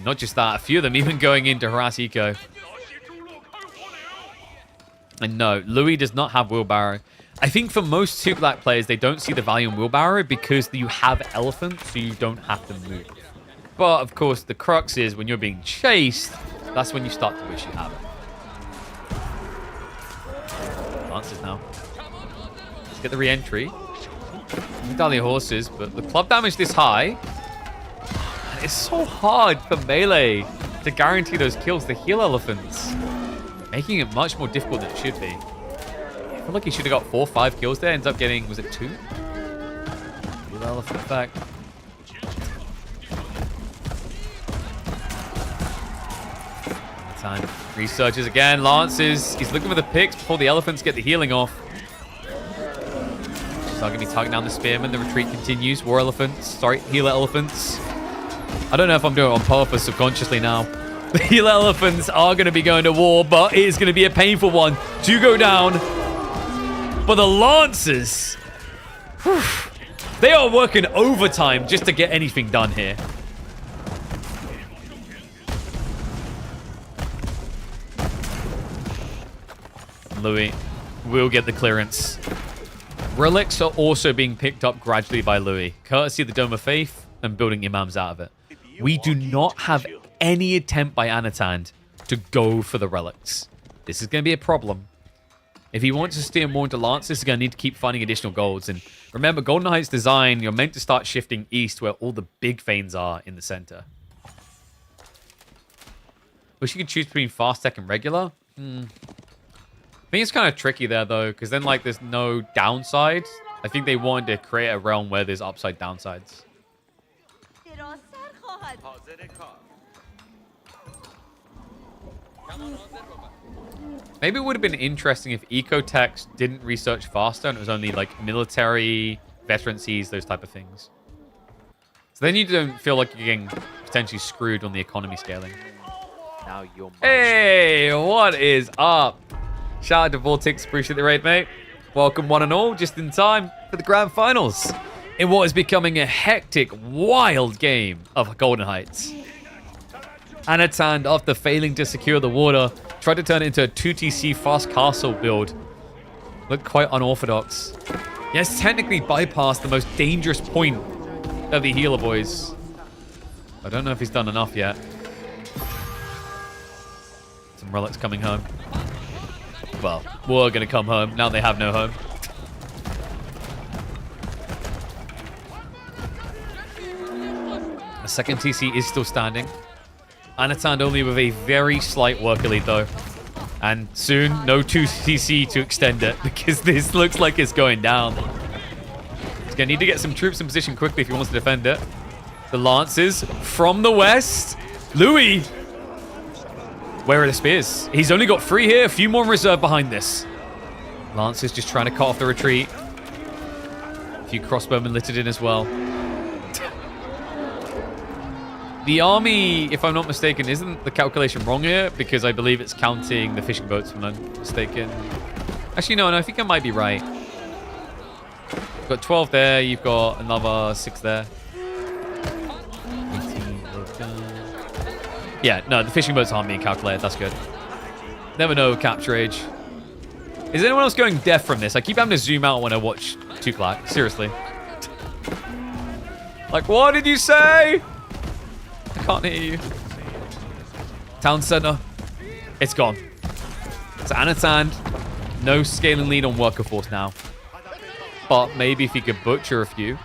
Not just that, a few of them even going in to harass eco. And no, Louis does not have wheelbarrow. I think for most Tuklak players, they don't see the value in wheelbarrow because you have elephants, so you don't have to move. But, of course, the crux is when you're being chased, that's when you start to wish you have it. Lancers now. Let's get the re-entry. Medallion horses, but the club damage this high. It's so hard for melee to guarantee those kills. The heal elephants. Making it much more difficult than it should be. I feel like he should have got 4 or 5 kills there. Ends up getting, was it 2? Heal elephant effect. Time. Researches again. Lances. He's looking for the picks before the elephants get the healing off. He's not going to be targeting down the spearmen. The retreat continues. War elephants. Sorry, healer elephants. I don't know if I'm doing it on purpose subconsciously now. The healer elephants are going to be going to war, but it is going to be a painful one to go down. But the Lancers, whew, they are working overtime just to get anything done here. Louis will get the clearance. Relics are also being picked up gradually by Louis, courtesy of the Dome of Faith and building imams out of it. We do not have any attempt by Anatand to go for the relics. This is going to be a problem. If he wants to steer more into Lance, this is going to need to keep finding additional golds. And remember, Golden Heights design, you're meant to start shifting east where all the big veins are in the center. Wish you could choose between fast tech and regular. I think it's kind of tricky there, though, because then, like, there's no downside. I think they wanted to create a realm where there's upside downsides. Maybe it would have been interesting if Ecotech didn't research faster and it was only like military, veterancies, those type of things. So then you don't feel like you're getting potentially screwed on the economy scaling. Now you're Hey, what is up? Shout out to Vortex, appreciate the raid, mate. Welcome one and all, just in time for the grand finals. In what is becoming a hectic, wild game of Golden Heights. Anatand, after failing to secure the water, tried to turn it into a 2TC fast castle build. Looked quite unorthodox. He has technically bypassed the most dangerous point of the healer boys. I don't know if he's done enough yet. Some relics coming home. Well, we're going to come home. Now they have no home. The second TC is still standing. Anatand only with a very slight worker lead, though. And soon, no 2TC to extend it, because this looks like it's going down. He's going to need to get some troops in position quickly if he wants to defend it. The Lancers from the west. Louis! Where are the spears? He's only got 3 here, a few more in reserve behind this. Lancers just trying to cut off the retreat. A few crossbowmen littered in as well. The army, if I'm not mistaken, isn't the calculation wrong here? Because I believe it's counting the fishing boats, if I'm not mistaken. Actually, no, I think I might be right. You've got 12 there. You've got another 6 there. 18. Yeah, no, the fishing boats aren't being calculated. That's good. Never know, capture age. Is anyone else going deaf from this? I keep having to zoom out when I watch Tuklak. Seriously. Like, what did you say? I can't hear you. Town center. It's gone. So Anatand, no scaling lead on worker force now. But maybe if he could butcher a few.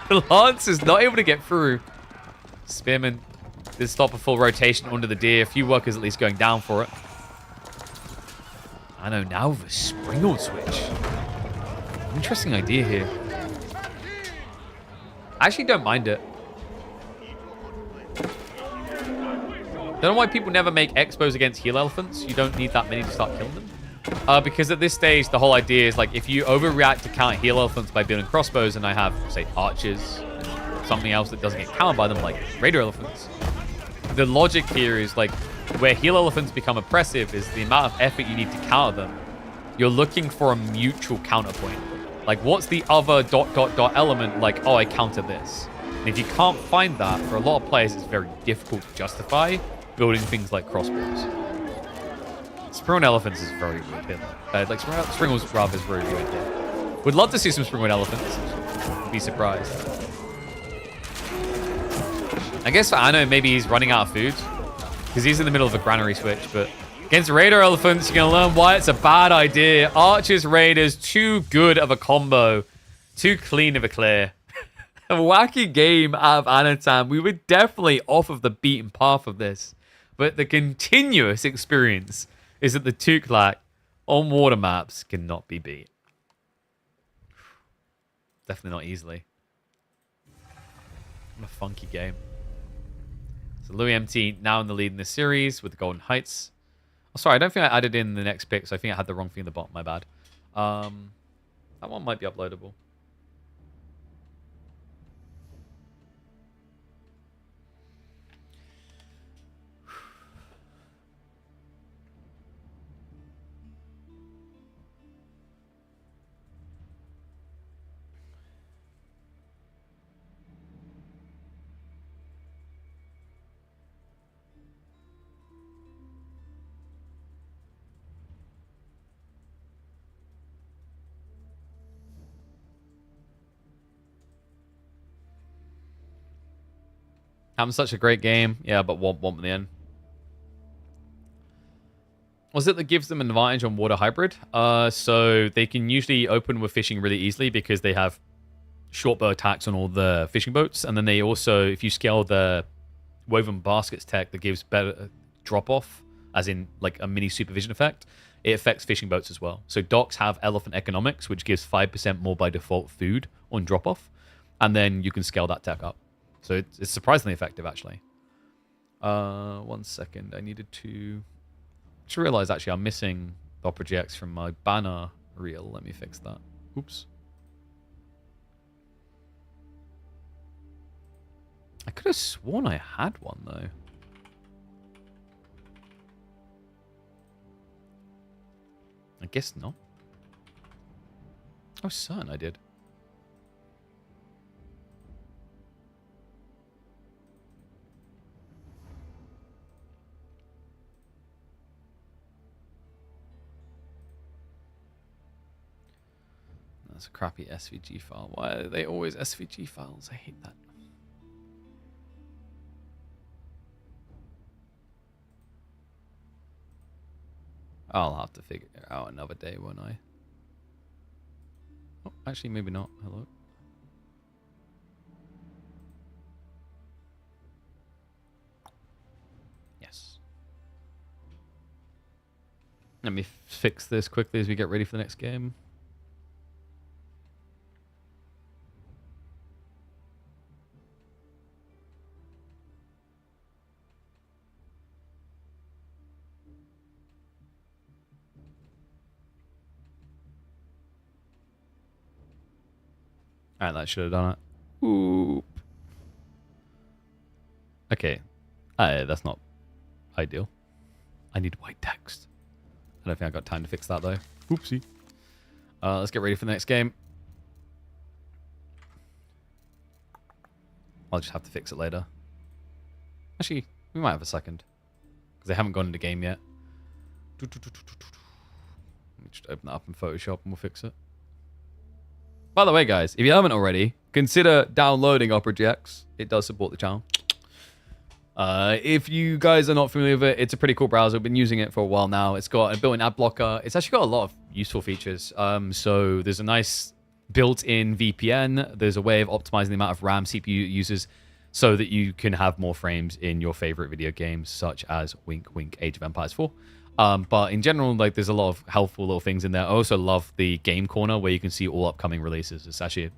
The Lance is not able to get through. Spearman did stop a full rotation onto the deer. A few workers at least going down for it. I know, now the springald switch. Interesting idea here. I actually don't mind it. Don't know why people never make expos against heal elephants. You don't need that many to start killing them. Because at this stage, the whole idea is like if you overreact to counter heal elephants by building crossbows, and I have, say, archers, and something else that doesn't get countered by them, like raider elephants. The logic here is like where heal elephants become oppressive is the amount of effort you need to counter them. You're looking for a mutual counterpoint. Like, what's the other ... element? Like, oh, I counter this. And if you can't find that, for a lot of players, it's very difficult to justify building things like crossbows. Springwood elephants is very weird here. Like, Springwood rather is very weird here. Would love to see some Springwood elephants. Would be surprised. I guess for Anno, maybe he's running out of food. Because he's in the middle of a granary switch, but against Raider Elephants, you're going to learn why it's a bad idea. Archers, Raiders, too good of a combo. Too clean of a clear. A wacky game out of Anatand. We were definitely off of the beaten path of this. But the continuous experience is that the Tuklak on water maps cannot be beat. Definitely not easily. What a funky game. So Louis MT now in the lead in this series with the Golden Heights. Oh, sorry, I don't think I added in the next pick, so I think I had the wrong thing in the bottom. My bad. That one might be uploadable. Having such a great game. Yeah, but womp womp in the end. Was it that gives them an advantage on water hybrid? So they can usually open with fishing really easily because they have short bow attacks on all the fishing boats. And then they also, if you scale the woven baskets tech that gives better drop off, as in like a mini supervision effect, it affects fishing boats as well. So docks have elephant economics, which gives 5% more by default food on drop off. And then you can scale that tech up. So it's surprisingly effective, actually. 1 second. I needed to... Just realized, actually, I'm missing the projects from my banner reel. Let me fix that. Oops. I could have sworn I had one, though. I guess not. I was certain I did. That's a crappy SVG file. Why are they always SVG files? I hate that. I'll have to figure it out another day, won't I? Oh, actually, maybe not. Hello? Yes. Let me fix this quickly as we get ready for the next game. Alright, that should have done it. Oop. Okay. That's not ideal. I need white text. I don't think I got time to fix that, though. Oopsie. Let's get ready for the next game. I'll just have to fix it later. Actually, we might have a second. Because they haven't gone into game yet. Let me just open that up in Photoshop and we'll fix it. By the way, guys, if you haven't already, consider downloading Opera GX. It does support the channel. If you guys are not familiar with it, it's a pretty cool browser. I've been using it for a while now. It's got a built-in ad blocker. It's actually got a lot of useful features. So there's a nice built-in VPN. There's a way of optimizing the amount of RAM CPU it uses so that you can have more frames in your favorite video games, such as wink, wink, Age of Empires 4. But in general, like, there's a lot of helpful little things in there. I also love the game corner where you can see all upcoming releases. It's actually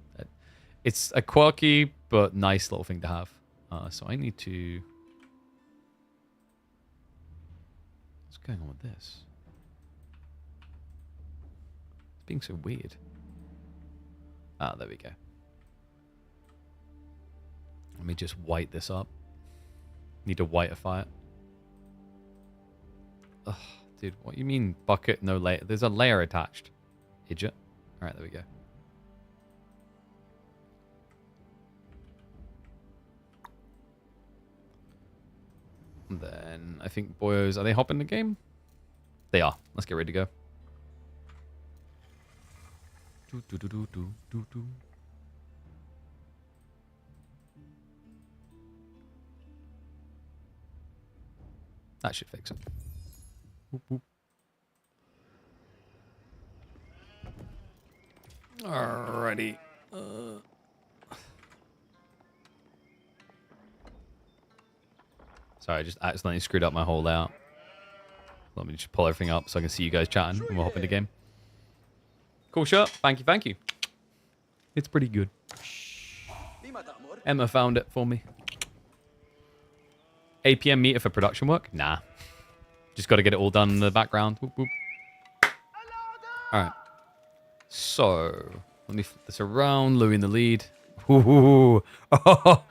it's a quirky but nice little thing to have. So I need to... What's going on with this? It's being so weird. Ah, there we go. Let me just white this up. Need to whiteify it. Ugh, dude, what you mean bucket, no layer? There's a layer attached. Idiot. Alright, there we go. And then I think boyos, are they hopping the game? They are. Let's get ready to go. Do, do, do, do, do, do, do. That should fix it. Whoop, whoop. Alrighty. Sorry, I just accidentally screwed up my whole layout. Let me just pull everything up so I can see you guys chatting and we'll hop into game. Cool shirt. Thank you, thank you. It's pretty good. Emma found it for me. APM meter for production work? Nah. Just got to get it all done in the background. Whoop, whoop. Alright. So, let me flip this around. Louis in the lead. Ooh. Oh.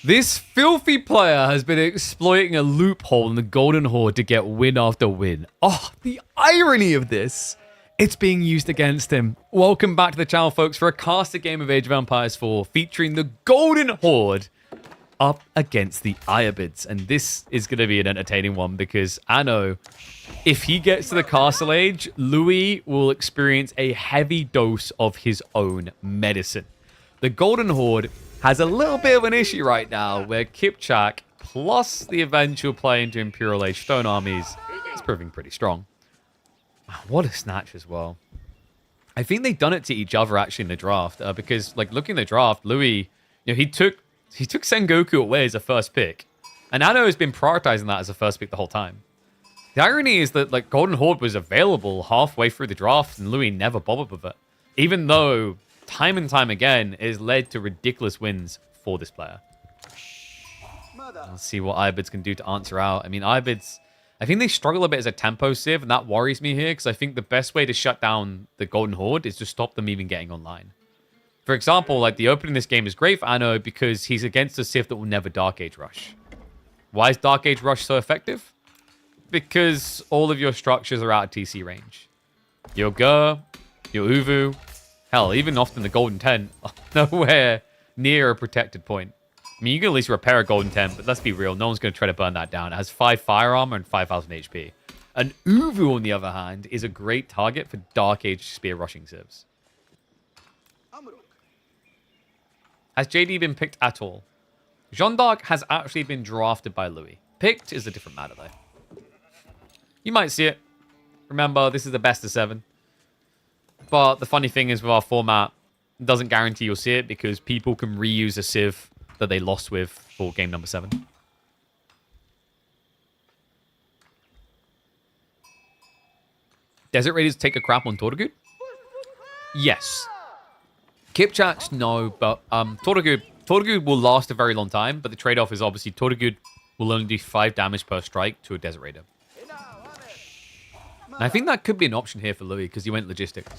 This filthy player has been exploiting a loophole in the Golden Horde to get win after win. Oh, the irony of this. It's being used against him. Welcome back to the channel, folks, for a caster game of Age of Empires 4 featuring the Golden Horde up against the Iobids. And this is going to be an entertaining one because Anno, if he gets to the Castle Age, Louis will experience a heavy dose of his own medicine. The Golden Horde has a little bit of an issue right now where Kipchak plus the eventual play into Imperial Age Stone armies is proving pretty strong. What a snatch as well. I think they've done it to each other actually in the draft because, like, looking at the draft, Louis, he took Sengoku away as a first pick, and Anno has been prioritizing that as a first pick the whole time. The irony is that, like, Golden Horde was available halfway through the draft, and Louis never bothered with it, even though time and time again it has led to ridiculous wins for this player. Let's see what Ibids can do to answer out. I mean, Ibids, I think they struggle a bit as a tempo civ, and that worries me here because I think the best way to shut down the Golden Horde is to stop them even getting online. For example, like, the opening of this game is great for Anno because he's against a civ that will never Dark Age Rush. Why is Dark Age Rush so effective? Because all of your structures are out of TC range. Your Gur, your Uvu, hell, even often the Golden Tent are nowhere near a protected point. I mean, you can at least repair a Golden Tent, but let's be real, no one's going to try to burn that down. It has 5 fire armor and 5,000 HP. An Uvu, on the other hand, is a great target for Dark Age spear rushing civs. Has JD been picked at all? Jeanne d'Arc has actually been drafted by Louis. Picked is a different matter, though. You might see it. Remember, this is the best of 7. But the funny thing is with our format, it doesn't guarantee you'll see it because people can reuse a civ that they lost with for game number 7. Desert Raiders take a crap on Tortugud? Yes. Kipchaks, no, but Tortugud will last a very long time, but the trade-off is obviously Tortugud will only do 5 damage per strike to a Desert Raider. And I think that could be an option here for Louis because he went logistics.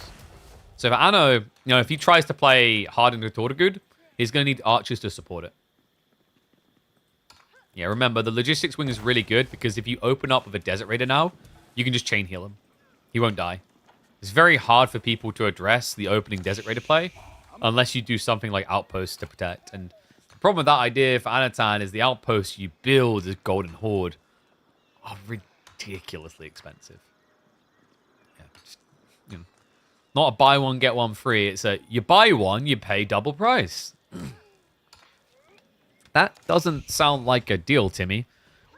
So for Anno, if he tries to play hard into Tortugud, he's going to need archers to support it. Yeah, remember, the logistics wing is really good because if you open up with a Desert Raider now, you can just chain heal him. He won't die. It's very hard for people to address the opening Desert Raider play unless you do something like Outposts to protect. And the problem with that idea for Anatan is the Outposts you build as Golden Horde are ridiculously expensive. Yeah, just, not a buy one, get one free. It's a you buy one, you pay double price. That doesn't sound like a deal, Timmy.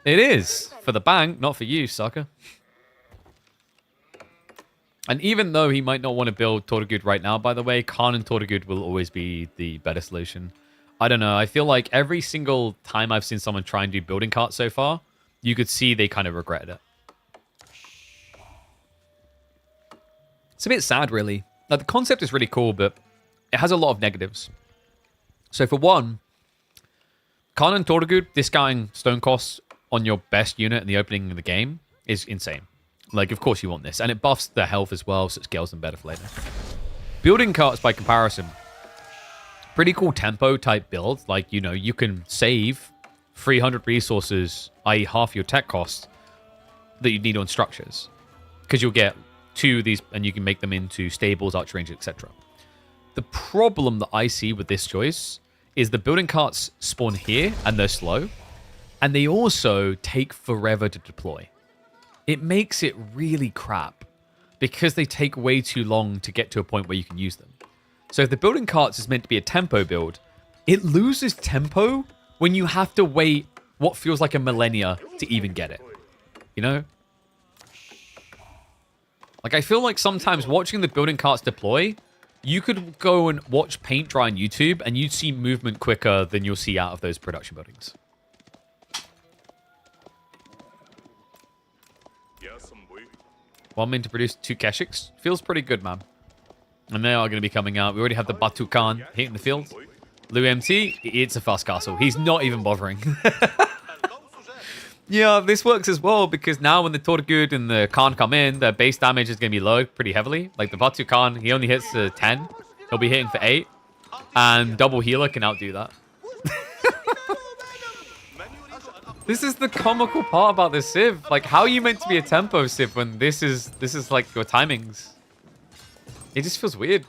It is. For the bank, not for you, sucker. And even though he might not want to build Tortugud right now, by the way, Khan and Tortugud will always be the better solution. I don't know. I feel like every single time I've seen someone try and do building carts so far, you could see they kind of regretted it. It's a bit sad, really. Like, the concept is really cool, but it has a lot of negatives. So for one, Khan and Tortugud discounting stone costs on your best unit in the opening of the game is insane. Like, of course you want this. And it buffs their health as well, so it scales them better for later. Building carts, by comparison, pretty cool tempo type build. Like, you can save 300 resources, i.e. half your tech cost, that you need on structures. Because you'll get 2 of these, and you can make them into stables, archer range, etc. The problem that I see with this choice is the building carts spawn here, and they're slow. And they also take forever to deploy. It makes it really crap because they take way too long to get to a point where you can use them. So if the building carts is meant to be a tempo build, it loses tempo when you have to wait what feels like a millennia to even get it. Like, I feel like sometimes watching the building carts deploy, you could go and watch paint dry on YouTube and you'd see movement quicker than you'll see out of those production buildings. One min to produce 2 Keshiks. Feels pretty good, man. And they are going to be coming out. We already have the Batu Khan hitting the field. Lou MT, it's a fast castle. He's not even bothering. Yeah, this works as well because now when the Tortugud and the Khan come in, their base damage is going to be low pretty heavily. Like the Batu Khan, he only hits 10. He'll be hitting for 8. And double healer can outdo that. This is the comical part about this civ. Like, how are you meant to be a tempo civ when this is like your timings? It just feels weird.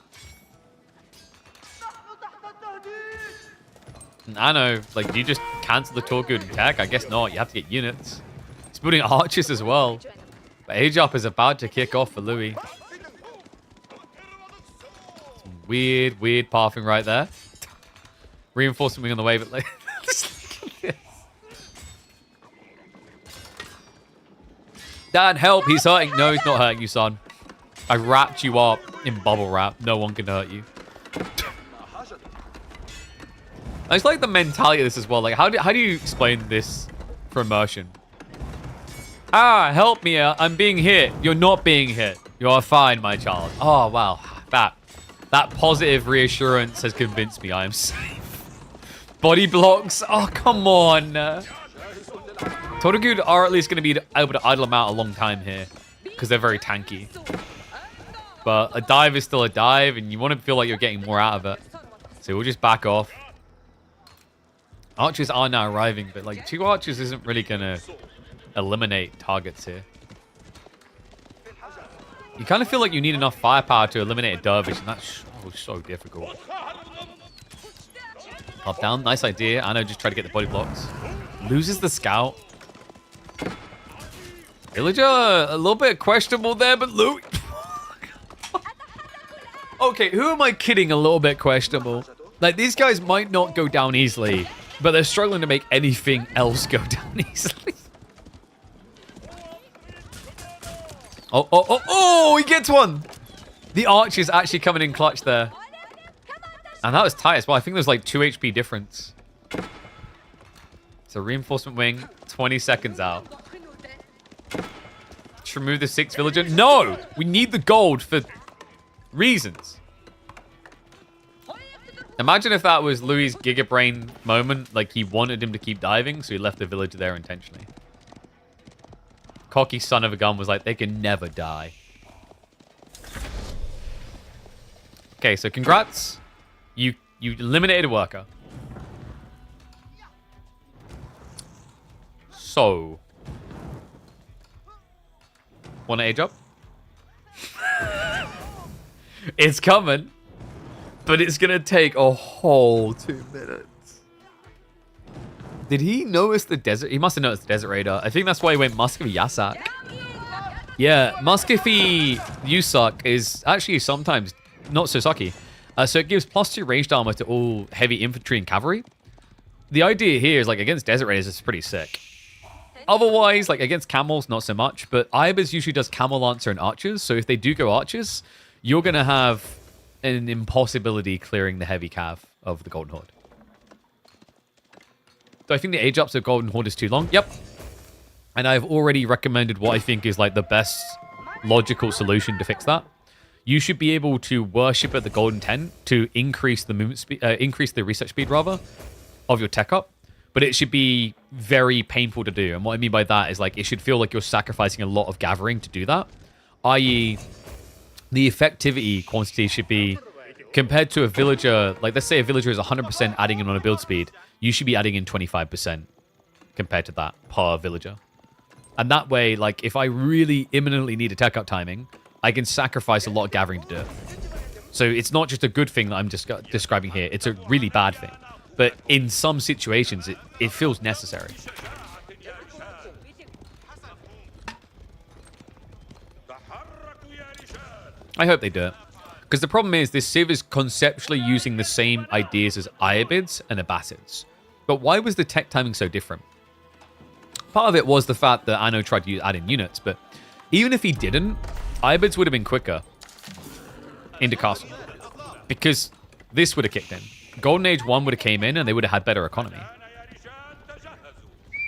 And I know, like, do you just cancel the Tortugud attack? I guess not. You have to get units. He's building archers as well. But age up is about to kick off for Louis. Some weird pathing right there. Reinforcement wing on the way, but like... Dad, help! He's hurting. No, he's not hurting you, son. I wrapped you up in bubble wrap. No one can hurt you. I just like the mentality of this as well. Like, how do you explain this for immersion? Ah, help me. I'm being hit. You're not being hit. You are fine, my child. Oh, wow. That positive reassurance has convinced me I am safe. Body blocks. Oh, come on. Todagud are at least going to be able to idle them out a long time here because they're very tanky. But a dive is still a dive, and you want to feel like you're getting more out of it. So we'll just back off. Archers are now arriving, but like 2 archers isn't really going to eliminate targets here. You kind of feel like you need enough firepower to eliminate a dervish, and that's so difficult. Up, down. Nice idea. Anno just tried to get the body blocks. Loses the scout. Villager, a little bit questionable there, but Louis... Okay, who am I kidding a little bit questionable? Like, these guys might not go down easily, but they're struggling to make anything else go down easily. Oh, he gets one! The archer's actually coming in clutch there. And that was tight as well. I think there's like 2 HP difference. So reinforcement wing, 20 seconds out. Just remove the 6th villager. No! We need the gold for reasons. Imagine if that was Louis' Giga Brain moment. Like, he wanted him to keep diving, so he left the villager there intentionally. Cocky son of a gun was like, they can never die. Okay, so congrats. You eliminated a worker. So. Want to age up? It's coming. But it's going to take a whole 2 minutes. Did he notice the desert? He must have noticed the desert radar. I think that's why he went Muscovy Yasak. Yeah, Muscovy Yusak is actually sometimes not so sucky. So it gives +2 ranged armor to all heavy infantry and cavalry. The idea here is like against desert raiders, it's pretty sick. Otherwise, like against camels, not so much. But Ibis usually does camel lancer and archers. So if they do go archers, you're going to have an impossibility clearing the heavy cav of the Golden Horde. Do I think the age ups of Golden Horde is too long? Yep. And I've already recommended what I think is like the best logical solution to fix that. You should be able to worship at the Golden Tent to increase the movement speed, increase the research speed rather of your tech up. But it should be very painful to do. And what I mean by that is like it should feel like you're sacrificing a lot of gathering to do that. I.e., the effectivity quantity should be compared to a villager. Like let's say a villager is 100% adding in on a build speed. You should be adding in 25% compared to that per villager. And that way, like, if I really imminently need a tech up timing, I can sacrifice a lot of gathering to do it. So it's not just a good thing that I'm just describing here. It's a really bad thing. But in some situations, it feels necessary. I hope they do it. Because the problem is, this Civ is conceptually using the same ideas as Iabids and Abbasids. But why was the tech timing so different? Part of it was the fact that Anno tried to add in units, but even if he didn't, Iabids would have been quicker into castle. Because this would have kicked in. Golden Age 1 would have came in and they would have had better economy.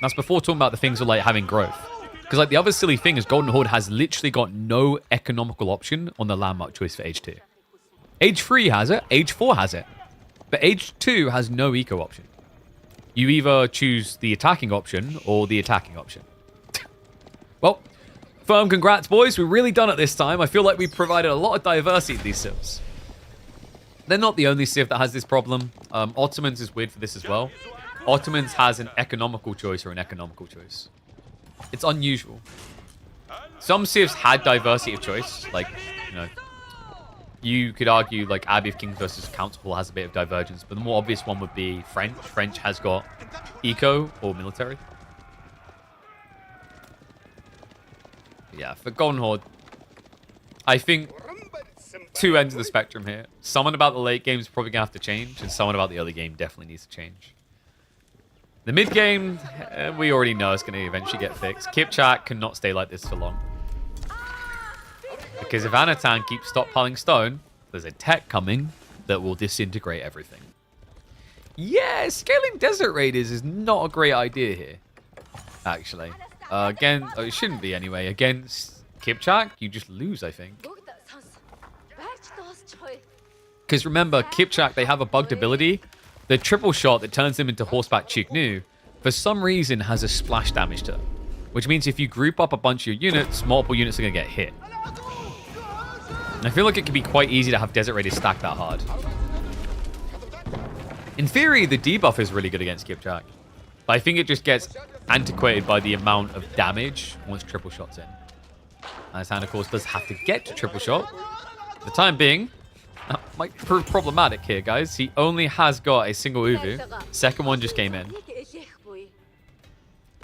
That's before talking about the things of like having growth. Because like the other silly thing is Golden Horde has literally got no economical option on the landmark choice for Age 2. Age 3 has it, Age 4 has it. But Age 2 has no eco option. You either choose the attacking option or the attacking option. Well, firm congrats, boys. We're really done it this time. I feel like we provided a lot of diversity to these civs. They're not the only civ that has this problem. Ottomans is weird for this as well. Ottomans has an economical choice or an economical choice. It's unusual. Some civs had diversity of choice. Like, you know, you could argue like Abbey of Kings versus Council Hall has a bit of divergence, but the more obvious one would be French. French has got eco or military. Yeah, for Golden Horde, I think two ends of the spectrum here. Someone about the late game is probably going to have to change, and someone about the early game definitely needs to change. The mid game, we already know it's going to eventually get fixed. Kipchak cannot stay like this for long. Because if Anatan keeps stockpiling stone, there's a tech coming that will disintegrate everything. Yeah, scaling Desert Raiders is not a great idea here, actually. Again, it shouldn't be anyway. Against Kipchak, you just lose, I think. Because remember, Kipchak, they have a bugged ability. The triple shot that turns them into horseback Chignu, for some reason, has a splash damage to them. Which means if you group up a bunch of your units, multiple units are going to get hit. And I feel like it can be quite easy to have Desert Raiders stack that hard. In theory, the debuff is really good against Kipchak. But I think it just gets antiquated by the amount of damage once triple shot's in. Anatan, of course, does have to get to triple shot. For the time being, that might prove problematic here, guys. He only has got a single Uvu. Second one just came in.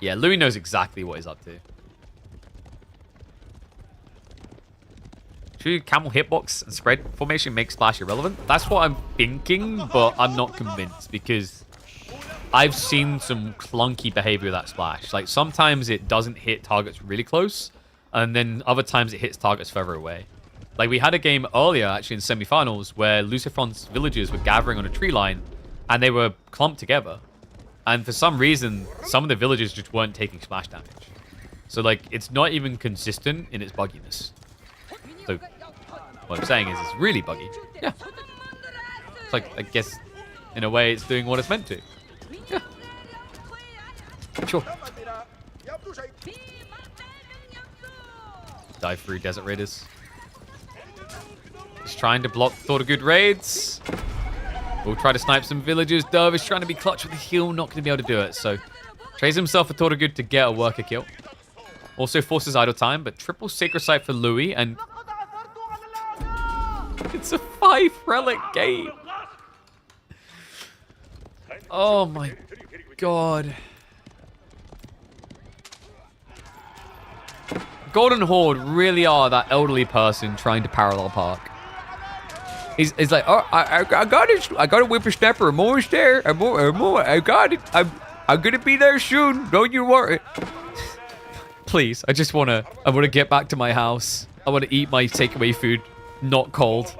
Yeah, Louis knows exactly what he's up to. Should camel hitbox and spread formation make splash irrelevant? That's what I'm thinking, but I'm not convinced because I've seen some clunky behavior of that splash. Like sometimes it doesn't hit targets really close, and then other times it hits targets further away. Like we had a game earlier, actually in semifinals, where Lucifron's villagers were gathering on a tree line, and they were clumped together. And for some reason, some of the villagers just weren't taking splash damage. So like, it's not even consistent in its bugginess. So what I'm saying is it's really buggy. Yeah. It's like, I guess, in a way, it's doing what it's meant to. Yeah. Sure. Dive through Desert Raiders. He's trying to block Thought of Good raids. We'll try to snipe some villagers. Dove is trying to be clutch with the heal. Not going to be able to do it. So, trades himself a Thought of Good to get a worker kill. Also forces idle time, but triple Sacred Sight for Louis, and it's a 5 relic game. Oh my god. Golden Horde really are that elderly person trying to parallel park. He's like, oh, I got it. I got a whippersnapper. I'm almost there. I got it. I'm gonna be there soon. Don't you worry. Please, I want to get back to my house. I want to eat my takeaway food, not cold.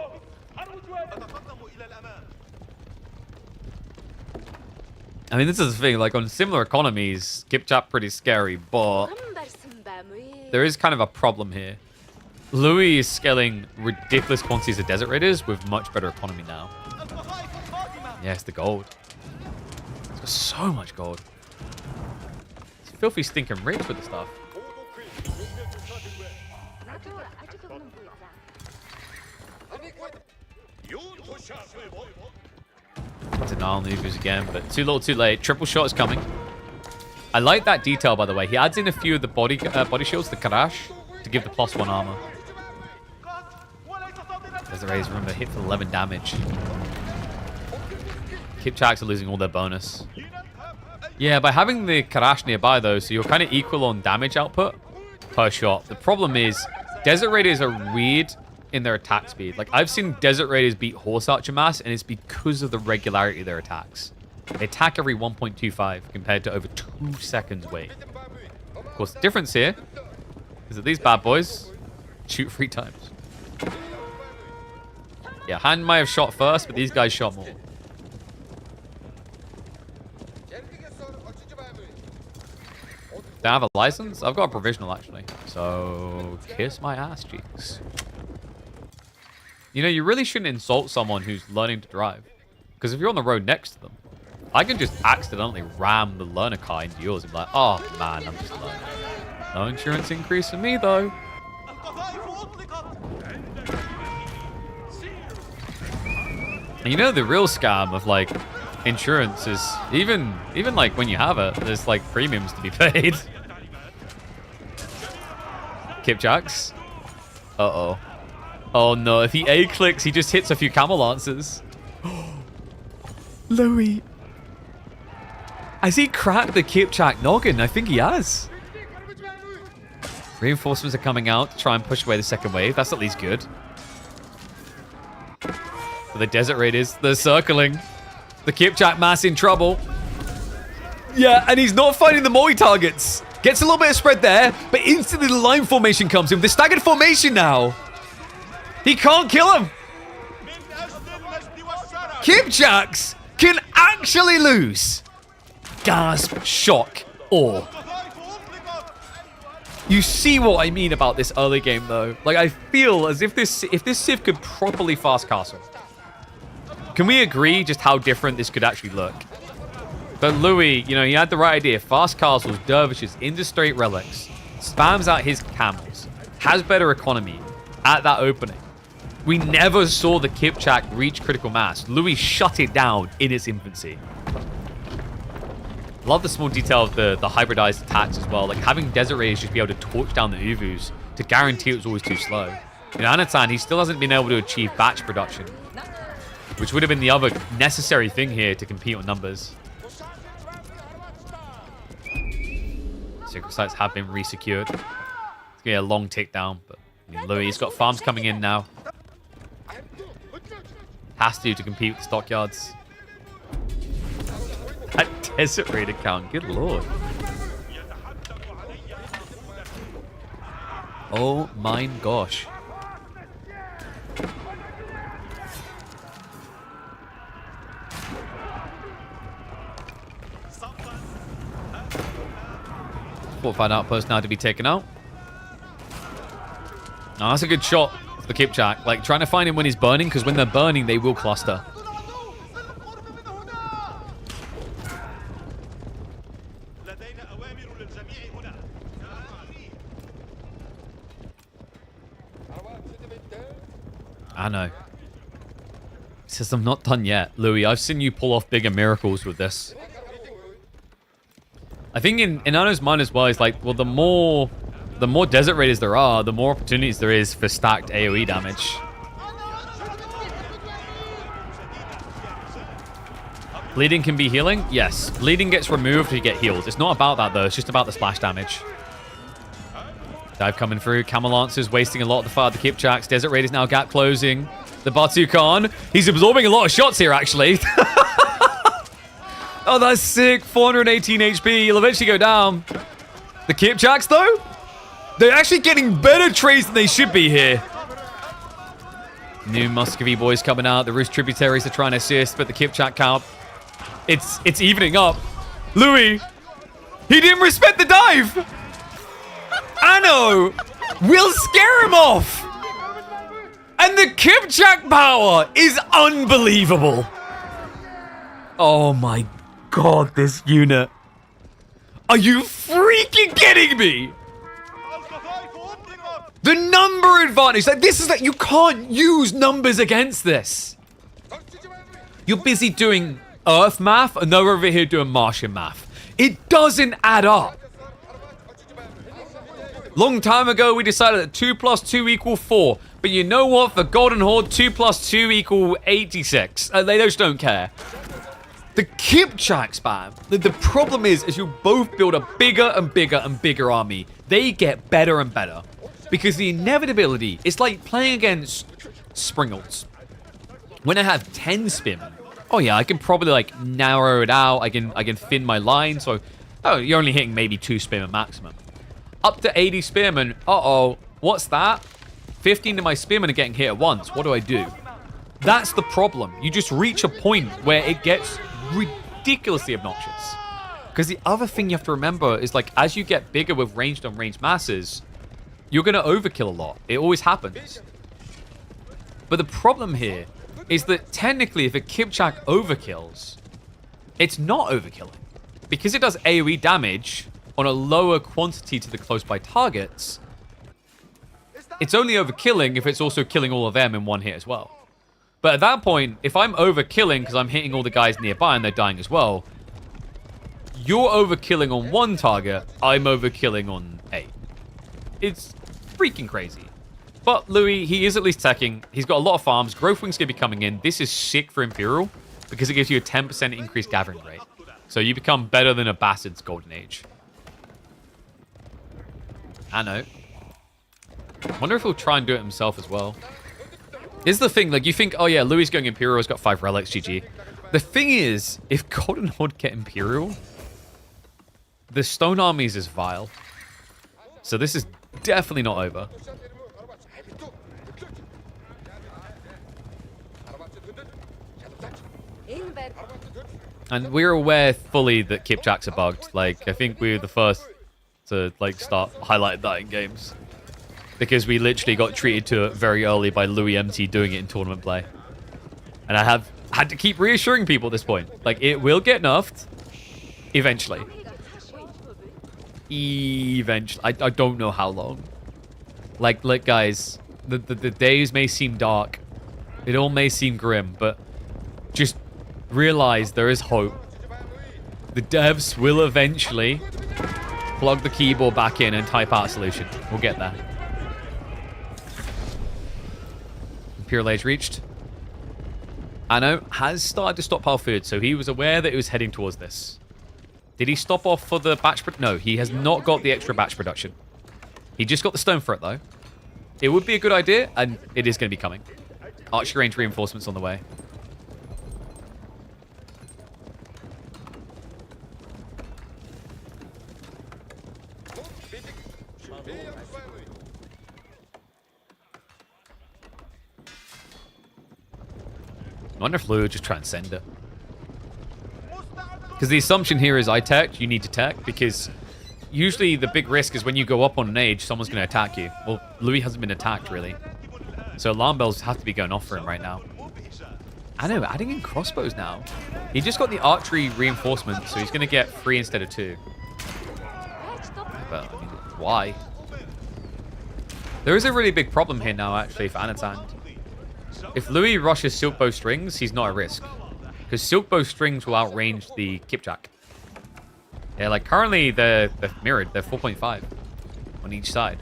I mean, this is the thing. Like on similar economies, Kipchak pretty scary, but there is kind of a problem here. Louis is scaling ridiculous quantities of Desert Raiders with much better economy now. Yes, the gold. It's got so much gold. It's filthy stinking rich with the stuff. Denial maneuvers again, but too little too late. Triple shot is coming. I like that detail, by the way. He adds in a few of the body shields, the Karash, to give the +1 armor. There's a raise, remember, hit for 11 damage. Kipchaks are losing all their bonus. Yeah, by having the Karash nearby, though, so you're kind of equal on damage output per shot. The problem is, Desert Raiders are weird in their attack speed. Like, I've seen Desert Raiders beat Horse Archer Mass, and it's because of the regularity of their attacks. They attack every 1.25 compared to over 2 seconds wait. Of course, the difference here is that these bad boys shoot 3 times. Yeah, Han might have shot first, but these guys shot more. Do I have a license? I've got a provisional, actually. So, kiss my ass cheeks. You know, you really shouldn't insult someone who's learning to drive. Because if you're on the road next to them, I can just accidentally ram the learner car into yours and be like, oh, man, I'm just learning. No insurance increase for me, though. And you know the real scam of, like, insurance is even like, when you have it, there's, like, premiums to be paid. Kipchaks. Uh-oh. Oh, no. If he A-clicks, he just hits a few camel lancers. Louis. Has he cracked the Kipchak noggin? I think he has. Reinforcements are coming out to try and push away the second wave. That's at least good. But the Desert Raiders, they're circling. The Kipchak mass in trouble. Yeah, and he's not finding the multi-targets. Gets a little bit of spread there, but instantly the line formation comes in. The staggered formation now. He can't kill him. Kipchaks can actually lose. Gasp, shock, awe. You see what I mean about this early game, though. Like, I feel as if this Civ could properly fast castle. Can we agree just how different this could actually look? But Louis, you know, he had the right idea. Fast castles, dervishes, into straight relics, spams out his camels, has better economy at that opening. We never saw the Kipchak reach critical mass. Louis shut it down in its infancy. Love the small detail of the hybridized attacks as well. Like having Desert Raiders just be able to torch down the Uvus to guarantee it was always too slow. In Anatan, he still hasn't been able to achieve batch production, which would have been the other necessary thing here to compete on numbers. Secret sites have been resecured. It's going to be a long tick down, but I mean, Louis, he's got farms coming in now. Has to compete with the stockyards. That Desert Raider count, good lord. Oh my gosh. Fortified outpost now to be taken out. Oh, that's a good shot for the Kipchak. Like, trying to find him when he's burning, because when they're burning, they will cluster. Anno. He says, I'm not done yet. Louis, I've seen you pull off bigger miracles with this. I think in Anno's mind as well, is like, well, the more Desert Raiders there are, the more opportunities there is for stacked AoE damage. Bleeding can be healing? Yes. Bleeding gets removed to get healed. It's not about that, though. It's just about the splash damage. Dive coming through. Camel Lancers wasting a lot of the fire of the Kipchaks. Desert Raiders now gap closing. The Batu Khan. He's absorbing a lot of shots here, actually. Oh, that's sick. 418 HP. He'll eventually go down. The Kipchaks, though? They're actually getting better trades than they should be here. New Muscovy boys coming out. The Rus tributaries are trying to assist, but the Kipchak count, it's evening up. Louis, he didn't respect the dive. Anno will scare him off. And the Kipchak power is unbelievable. Oh my god, this unit. Are you freaking kidding me? The number advantage. Like, this is like, you can't use numbers against this. You're busy doing Earth math, and they're over here doing Martian math. It doesn't add up. Long time ago, we decided that 2 plus 2 equal 4. But you know what? For Golden Horde, 2 plus 2 equal 86. They just don't care. The Kipchaks, man. The problem is, as you both build a bigger and bigger and bigger army, they get better and better. Because the inevitability, it's like playing against Springles. When I have 10 spearmen, oh yeah, I can probably like narrow it out. I can thin my line. So, oh, you're only hitting maybe 2 spearmen maximum. Up to 80 spearmen, uh-oh, what's that? 15 of my spearmen are getting hit at once. What do I do? That's the problem. You just reach a point where it gets ridiculously obnoxious. Because the other thing you have to remember is, like, as you get bigger with ranged on ranged masses, you're going to overkill a lot. It always happens. But the problem here is that technically if a Kipchak overkills, it's not overkilling. Because it does AoE damage on a lower quantity to the close-by targets, it's only overkilling if it's also killing all of them in one hit as well. But at that point, if I'm overkilling because I'm hitting all the guys nearby and they're dying as well, you're overkilling on one target, I'm overkilling on 8. It's freaking crazy. But Louis, he is at least teching. He's got a lot of farms. Growth Wing's going to be coming in. This is sick for Imperial because it gives you a 10% increased gathering rate. So you become better than a Bassad's Golden Age. Anno. I wonder if he'll try and do it himself as well. This is the thing, like, you think, oh yeah, Louis going Imperial, has got 5 relics, GG. The thing is, if Golden Horde get Imperial, the Stone Armies is vile. So this is definitely not over. And we're aware fully that Kipchaks are bugged. Like, I think we were the first to, like, start highlighting that in games. Because we literally got treated to it very early by Louis MT doing it in tournament play. And I have had to keep reassuring people at this point. Like, it will get nerfed. Eventually. Eventually. I don't know how long. Like guys, the days may seem dark. It all may seem grim, but just realize there is hope. The devs will eventually plug the keyboard back in and type out a solution. We'll get there. Imperial Age reached. Anno has started to stockpile food, so he was aware that it was heading towards this. Did he stop off for the batch? No, he has not got the extra batch production. He just got the stone for it, though. It would be a good idea, and it is going to be coming. Archery range reinforcements on the way. I wonder if Lou would just transcend it. Because the assumption here is I tech, you need to tech, because usually the big risk is when you go up on an age, someone's going to attack you. Well, Louis hasn't been attacked, really. So alarm bells have to be going off for him right now. I know, adding in crossbows now. He just got the archery reinforcement, so he's going to get 3 instead of 2. But, I mean, why? There is a really big problem here now, actually, for Anatan. If Louis rushes Silkbow Strings, he's not at risk. Because Silkbow Strings will outrange the Kipchak. Yeah, like currently they're mirrored. They're 4.5 on each side.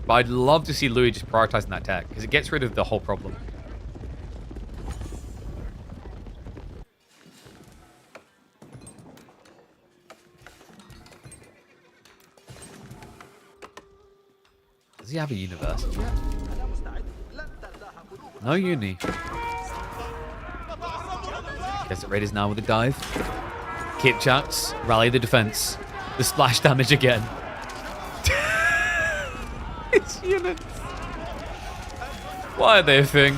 But I'd love to see Louis just prioritizing that tech, because it gets rid of the whole problem. Does he have a university yet? No uni. Desert Raiders now with a dive. Kipchaks rally the defense. The splash damage again. It's units. Why are they a thing?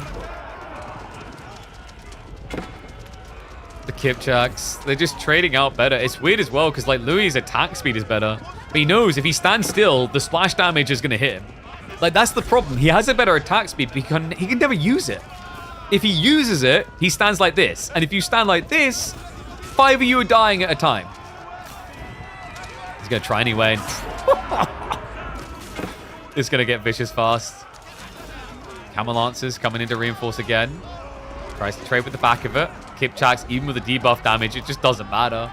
The Kipchaks, they're just trading out better. It's weird as well because like Louis' attack speed is better. But he knows if he stands still, the splash damage is going to hit him. Like, that's the problem. He has a better attack speed, but he can never use it. If he uses it, he stands like this. And if you stand like this, 5 of you are dying at a time. He's going to try anyway. It's going to get vicious fast. Camel Lancers coming in to reinforce again. Tries to trade with the back of it. Kipchaks, even with the debuff damage, it just doesn't matter.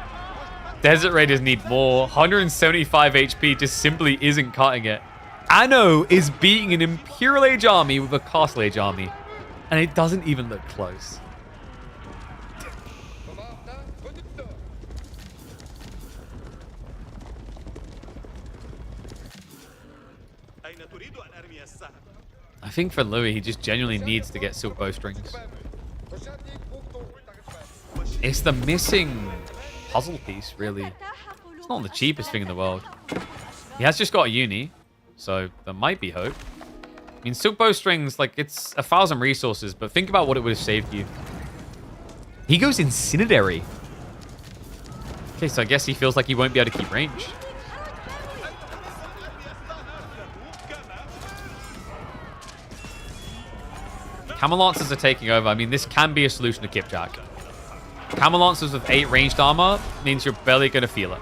Desert Raiders need more. 175 HP just simply isn't cutting it. Anno is beating an Imperial Age army with a Castle Age army. And it doesn't even look close. I think for Louis, he just genuinely needs to get silk bowstrings. It's the missing puzzle piece, really. It's not the cheapest thing in the world. He has just got a uni. So there might be hope. I mean, silk bowstrings, like, it's 1,000 resources, but think about what it would have saved you. He goes Incendiary. Okay, so I guess he feels like he won't be able to keep range. Camel Lancers are taking over. I mean, this can be a solution to Kipchak. Camel Lancers with 8 ranged armor means you're barely going to feel it.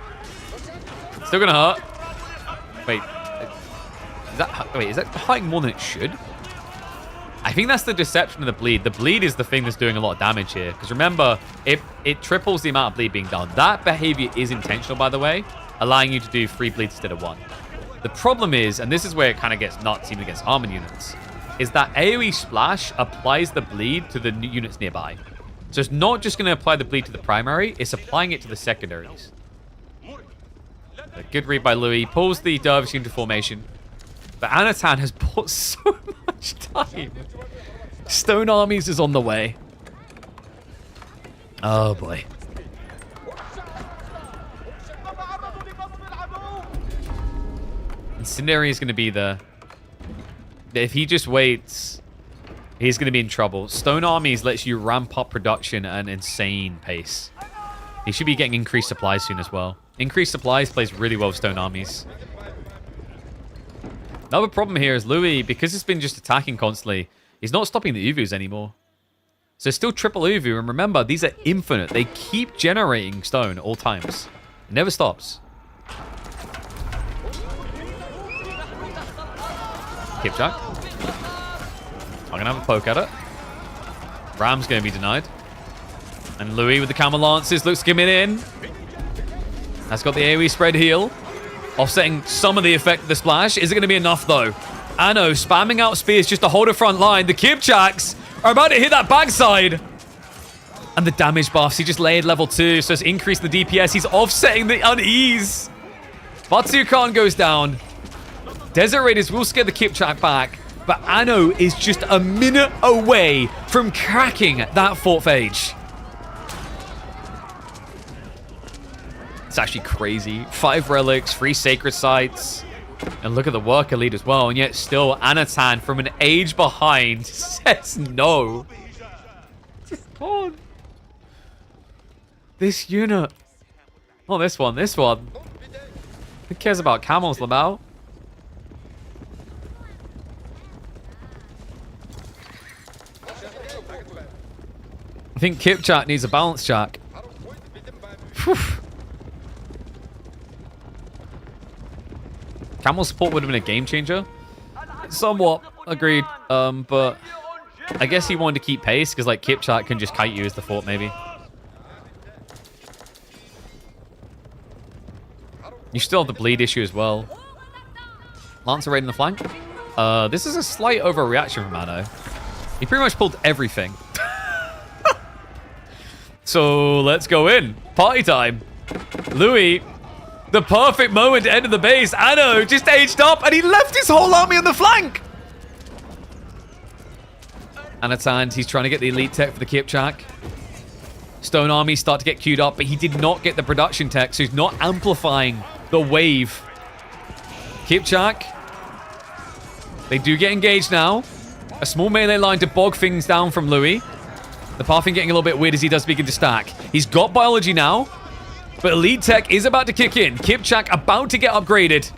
Still going to hurt. Wait. Is that hurting more than it should? I think that's the deception of the bleed. The bleed is the thing that's doing a lot of damage here. Because remember, it triples the amount of bleed being done. That behavior is intentional, by the way, allowing you to do 3 bleeds instead of 1. The problem is, and this is where it kind of gets nuts even against armor units, is that AoE Splash applies the bleed to the units nearby. So it's not just going to apply the bleed to the primary, it's applying it to the secondaries. A good read by Louis. Pulls the Dervish into formation. But Anatan has put so much time Stone Armies is on the way. Oh, boy. Incendiary is going to be the... If he just waits, he's going to be in trouble. Stone Armies lets you ramp up production at an insane pace. He should be getting increased supplies soon as well. Increased supplies plays really well with Stone Armies. Another problem here is Louis, because it's been just attacking constantly, he's not stopping the Uvus anymore. So still triple Uvu, and remember, these are infinite. They keep generating stone at all times. It never stops. Kipchak. I'm going to have a poke at it. Ram's going to be denied. And Louis with the Camel Lances looks skimming in. That's got the AoE spread heal. Offsetting some of the effect of the splash. Is it going to be enough, though? Anno spamming out spears just to hold a front line. The Kipchaks are about to hit that backside. And the damage buffs. He just laid level 2, so it's increased the DPS. He's offsetting the unease. Batu Khan goes down. Desert Raiders will scare the Kipchak back. But Anno is just a minute away from cracking that 4th age. It's actually crazy. 5 relics, 3 sacred sites. And look at the worker lead as well. And yet still Anatan from an age behind says no. God. This unit. Oh, this one. Who cares about camels, Lamau? I think Kipchak needs a balance jack. Whew. Camel support would have been a game changer. Somewhat. Agreed. But I guess he wanted to keep pace because like Kipchak can just kite you as the fort maybe. You still have the bleed issue as well. Lancer raid in the flank. This is a slight overreaction from Anno. He pretty much pulled everything. So let's go in. Party time. Louis, the perfect moment to enter the base. Anno just aged up and he left his whole army on the flank. Anatan, he's trying to get the elite tech for the Kipchak. Stone armies start to get queued up, but he did not get the production tech, so he's not amplifying the wave. Kipchak. They do get engaged now. A small melee line to bog things down from Louis. The pathing getting a little bit weird as he does begin to stack. He's got biology now, but elite tech is about to kick in. Kipchak about to get upgraded.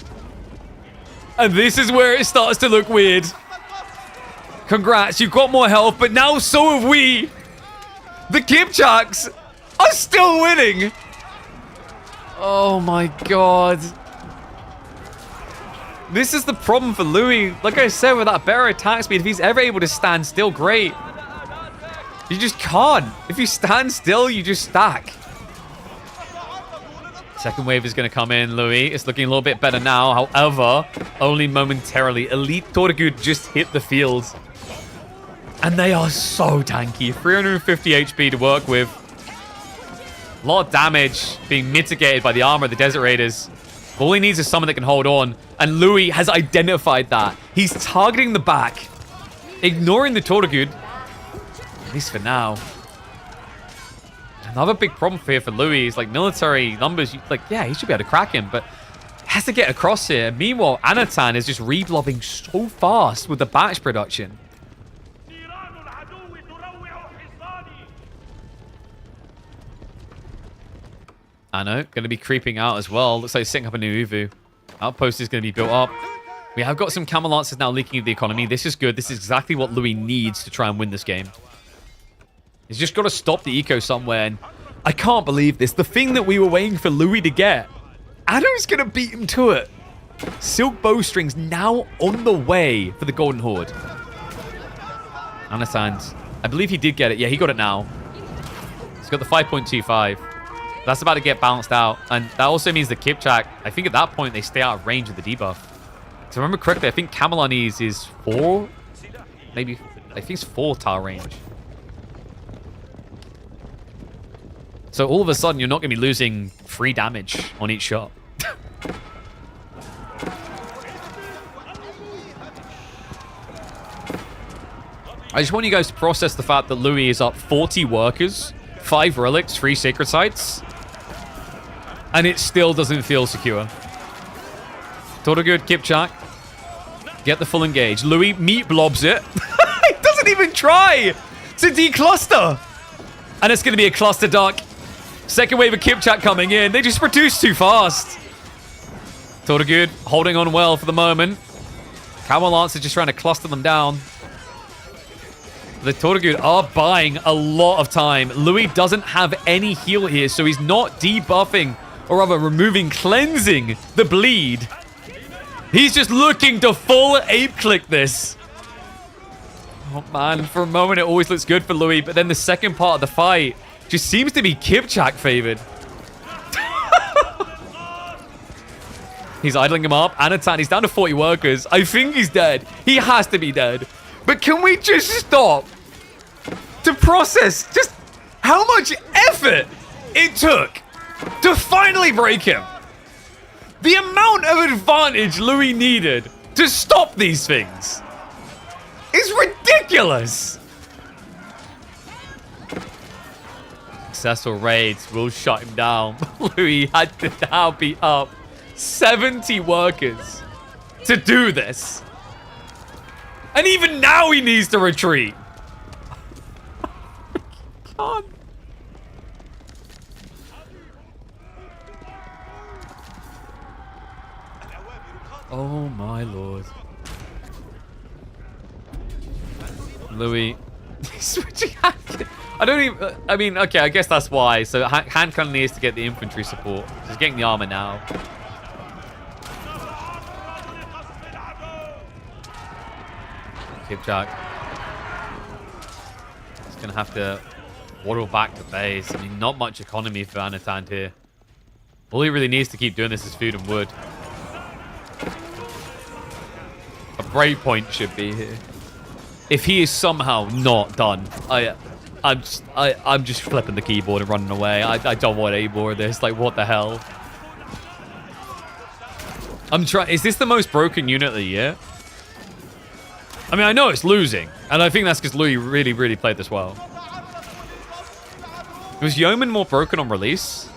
And this is where it starts to look weird. Congrats, you've got more health, but now so have we. The Kipchaks are still winning. Oh my god. This is the problem for Louis. Like I said, with that better attack speed, if he's ever able to stand still, great. You just can't. If you stand still, you just stack. Second wave is going to come in, Louis. It's looking a little bit better now. However, only momentarily. Elite Tortugud just hit the field. And they are so tanky. 350 HP to work with. A lot of damage being mitigated by the armor of the Desert Raiders. All he needs is someone that can hold on. And Louis has identified that. He's targeting the back. Ignoring the Tortugud. At least for now. Another big problem here for Louis is like military numbers. Like, yeah, he should be able to crack him, but has to get across here. Meanwhile, Anatan is just reblobbing so fast with the batch production. Anno going to be creeping out as well. Looks like he's setting up a new Uvu. Outpost is going to be built up. We have got some Camel Lancers now leaking into the economy. This is good. This is exactly what Louis needs to try and win this game. He's just got to stop the eco somewhere. And I can't believe this. The thing that we were waiting for Louis to get. Anno's going to beat him to it. Silk Bowstrings now on the way for the Golden Horde. Anasand. I believe he did get it. Yeah, he got it now. He's got the 5.25. That's about to get balanced out. And that also means the Kipchak, I think at that point, they stay out of range of the debuff. If I remember correctly, I think Camelonese is 4. Maybe, I think it's 4 tile range. So all of a sudden, you're not going to be losing 3 damage on each shot. I just want you guys to process the fact that Louis is up 40 workers, 5 relics, 3 sacred sites, and it still doesn't feel secure. Total good, Kipchak. Get the full engage. Louis meat blobs it. He doesn't even try to decluster. And it's going to be a cluster duck. Second wave of Kipchak coming in. They just produce too fast. Total good, holding on well for the moment. Camel Lancer just trying to cluster them down. The Tortugud are buying a lot of time. Louis doesn't have any heal here, so he's not debuffing, or rather removing, cleansing the bleed. He's just looking to full ape click this. Oh man, for a moment it always looks good for Louis, but then the second part of the fight just seems to be Kipchak favored. He's idling him up. Anatan, he's down to 40 workers. I think he's dead. He has to be dead. But can we just stop to process just how much effort it took to finally break him? The amount of advantage Louis needed to stop these things is ridiculous. Successful raids will shut him down. Louis had to now be up 70 workers to do this. And even now he needs to retreat. God. Oh my lord. Louis. He's switching hand. I don't even... I mean, okay, I guess that's why. So hand cannon needs to get the infantry support. He's getting the armor now. Kipchak. He's going to have to waddle back to base. I mean, not much economy for Anatan here. All he really needs to keep doing this is food and wood. A breakpoint should be here. If he is somehow not done, I'm just flipping the keyboard and running away. I don't want any more of this. Like, what the hell? I'm trying. Is this the most broken unit of the year? I mean, I know it's losing, and I think that's because Louis really, really played this well. Was Yeoman more broken on release?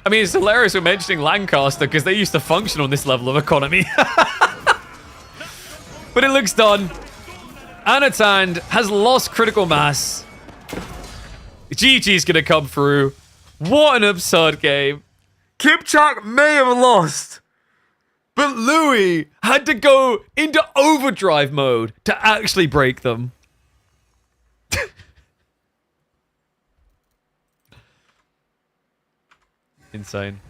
I mean, it's hilarious we're mentioning Lancaster because they used to function on this level of economy. But it looks done. Anatan has lost critical mass. GG's going to come through. What an absurd game. Kipchak may have lost, but Louis had to go into overdrive mode to actually break them. Insane.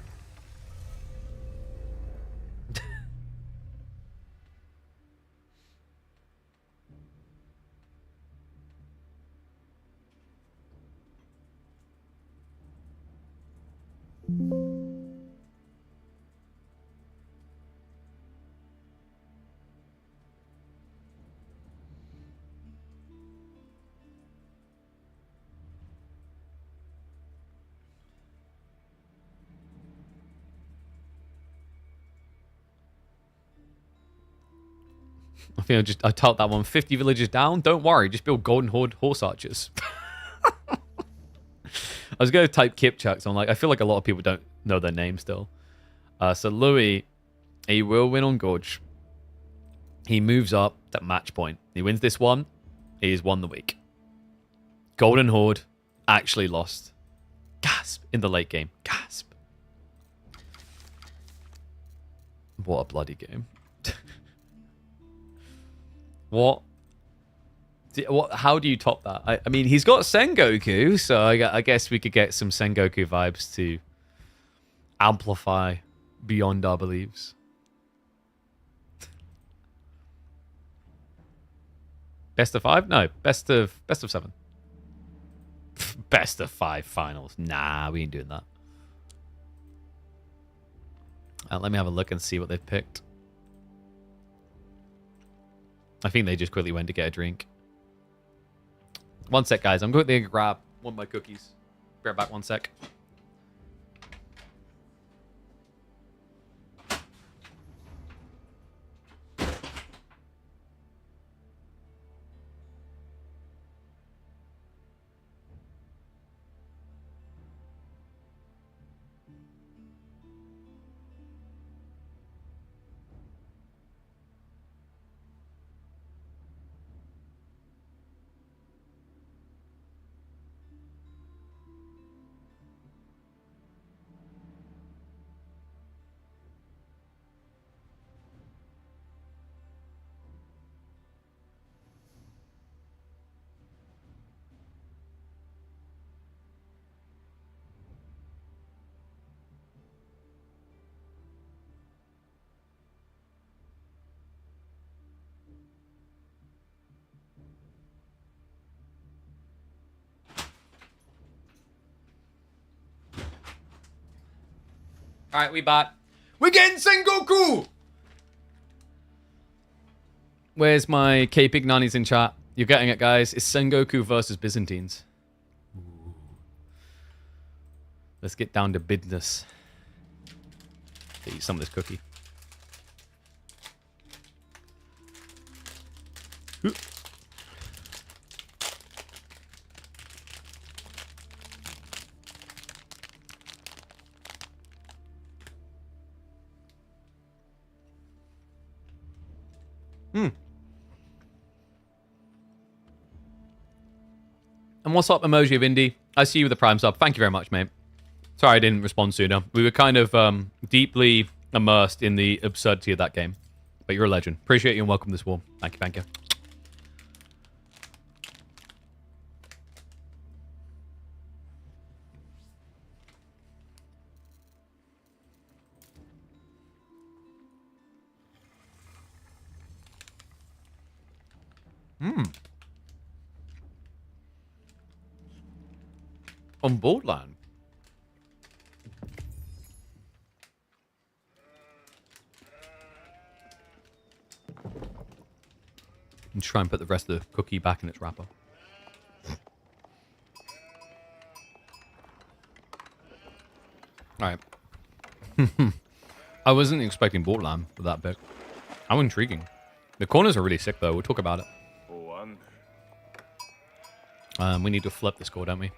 I think I typed that one. 50 villages down. Don't worry. Just build Golden Horde horse archers. I was going to type Kipchak, so I'm like, I feel like a lot of people don't know their name still. So Louis, he will win on Gorge. He moves up to match point. He wins this one. He's won the week. Golden Horde actually lost. Gasp. In the late game. Gasp. What a bloody game. What? How do you top that? I mean, he's got Sengoku, so I guess we could get some Sengoku vibes to amplify beyond our beliefs. Best of 5? No, best of 7. Best of 5 finals. Nah, we ain't doing that. Let me have a look and see what they've picked. I think they just quickly went to get a drink. One sec, guys. I'm going to grab one of my cookies. Be right back 1 sec. All right, we back. We're getting Sengoku! Where's my K-Pig Nannies in chat? You're getting it, guys. It's Sengoku versus Byzantines. Ooh. Let's get down to business. Eat some of this cookie. Ooh. And what's up, emoji of Indy? I see you with the Prime sub. Thank you very much, mate. Sorry I didn't respond sooner. We were kind of deeply immersed in the absurdity of that game. But you're a legend. Appreciate you and welcome this war. Thank you, thank you. On Borderland. And try and put the rest of the cookie back in its wrapper. Alright. I wasn't expecting Borderland for that big. How intriguing. The corners are really sick though, we'll talk about it. We need to flip the score, don't we?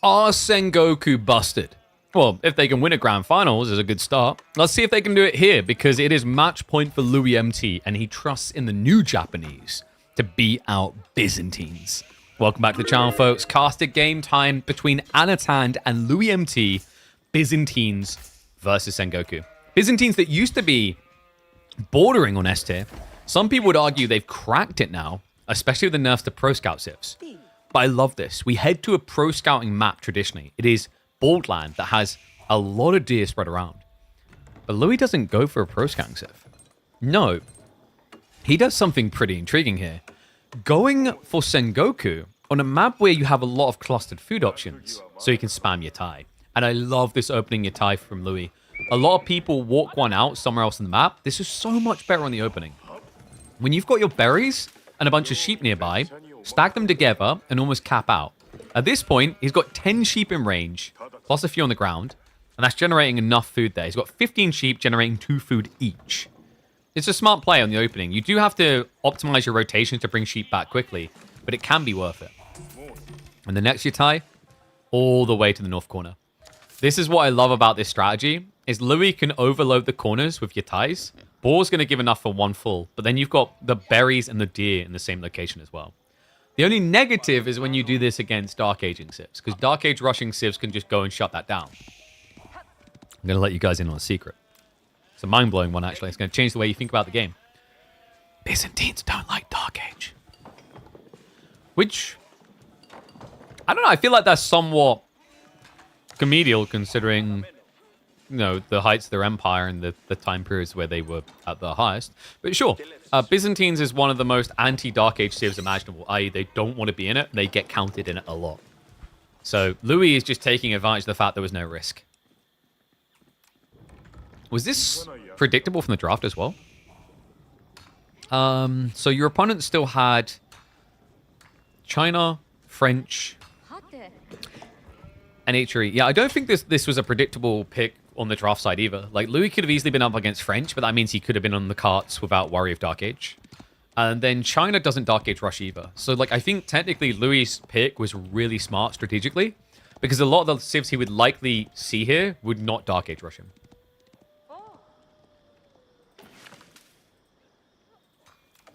Are Sengoku busted? Well, if they can win a grand finals is a good start. Let's see if they can do it here, because it is match point for Louis MT, and he trusts in the new Japanese to beat out Byzantines. Welcome back to the channel, folks. Casted game time between Anatan and Louis MT. Byzantines versus Sengoku. Byzantines that used to be bordering on S tier. Some people would argue they've cracked it now, especially with the nerfs to Pro Scout civs. But I love this. We head to a pro scouting map traditionally. It is Baldland that has a lot of deer spread around. But Louis doesn't go for a pro scouting civ. No. He does something pretty intriguing here. Going for Sengoku on a map where you have a lot of clustered food options, so you can spam your Thai. And I love this opening your Thai from Louis. A lot of people walk one out somewhere else in the map. This is so much better on the opening. When you've got your berries and a bunch of sheep nearby, stack them together and almost cap out. At this point, he's got 10 sheep in range, plus a few on the ground, and that's generating enough food there. He's got 15 sheep generating 2 food each. It's a smart play on the opening. You do have to optimize your rotations to bring sheep back quickly, but it can be worth it. And the next Yatai, all the way to the north corner. This is what I love about this strategy, is Louis can overload the corners with Yatais. Boar's going to give enough for one full, but then you've got the berries and the deer in the same location as well. The only negative is when you do this against Dark Aging civs, because Dark Age rushing civs can just go and shut that down. I'm going to let you guys in on a secret. It's a mind-blowing one, actually. It's going to change the way you think about the game. Byzantines don't like Dark Age. Which, I don't know, I feel like that's somewhat comedial considering, you know, the heights of their empire and the time periods where they were at their highest. But sure, Byzantines is one of the most anti-Dark Age civs imaginable, i.e. they don't want to be in it, they get counted in it a lot. So Louis is just taking advantage of the fact there was no risk. Was this predictable from the draft as well? So your opponent still had China, French, and H3. Yeah, I don't think this was a predictable pick on the draft side either. Like, Louis could have easily been up against French, but that means he could have been on the carts without worry of Dark Age. And then China doesn't Dark Age rush either. So, like, I think technically Louis' pick was really smart strategically, because a lot of the civs he would likely see here would not Dark Age rush him.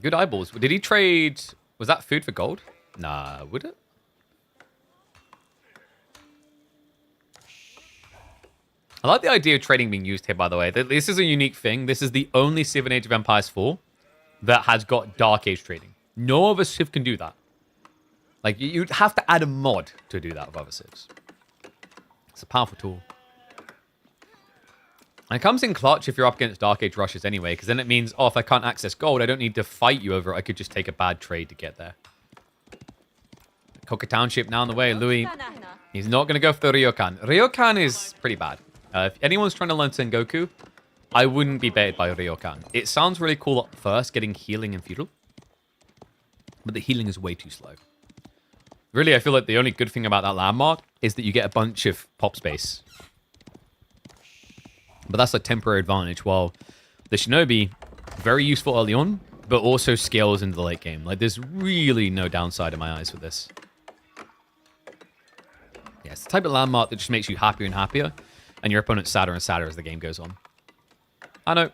Good eyeballs. Did he trade... Was that food for gold? Nah, would it? I like the idea of trading being used here, by the way. This is a unique thing. This is the only Civ in Age of Empires 4 that has got Dark Age trading. No other Civ can do that. Like, you'd have to add a mod to do that with other Civs. It's a powerful tool. And it comes in clutch if you're up against Dark Age rushes anyway, because then it means, oh, if I can't access gold, I don't need to fight you over it. I could just take a bad trade to get there. Coca Township now on the way. Louis, he's not going to go for the Ryokan. Ryokan is pretty bad. If anyone's trying to learn Sengoku, I wouldn't be baited by Ryokan. It sounds really cool at first, getting healing and feudal. But the healing is way too slow. Really, I feel like the only good thing about that landmark is that you get a bunch of pop space. But that's a temporary advantage, while the Shinobi, very useful early on, but also scales into the late game. Like, there's really no downside in my eyes with this. Yeah, it's the type of landmark that just makes you happier and happier, and your opponent sadder and sadder as the game goes on. Anno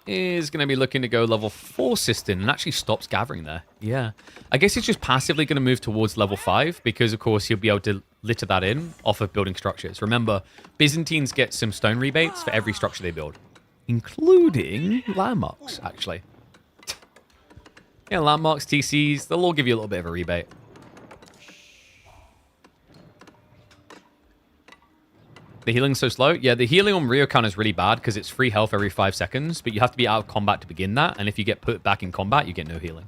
is going to be looking to go level 4 Sistine and actually stops gathering there. Yeah. I guess he's just passively going to move towards level 5 because, of course, he'll be able to litter that in off of building structures. Remember, Byzantines get some stone rebates for every structure they build, including landmarks, actually. Yeah, landmarks, TCs, they'll all give you a little bit of a rebate. The healing's so slow. Yeah, the healing on Ryokan is really bad because it's free health every 5 seconds, but you have to be out of combat to begin that, and if you get put back in combat, you get no healing.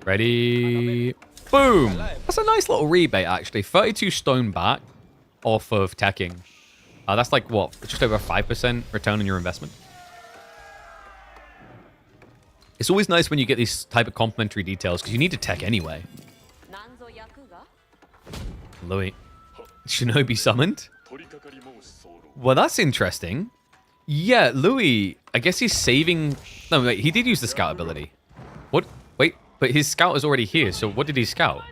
Ready? Boom! That's a nice little rebate, actually. 32 stone back off of teching. That's like, what? Just over 5% return on your investment. It's always nice when you get these type of complementary details, because you need to tech anyway. Louis. Shinobi summoned? Well, that's interesting. Yeah, Louis, I guess he's saving... No, wait, he did use the scout ability. What? Wait, but his scout is already here, so what did he scout?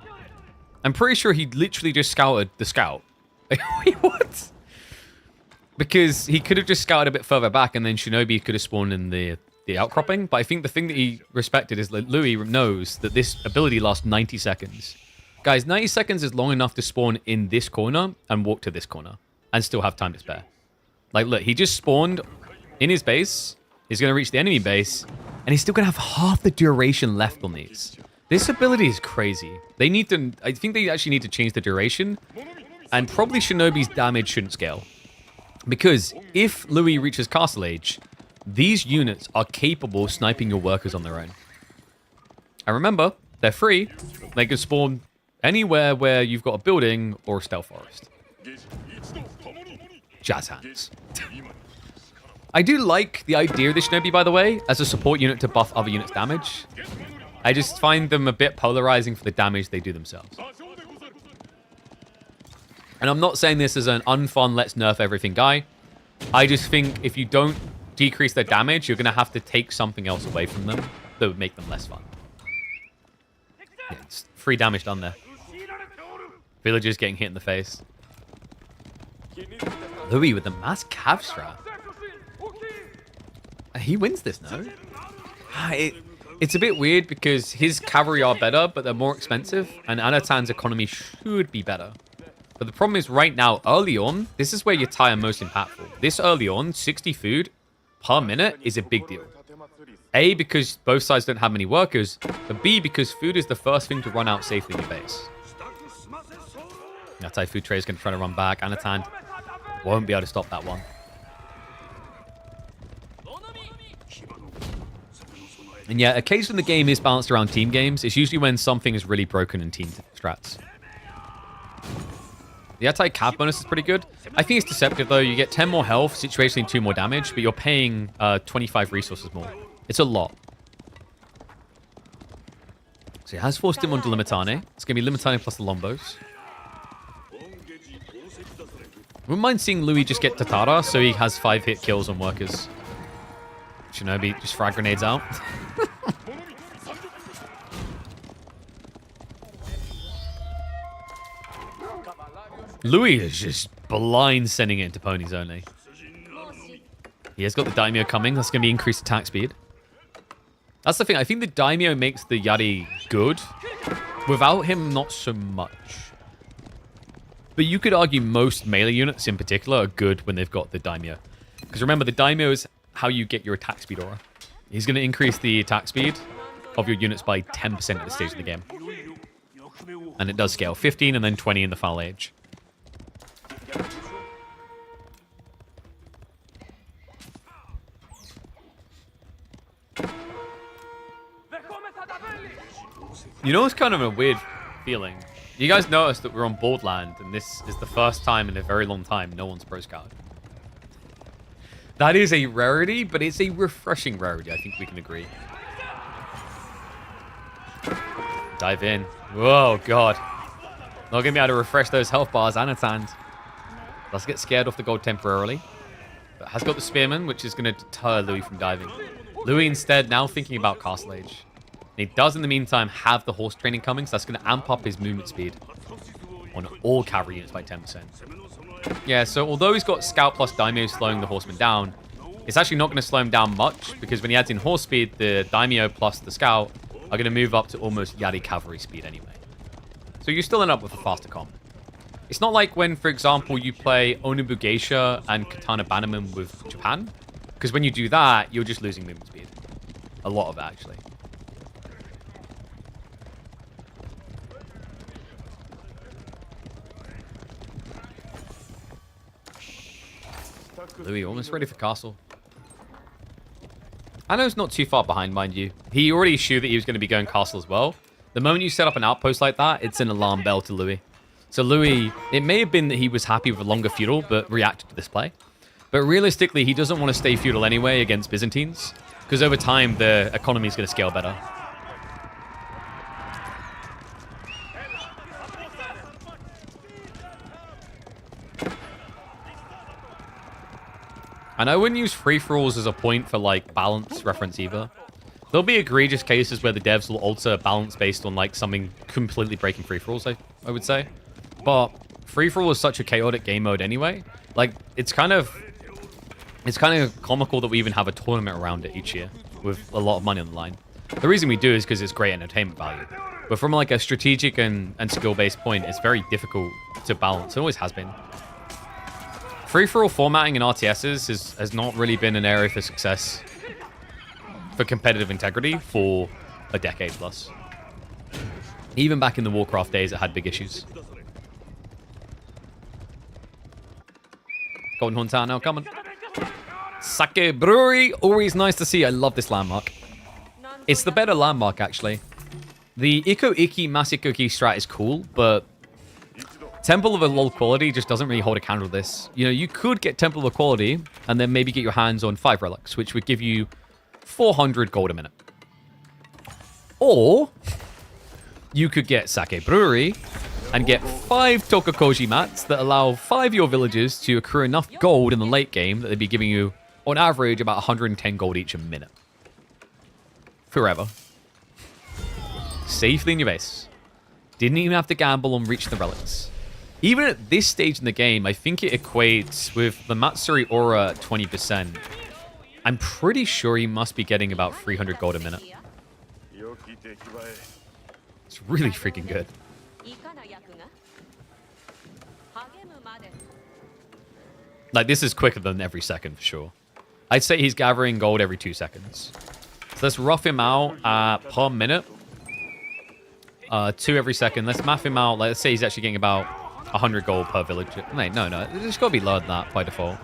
I'm pretty sure he literally just scouted the scout. Wait, what? Because he could have just scouted a bit further back, and then Shinobi could have spawned in the outcropping, but I think the thing that he respected is that Louis knows that this ability lasts 90 seconds. Guys, 90 seconds is long enough to spawn in this corner and walk to this corner and still have time to spare. Like, look, he just spawned in his base. He's going to reach the enemy base, and he's still going to have half the duration left on these. This ability is crazy. They need to... I think they actually need to change the duration, and probably Shinobi's damage shouldn't scale. Because if Louis reaches Castle Age, these units are capable of sniping your workers on their own. And remember, they're free. They can spawn anywhere where you've got a building or a stealth forest. Jazz hands. I do like the idea of the Shinobi, by the way, as a support unit to buff other units' damage. I just find them a bit polarizing for the damage they do themselves. And I'm not saying this as an unfun, let's nerf everything guy. I just think if you don't decrease their damage, you're going to have to take something else away from them that would make them less fun. Yeah, it's free damage done there. Villagers getting hit in the face. Louis with the mass cav strat. He wins this, no? It's a bit weird because his cavalry are better, but they're more expensive, and Anatan's economy should be better. But the problem is right now, early on, this is where your tie are most impactful. This early on, 60 food per minute is a big deal. A, because both sides don't have many workers, but B, because food is the first thing to run out safely in your base. That food tray is going to try to run back. Anatan won't be able to stop that one. And yeah, occasionally the game is balanced around team games. It's usually when something is really broken in team strats. The anti-cap bonus is pretty good. I think it's deceptive though. You get 10 more health, situationally 2 more damage, but you're paying 25 resources more. It's a lot. So he has forced him onto Limitane. It's going to be Limitane plus the Lombos. Wouldn't mind seeing Louis just get Tatara so he has 5 hit kills on workers. Shinobi just frag grenades out. Louis is just blind sending it into ponies only. He has got the Daimyo coming. That's going to be increased attack speed. That's the thing. I think the Daimyo makes the Yari good. Without him, not so much. But you could argue most melee units in particular are good when they've got the Daimyo. Because remember, the Daimyo is how you get your attack speed aura. He's going to increase the attack speed of your units by 10% at this stage of the game. And it does scale. 15 and then 20 in the final age. You know, it's kind of a weird feeling. You guys noticed that we're on Boardland, and this is the first time in a very long time no one's pro scouted. That is a rarity, but it's a refreshing rarity. I think we can agree. Dive in. Whoa, God. Not going to be able to refresh those health bars, Anatan. Let's get scared off the gold temporarily. But has got the Spearman, which is going to deter Louis from diving. Louis instead now thinking about Castle Age. And he does in the meantime have the horse training coming, so that's going to amp up his movement speed on all cavalry units by 10%. Yeah, so although he's got Scout plus Daimyo slowing the horseman down, it's actually not going to slow him down much, because when he adds in horse speed, the Daimyo plus the Scout are going to move up to almost Yari cavalry speed anyway. So you still end up with a faster comp. It's not like when, for example, you play Onobu Geisha and Katana Bannerman with Japan, because when you do that, you're just losing movement speed. A lot of it, actually. Louis almost ready for castle. Anno's not too far behind, mind you. He already showed that he was going to be going castle as well. The moment you set up an outpost like that, it's an alarm bell to Louis. So Louis, it may have been that he was happy with a longer feudal, but reacted to this play. But realistically, he doesn't want to stay feudal anyway against Byzantines, because over time, the economy is going to scale better. And I wouldn't use free-for-alls as a point for, like, balance reference either. There'll be egregious cases where the devs will alter balance based on, like, something completely breaking free-for-alls, I would say. But free-for-all is such a chaotic game mode anyway. Like, it's kind of comical that we even have a tournament around it each year with a lot of money on the line. The reason we do is because it's great entertainment value. But from, like, a strategic and skill-based point, it's very difficult to balance. It always has been. Free-for-all formatting in RTSs has not really been an area for success for competitive integrity for a decade plus. Even back in the Warcraft days, it had big issues. Golden Horn Town now coming. Sake Brewery, always nice to see. I love this landmark. It's the better landmark, actually. The Iko Iki Masikoki strat is cool, but Temple of Equality just doesn't really hold a candle to this. You know, you could get Temple of Equality and then maybe get your hands on 5 relics, which would give you 400 gold a minute. Or you could get Sake Brewery and get 5 Tokakoji mats that allow 5 of your villagers to accrue enough gold in the late game that they'd be giving you, on average, about 110 gold each a minute. Forever. Safely in your base. Didn't even have to gamble on reaching the relics. Even at this stage in the game, I think it equates with the Matsuri Aura at 20%. I'm pretty sure he must be getting about 300 gold a minute. It's really freaking good. Like, this is quicker than every second for sure. I'd say he's gathering gold every 2 seconds. So let's rough him out per minute. 2 every second. Let's math him out. Let's say he's actually getting about 100 gold per villager. Wait, no. It's got to be lower than that by default.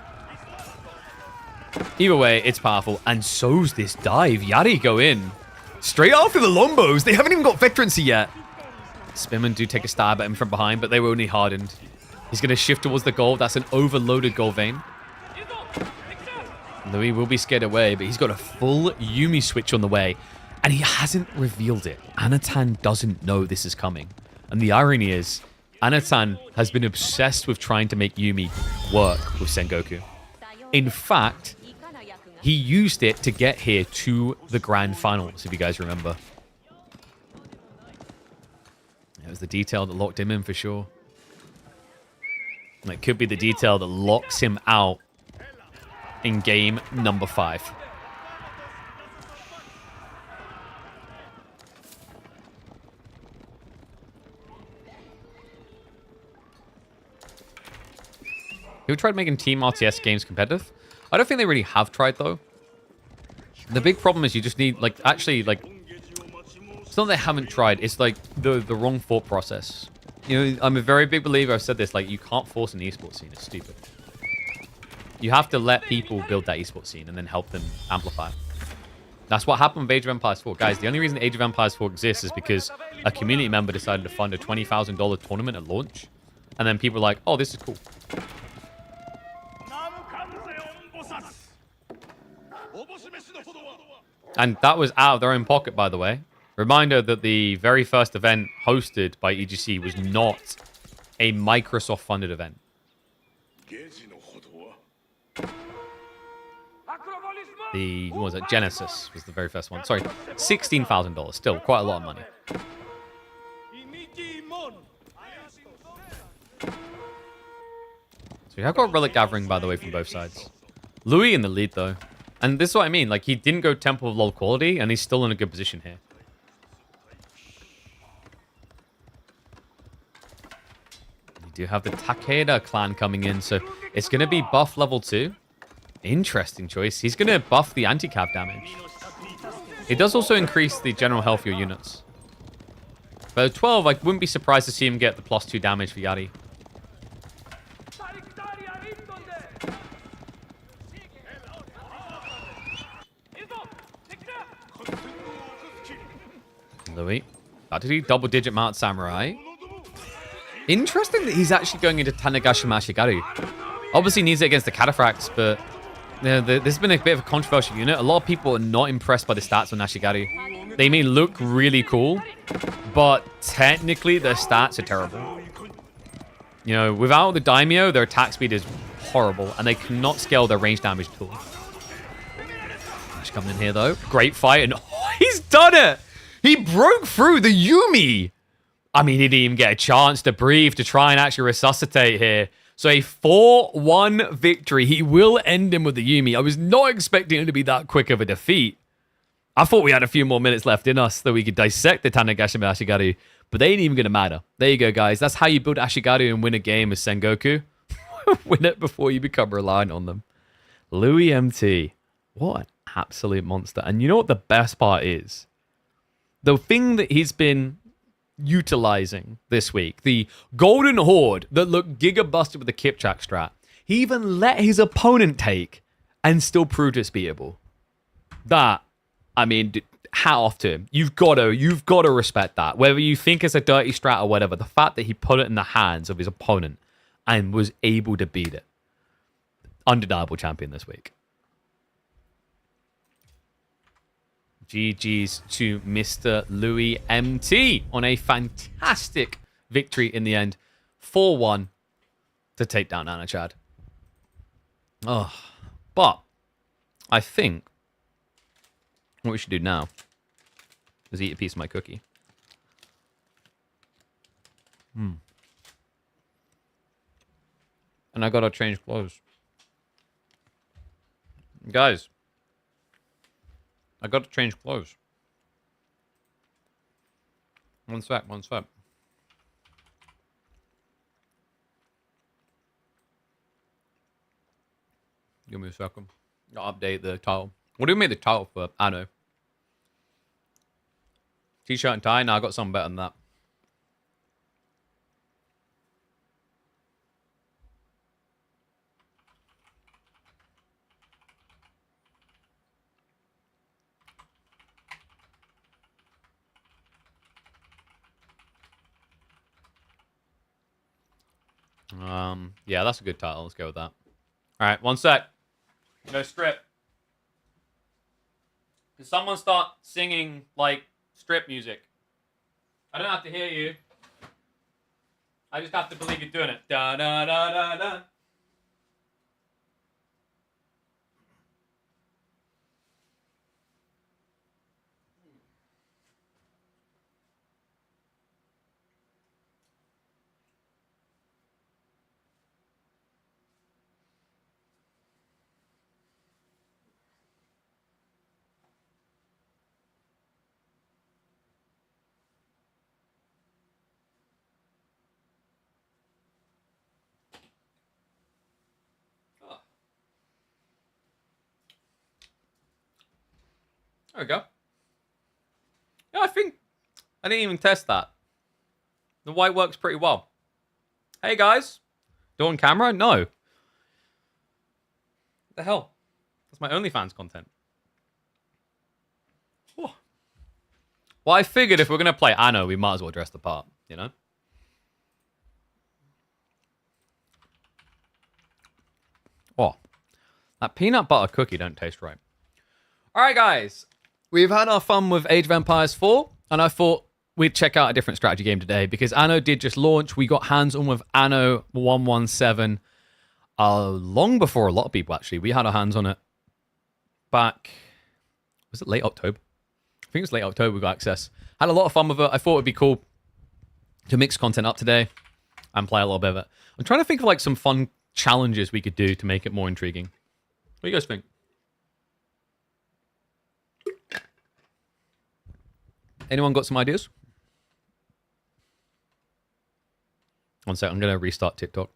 Either way, it's powerful. And so's this dive. Yari go in. Straight after the Lombos. They haven't even got veterancy yet. Spearmen do take a stab at him from behind, but they were only hardened. He's going to shift towards the gold. That's an overloaded gold vein. Louis will be scared away, but he's got a full Yumi switch on the way. And he hasn't revealed it. Anatan doesn't know this is coming. And the irony is, Anatan has been obsessed with trying to make Yumi work with Sengoku. In fact, he used it to get here to the grand finals, if you guys remember. It was the detail that locked him in for sure. And it could be the detail that locks him out in game number 5. Who tried making Team RTS games competitive? I don't think they really have tried, though. The big problem is you just need, like, actually, like, it's not that they haven't tried. It's, like, the wrong thought process. You know, I'm a very big believer. I've said this, like, you can't force an esports scene. It's stupid. You have to let people build that esports scene and then help them amplify it. That's what happened with Age of Empires 4. Guys, the only reason Age of Empires 4 exists is because a community member decided to fund a $20,000 tournament at launch. And then people were like, oh, this is cool. And that was out of their own pocket, by the way. Reminder that the very first event hosted by EGC was not a Microsoft-funded event. What was it? Genesis was the very first one. Sorry, $16,000. Still quite a lot of money. So we have got Relic Gathering, by the way, from both sides. Louis in the lead, though. And this is what I mean. Like, he didn't go Temple of low quality, and he's still in a good position here. We do have the Takeda clan coming in, so it's going to be buff level 2. Interesting choice. He's going to buff the anti-cav damage. It does also increase the general health of your units. But at 12, I wouldn't be surprised to see him get the +2 damage for Yari. Louis. That did he double-digit Mount Samurai. Interesting that he's actually going into Tanegashima Ashigaru. Obviously needs it against the Cataphracts, but this has been a bit of a controversial unit. A lot of people are not impressed by the stats on Ashigaru. They may look really cool, but technically their stats are terrible. You know, without the Daimyo, their attack speed is horrible, and they cannot scale their range damage at all. Ash coming in here, though. Great fight, and he's done it! He broke through the Yumi! I mean, he didn't even get a chance to breathe, to try and actually resuscitate here. So a 4-1 victory. He will end him with the Yumi. I was not expecting him to be that quick of a defeat. I thought we had a few more minutes left in us that we could dissect the Tanegashima Ashigaru, but they ain't even going to matter. There you go, guys. That's how you build Ashigaru and win a game as Sengoku. Win it before you become reliant on them. Louis MT. What an absolute monster. And you know what the best part is? The thing that he's been utilizing this week, the Golden Horde that looked giga-busted with the Kipchak strat, he even let his opponent take and still proved it's beatable. That, I mean, hat off to him. You've got to respect that. Whether you think it's a dirty strat or whatever, the fact that he put it in the hands of his opponent and was able to beat it. Undeniable champion this week. GG's to Mr. Louis MT on a fantastic victory in the end. 4-1 to take down Anna Chad. Oh, but I think what we should do now is eat a piece of my cookie. And I gotta change clothes. Guys, I got to change clothes. One sec. Give me a second. I'll update the title. What do we make the title for Anno? T-shirt and tie? No, I got something better than that. Yeah, that's a good title. Let's go with that. All right, one sec. No strip. Can someone start singing, like, strip music? I don't have to hear you. I just have to believe you're doing it. Da da da da da. There we go. Yeah, I think I didn't even test that. The white works pretty well. Hey guys, do on camera? No. What the hell? That's my OnlyFans content. Well, I figured if we're going to play Anno, we might as well dress the part, you know? Oh, that peanut butter cookie don't taste right. All right, guys. We've had our fun with Age of Empires 4, and I thought we'd check out a different strategy game today because Anno did just launch. We got hands on with Anno 117 long before a lot of people, actually. We had our hands on it back, was it late October? I think it was late October we got access. Had a lot of fun with it. I thought it'd be cool to mix content up today and play a little bit of it. I'm trying to think of like some fun challenges we could do to make it more intriguing. What do you guys think? Anyone got some ideas? One sec, I'm going to restart TikTok.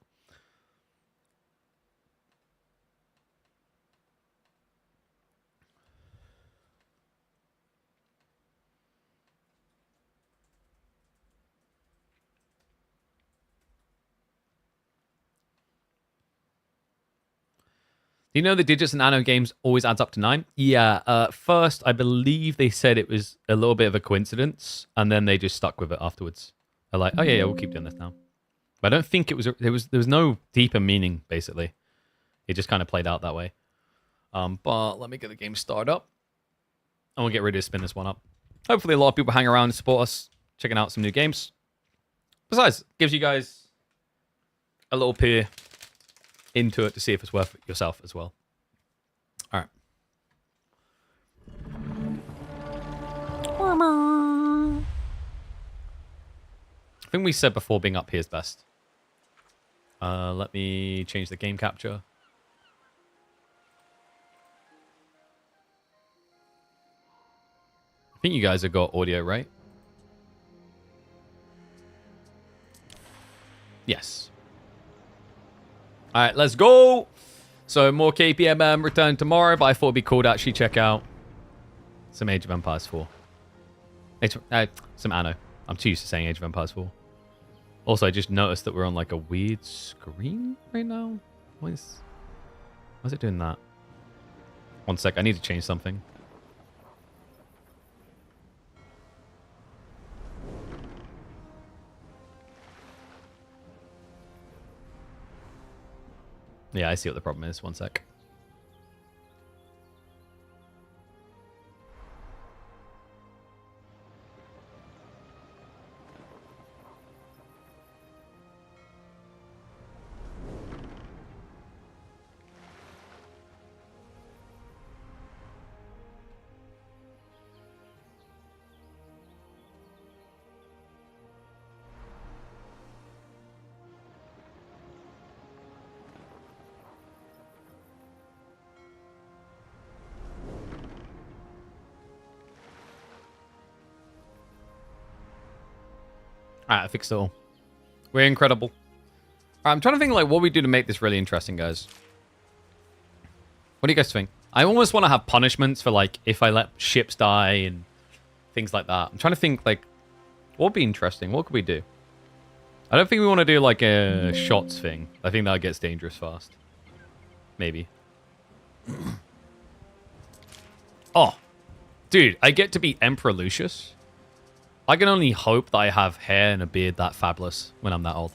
Do you know the digits in Anno games always adds up to 9? Yeah, first, I believe they said it was a little bit of a coincidence, and then they just stuck with it afterwards. They're like, oh yeah, we'll keep doing this now. But I don't think it was, there was no deeper meaning, basically. It just kind of played out that way. But let me get the game started up, and we'll get ready to spin this one up. Hopefully a lot of people hang around and support us, checking out some new games. Besides, gives you guys a little peer into it to see if it's worth it yourself as well. All right. I think we said before being up here is best. Let me change the game capture. I think you guys have got audio, right? Yes. All right, let's go. So more KPMM return tomorrow, but I thought it'd be cool to actually check out some Age of Empires 4. Some Anno. I'm too used to saying Age of Empires 4. Also, I just noticed that we're on like a weird screen right now. Why is it doing that? One sec, I need to change something. Yeah, I see what the problem is. One sec. Alright, I fixed it all. We're incredible. Alright, I'm trying to think like what we do to make this really interesting, guys. What do you guys think? I almost want to have punishments for like if I let ships die and things like that. I'm trying to think like what would be interesting. What could we do? I don't think we want to do like a shots thing. I think that gets dangerous fast. Maybe. Oh, dude, I get to be Emperor Lucius. I can only hope that I have hair and a beard that fabulous when I'm that old.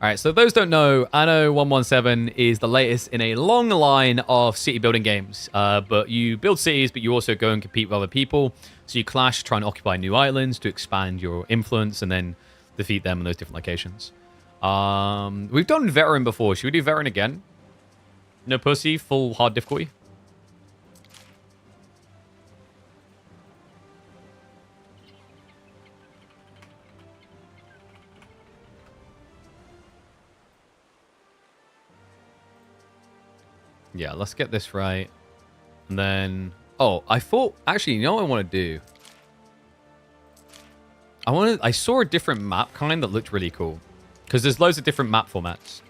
All right, so those don't know, Anno 117 is the latest in a long line of city building games. But you build cities, but you also go and compete with other people. So you clash, try and occupy new islands to expand your influence and then defeat them in those different locations. We've done veteran before. Should we do veteran again? No pussy, full hard difficulty. Yeah, let's get this right. And then... Oh, I thought... Actually, you know what I want to do? I saw a different map kind that looked really cool. Because there's loads of different map formats.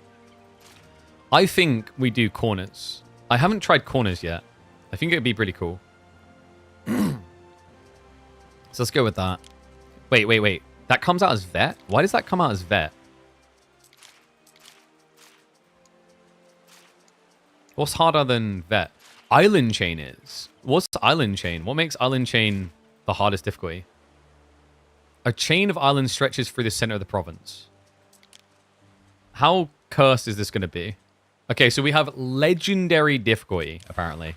I think we do corners. I haven't tried corners yet. I think it'd be pretty cool. So let's go with that. Wait. That comes out as vet? Why does that come out as vet? What's harder than vet? Island chain is. What's island chain? What makes island chain the hardest difficulty? A chain of islands stretches through the center of the province. How cursed is this going to be? Okay, so we have legendary difficulty, apparently.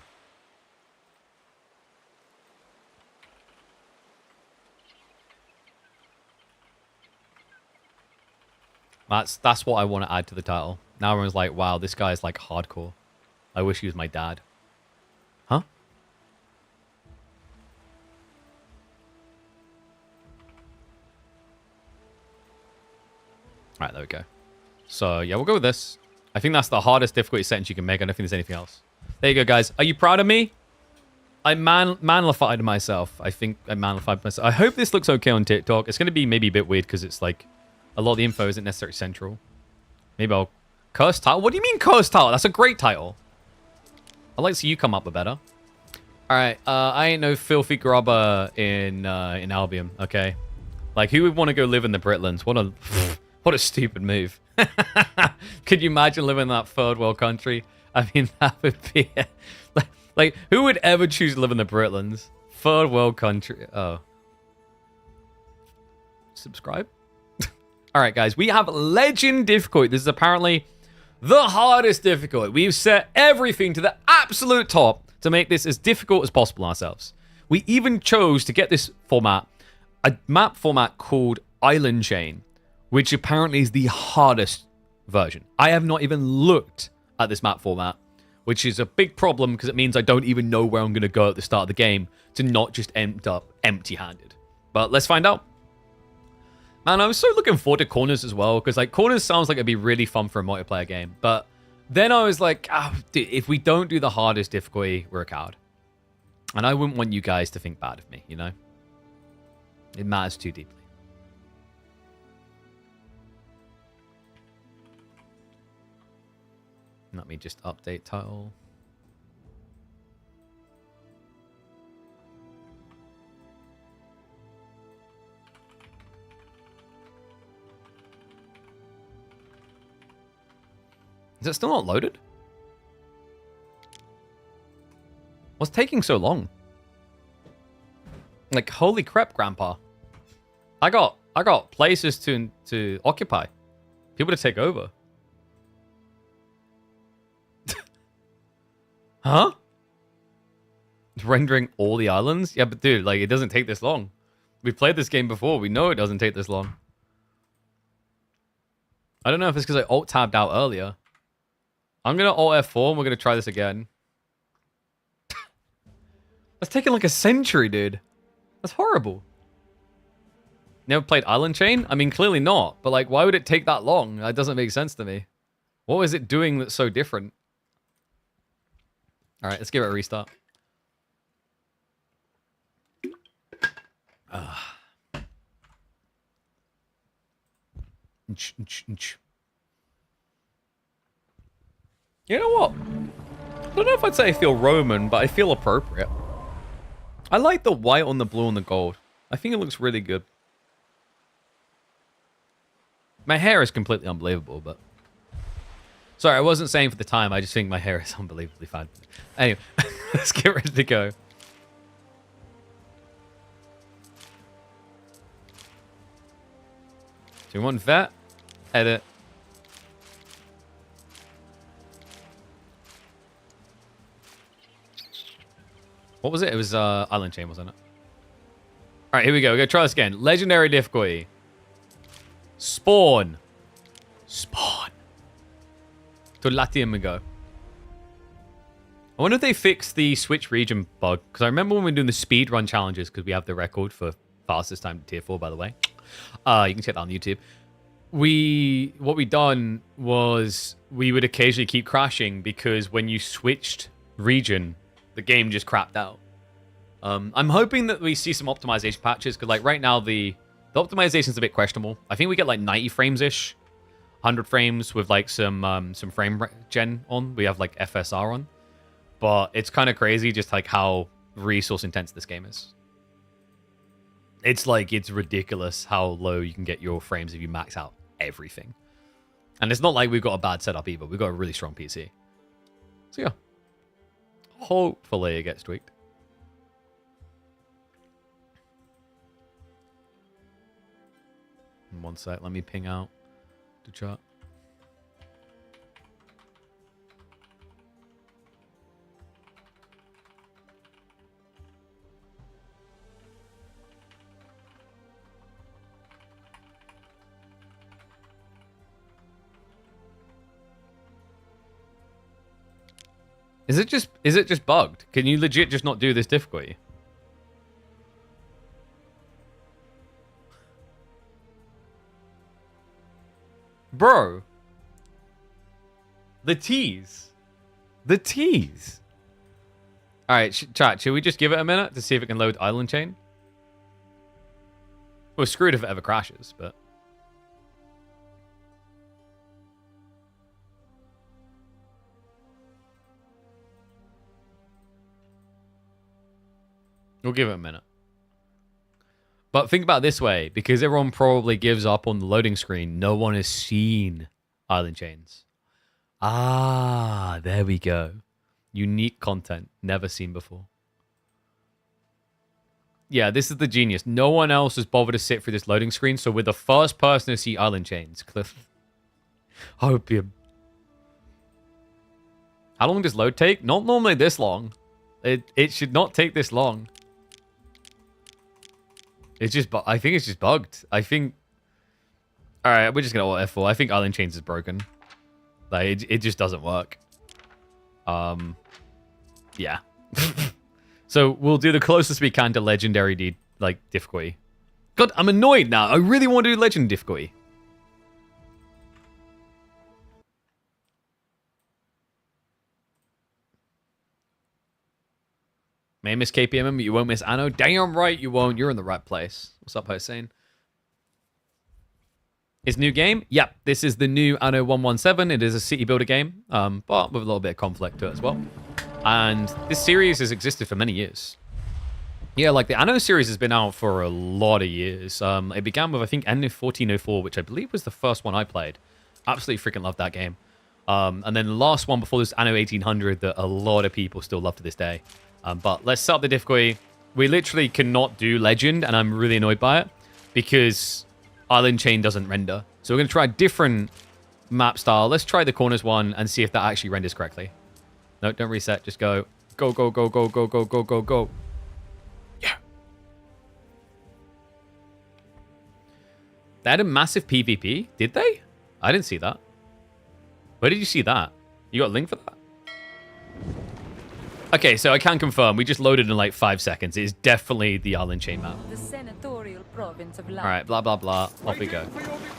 That's what I want to add to the title. Now everyone's like, wow, this guy is like hardcore. I wish he was my dad. Huh? Alright, there we go. So, yeah, we'll go with this. I think that's the hardest difficulty sentence you can make. I don't think there's anything else. There you go, guys. Are you proud of me? I manlified myself. I think I manlified myself. I hope this looks okay on TikTok. It's going to be maybe a bit weird because it's like a lot of the info isn't necessarily central. Maybe I'll... Curse title? What do you mean curse title? That's a great title. I'd like to see you come up with better. Alright, I ain't no filthy grubber in Albion, okay? Like, who would want to go live in the Britlands? What a stupid move. Could you imagine living in that third world country? I mean, that would be... like, who would ever choose to live in the Britlands? Third world country. Oh. Subscribe? Alright, guys. We have Legend difficulty. This is apparently the hardest difficulty. We've set everything to the absolute top to make this as difficult as possible ourselves. We even chose to get this format, a map format called Island Chain, which apparently is the hardest version. I have not even looked at this map format, which is a big problem because it means I don't even know where I'm going to go at the start of the game to not just end up empty-handed. But let's find out. Man, I was so looking forward to Corners as well, because like Corners sounds like it'd be really fun for a multiplayer game. But then I was like, dude, if we don't do the hardest difficulty, we're a coward. And I wouldn't want you guys to think bad of me, you know? It matters too deeply. Let me just update title. Is it still not loaded? What's taking so long? Like, holy crap, Grandpa. I got places to occupy. People to take over. Huh? It's rendering all the islands? Yeah, but dude, like, it doesn't take this long. We've played this game before. We know it doesn't take this long. I don't know if it's because I alt-tabbed out earlier. I'm going to alt-F4 and we're going to try this again. That's taking like a century, dude. That's horrible. Never played Island Chain? I mean, clearly not. But, like, why would it take that long? That doesn't make sense to me. What was it doing that's so different? All right, let's give it a restart. You know what? I don't know if I'd say I feel Roman, but I feel appropriate. I like the white on the blue and the gold. I think it looks really good. My hair is completely unbelievable, but... Sorry, I wasn't saying for the time. I just think my hair is unbelievably fun. Anyway, let's get ready to go. So we want vet, edit. What was it? It was Island Chain, wasn't it? All right, here we go. We're going to try this again. Legendary difficulty. Spawn. Spawn. To Latium we go. I wonder if they fixed the switch region bug. Because I remember when we were doing the speed run challenges, because we have the record for fastest time to tier 4, by the way. You can check that on YouTube. What we done was we would occasionally keep crashing because when you switched region, the game just crapped out. I'm hoping that we see some optimization patches because, like, right now the optimization's a bit questionable. I think we get like 90 frames-ish, 100 frames with like some frame gen on. We have like FSR on, but it's kind of crazy just like how resource intense this game is. It's like it's ridiculous how low you can get your frames if you max out everything. And it's not like we've got a bad setup either. We've got a really strong PC. So yeah. Hopefully it gets tweaked. 1 sec. Let me ping out the chat. Is it just bugged? Can you legit just not do this difficulty? Bro. The tease. The tease. Alright, chat, should we just give it a minute to see if it can load island chain? We're screwed if it ever crashes, but... We'll give it a minute. But think about it this way, because everyone probably gives up on the loading screen, no one has seen island chains. Ah, there we go. Unique content, never seen before. Yeah, this is the genius. No one else has bothered to sit through this loading screen, so we're the first person to see island chains. Cliff. Opium. How long does load take? Not normally this long. It should not take this long. It's just, I think it's just bugged. I think, all right, we're just gonna alt F4. I think Island Chains is broken. Like, it just doesn't work. Yeah. So we'll do the closest we can to legendary difficulty. God, I'm annoyed now. I really want to do legend difficulty. May miss KPMM, but you won't miss Anno. Damn right you won't. You're in the right place. What's up, Hossein? Is new game? Yep, this is the new Anno 117. It is a city builder game, but with a little bit of conflict to it as well. And this series has existed for many years. Yeah, like the Anno series has been out for a lot of years. It began with, I think, Anno 1404, which I believe was the first one I played. Absolutely freaking loved that game. And then the last one before this, Anno 1800, that a lot of people still love to this day. But let's set up the difficulty. We literally cannot do Legend, and I'm really annoyed by it, because Island Chain doesn't render. So we're going to try a different map style. Let's try the corners one and see if that actually renders correctly. No, don't reset. Just go. Go, go, go, go, go, go, go, go, go. Yeah. They had a massive PvP, did they? I didn't see that. Where did you see that? You got a link for that? Okay, so I can confirm. We just loaded in like 5 seconds. It is definitely the Island Chain map. The senatorial province of All right, blah, blah, blah. Off we go.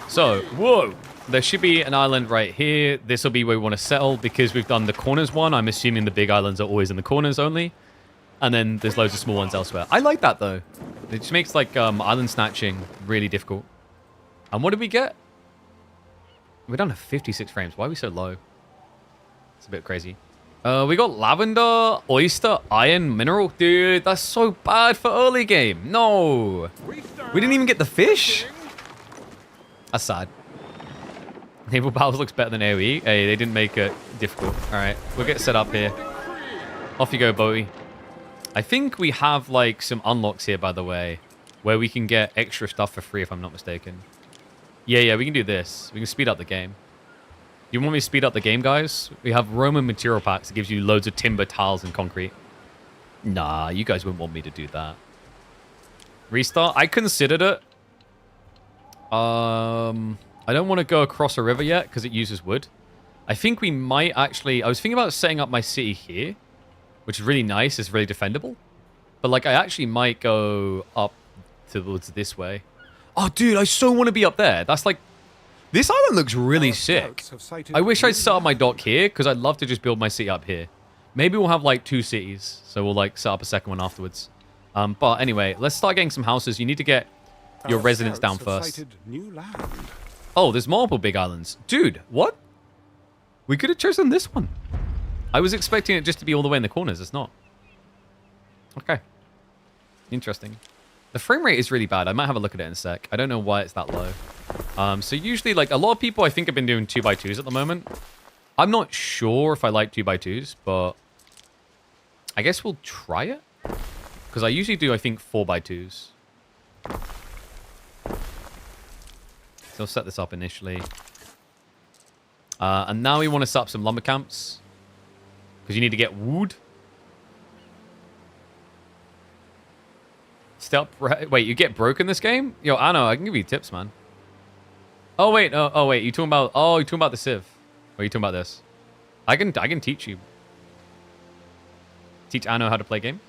So, whoa. There should be an island right here. This will be where we want to settle because we've done the corners one. I'm assuming the big islands are always in the corners only. And then there's loads of small ones elsewhere. I like that, though. It just makes like island snatching really difficult. And what did we get? We're down to 56 frames. Why are we so low? It's a bit crazy. We got lavender, oyster, iron, mineral. Dude, that's so bad for early game. No. We didn't even get the fish? That's sad. Naval Battles looks better than AoE. Hey, they didn't make it difficult. All right, we'll get set up here. Off you go, Bowie. I think we have like some unlocks here, by the way, where we can get extra stuff for free, if I'm not mistaken. Yeah, we can do this. We can speed up the game. You want me to speed up the game, guys? We have Roman material packs that gives you loads of timber, tiles, and concrete. Nah, you guys wouldn't want me to do that. Restart? I considered it. I don't want to go across a river yet because it uses wood. I think we might actually... I was thinking about setting up my city here, which is really nice. It's really defendable. But like, I actually might go up towards this way. Oh, dude, I so want to be up there. That's like... This island looks really sick. I wish I'd set up my dock here, because I'd love to just build my city up here. Maybe we'll have, like, 2 cities, so we'll, like, set up a second one afterwards. But anyway, let's start getting some houses. You need to get your residents down first. Oh, there's multiple big islands. Dude, what? We could have chosen this one. I was expecting it just to be all the way in the corners. It's not. Okay. Interesting. The frame rate is really bad. I might have a look at it in a sec. I don't know why it's that low. So usually, like, a lot of people I think have been doing 2x2s at the moment. I'm not sure if I like 2x2s, but I guess we'll try it. Because I usually do, I think, 4x2s. So we'll set this up initially. And now we want to set up some lumber camps. Because you need to get wood. Wait, you get broke in this game? Yo, Anno, I can give you tips, man. Oh, wait. Oh, wait. You talking about... Oh, you're talking about the Civ. Or are you talking about this? I can teach you. Teach Anno how to play game.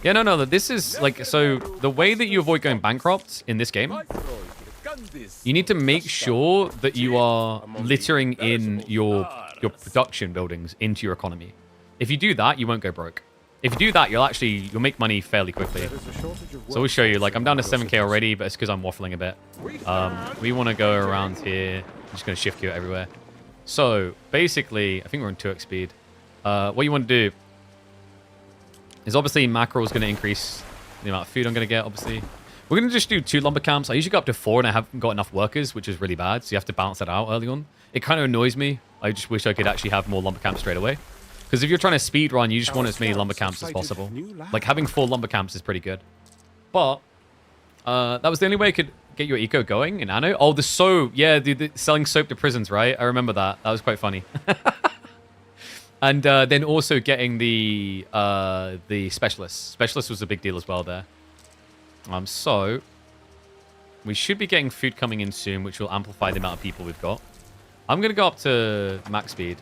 Yeah, no. This is like... So, the way that you avoid going bankrupt in this game... You need to make sure that you are littering in your production buildings into your economy. If you do that, you won't go broke. If you do that, you'll make money fairly quickly. So we'll show you. Like, I'm down to 7k already, but it's because I'm waffling a bit. We want to go around here. I'm just going to shift queue everywhere. So basically, I think we're on 2x speed. What you want to do is obviously macro is going to increase the amount of food I'm going to get, obviously. We're going to just do 2 lumber camps. I usually go up to 4 and I haven't got enough workers, which is really bad. So you have to balance that out early on. It kind of annoys me. I just wish I could actually have more lumber camps straight away. Because if you're trying to speed run, you just want as many lumber camps as possible. Like having 4 lumber camps is pretty good. But that was the only way I could get your eco going in Anno. Oh, the soap. Yeah, selling soap to prisons, right? I remember that. That was quite funny. And then also getting the specialist. Specialist was a big deal as well there. So we should be getting food coming in soon, which will amplify the amount of people we've got. I'm going to go up to max speed.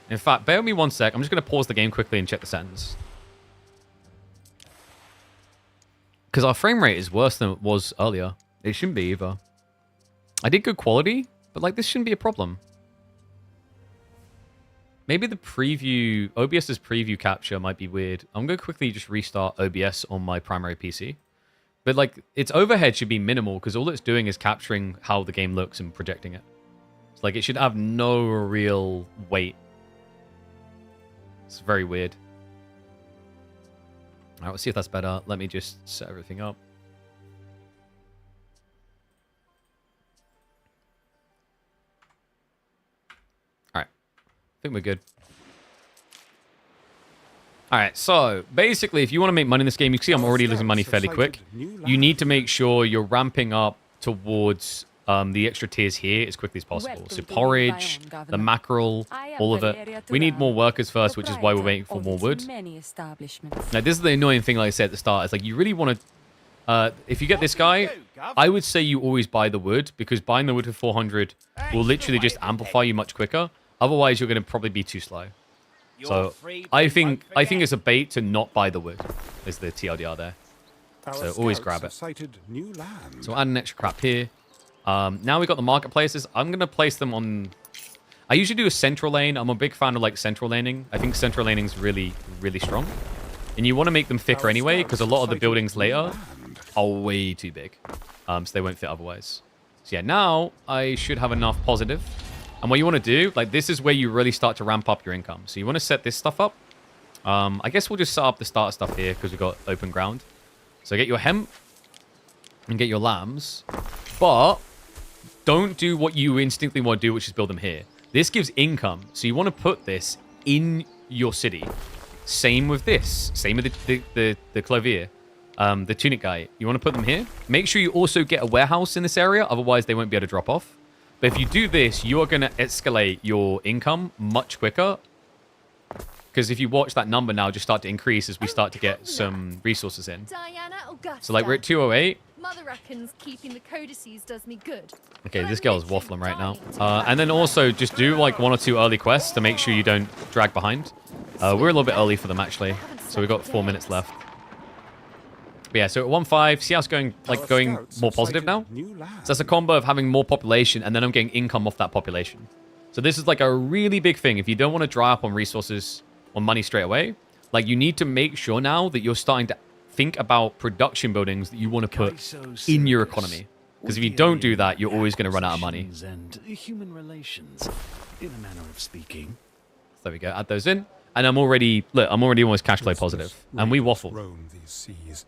In fact, bear with me 1 sec. I'm just going to pause the game quickly and check the settings. Because our frame rate is worse than it was earlier. It shouldn't be either. I did good quality, but like this shouldn't be a problem. Maybe the preview, OBS's preview capture might be weird. I'm going to quickly just restart OBS on my primary PC. But like its overhead should be minimal because all it's doing is capturing how the game looks and projecting it. It's like it should have no real weight. It's very weird. All right, let's see if that's better. Let me just set everything up. All right. I think we're good. All right, so basically, if you want to make money in this game, you can see I'm already losing money fairly quick. You need to make sure you're ramping up towards the extra tiers here as quickly as possible. So porridge, the mackerel, all of it. We need more workers first, which is why we're waiting for more wood. Now, this is the annoying thing, like I said at the start. It's like you really want to... if you get this guy, I would say you always buy the wood, because buying the wood for 400 will literally just amplify you much quicker. Otherwise, you're going to probably be too slow. So I think it's a bait to not buy the wood, is the TLDR there. So always grab it. So we'll add an extra crap here. Now we've got the marketplaces. I'm going to place them on... I usually do a central lane. I'm a big fan of like central laning. I think central laning is really, really strong. And you want to make them thicker anyway, because a lot of the buildings later are way too big. So they won't fit otherwise. So yeah, now I should have enough positive. And what you want to do, like this is where you really start to ramp up your income. So you want to set this stuff up. I guess we'll just set up the starter stuff here because we've got open ground. So get your hemp and get your lambs. But don't do what you instinctively want to do, which is build them here. This gives income. So you want to put this in your city. Same with this. Same with the clovier. The tunic guy. You want to put them here. Make sure you also get a warehouse in this area. Otherwise, they won't be able to drop off. But if you do this, you are going to escalate your income much quicker. Because if you watch that number now just start to increase as we start to get some resources in. So like we're at 208. Mother reckons keeping the codices does me good. Okay, this girl's waffling right now. And then also just do like 1 or 2 early quests to make sure you don't drag behind. We're a little bit early for them actually. So we've got 4 minutes left. But yeah, so at 1.5, see how it's going, like going more positive now? So that's a combo of having more population and then I'm getting income off that population. So this is like a really big thing. If you don't want to dry up on resources or money straight away, like you need to make sure now that you're starting to think about production buildings that you want to put in your economy. Because if you don't do that, you're always going to run out of money. And human relations, in a manner of speaking. So there we go, add those in. And I'm already almost cash flow positive. And we waffle.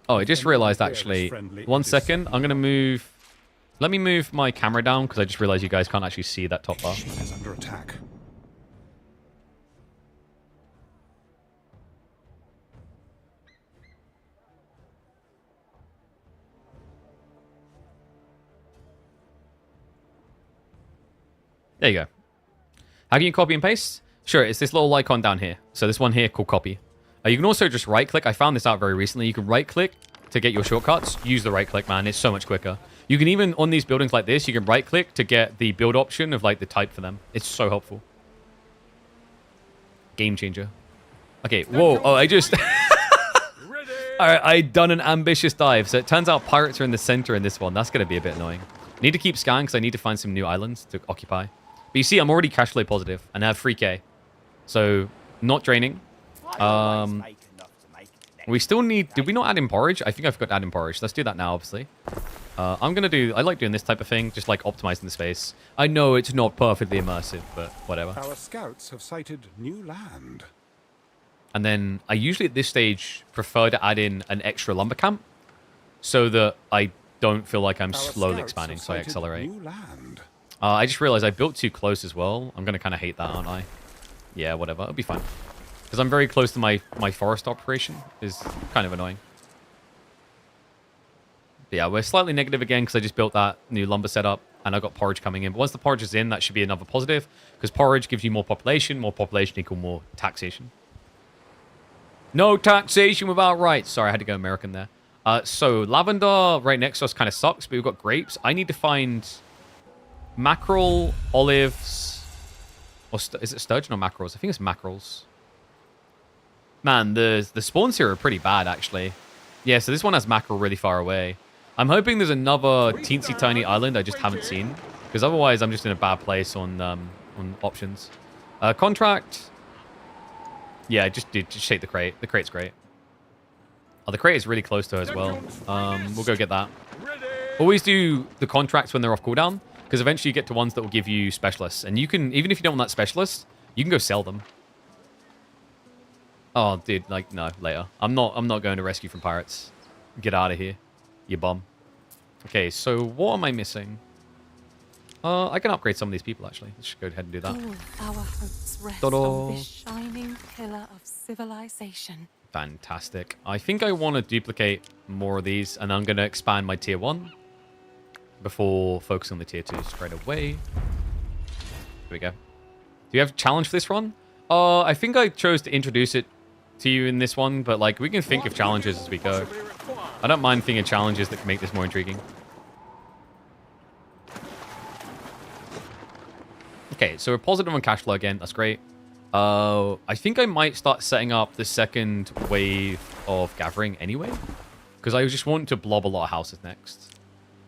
Oh, I just realized actually, 1 second, I'm going to move... Let me move my camera down because I just realized you guys can't actually see that top bar. Is under attack. There you go. How can you copy and paste? Sure, it's this little icon down here. So this one here called copy. You can also just right-click. I found this out very recently. You can right-click to get your shortcuts. Use the right-click, man. It's so much quicker. You can even, on these buildings like this, you can right-click to get the build option of like the type for them. It's so helpful. Game changer. Okay, whoa. Oh, I just... Alright, I done an ambitious dive. So it turns out pirates are in the center in this one. That's going to be a bit annoying. I need to keep scanning because I need to find some new islands to occupy. But you see, I'm already cash flow positive and I have 3k. So, not draining. We still need... Did we not add in porridge? I think I forgot to add in porridge. Let's do that now, obviously. I'm going to do... I like doing this type of thing, just like optimizing the space. I know it's not perfectly immersive, but whatever. Our scouts have sighted new land. And then I usually at this stage prefer to add in an extra lumber camp so that I don't feel like I'm slowly expanding, so I accelerate. New land. I just realized I built too close as well. I'm going to kind of hate that, aren't I? Yeah, whatever. It'll be fine. Because I'm very close to my forest operation. Is kind of annoying. But yeah, we're slightly negative again because I just built that new lumber setup and I got porridge coming in. But once the porridge is in, that should be another positive because porridge gives you more population. More population equal more taxation. No taxation without rights. Sorry, I had to go American there. So lavender right next to us kind of sucks, but we've got grapes. I need to find mackerel, olives, or is it sturgeon or mackerels? I think it's mackerels. Man, the spawns here are pretty bad, actually. Yeah, so this one has mackerel really far away. I'm hoping there's another teensy tiny island I just haven't seen, because otherwise I'm just in a bad place on options. Contract. Yeah, just take the crate. The crate's great. Oh, the crate is really close to her as well. We'll go get that. Always do the contracts when they're off cooldown, because eventually you get to ones that will give you specialists, and you can, even if you don't want that specialist, you can go sell them. Oh, dude, like no, later. I'm not going to rescue from pirates. Get out of here, you bum. Okay, so what am I missing? I can upgrade some of these people actually. Let's just go ahead and do that. All our hopes rest Ta-da. on this shining pillar of civilization. Fantastic. I think I want to duplicate more of these, and I'm going to expand my tier 1 before focusing on the tier 2 straight away. Here we go. Do you have a challenge for this one? I think I chose to introduce it to you in this one, but like we can think of challenges as we go. I don't mind thinking of challenges that can make this more intriguing. Okay, so we're positive on cash flow again. That's great. I think I might start setting up the second wave of gathering anyway, because I just want to blob a lot of houses next.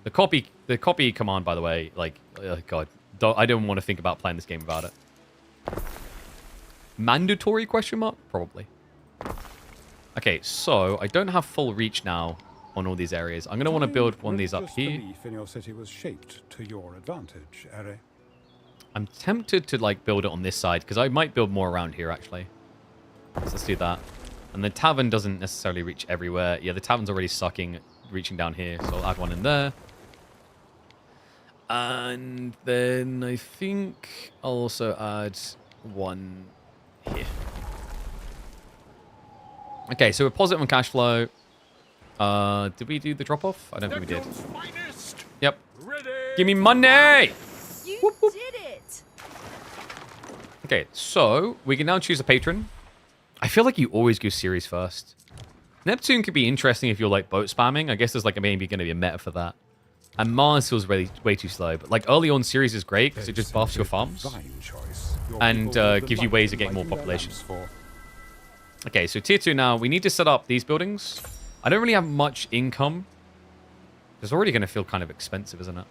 The copy command, by the way, like, God, I don't want to think about playing this game without it. Mandatory question mark? Probably. Okay, so I don't have full reach now on all these areas. I'm going to want to build one of these up here. Belief in your city was shaped to your advantage, Ere. I'm tempted to like build it on this side because I might build more around here actually. So let's do that. And the tavern doesn't necessarily reach everywhere. Yeah, the tavern's already sucking, reaching down here. So I'll add one in there. And then I think I'll also add one here. Okay, so we're positive on cash flow. Did we do the drop off? I don't think we did. Yep. Give me money! You did it! Okay, so we can now choose a patron. I feel like you always go series first. Neptune could be interesting if you're like boat spamming. I guess there's like maybe going to be a meta for that. And Mars feels way too slow. But like early on series is great because it just buffs your farms. And gives you ways of getting more population. Okay, so tier 2 now. We need to set up these buildings. I don't really have much income. It's already going to feel kind of expensive, isn't it?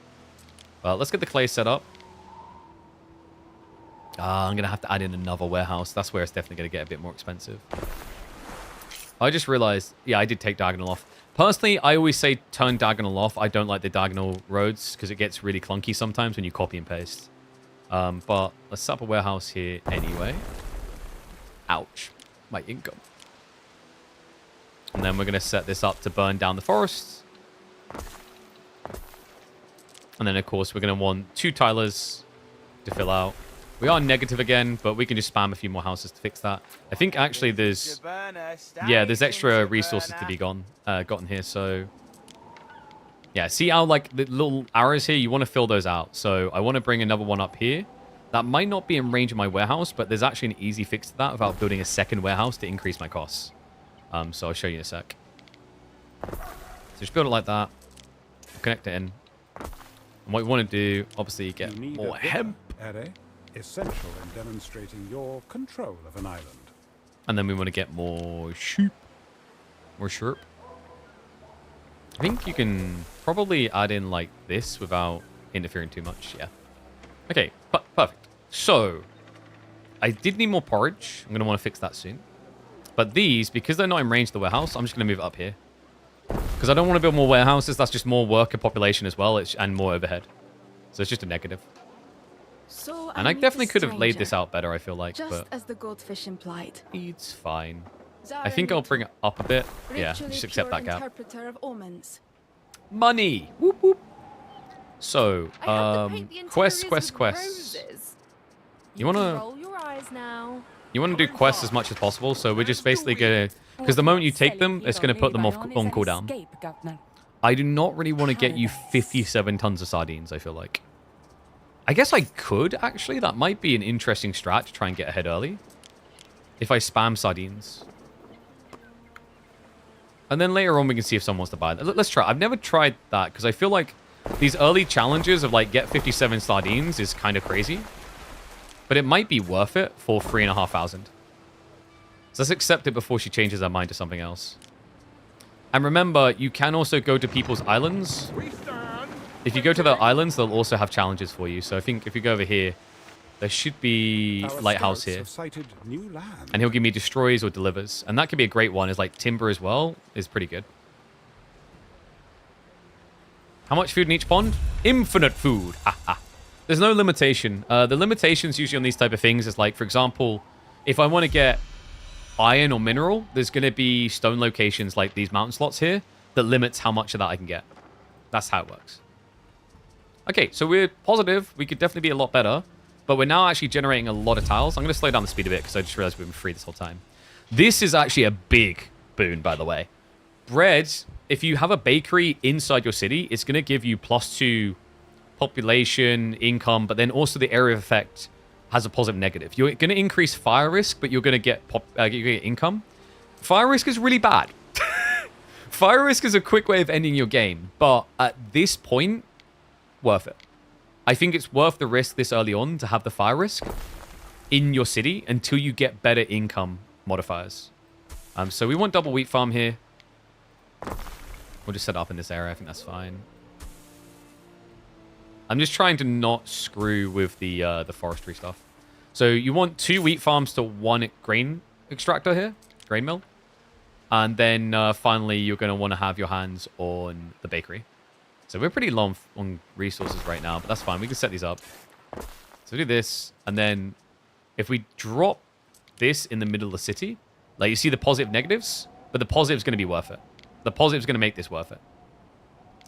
Let's get the clay set up. I'm going to have to add in another warehouse. That's where it's definitely going to get a bit more expensive. I just realized, yeah, I did take diagonal off. Personally, I always say turn diagonal off. I don't like the diagonal roads because it gets really clunky sometimes when you copy and paste. But let's set up a warehouse here anyway. Ouch. My income. And then we're going to set this up to burn down the forest. And then, of course, we're going to want 2 tilers to fill out. We are negative again, but we can just spam a few more houses to fix that. I think, actually, there's extra resources to be gotten here, so... Yeah, see how, like, the little arrows here? You want to fill those out. So I want to bring another one up here. That might not be in range of my warehouse, but there's actually an easy fix to that without building a second warehouse to increase my costs. So I'll show you in a sec. So just build it like that. Connect it in. And what we want to do, obviously, get You need more a hemp. Ere, essential in demonstrating your control of an island. And then we want to get more sheep. More sheep. I think you can probably add in like this without interfering too much. Yeah. Okay, perfect. So, I did need more porridge. I'm going to want to fix that soon. But these, because they're not in range of the warehouse, I'm just going to move it up here. Because I don't want to build more warehouses. That's just more worker population as well, and more overhead. So it's just a negative. So And I meet definitely a could have laid stranger, this out better, I feel like. just But as the goldfish implied. it's fine. I Zara think I'll bring it up a bit. Yeah, ritually just accept pure that gap. interpreter of omens. Money! Whoop, whoop. So, I have to paint the quest. interiors with roses. You wanna- can roll your eyes now. You want to do quests as much as possible, so we're just basically going to... Because the moment you take them, it's going to put them off on cooldown. I do not really want to get you 57 tons of sardines, I feel like. I guess I could, actually. That might be an interesting strat to try and get ahead early. If I spam sardines. And then later on, we can see if someone wants to buy that. Let's try. I've never tried that, because I feel like these early challenges of, like, get 57 sardines is kind of crazy. But it might be worth it for 3,500. So let's accept it before she changes her mind to something else. And remember, you can also go to people's islands. If you go to their islands, they'll also have challenges for you. So I think if you go over here, there should be Our lighthouse scouts here. have sighted new land. And he'll give me destroys or delivers. And that could be a great one. Is like timber as well is pretty good. How much food in each pond? Infinite food. There's no limitation. The limitations usually on these type of things is like, for example, if I want to get iron or mineral, there's going to be stone locations like these mountain slots here that limits how much of that I can get. That's how it works. Okay, so we're positive. We could definitely be a lot better. But we're now actually generating a lot of tiles. I'm going to slow down the speed a bit because I just realized we've been free this whole time. This is actually a big boon, by the way. Bread, if you have a bakery inside your city, it's going to give you +2 population, income, but then also the area of effect has a positive negative. You're going to increase fire risk, but you're going to get income. Fire risk is really bad. Fire risk is a quick way of ending your game, but at this point, worth it. I think it's worth the risk this early on to have the fire risk in your city until you get better income modifiers. So we want double wheat farm here. We'll just set up in this area. I think that's fine. I'm just trying to not screw with the forestry stuff. So you want 2 wheat farms to 1 grain extractor here, grain mill. And then finally, you're going to want to have your hands on the bakery. So we're pretty low on resources right now, but that's fine. We can set these up. So we do this, and then if we drop this in the middle of the city, like you see the positive negatives, but the positive is going to be worth it. The positive is going to make this worth it.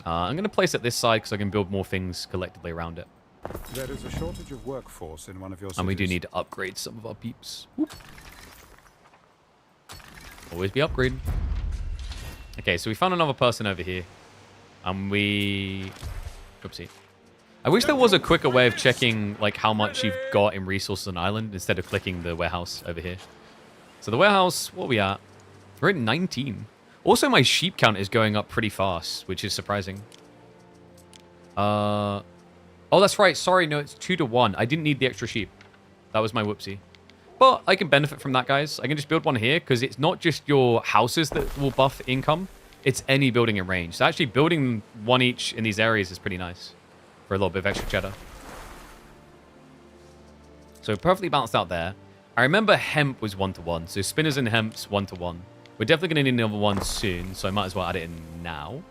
I'm going to place it this side because I can build more things collectively around it. There is a shortage of workforce in one of your cities. And we do need to upgrade some of our peeps. Whoop. Always be upgrading. Okay, so we found another person over here. And we... Oopsie. I wish there was a quicker way of checking like how much you've got in resources on island instead of clicking the warehouse over here. So the warehouse, what are we at? We're at 19. Also, my sheep count is going up pretty fast, which is surprising. Oh, that's right. Sorry, no, it's 2 to 1. I didn't need the extra sheep. That was my whoopsie. But I can benefit from that, guys. I can just build one here because it's not just your houses that will buff income. It's any building in range. So actually building one each in these areas is pretty nice for a little bit of extra cheddar. So perfectly balanced out there. I remember hemp was 1 to 1. So spinners and hemp's 1 to 1. We're definitely going to need another one soon. So I might as well add it in now.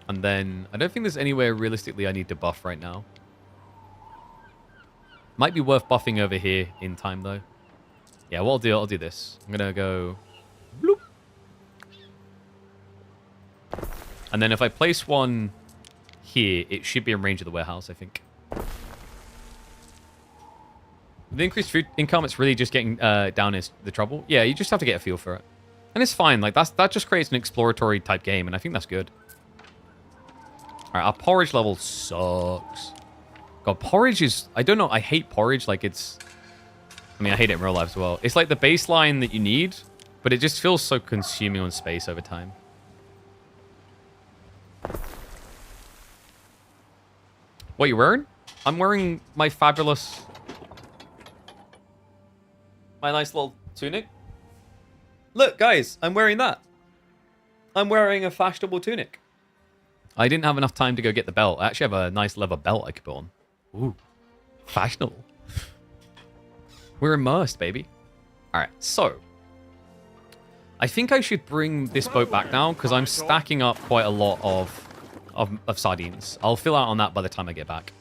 And then I don't think there's anywhere realistically I need to buff right now. Might be worth buffing over here in time though. Yeah, what I'll do this. I'm going to go... bloop. And then if I place one here, it should be in range of the warehouse, I think. The increased food income, it's really just getting down is the trouble. Yeah, you just have to get a feel for it. And it's fine. Like that just creates an exploratory type game, and I think that's good. Alright, our porridge level sucks. God, porridge is... I don't know. I hate porridge. Like, it's... I mean, I hate it in real life as well. It's like the baseline that you need, but it just feels so consuming on space over time. What are you wearing? I'm wearing my fabulous... My nice little tunic. Look, guys, I'm wearing that. I'm wearing a fashionable tunic. I didn't have enough time to go get the belt. I actually have a nice leather belt I could put on. Ooh, fashionable. We're immersed, baby. All right, so I think I should bring this boat back now because I'm stacking up quite a lot of sardines. I'll fill out on that by the time I get back.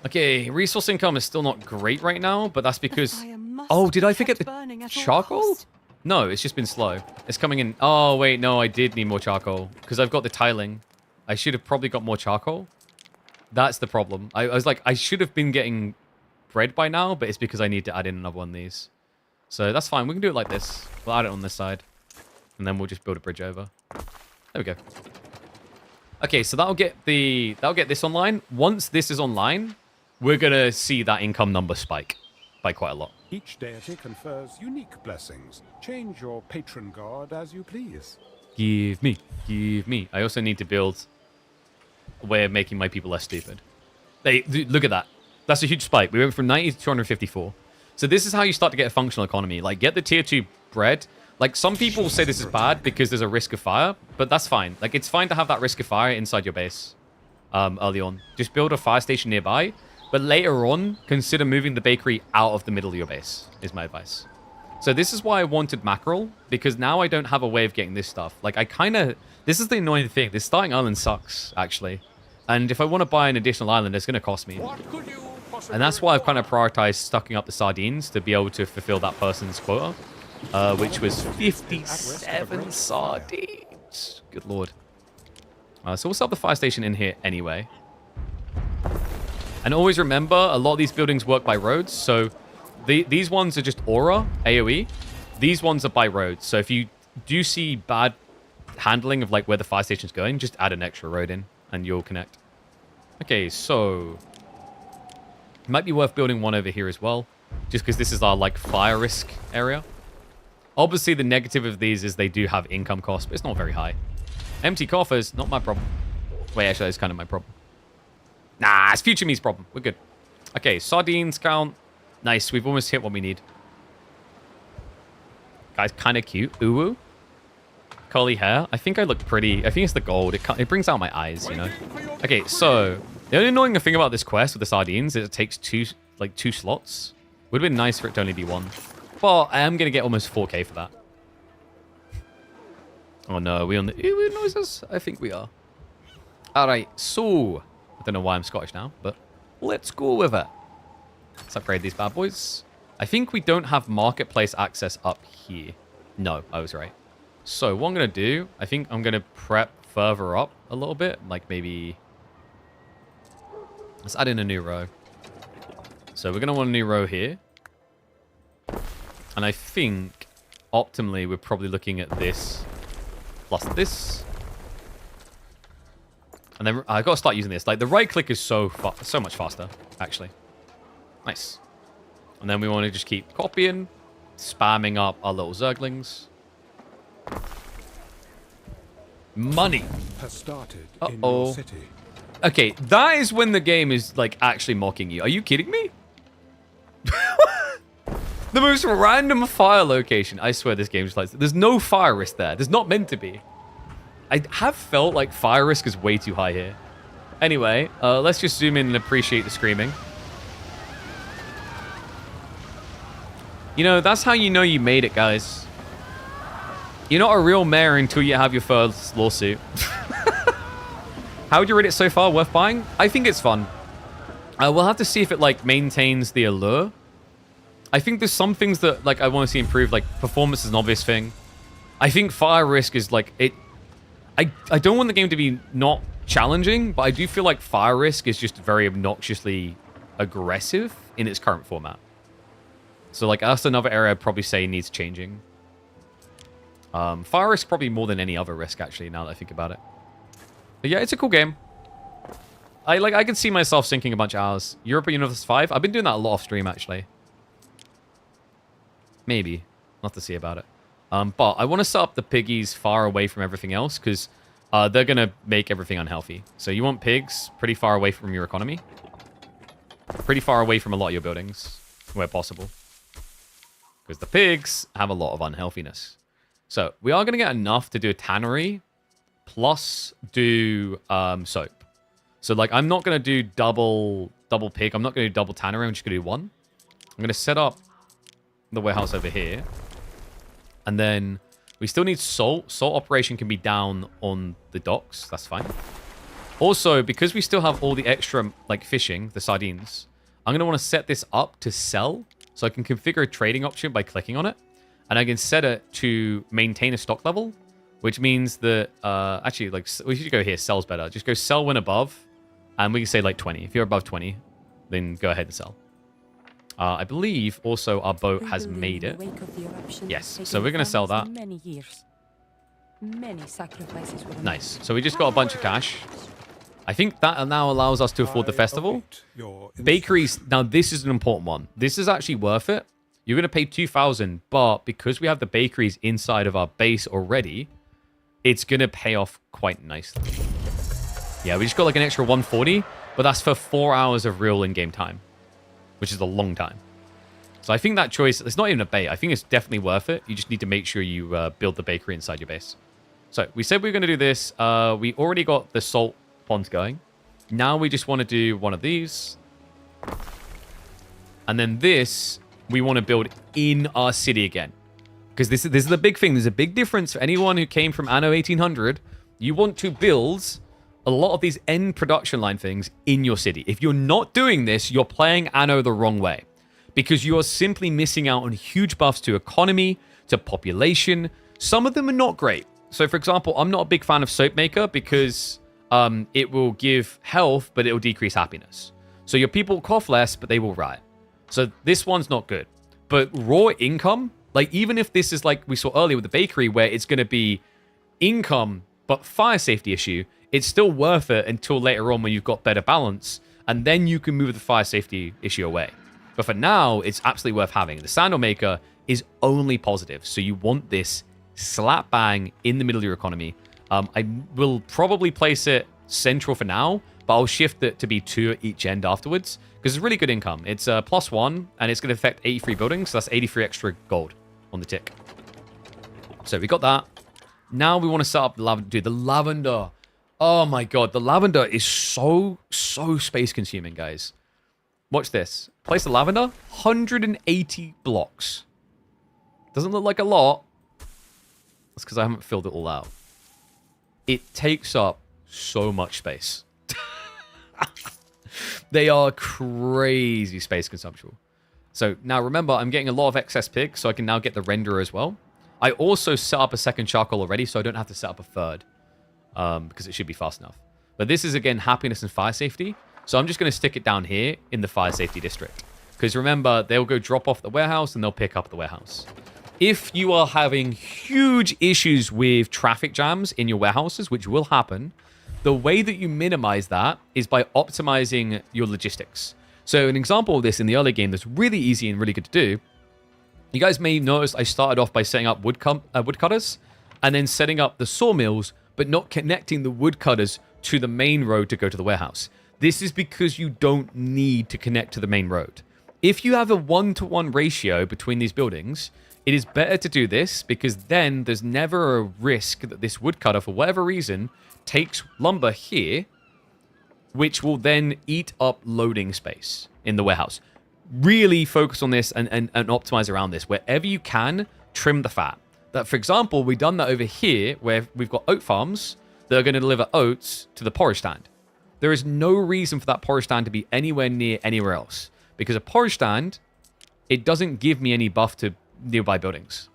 Okay, resource income is still not great right now, but that's because... Oh, did I forget the charcoal? No, it's just been slow. It's coming in. Oh, wait, no, I did need more charcoal because I've got the tiling. I should have probably got more charcoal. That's the problem. I was like, I should have been getting bread by now, but it's because I need to add in another one of these. So that's fine. We can do it like this. We'll add it on this side. And then we'll just build a bridge over. There we go. Okay, so that'll get this online. Once this is online, we're going to see that income number spike by quite a lot. Each deity confers unique blessings. Change your patron god as you please. Give me, give me. I also need to build a way of making my people less stupid. Look at that. That's a huge spike. We went from 90 to 254. So this is how you start to get a functional economy. Like, get the tier 2 bread. Like, some people say this is bad because there's a risk of fire, but that's fine. Like, it's fine to have that risk of fire inside your base early on. Just build a fire station nearby. But later on, consider moving the bakery out of the middle of your base, is my advice. So this is why I wanted mackerel, because now I don't have a way of getting this stuff. Like, this is the annoying thing. This starting island sucks, actually. And if I want to buy an additional island, it's going to cost me. And that's why I've kind of prioritized stocking up the sardines to be able to fulfill that person's quota, which was 57 sardines. Good lord. So we'll set up the fire station in here anyway. And always remember, a lot of these buildings work by roads. So these ones are just aura, AoE. These ones are by roads. So if you do see bad handling of like where the fire station's going, just add an extra road in and you'll connect. Okay, so it might be worth building one over here as well, just because this is our like fire risk area. Obviously, the negative of these is they do have income costs, but it's not very high. Empty coffers, not my problem. Wait, actually, it's kind of my problem. Nah, it's future me's problem. We're good. Okay, sardines count. Nice. We've almost hit what we need. Guy's kind of cute. Uwu. Curly hair. I think I look pretty. I think it's the gold. It brings out my eyes, you know. Okay, so the only annoying thing about this quest with the sardines is it takes two slots. Would have been nice for it to only be one. But I am going to get almost 4K for that. Oh no, are we on the Uwu noises? I think we are. Alright, so I don't know why I'm Scottish now, but let's go with it. Let's upgrade these bad boys. I think we don't have marketplace access up here. No, I was right. So what I'm going to do, I think I'm going to prep further up a little bit. Like maybe... Let's add in a new row. So we're going to want a new row here. And I think, optimally, we're probably looking at this plus this. And then I've got to start using this. Like, the right click is so much faster, actually. Nice. And then we want to just keep copying, spamming up our little zerglings. Money. Has started in Uh-oh. your city. Okay, that is when the game is, like, actually mocking you. Are you kidding me? The most random fire location. I swear this game's like... There's no fire risk there. There's not meant to be. I have felt like fire risk is way too high here. Anyway, let's just zoom in and appreciate the screaming. You know, that's how you know you made it, guys. You're not a real mayor until you have your first lawsuit. How would you rate it so far? Worth buying? I think it's fun. We'll have to see if it, like, maintains the allure. I think there's some things that, like, I want to see improved. Like, performance is an obvious thing. I think fire risk is, like, it... I don't want the game to be not challenging, but I do feel like fire risk is just very obnoxiously aggressive in its current format. So, like, that's another area I'd probably say needs changing. Fire risk probably more than any other risk, actually, now that I think about it. But yeah, it's a cool game. I can see myself sinking a bunch of hours. Europa Universe 5. I've been doing that a lot off stream, actually. Maybe. I'll have to see about it. But I want to set up the piggies far away from everything else, because they're going to make everything unhealthy. So you want pigs pretty far away from your economy. Pretty far away from a lot of your buildings, where possible. Because the pigs have a lot of unhealthiness. So we are going to get enough to do a tannery, plus do soap. So, like, I'm not going to do double pig. I'm not going to do double tannery. I'm just going to do one. I'm going to set up the warehouse over here. And then we still need salt. Salt operation can be down on the docks. That's fine. Also, because we still have all the extra, like, fishing, the sardines, I'm going to want to set this up to sell. So I can configure a trading option by clicking on it. And I can set it to maintain a stock level, which means that, actually, like, we should go here. Sell's better. Just go sell when above. And we can say, like, 20. If you're above 20, then go ahead and sell. I believe also our boat has made it. Yes, so we're going to sell that. Many sacrifices were Nice. So we just got a bunch of cash. I think that now allows us to afford the festival. Bakeries. Now, this is an important one. This is actually worth it. You're going to pay 2,000, but because we have the bakeries inside of our base already, it's going to pay off quite nicely. Yeah, we just got like an extra 140, but that's for 4 hours of real in-game time, which is a long time. So I think that choice, it's not even a bait. I think it's definitely worth it. You just need to make sure you build the bakery inside your base. So we said we were going to do this. We already got the salt ponds going. Now we just want to do one of these. And then this, we want to build in our city again. Because this is the big thing. There's a big difference for anyone who came from Anno 1800. You want to build a lot of these end production line things in your city. If you're not doing this, you're playing Anno the wrong way. Because you are simply missing out on huge buffs to economy, to population. Some of them are not great. So, for example, I'm not a big fan of Soap Maker because it will give health, but it will decrease happiness. So your people cough less, but they will riot. So this one's not good. But raw income, like even if this is like we saw earlier with the bakery, where it's going to be income, but fire safety issue, it's still worth it until later on when you've got better balance, and then you can move the fire safety issue away. But for now, it's absolutely worth having. The Sandal Maker is only positive, so you want this slap bang in the middle of your economy. I will probably place it central for now, but I'll shift it to be 2 at each end afterwards, because it's really good income. It's +1, and it's going to affect 83 buildings, so that's 83 extra gold on the tick. So we got that. Now we want to set up the lavender. Dude, the lavender. Oh my god, the lavender is so space consuming, guys. Watch this. Place the lavender, 180 blocks. Doesn't look like a lot. That's because I haven't filled it all out. It takes up so much space. They are crazy space consumption. So now remember, I'm getting a lot of excess pigs, so I can now get the renderer as well. I also set up a second charcoal already, so I don't have to set up a third. Because it should be fast enough. But this is, again, happiness and fire safety. So I'm just going to stick it down here in the fire safety district. Because remember, they'll go drop off the warehouse and they'll pick up the warehouse. If you are having huge issues with traffic jams in your warehouses, which will happen, the way that you minimize that is by optimizing your logistics. So an example of this in the early game that's really easy and really good to do, you guys may notice I started off by setting up woodcutters and then setting up the sawmills, but not connecting the woodcutters to the main road to go to the warehouse. This is because you don't need to connect to the main road. If you have a 1-to-1 ratio between these buildings, it is better to do this because then there's never a risk that this woodcutter, for whatever reason, takes lumber here, which will then eat up loading space in the warehouse. Really focus on this and optimize around this. Wherever you can, trim the fat. That, for example, we've done that over here where we've got oat farms that are going to deliver oats to the porridge stand. There is no reason for that porridge stand to be anywhere near anywhere else. Because a porridge stand, it doesn't give me any buff to nearby buildings.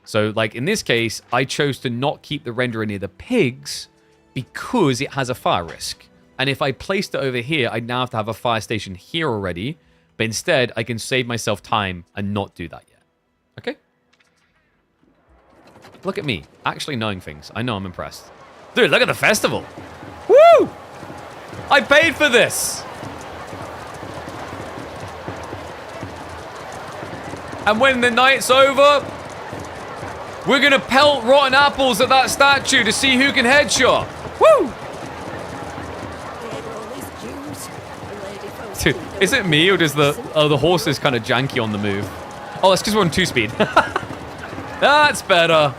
So, like in this case, I chose to not keep the renderer near the pigs because it has a fire risk. And if I placed it over here, I'd now have to have a fire station here already. But instead, I can save myself time and not do that yet. Okay? Look at me, actually knowing things. I know I'm impressed. Dude, look at the festival. Woo! I paid for this. And when the night's over, we're gonna pelt rotten apples at that statue to see who can headshot. Woo! Dude, is it me or does the horse is kind of janky on the move? Oh, that's because we're on 2-speed. That's better.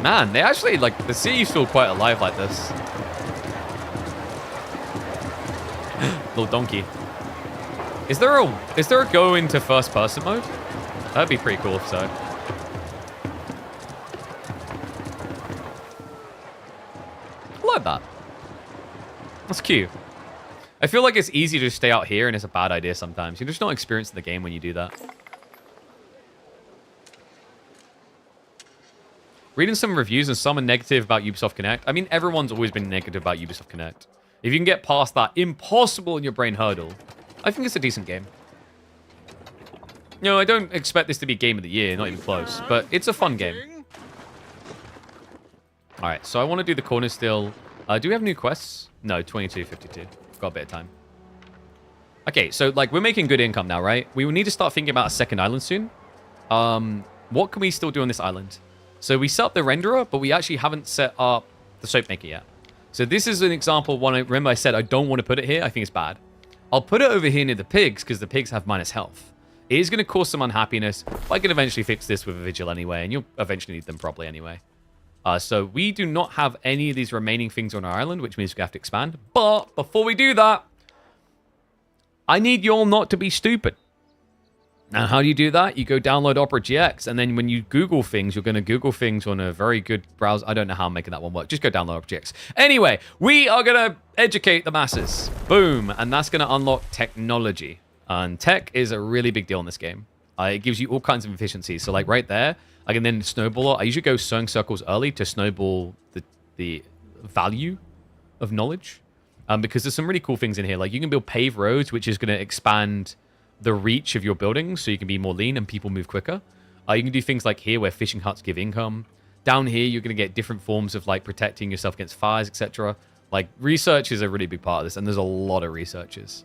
Man, they actually, like, the cities feel quite alive like this. Little donkey. Is there a go into first person mode? That'd be pretty cool if so. I like that. That's cute. I feel like it's easy to stay out here and it's a bad idea sometimes. You're just not experiencing the game when you do that. Reading some reviews and some are negative about Ubisoft Connect. I mean, everyone's always been negative about Ubisoft Connect. If you can get past that impossible in your brain hurdle, I think it's a decent game. No, I don't expect this to be game of the year, not even close, but it's a fun game. All right, so I want to do the corner still. Do we have new quests? No, 22:52. Got a bit of time. Okay, so like we're making good income now, right? We will need to start thinking about a second island soon. What can we still do on this island? So we set up the renderer, but we actually haven't set up the soap maker yet. So this is an example one. Remember I said I don't want to put it here. I think it's bad. I'll put it over here near the pigs because the pigs have minus health. It is going to cause some unhappiness, but I can eventually fix this with a vigil anyway, and you'll eventually need them probably anyway. So we do not have any of these remaining things on our island, which means we have to expand. But before we do that, I need you all not to be stupid. And how do you do that? You go download Opera GX, and then when you Google things, you're going to Google things on a very good browser. I don't know how I'm making that one work. Just go download Opera GX. Anyway, we are going to educate the masses. Boom. And that's going to unlock technology. And tech is a really big deal in this game. It gives you all kinds of efficiencies. So like right there, I can then snowball it. I usually go sewing circles early to snowball the value of knowledge. Because there's some really cool things in here. Like you can build paved roads, which is going to expand the reach of your buildings so you can be more lean and people move quicker. You can do things like here where fishing huts give income. Down here, you're going to get different forms of like protecting yourself against fires, etc. Like research is a really big part of this, and there's a lot of researchers.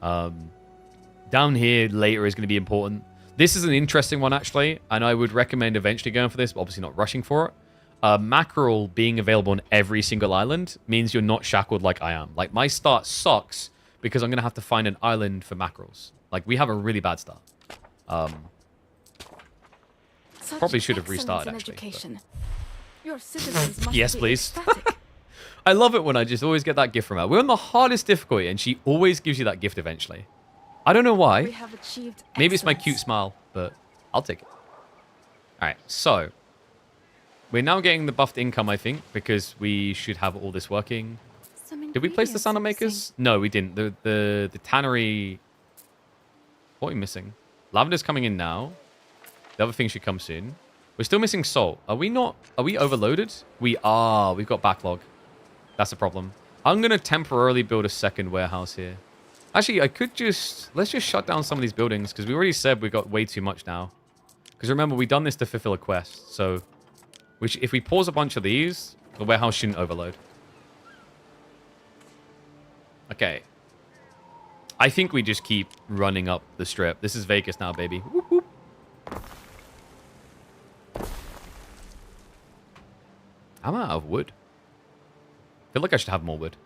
Down here later is going to be important. This is an interesting one actually, and I would recommend eventually going for this, but obviously not rushing for it. Mackerel being available on every single island means you're not shackled like I am. Like my start sucks because I'm going to have to find an island for mackerels. Like, we have a really bad start. Probably should have restarted, actually. Your citizens must yes, be please. ecstatic. I love it when I just always get that gift from her. We're on the hardest difficulty, and she always gives you that gift eventually. I don't know why. We have achieved Maybe it's my excellence. cute smile, but I'll take it. All right, so we're now getting the buffed income, I think, because we should have all this working. Some Did we place the ingredients sandal are makers? missing. No, we didn't. The tannery. What are we missing? Lavender's coming in now. The other thing should come soon. We're still missing salt. Are we not? Are we overloaded? We are. We've got backlog. That's a problem. I'm going to temporarily build a second warehouse here. Actually, I could just... Let's just shut down some of these buildings because we already said we got way too much now. Because remember, we've done this to fulfill a quest. So if we pause a bunch of these, the warehouse shouldn't overload. Okay. I think we just keep running up the strip. This is Vegas now, baby. Whoop, whoop. I'm out of wood. I feel like I should have more wood.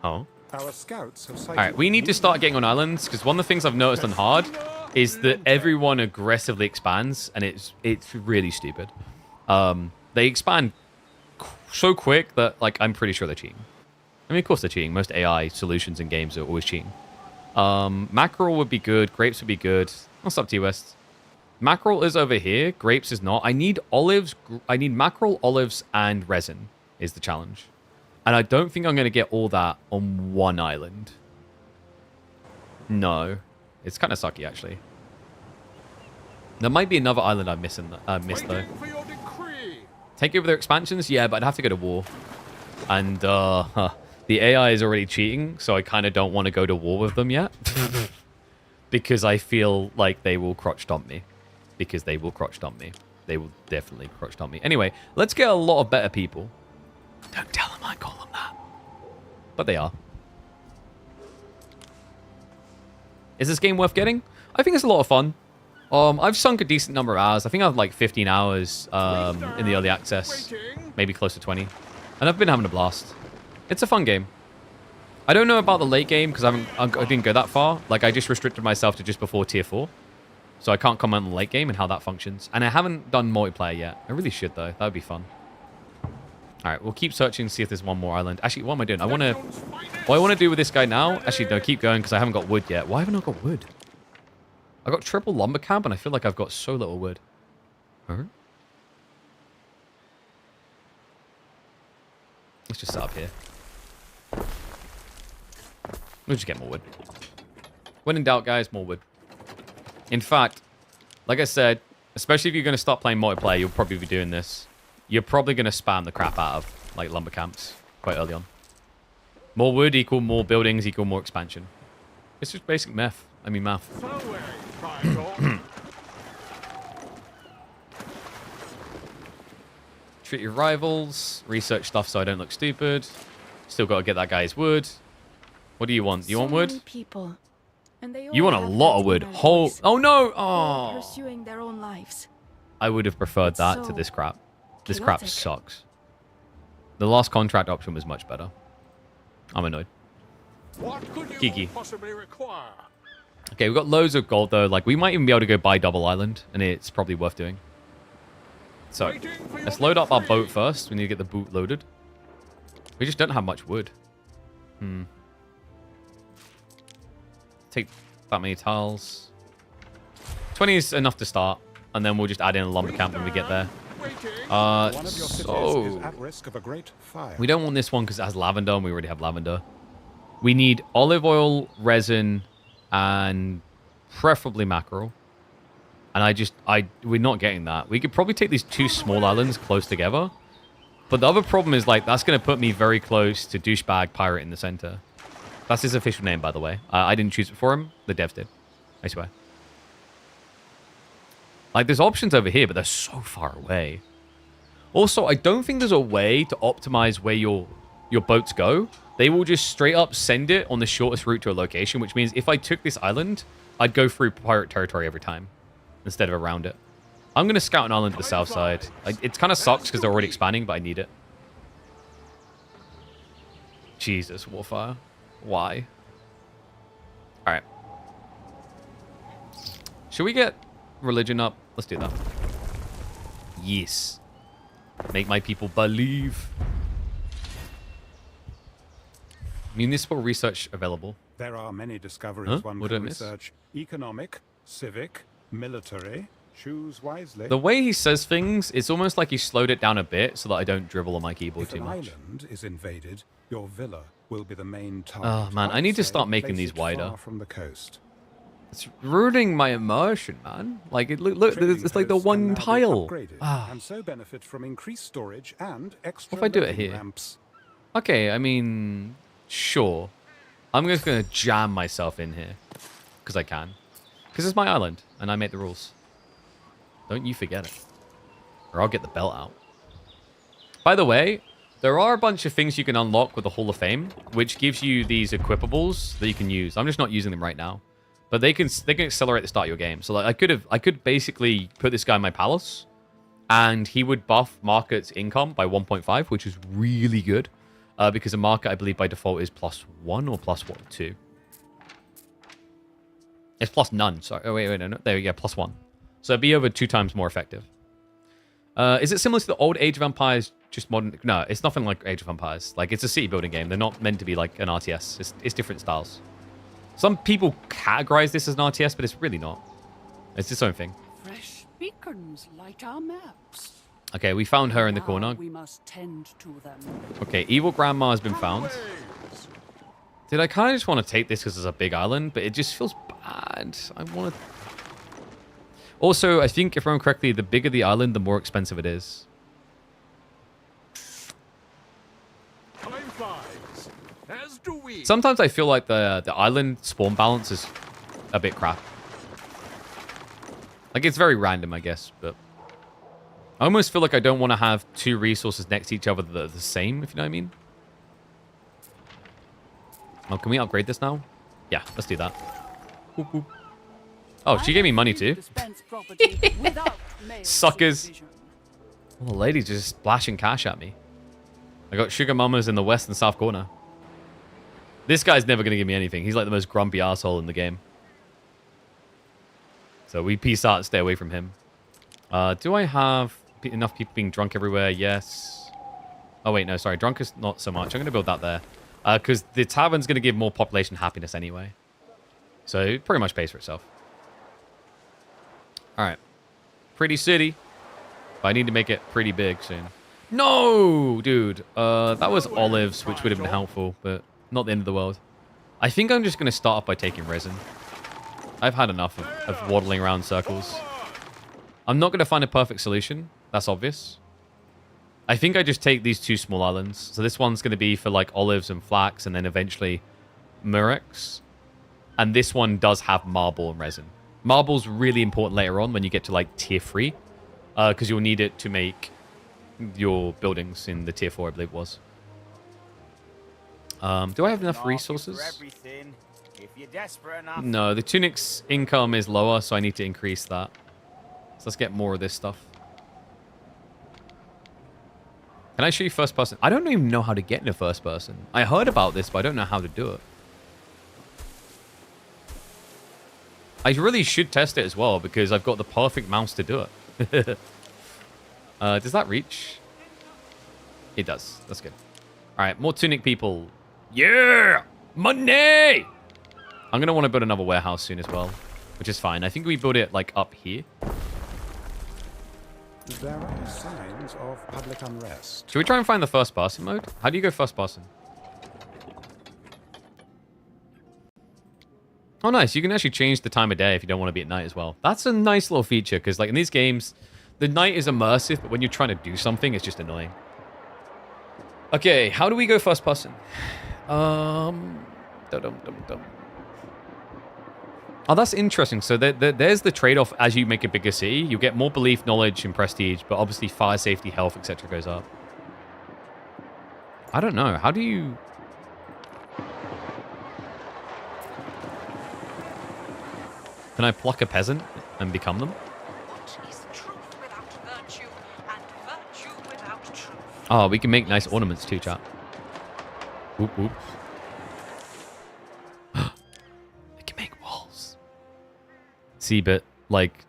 Oh. Our scouts have All right, we need to start getting on islands because one of the things I've noticed on hard is that everyone aggressively expands and it's really stupid. They expand so quick that like I'm pretty sure they're cheating. I mean, of course they're cheating. Most AI solutions in games are always cheating. Mackerel would be good. Grapes would be good. What's up, T-West? Mackerel is over here. Grapes is not. I need olives. I need mackerel, olives, and resin is the challenge. And I don't think I'm going to get all that on one island. No. It's kind of sucky, actually. There might be another island I missed, though. Take over their expansions? Yeah, but I'd have to go to war. And, the AI is already cheating, so I kind of don't want to go to war with them yet. Because I feel like they will crotch dump me. Because they will crotch dump me. They will definitely crotch dump me. Anyway, let's get a lot of better people. Don't tell them I call them that. But they are. Is this game worth getting? I think it's a lot of fun. I've sunk a decent number of hours. I think I have like 15 hours in the early access. Maybe close to 20. And I've been having a blast. It's a fun game. I don't know about the late game because I didn't go that far. Like, I just restricted myself to just before tier 4. So I can't comment on the late game and how that functions. And I haven't done multiplayer yet. I really should, though. That would be fun. All right, we'll keep searching to see if there's one more island. Actually, what am I doing? What I want to do with this guy now... Actually, no, keep going because I haven't got wood yet. Why haven't I got wood? I got triple lumber camp and I feel like I've got so little wood. Huh? Let's just set up here. We'll just get more wood. When in doubt, guys, more wood. In fact, like I said, especially if you're going to start playing multiplayer, you'll probably be doing this. You're probably going to spam the crap out of like lumber camps quite early on. More wood equal more buildings equal more expansion. It's just basic math. I mean math. Treat your rivals. Research stuff so I don't look stupid. Still got to get that guy's wood. What do you want? You want wood? People, and they You all want a have lot that of wood. in their Whole... lives, Oh, no. all Oh. pursuing their own lives. I would have preferred It's that to so this crap. This crap chaotic. sucks. The last contract option was much better. I'm annoyed. What could you Kiki. possibly require? Okay, we've got loads of gold, though. Like, we might even be able to go buy Double Island, and it's probably worth doing. So, let's load up our boat first. We need to get the boat loaded. We just don't have much wood. Take that many tiles. 20 is enough to start, and then we'll just add in a lumber camp when we get there. One of your cities is So... at risk of a great fire. We don't want this one because it has lavender, and we already have lavender. We need olive oil, resin, and preferably mackerel. And we're not getting that. We could probably take these two small islands close together. But the other problem is, like, that's going to put me very close to Douchebag Pirate in the center. That's his official name, by the way. I didn't choose it for him. The devs did. I swear. Like, there's options over here, but they're so far away. Also, I don't think there's a way to optimize where your boats go. They will just straight up send it on the shortest route to a location, which means if I took this island, I'd go through pirate territory every time instead of around it. I'm going to scout an island to the south side. It kind of sucks because they're already expanding, but I need it. Jesus, Warfire. Why? All right. Should we get religion up? Let's do that. Yes. Make my people believe. Municipal research available. There are many discoveries Huh? one What did I can miss? research. Economic, civic, military. Choose wisely. The way he says things, it's almost like he slowed it down a bit so that I don't dribble on my keyboard If too an much. island is invaded, your villa will be the main target. Oh, man, I I'd need to say start making place these it wider. far from the coast. It's ruining my immersion, man. Like, look, Trading it's like the posts can one now be tile. upgraded Ah. and so benefit from increased storage and extra What if I do it loading here? ramps. Okay, I mean, sure. I'm just going to jam myself in here. Because I can. Because it's my island, and I make the rules. Don't you forget it. Or I'll get the belt out. By the way, there are a bunch of things you can unlock with the Hall of Fame, which gives you these equipables that you can use. I'm just not using them right now. But they can accelerate the start of your game. So like, I could basically put this guy in my palace, and he would buff market's income by 1.5, which is really good. Because a market, I believe, by default is +1 or +2. It's plus none. Sorry. Oh, wait, no. There we go, +1. So it'd be over 2 times more effective. Is it similar to the old Age of Empires, just modern? No, it's nothing like Age of Empires. Like, it's a city building game. They're not meant to be like an RTS. It's different styles. Some people categorize this as an RTS, but it's really not. It's its own thing. Fresh beacons light our maps. Okay, we found her in the Now corner. we must tend to them. Okay, Evil Grandma has been found. Did I kind of just want to take this because it's a big island, but it just feels bad. I want to... Also, I think, if I remember correctly, the bigger the island, the more expensive it is. Time flies, as do we. Sometimes I feel like the island spawn balance is a bit crap. Like, it's very random, I guess, but... I almost feel like I don't want to have two resources next to each other that are the same, if you know what I mean. Oh, can we upgrade this now? Yeah, let's do that. Boop, boop. Oh, she gave me money too. Dispense property without male Suckers. supervision. Well, the lady's just splashing cash at me. I got sugar mamas in the west and south corner. This guy's never going to give me anything. He's like the most grumpy asshole in the game. So we peace out and stay away from him. Do I have enough people being drunk everywhere? Yes. Oh, wait, no, sorry. Drunk is not so much. I'm going to build that there. Because the tavern's going to give more population happiness anyway. So it pretty much pays for itself. All right. Pretty city. But I need to make it pretty big soon. No, dude. That was olives, which would have been helpful, but not the end of the world. I think I'm just going to start off by taking resin. I've had enough of waddling around circles. I'm not going to find a perfect solution. That's obvious. I think I just take these two small islands. So this one's going to be for like olives and flax and then eventually murex. And this one does have marble and resin. Marble's really important later on when you get to like tier 3. Because you'll need it to make your buildings in the tier 4, I believe it was. Do I have enough resources? No, the tunic's income is lower, so I need to increase that. So let's get more of this stuff. Can I show you first person? I don't even know how to get into first person. I heard about this, but I don't know how to do it. I really should test it as well, because I've got the perfect mouse to do it. Does that reach? It does. That's good. All right, more tunic people. Yeah! Money! I'm going to want to build another warehouse soon as well, which is fine. I think we build it, like, up here. There are signs of public unrest. Should we try and find the first person mode? How do you go first person? Oh, nice. You can actually change the time of day if you don't want to be at night as well. That's a nice little feature, because, like, in these games, the night is immersive, but when you're trying to do something, it's just annoying. Okay, how do we go first person? Oh, that's interesting. So there's the trade-off as you make a bigger city. You get more belief, knowledge, and prestige, but obviously fire safety, health, etc. goes up. I don't know. How do you... Can I pluck a peasant and become them? What is truth without virtue, and virtue without truth? Oh, we can make nice ornaments too, chat. Whoop, whoop. We can make walls. See, but, like,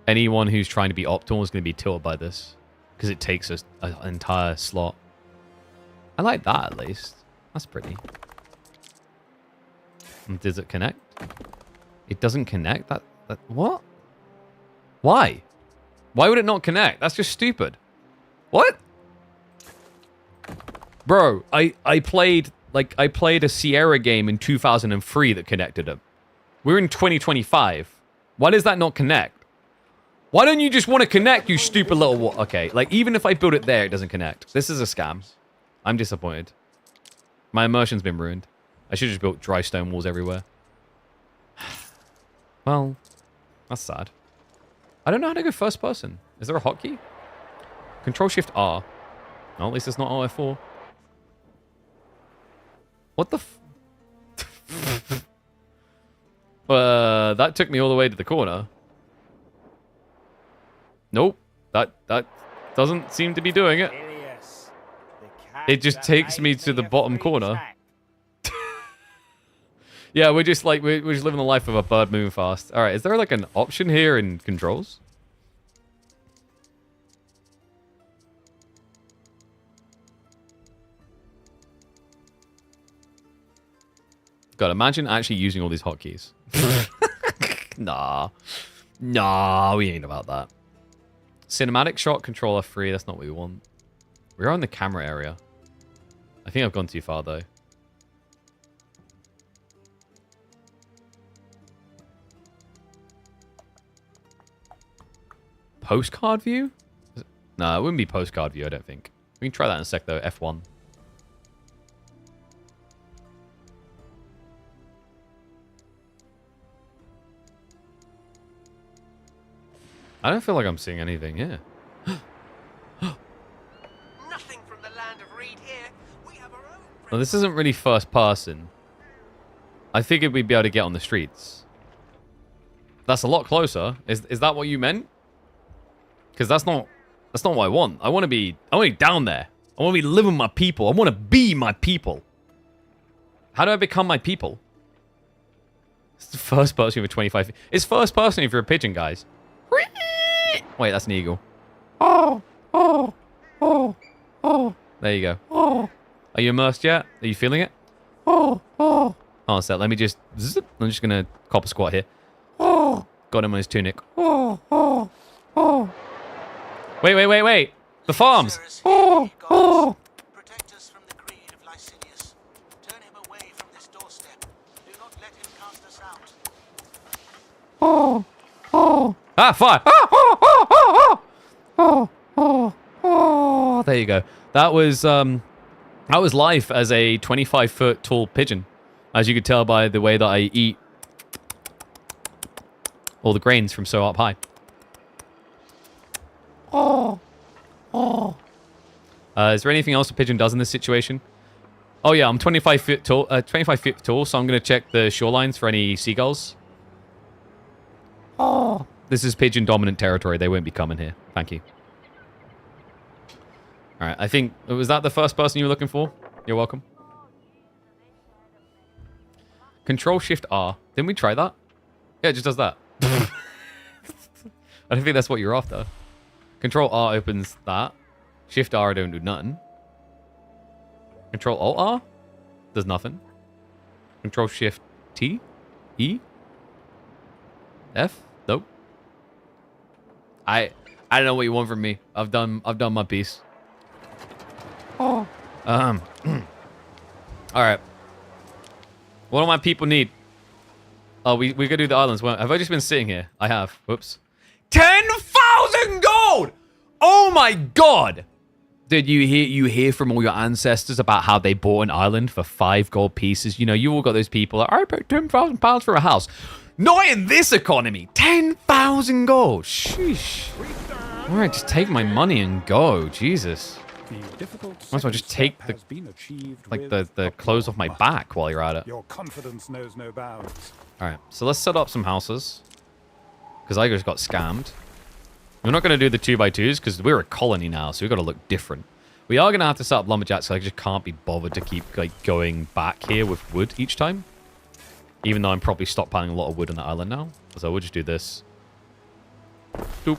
anyone who's trying to be optimal is going to be tilted by this. Because it takes an entire slot. I like that, at least. That's pretty. And does it connect? It doesn't connect? That what? Why? Why would it not connect? That's just stupid. What? Bro, I played a Sierra game in 2003 that connected them. We're in 2025. Why does that not connect? Why don't you just want to connect, you stupid little... Okay, like, even if I build it there, it doesn't connect. This is a scam. I'm disappointed. My immersion's been ruined. I should have just built dry stone walls everywhere. Well, that's sad. I don't know how to go first person. Is there a hotkey? Control-Shift-R. Oh, at least it's not Alt-F4. What the f... that took me all the way to the corner. Nope. That doesn't seem to be doing it. It just takes me to the bottom corner. Yeah, we're just living the life of a bird moving fast. All right, is there like an option here in controls? God, imagine actually using all these hotkeys. Nah, we ain't about that. Cinematic shot, controller free. That's not what we want. We're on the camera area. I think I've gone too far though. Postcard view? No, it wouldn't be postcard view, I don't think. We can try that in a sec, though. F1. I don't feel like I'm seeing anything here. Well, this isn't really first person. I figured we'd be able to get on the streets. That's a lot closer. Is that what you meant? Because that's not what I want. I want to be down there. I want to be living with my people. I want to be my people. How do I become my people? It's the first person with 25 feet. It's first person if you're a pigeon, guys. Wait, that's an eagle. There you go. Are you immersed yet? Are you feeling it? Oh, so let me just... Zip. I'm just going to cop a squat here. Got him on his tunic. Wait. The farms. Protect us from the greed of Licinius. Turn him away from this doorstep. Do not let him cast us out. Ah, fire. There you go. That was life as a 25-foot tall pigeon. As you could tell by the way that I eat all the grains from so up high. Is there anything else a pigeon does in this situation? Oh yeah, I'm 25 feet tall, so I'm going to check the shorelines for any seagulls. This is pigeon dominant territory. They won't be coming here. Thank you. All right, I think... Was that the first person you were looking for? You're welcome. Control-Shift-R. Didn't we try that? Yeah, it just does that. I don't think that's what you're after. Control-R opens that. Shift-R don't do nothing. Control-Alt-R? Does nothing. Control-Shift-T? E? F? Nope. I don't know what you want from me. I've done my piece. All right. What do my people need? Oh, we gotta do the islands. Well, have I just been sitting here? I have. Whoops. 10,000 gold! Oh my god! Did you hear from all your ancestors about how they bought an island for 5 gold pieces? You know, you all got those people like, I paid £10,000 for a house. Not in this economy. 10,000 gold. Sheesh. All right, just take my money and go. Jesus. Might as well just take the clothes off my back while you're at it. Your confidence knows no bounds. All right, so let's set up some houses. Because I just got scammed. We're not going to do the 2x2s because we're a colony now, so we've got to look different. We are going to have to set up lumberjacks because I just can't be bothered to keep going back here with wood each time. Even though I'm probably stockpiling a lot of wood on the island now. So we'll just do this. Doop.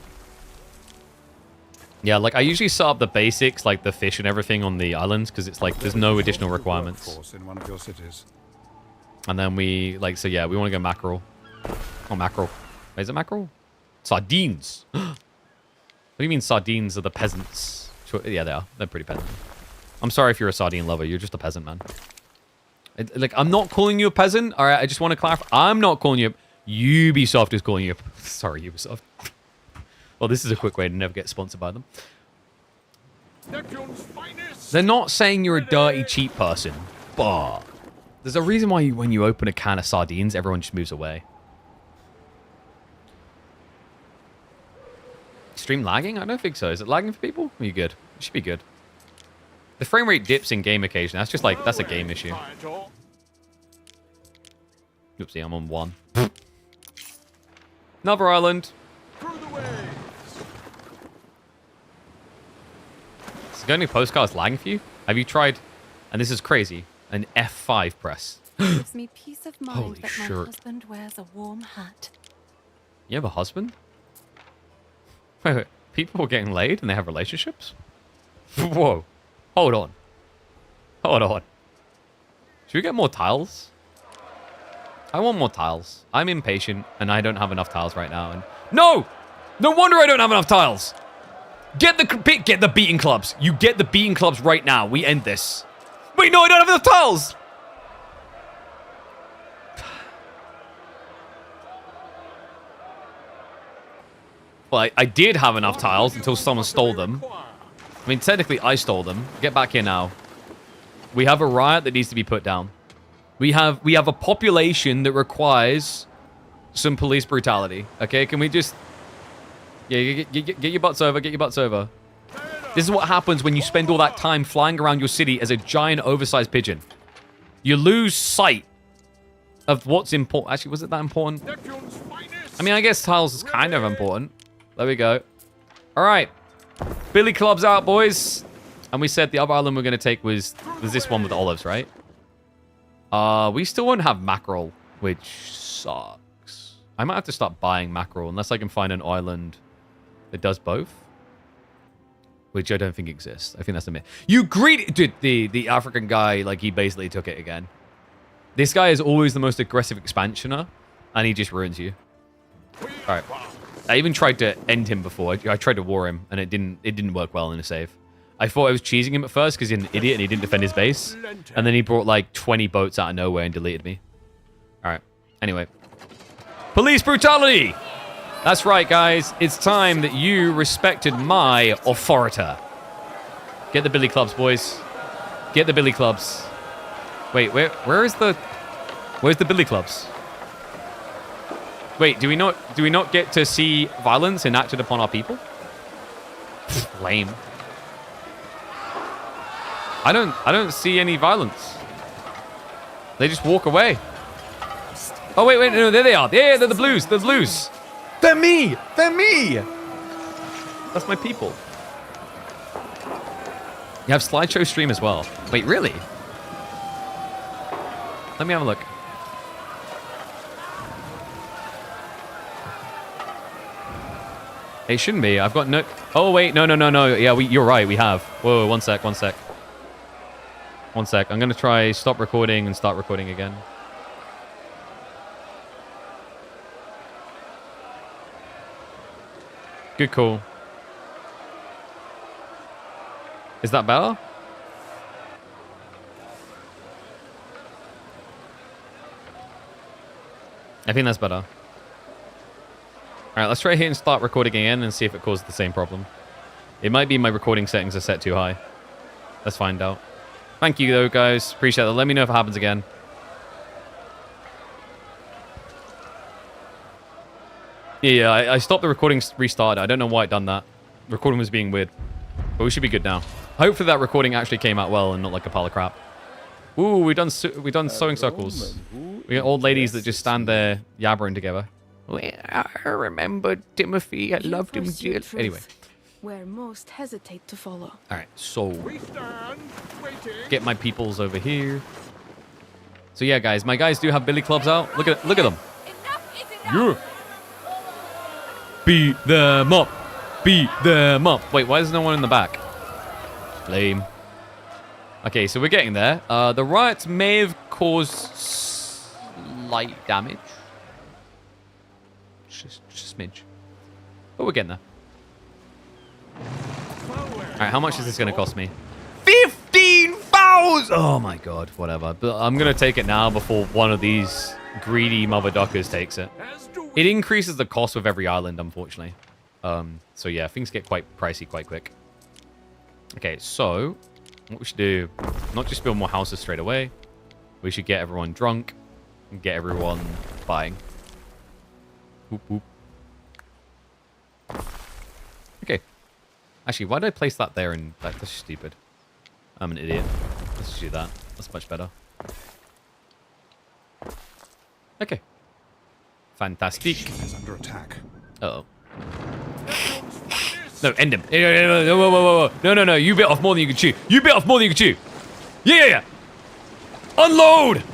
Yeah, like I usually set up the basics, like the fish and everything on the islands, because it's like there's no additional requirements. In one of your cities. And then we, like, so yeah, we want to go mackerel. Oh, mackerel. Wait, is it mackerel? Sardines. What do you mean sardines are the peasants? Sure, yeah, they are. They're pretty peasant. I'm sorry if you're a sardine lover. You're just a peasant, man. Like, I'm not calling you a peasant. All right, I just want to clarify. I'm not calling you... Ubisoft is calling you... Sorry, Ubisoft. Well, this is a quick way to never get sponsored by them. They're not saying you're a dirty, cheap person, but there's a reason why when you open a can of sardines, everyone just moves away. Stream lagging? I don't think so. Is it lagging for people? Are you good? It should be good. The frame rate dips in game occasionally. That's just like, that's a game issue. Oopsie, I'm on 1. Another island. Is going to postcards lagging for you? Have you tried, and this is crazy, an F5 press? Gives me peace of mind Holy that shit. my husband wears a warm hat. You have a husband? Wait. People are getting laid and they have relationships? Whoa. Hold on. Should we get more tiles? I want more tiles. I'm impatient and I don't have enough tiles right now. And no! No wonder I don't have enough tiles! Get the beating clubs. You get the beating clubs right now. We end this. Wait, no, I don't have enough tiles! Well, I did have enough tiles until someone stole them. I mean, technically, I stole them. Get back here now. We have a riot that needs to be put down. We have a population that requires some police brutality. Okay, can we just... Yeah, get your butts over. Get your butts over. This is what happens when you spend all that time flying around your city as a giant, oversized pigeon. You lose sight of what's important. Actually, was it that important? I mean, I guess tiles is kind of important. There we go. All right. Billy Club's out, boys. And we said the other island we're going to take was this one with the olives, right? We still won't have mackerel, which sucks. I might have to start buying mackerel unless I can find an island that does both. Which I don't think exists. I think that's a myth. You greedy... Dude, the African guy, like, he basically took it again. This guy is always the most aggressive expansioner, and he just ruins you. Alright. I even tried to end him before. I tried to war him, and it didn't work well in a save. I thought I was cheesing him at first because he's an idiot and he didn't defend his base. And then he brought, like, 20 boats out of nowhere and deleted me. Alright. Anyway. Police brutality! That's right, guys. It's time that you respected my authority. Get the billy clubs, boys. Get the billy clubs. Wait, where's the billy clubs? Wait, do we not get to see violence enacted upon our people? Lame. I don't see any violence. They just walk away. Oh wait, no, there they are. They're the blues. They're the blues. They're me! They're me! That's my people. You have slideshow stream as well. Wait, really? Let me have a look. It shouldn't be. I've got no... Oh, wait. No. Yeah, you're right. We have. Whoa, one sec. One sec. I'm going to try stop recording and start recording again. Good call. Is that better? I think that's better. All right, let's try here and start recording again and see if it causes the same problem. It might be my recording settings are set too high. Let's find out. Thank you, though, guys. Appreciate it. Let me know if it happens again. Yeah, I stopped the recording, restarted. I don't know why it done that. The recording was being weird. But we should be good now. Hopefully that recording actually came out well and not like a pile of crap. Ooh, we done sewing circles. We got old ladies that just stand there yabbering together. I remember Timothy. I loved him dearly. Anyway. Where most hesitate to follow. Alright, so get my peoples over here. So yeah, guys, my guys do have billy clubs out. Look at them. Yeah. Beat them up. Beat them up. Wait, why is no one in the back? Lame. Okay, so we're getting there. The riots may have caused slight damage. Just a smidge. But we're getting there. Alright, how much is this going to cost me? 15,000! Oh my god, whatever. But I'm going to take it now before one of these greedy mother duckers takes it. It increases the cost with every island, unfortunately. So yeah, things get quite pricey quite quick. Okay, so what we should do, not just build more houses straight away. We should get everyone drunk and get everyone buying. Whoop, whoop. Okay. Actually, why did I place that there? And that's stupid. I'm an idiot. Let's just do that. That's much better. Okay. Fantastic. Is under attack. Uh-oh. No, end him. Whoa. No. You bit off more than you can chew. You bit off more than you can chew. Yeah. Unload!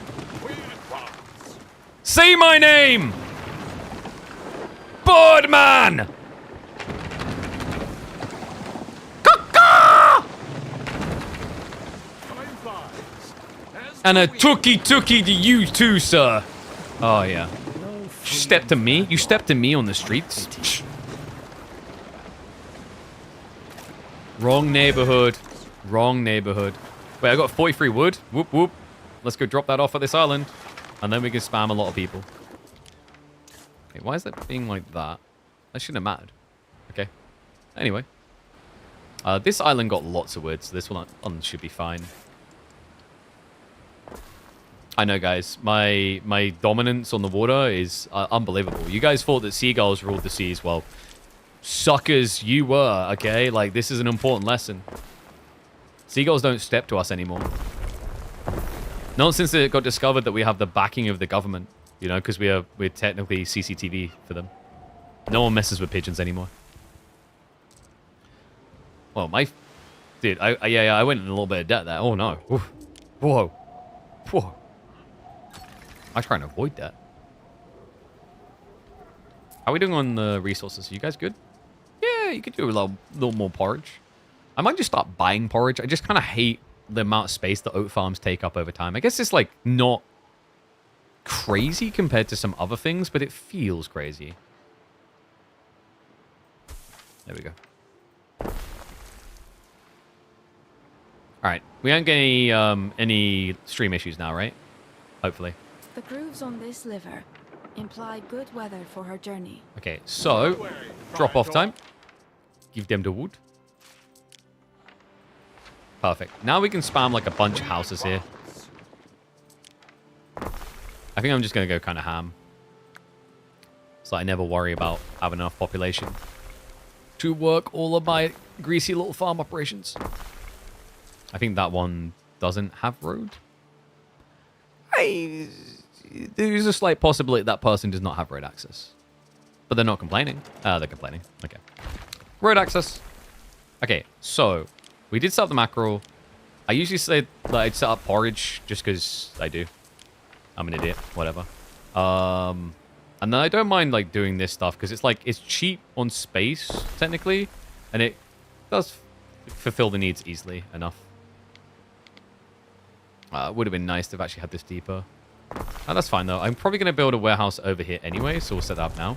Say my name! Birdman! And a tookie to you too, sir. Oh, yeah. You stepped to me? You stepped to me on the streets? Wrong neighborhood. Wrong neighborhood. Wait, I got 43 wood. Whoop, whoop. Let's go drop that off at this island. And then we can spam a lot of people. Okay, why is that being like that? That shouldn't have mattered. Okay. Anyway. This island got lots of wood, so this one should be fine. I know, guys. My dominance on the water is unbelievable. You guys thought that seagulls ruled the seas. Well, suckers you were, okay? Like, this is an important lesson. Seagulls don't step to us anymore. Not since it got discovered that we have the backing of the government, you know, because we're technically CCTV for them. No one messes with pigeons anymore. Well, dude, I went in a little bit of debt there. Oh no. Oof. Whoa. Whoa. I try and avoid that. How are we doing on the resources? Are you guys good? Yeah, you could do a little more porridge. I might just start buying porridge. I just kind of hate the amount of space that oat farms take up over time. I guess it's like not crazy compared to some other things, but it feels crazy. There we go. All right, we aren't getting any stream issues now, right? Hopefully. The grooves on this liver imply good weather for her journey. Okay, so drop off time. Give them the wood. Perfect. Now we can spam like a bunch of houses here. I think I'm just going to go kind of ham. So I never worry about having enough population to work all of my greasy little farm operations. I think that one doesn't have road. There's a slight possibility that person does not have road access. But they're not complaining. They're complaining. Okay. Road access. Okay, so we did set up the mackerel. I usually say that I'd set up porridge just because I do. I'm an idiot. Whatever. And then I don't mind like doing this stuff because it's like it's cheap on space technically, and it does fulfill the needs easily enough. Would have been nice to have actually had this deeper. Oh, that's fine though. I'm probably going to build a warehouse over here anyway, so we'll set that up now.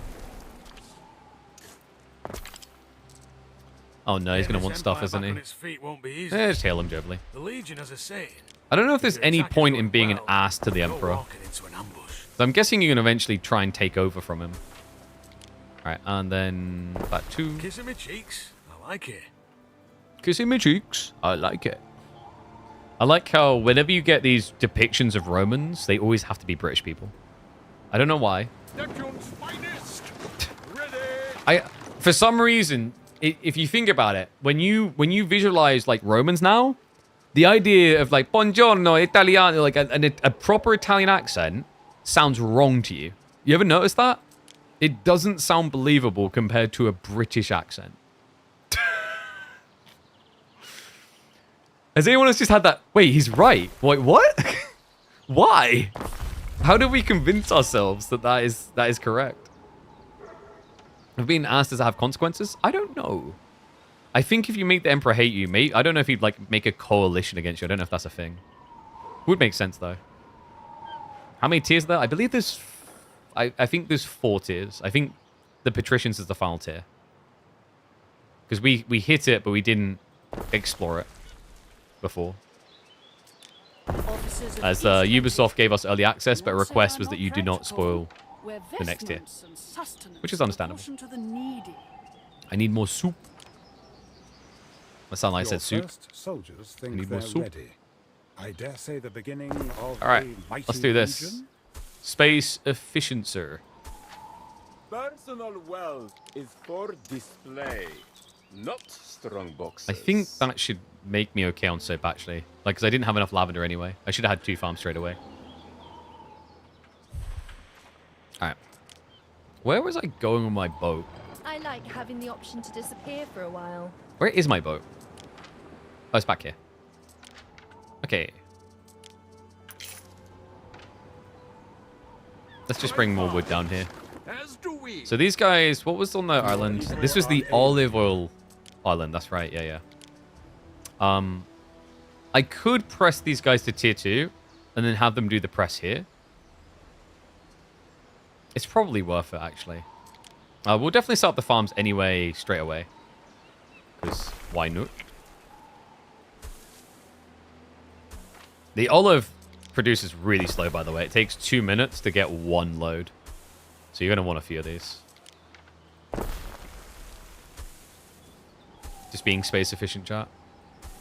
Oh no, he's going to want stuff, isn't he? Just hail him jovially. The Legion has a saying. I don't know if there's any point in being an ass to the Emperor. So I'm guessing you can eventually try and take over from him. Alright, and then that two. Kissing me cheeks. I like it. Kissing me cheeks. I like it. I like how whenever you get these depictions of Romans, they always have to be British people. I don't know why. For some reason, if you think about it, when you visualize like Romans now, the idea of like buongiorno Italiano, like a proper Italian accent, sounds wrong to you. You ever notice that? It doesn't sound believable compared to a British accent. Has anyone else just had that? Wait, he's right. Wait, what? Why? How do we convince ourselves that that is correct? Have been asked, does it have consequences? I don't know. I think if you make the Emperor hate you, mate, I don't know if he'd like make a coalition against you. I don't know if that's a thing. Would make sense though. How many tiers are there? I believe there's... I think there's 4 tiers. I think the Patricians is the final tier. Because we hit it, but we didn't explore it before. As Ubisoft gave us early access, but a request was that you do not spoil the next tier. Which is understandable. I need more soup. That sounded like I said soup. Soldiers I think need more they're soup. ready. I dare say the beginning of Alright, a mighty let's do this. legion? Space efficiencer. Personal wealth is for display, not strong boxes. I think that should make me okay on soap, actually. Like, because I didn't have enough lavender anyway. I should have had 2 farms straight away. Alright. Where was I going with my boat? I like having the option to disappear for a while. Where is my boat? Oh, it's back here. Okay. Let's just bring more wood down here. So these guys, what was on the island? This was the olive oil island. That's right. Yeah, yeah. I could press these guys to tier 2 and then have them do the press here. It's probably worth it, actually. We'll definitely start the farms anyway, straight away. Because why not? The olive produces really slow, by the way. It takes 2 minutes to get 1 load. So you're going to want a few of these. Just being space efficient, chat.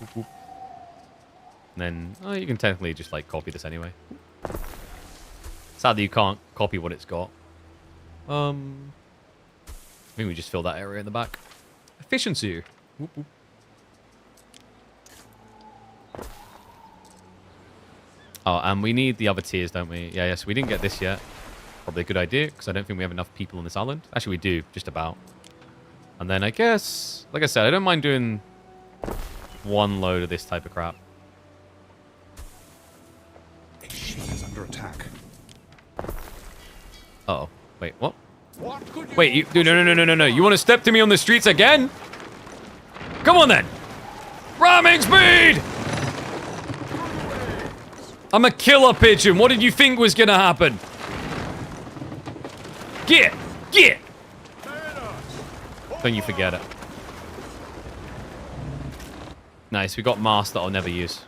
Whoop, whoop. And then, oh, you can technically just like copy this anyway. Sadly, you can't copy what it's got. think we just fill that area in the back. Efficiency. Whoop, whoop. Oh, and we need the other tiers, don't we? Yeah, yes, we didn't get this yet. Probably a good idea, because I don't think we have enough people on this island. Actually, we do, just about. And then I guess, like I said, I don't mind doing one load of this type of crap. A ship is under attack. Uh-oh. Wait, what? Wait, you, dude, no. You want to step to me on the streets again? Come on, then. Ramming speed! I'm a killer pigeon. What did you think was going to happen? Get! Don't you forget it. Nice, we got masts that I'll never use.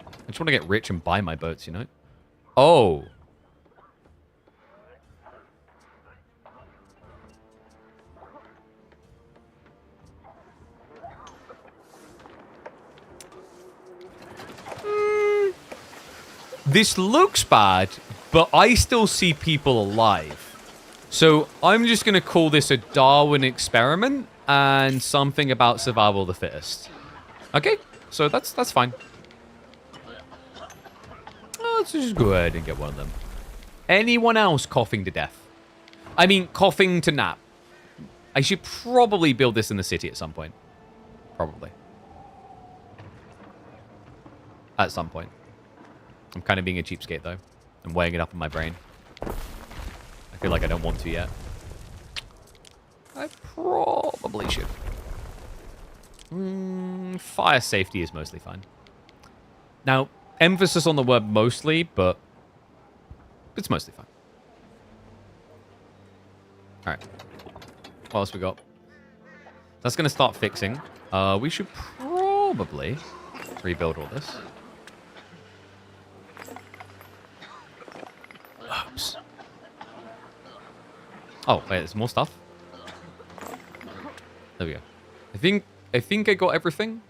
I just want to get rich and buy my boats, you know? Oh. This looks bad, but I still see people alive. So I'm just going to call this a Darwin experiment and something about survival of the fittest. Okay, so that's fine. Let's just go ahead and get one of them. Anyone else coughing to death? I mean, coughing to nap. I should probably build this in the city at some point. Probably. At some point. I'm kind of being a cheapskate, though. I'm weighing it up in my brain. I feel like I don't want to yet. I probably should. Fire safety is mostly fine. Now, emphasis on the word mostly, but it's mostly fine. All right. What else we got? That's going to start fixing. We should probably rebuild all this. Oops. Oh, wait, there's more stuff. There we go. I think I got everything.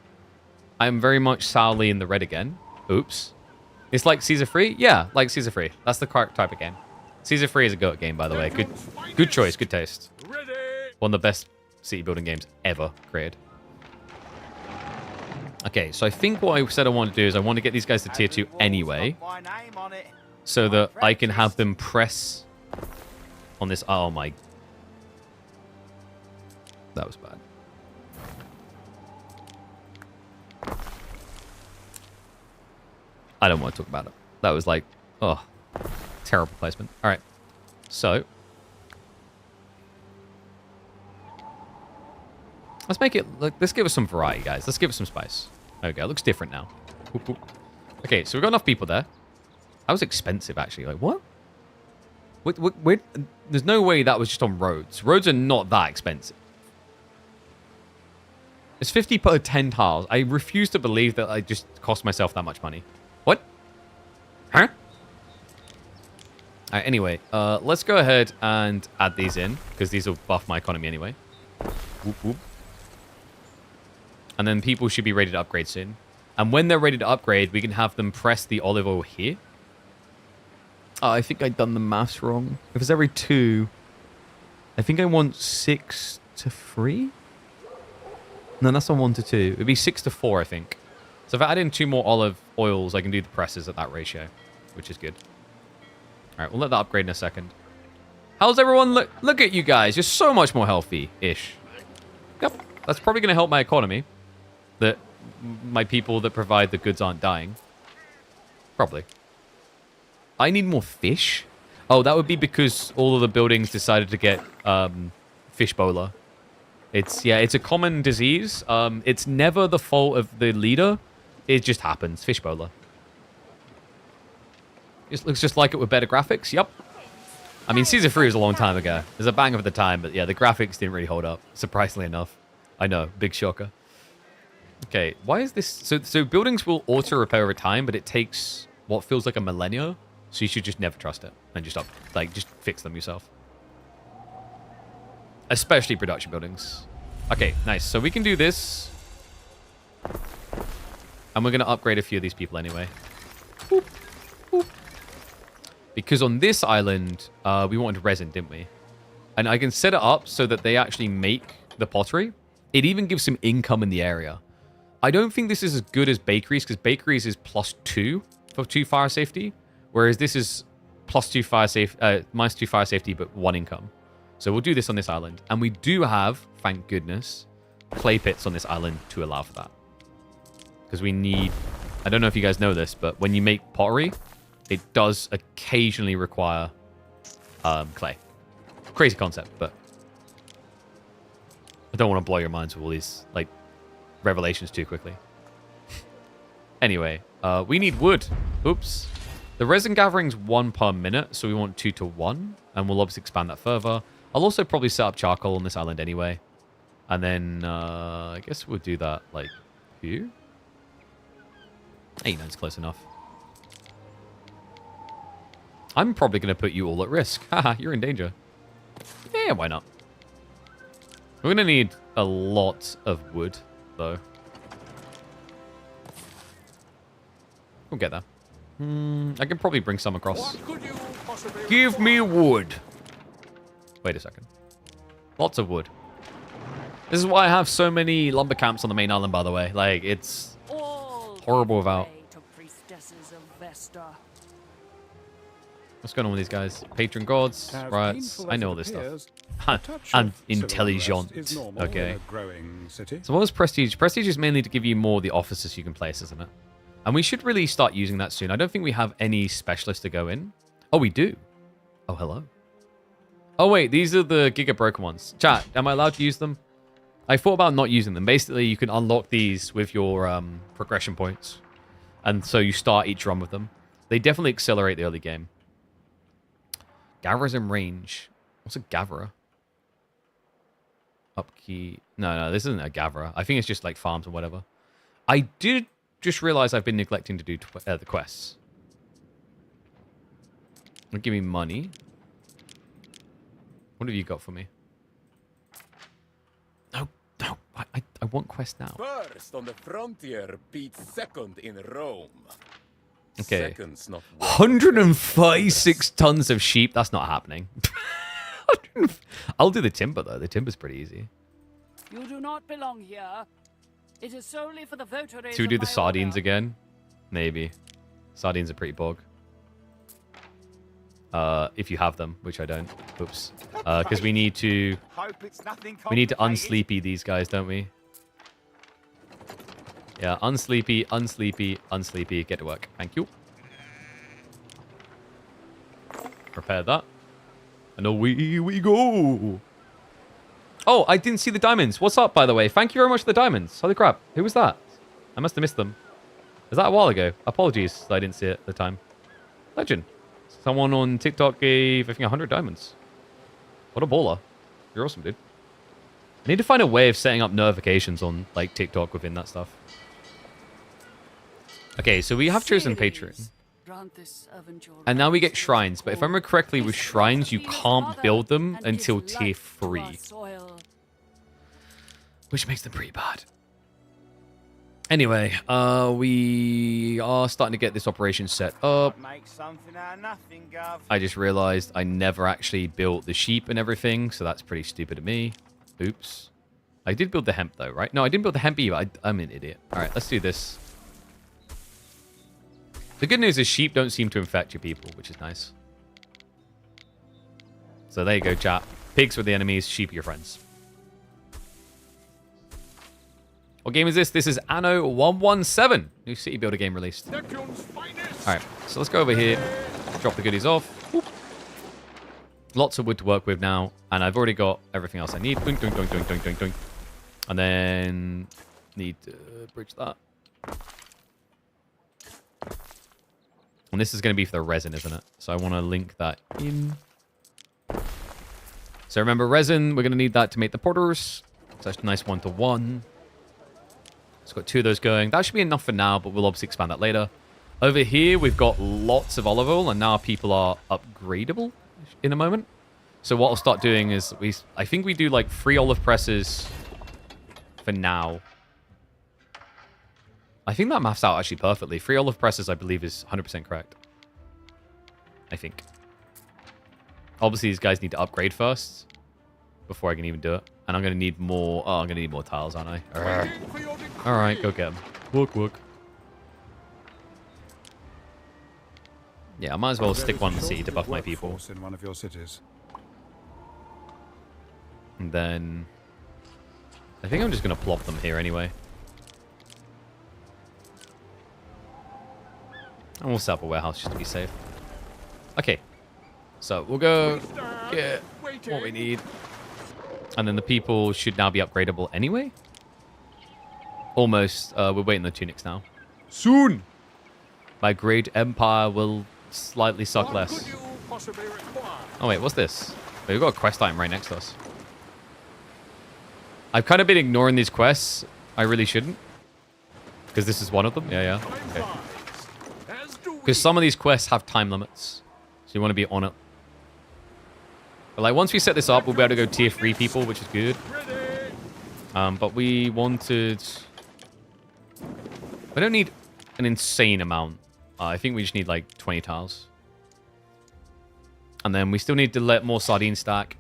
I'm very much sourly in the red again. Oops. It's like Caesar Free? Yeah, like Caesar Free. That's the correct type of game. Caesar Free is a goat game, by the way. Good choice, good taste. One of the best city building games ever created. Okay, so I think what I said I want to do is I want to get these guys to tier 2 anyway. So that I can have them press on this. Oh my. That was bad. I don't want to talk about it. That was like, oh, terrible placement. All right. So. Let's make it, let's give us some variety, guys. Let's give it some spice. There we go. It looks different now. Whoop, whoop. Okay, so we've got enough people there. That was expensive, actually. Like, what? Wait, there's no way that was just on roads. Roads are not that expensive. It's 50 per 10 tiles. I refuse to believe that I just cost myself that much money. What? Huh? All right, anyway, let's go ahead and add these in, because these will buff my economy anyway. Whoop, whoop. And then people should be ready to upgrade soon. And when they're ready to upgrade, we can have them press the olive oil here. Oh, I think I'd done the maths wrong. If it's every 2, I think I want 6 to 3? No, that's on 1 to 2. It'd be 6 to 4, I think. So if I add in 2 more olive oils, I can do the presses at that ratio, which is good. All right, we'll let that upgrade in a second. How's everyone look? Look at you guys. You're so much more healthy-ish. Yep, that's probably going to help my economy. That my people that provide the goods aren't dying. Probably. I need more fish? Oh, that would be because all of the buildings decided to get fishbola. It's a common disease. It's never the fault of the leader. It just happens. Fishbola. It looks just like it with better graphics. Yep. I mean, Caesar 3 was a long time ago. There's a bang of the time, but yeah, the graphics didn't really hold up, surprisingly enough. I know, big shocker. Okay, why is this... So buildings will auto-repair over time, but it takes what feels like a millennia. So you should just never trust it and just just fix them yourself. Especially production buildings. Okay, nice. So we can do this. And we're going to upgrade a few of these people anyway. Boop, boop. Because on this island, we wanted resin, didn't we? And I can set it up so that they actually make the pottery. It even gives some income in the area. I don't think this is as good as bakeries, because bakeries is +2 for 2 fire safety, whereas this is +2 fire safe, -2 fire safety, but 1 income. So we'll do this on this island. And we do have, thank goodness, clay pits on this island to allow for that. Because we need, I don't know if you guys know this, but when you make pottery, it does occasionally require clay. Crazy concept, but I don't want to blow your minds with all these, like, revelations too quickly. Anyway, we need wood. Oops. The resin gathering's 1 per minute, so we want 2 to 1, and we'll obviously expand that further. I'll also probably set up charcoal on this island anyway. And then, I guess we'll do that, like, here. Hey, that's close enough. I'm probably going to put you all at risk. Haha, you're in danger. Yeah, why not? We're going to need a lot of wood, though. We'll get there. I can probably bring some across. Give me wood. Wait a second. Lots of wood. This is why I have so many lumber camps on the main island, by the way. Like, it's horrible without. What's going on with these guys? Patron gods, right? I know all this stuff. And intelligent. Okay. So what was prestige? Prestige is mainly to give you more of the officers you can place, isn't it? And we should really start using that soon. I don't think we have any specialists to go in. Oh, we do. Oh, hello. Oh, wait. These are the Giga Broken ones. Chat, am I allowed to use them? I thought about not using them. Basically, you can unlock these with your progression points. And so you start each run with them. They definitely accelerate the early game. Gatherers in range. What's a gatherer? Upkeep. No, this isn't a gatherer. I think it's just like farms or whatever. I did just realize I've been neglecting to do the quests. Give me money. What have you got for me? No. I want quest now. First on the frontier beats second in Rome. Okay. Second's not 136 tons of sheep. That's not happening. I'll do the timber, though. The timber's pretty easy. You do not belong here. It is solely for the votaries. Should we do the sardines again? Maybe. Sardines are pretty bog. If you have them, which I don't. Oops. Because we need to unsleepy these guys, don't we? Yeah, unsleepy, unsleepy, unsleepy. Get to work. Thank you. Prepare that. And away we go. Oh, I didn't see the diamonds. What's up, by the way? Thank you very much for the diamonds. Holy crap. Who was that? I must have missed them. Was that a while ago? Apologies that I didn't see it at the time. Legend. Someone on TikTok gave, I think, 100 diamonds. What a baller. You're awesome, dude. I need to find a way of setting up notifications on, like, TikTok within that stuff. Okay, so we have chosen Patreon. And now we get shrines. But if I remember correctly, with shrines, you can't build them until tier 3. Which makes them pretty bad. Anyway, we are starting to get this operation set up. I just realized I never actually built the sheep and everything, so that's pretty stupid of me. Oops. I did build the hemp, though, right? No, I didn't build the hemp either. I'm an idiot. All right, let's do this. The good news is sheep don't seem to infect your people, which is nice. So there you go, chat. Pigs were the enemies, sheep are your friends. What game is this? This is Anno 117. New city builder game released. Alright, so let's go over here. Drop the goodies off. Whoop. Lots of wood to work with now. And I've already got everything else I need. Doink, doink, doink, doink, doink, doink, doink. And then need to bridge that. And this is going to be for the resin, isn't it? So I want to link that in. So remember, resin, we're going to need that to make the porters. So that's a nice 1-to-1. It's got 2 of those going. That should be enough for now, but we'll obviously expand that later. Over here, we've got lots of olive oil, and now people are upgradable in a moment. So what I'll start doing is, I think we do like 3 olive presses for now. I think that maths out actually perfectly. 3 olive presses, I believe, is 100% correct. I think. Obviously, these guys need to upgrade first. before I can even do it. And I'm going to need more... Oh, I'm going to need more tiles, aren't I? All right, go get them. Work. Yeah, I might as well stick one in the city to buff my people. In one of your cities. And then... I think I'm just going to plop them here anyway. And we'll set up a warehouse just to be safe. Okay. So we'll go get what we need. And then the people should now be upgradable anyway. Almost. We're waiting the tunics now. Soon! My great empire will slightly suck less. Oh wait, what's this? We've got a quest item right next to us. I've kind of been ignoring these quests. I really shouldn't. Because this is one of them. Yeah. Okay. Because some of these quests have time limits. So you want to be on it. But like once we set this up, we'll be able to go tier 3 people, which is good. But we wanted... We don't need an insane amount. I think we just need like 20 tiles. And then we still need to let more sardines stack.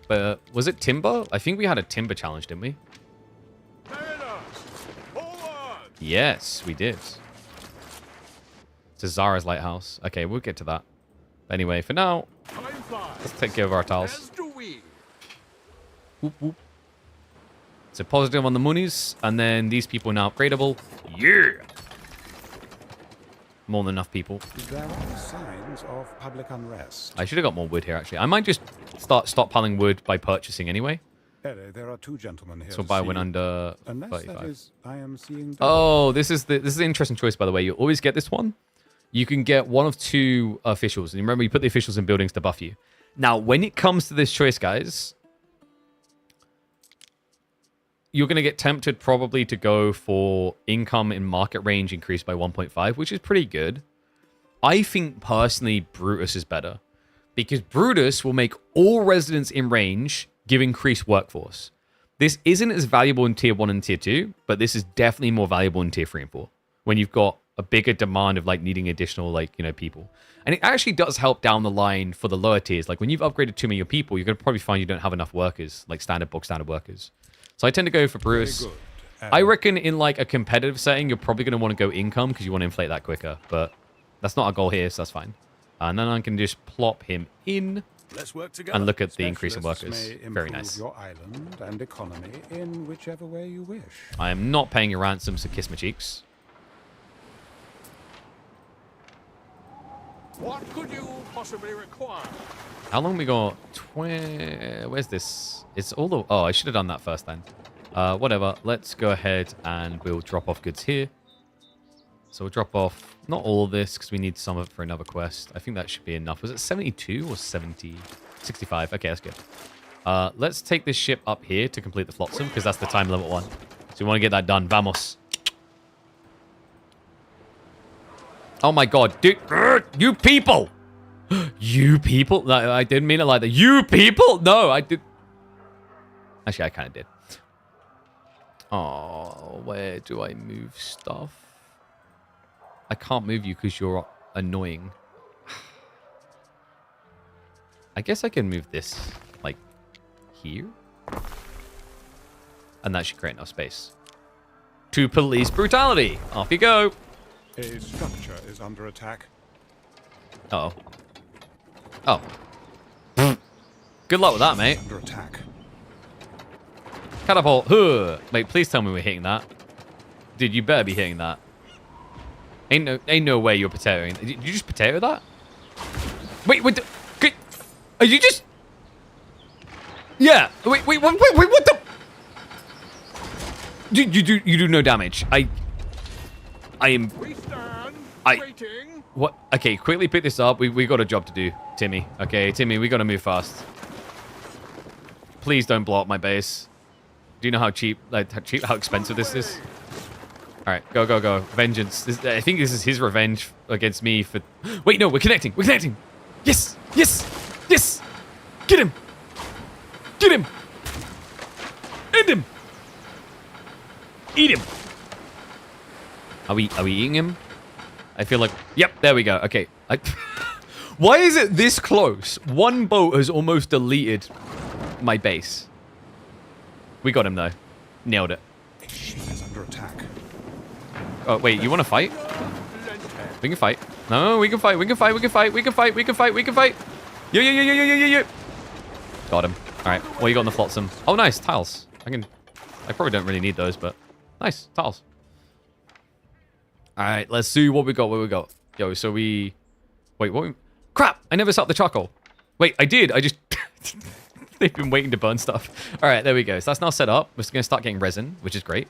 But was it timber? I think we had a timber challenge, didn't we? Yes, we did. It's a Zara's lighthouse. Okay, we'll get to that. Anyway, for now, let's take care of our tiles. Whoop, whoop. So positive on the monies, and then these people are now upgradable. Yeah! More than enough people. There are signs of public unrest. I should have got more wood here, actually. I might just start stockpiling wood by purchasing anyway. There are 2 gentlemen here. So buy one under Unless 35. that is, I am seeing... Oh, this is an interesting choice, by the way. You always get this one. You can get one of 2 officials. And remember, you put the officials in buildings to buff you. Now, when it comes to this choice, guys, you're going to get tempted probably to go for income in market range increased by 1.5, which is pretty good. I think, personally, Brutus is better. Because Brutus will make all residents in range give increased workforce. This isn't as valuable in tier 1 and tier 2, but this is definitely more valuable in tier 3 and 4. When you've got a bigger demand of like needing additional people. And it actually does help down the line for the lower tiers. Like when you've upgraded too many of your people, you're going to probably find you don't have enough workers, like standard workers. So I tend to go for Bruce. I reckon in like a competitive setting, you're probably going to want to go income because you want to inflate that quicker. But that's not our goal here, so that's fine. And then I can just plop him in. Let's work together. And look at the increase in workers. May Very nice. Your island and economy in whichever way you wish. I am not paying your ransom, so kiss my cheeks. What could you possibly require? How long we got? Where's this? It's all the... Oh, I should have done that first then. Whatever. Let's go ahead and we'll drop off goods here. So we'll drop off not all of this because we need some of it for another quest. I think that should be enough. Was it 72 or 70? 65. Okay, that's good. Let's take this ship up here to complete the flotsam because that's the time limit one. So we want to get that done. Vamos. Oh my god, dude. You people! You people? No, I didn't mean it like that. You people? No, I did. Actually, I kind of did. Oh, where do I move stuff? I can't move you because you're annoying. I guess I can move this, like, here? And that should create enough space. To police brutality. Off you go. A structure is under attack. Uh-oh. Oh. Good luck with that, mate. Under attack. Catapult. Huh. Mate, please tell me we're hitting that. Dude, you better be hitting that. Ain't no way you're potatoing. Did you just potato that? Wait, are you just... Yeah. Wait, what the... You do no damage. I am... What? Okay, quickly pick this up. We got a job to do, Timmy. Okay, Timmy, we got to move fast. Please don't blow up my base. Do you know how how expensive this is? All right, go. Vengeance. I think this is his revenge against me for... Wait, no, we're connecting. Yes. Get him. End him. Eat him. Are we eating him? I feel like... Yep, there we go. Okay. Why is it this close? One boat has almost deleted my base. We got him, though. Nailed it. A ship is under attack. Oh, wait, you want to fight? We can fight. No, we can fight. We can fight. We can fight. We can fight. We can fight. We can fight. Yo, yo, yo, yo, yo, yo, yo. Got him. All right. What you got on the flotsam? Oh, nice. Tiles. I probably don't really need those, but nice. Tiles. All right. Let's see what we got. What we got. Yo, so we... Wait, what? Crap! I never set up the charcoal. Wait, I did. I just... They've been waiting to burn stuff. All right, there we go. So that's now set up. We're going to start getting resin, which is great.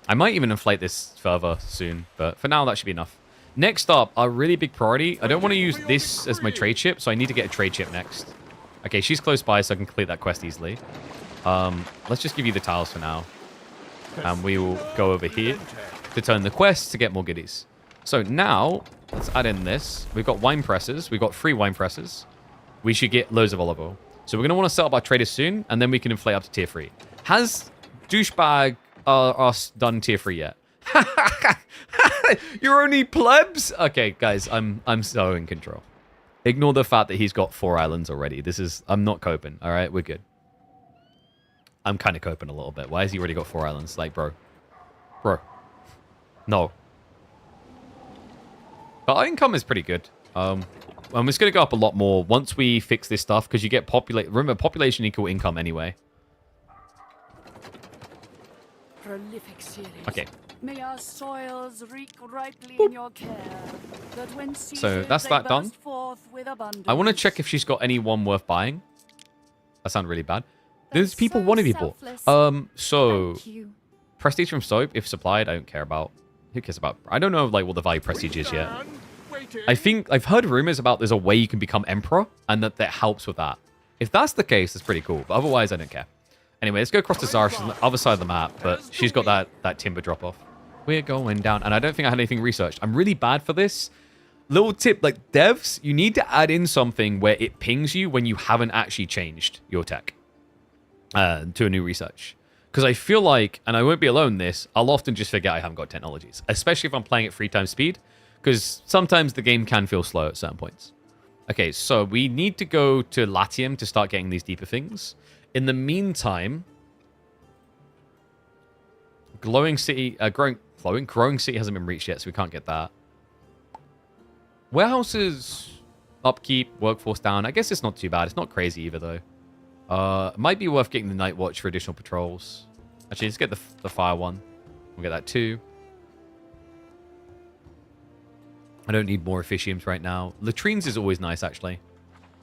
I might even inflate this further soon, but for now, that should be enough. Next up, our really big priority. I don't want to use this as my trade ship, so I need to get a trade ship next. Okay, she's close by, so I can complete that quest easily. Let's just give you the tiles for now. And we will go over here to turn the quest to get more goodies. So now, let's add in this. We've got wine presses. We've got 3 wine presses. We should get loads of olive oil. So we're going to want to set up our traders soon, and then we can inflate up to tier 3. Has douchebag us done tier 3 yet? You're only plebs? Okay, guys, I'm so in control. Ignore the fact that he's got 4 islands already. I'm not coping, all right? We're good. I'm kind of coping a little bit. Why has he already got 4 islands? Like, bro. No. But our income is pretty good. And it's going to go up a lot more once we fix this stuff, because you get remember, population equal income anyway. Prolific series. Okay. May our soils reek ripely in your care, that when So that's that done. I want to check if she's got anyone worth buying. That sounded really bad. There's people wanting people. So prestige from soap, if supplied, I don't care about. Who cares about? I don't know like what the value prestige is yet. I think I've heard rumors about there's a way you can become emperor and that helps with that. If that's the case, it's pretty cool. But otherwise, I don't care. Anyway, let's go across to Zara. She's on the other side of the map, but she's got that timber drop off. We're going down, and I don't think I had anything researched. I'm really bad for this. Little tip, like devs, you need to add in something where it pings you when you haven't actually changed your tech to a new research. Because I feel like, and I won't be alone in this, I'll often just forget I haven't got technologies, especially if I'm playing at 3 times speed, because sometimes the game can feel slow at certain points. Okay, so we need to go to Latium to start getting these deeper things. In the meantime, growing city hasn't been reached yet, so we can't get that. Warehouses, upkeep, workforce down. I guess it's not too bad. It's not crazy either, though. It might be worth getting the night watch for additional patrols. Actually, let's get the fire one. We'll get that too. I don't need more officiums right now. Latrines is always nice, actually.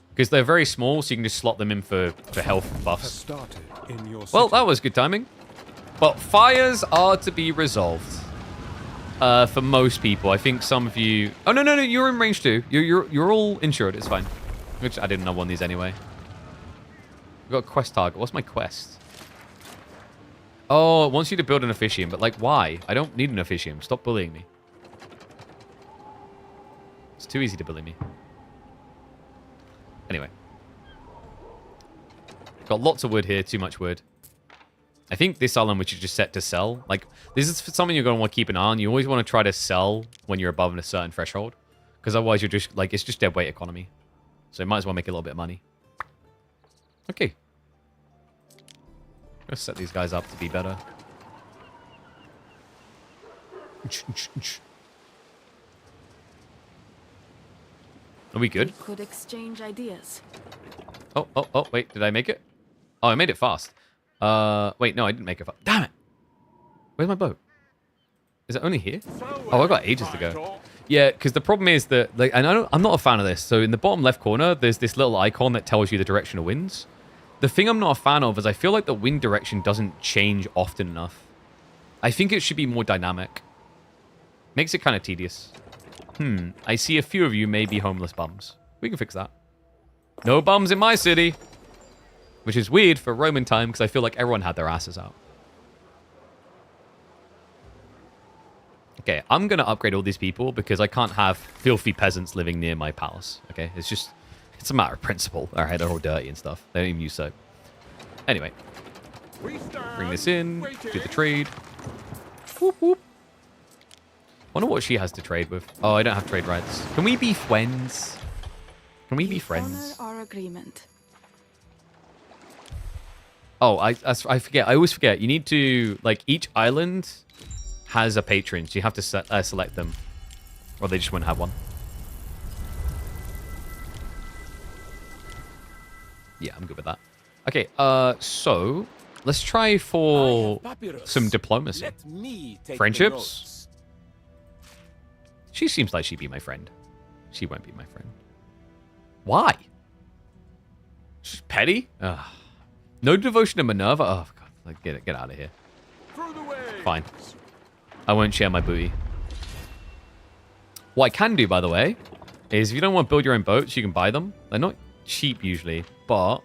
Because they're very small, so you can just slot them in for health buffs. Well, that was good timing. But fires are to be resolved. For most people. I think some of you... Oh, no, you're in range too. You're all insured. It's fine. Which I didn't know one of these anyway. We've got a quest target. What's my quest? Oh, it wants you to build an officium. But, like, why? I don't need an officium. Stop bullying me. It's too easy to bully me. Anyway. Got lots of wood here. Too much wood. I think this island, which is just set to sell. Like, this is something you're going to want to keep an eye on. You always want to try to sell when you're above a certain threshold. Because otherwise you're just, like, it's just dead weight economy. So you might as well make a little bit of money. Okay. Let's set these guys up to be better. Are we good? We could exchange ideas. Oh, wait, did I make it? Oh, I made it fast. Wait, no, I didn't make it fast. Damn it! Where's my boat? Is it only here? Oh, I've got ages to go. Yeah, because the problem is that, like, and I'm not a fan of this. So in the bottom left corner, there's this little icon that tells you the direction of winds. The thing I'm not a fan of is I feel like the wind direction doesn't change often enough. I think it should be more dynamic. Makes it kind of tedious. I see a few of you may be homeless bums. We can fix that. No bums in my city. Which is weird for Roman time because I feel like everyone had their asses out. Okay, I'm going to upgrade all these people because I can't have filthy peasants living near my palace. Okay, it's a matter of principle. All right, they're all dirty and stuff. They don't even use soap. Anyway, bring this in, do the trade. Whoop, whoop. Wonder what she has to trade with. Oh, I don't have trade rights. Can we be friends? Can we be friends? Honor our agreement. Oh, I forget. I always forget. You need to, like, each island has a patron, so you have to select them. Or they just won't have one. Yeah, I'm good with that. Okay, so let's try for some diplomacy. Let me take the Friendships? notes. She seems like she'd be my friend. She won't be my friend. Why? She's petty? Ugh. No devotion to Minerva? Oh, God. Like, get out of here. Fine. I won't share my booty. What I can do, by the way, is if you don't want to build your own boats, you can buy them. They're not cheap usually, but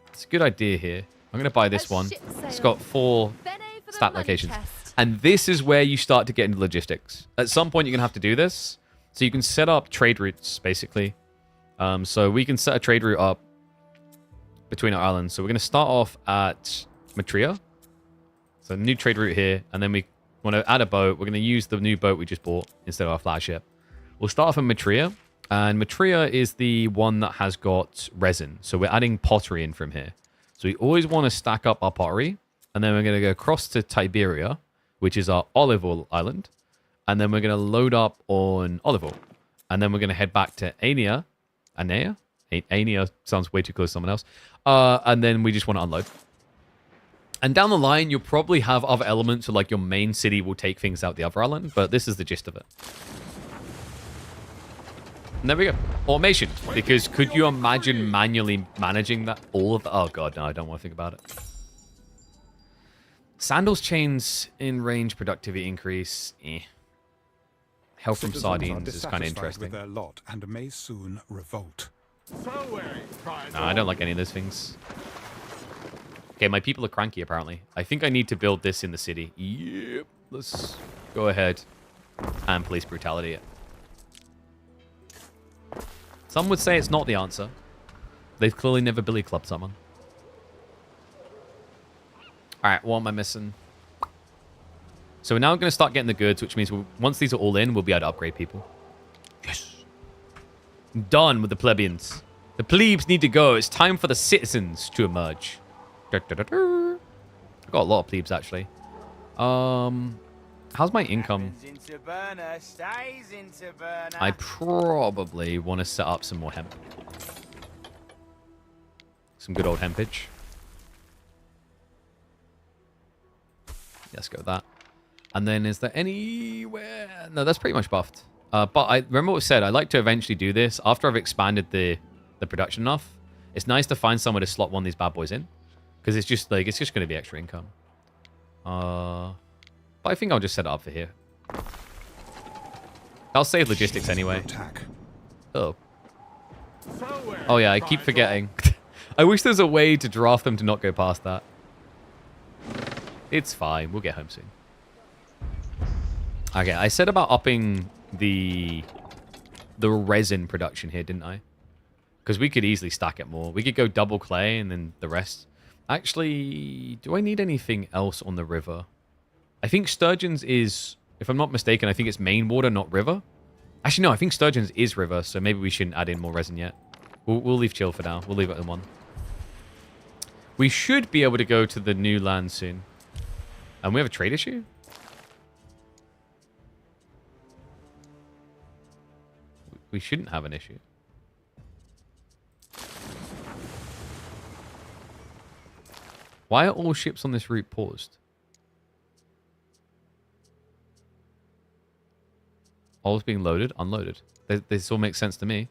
it's a good idea here. I'm going to buy this one. It's got 4 stat locations. And this is where you start to get into logistics. At some point, you're going to have to do this. So you can set up trade routes, basically. So we can set a trade route up between our islands. So we're going to start off at Matria. So new trade route here. And then we want to add a boat. We're going to use the new boat we just bought instead of our flagship. We'll start off in Matria. And Matria is the one that has got resin. So we're adding pottery in from here. So we always want to stack up our pottery. And then we're going to go across to Tiberia, which is our olive oil island. And then we're going to load up on olive oil. And then we're going to head back to Anea. Anea? Anea sounds way too close to someone else. And then we just want to unload. And down the line, you'll probably have other elements. So like your main city will take things out the other island. But this is the gist of it. And there we go. Automation. Because could you imagine manually managing that? All of the... Oh, God, no. I don't want to think about it. Sandals chains in range productivity increase. Health from sardines is kind of interesting. With their lot and may soon revolt. No, I don't like any of those things. Okay, my people are cranky, apparently. I think I need to build this in the city. Yep. Let's go ahead and police brutality it. Some would say it's not the answer. They've clearly never billy clubbed someone. Alright, what am I missing? So we're now going to start getting the goods, which means once these are all in, we'll be able to upgrade people. Yes. Done with the plebeians. The plebes need to go. It's time for the citizens to emerge. I've got a lot of plebes, actually. How's my income? I probably want to set up some more hemp. Some good old hempage. Let's go with that. And then is there anywhere... No, that's pretty much buffed. But I remember what I said. I like to eventually do this. After I've expanded the production enough, it's nice to find somewhere to slot one of these bad boys in. Because it's just going to be extra income. But I think I'll just set it up for here. I'll save logistics anyway. Oh. Oh yeah, I keep forgetting. I wish there was a way to draft them to not go past that. It's fine. We'll get home soon. Okay, I said about upping the resin production here, didn't I? Because we could easily stack it more. We could go double clay and then the rest. Actually, do I need anything else on the river? I think Sturgeon's is, if I'm not mistaken, I think it's main water, not river. Actually, no, I think Sturgeon's is river, so maybe we shouldn't add in more resin yet. We'll leave chill for now. We'll leave it at 1. We should be able to go to the new land soon. And we have a trade issue? We shouldn't have an issue. Why are all ships on this route paused? All's being loaded, unloaded. This all makes sense to me.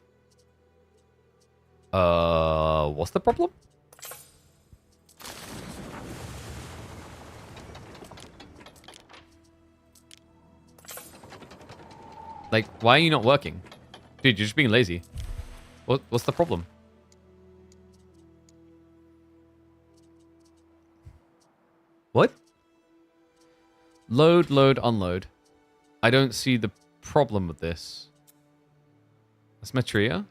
What's the problem? Like, why are you not working? Dude, you're just being lazy. What's the problem? What? Load, load, unload. I don't see the problem with this. That's Matria,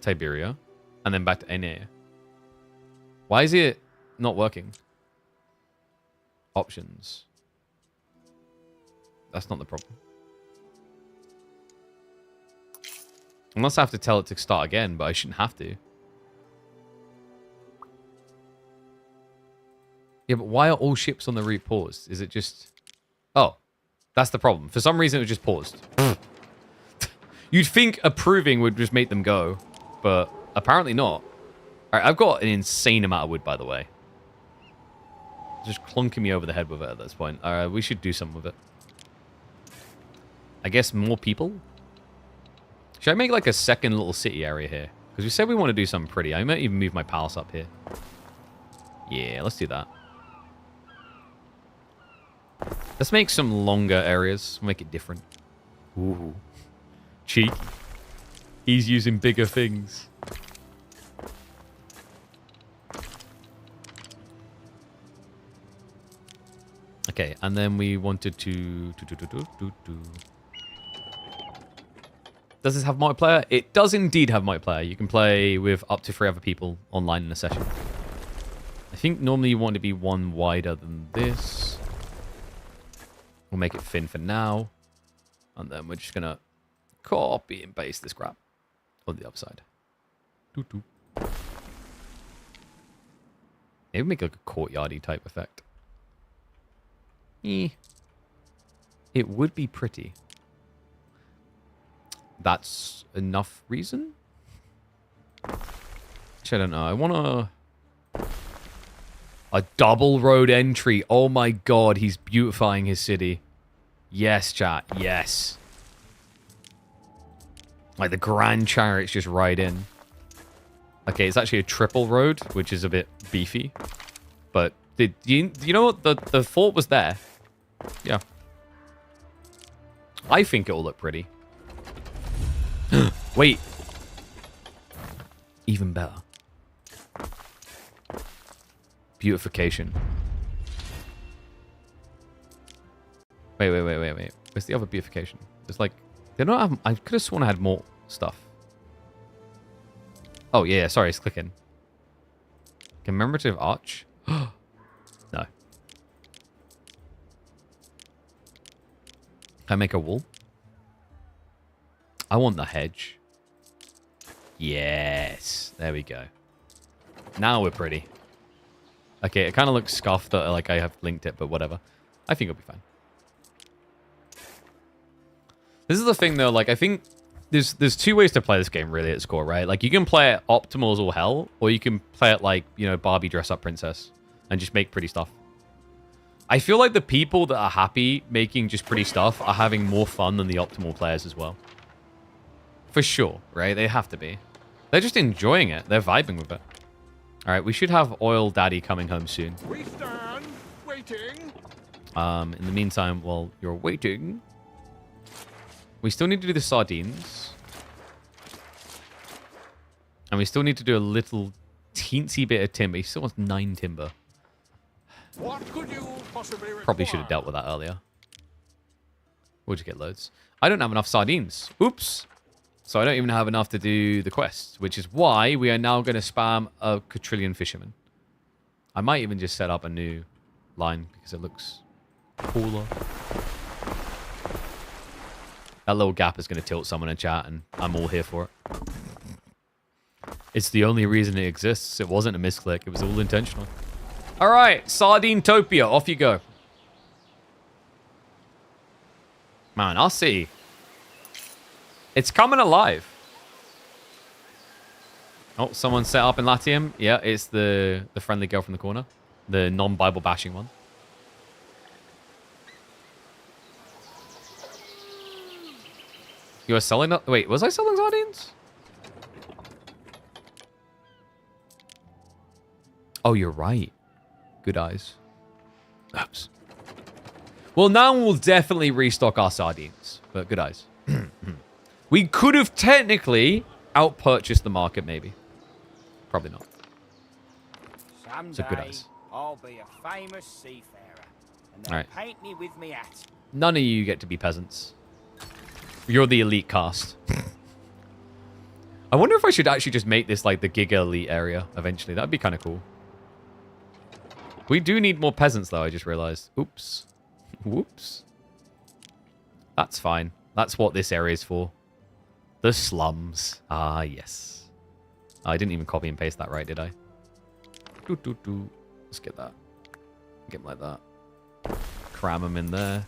Tiberia, and then back to Anea. Why is it not working? Options. That's not the problem. Unless I have to tell it to start again, but I shouldn't have to. Yeah, but why are all ships on the route paused? Is it just... Oh, that's the problem. For some reason, it was just paused. You'd think approving would just make them go, but apparently not. All right, I've got an insane amount of wood, by the way. Just clunking me over the head with it at this point. All right, we should do something with it. I guess more people? Should I make like a second little city area here? Because we said we want to do something pretty. I might even move my palace up here. Yeah, let's do that. Let's make some longer areas. Make it different. Ooh. Cheeky. He's using bigger things. Okay, and then we wanted to... Does this have multiplayer? It does indeed have multiplayer. You can play with up to 3 other people online in a session. I think normally you want to be one wider than this. We'll make it thin for now. And then we're just going to copy and paste this crap on the other side. Maybe make like a courtyardy type effect. It would be pretty. That's enough reason? Which I don't know. I want a double road entry. Oh my god, he's beautifying his city. Yes, chat. Yes. Like the Grand Chariot's just right in. Okay, it's actually a triple road, which is a bit beefy. But do you know what? The thought was there. Yeah. I think it'll look pretty. Wait. Even better. Beautification. Wait. Where's the other beautification? There's like... They don't have... I could have sworn I had more stuff. Oh, yeah. Sorry, it's clicking. Commemorative arch? No. Can I make a wall? I want the hedge. Yes. There we go. Now we're pretty. Okay, it kind of looks scuffed that like I have linked it, but whatever. I think it'll be fine. This is the thing though, like I think there's 2 ways to play this game really at score, right? Like you can play it optimal as all hell, or you can play it like, you know, Barbie dress up princess and just make pretty stuff. I feel like the people that are happy making just pretty stuff are having more fun than the optimal players as well. For sure, right? They have to be. They're just enjoying it. They're vibing with it. All right, we should have Oil Daddy coming home soon. We stand waiting. In the meantime, while you're waiting, we still need to do the sardines. And we still need to do a little teensy bit of timber. He still wants 9 timber. What could you possibly require? Probably should have dealt with that earlier. We'll just get loads. I don't have enough sardines. Oops. So I don't even have enough to do the quest, which is why we are now going to spam a quadrillion fishermen. I might even just set up a new line because it looks cooler. That little gap is going to tilt someone in chat, and I'm all here for it. It's the only reason it exists. It wasn't a misclick. It was all intentional. All right, Sardine-topia. Off you go. Man, I'll see. It's coming alive. Oh, someone set up in Latium. Yeah, it's the friendly girl from the corner. The non-Bible bashing one. You are selling... Wait, was I selling sardines? Oh, you're right. Good eyes. Oops. Well, now we'll definitely restock our sardines. But good eyes. We could have technically out-purchased the market, maybe. Probably not. Someday, So good eyes. I'll be a famous seafarer, and they'll All right. paint me with me hat. None of you get to be peasants. You're the elite caste. I wonder if I should actually just make this like the Giga Elite area eventually. That'd be kind of cool. We do need more peasants, though, I just realized. Oops. Whoops. That's fine. That's what this area is for. The slums. Ah, yes. I didn't even copy and paste that right, did I? Let's get that. Get him like that. Cram him in there.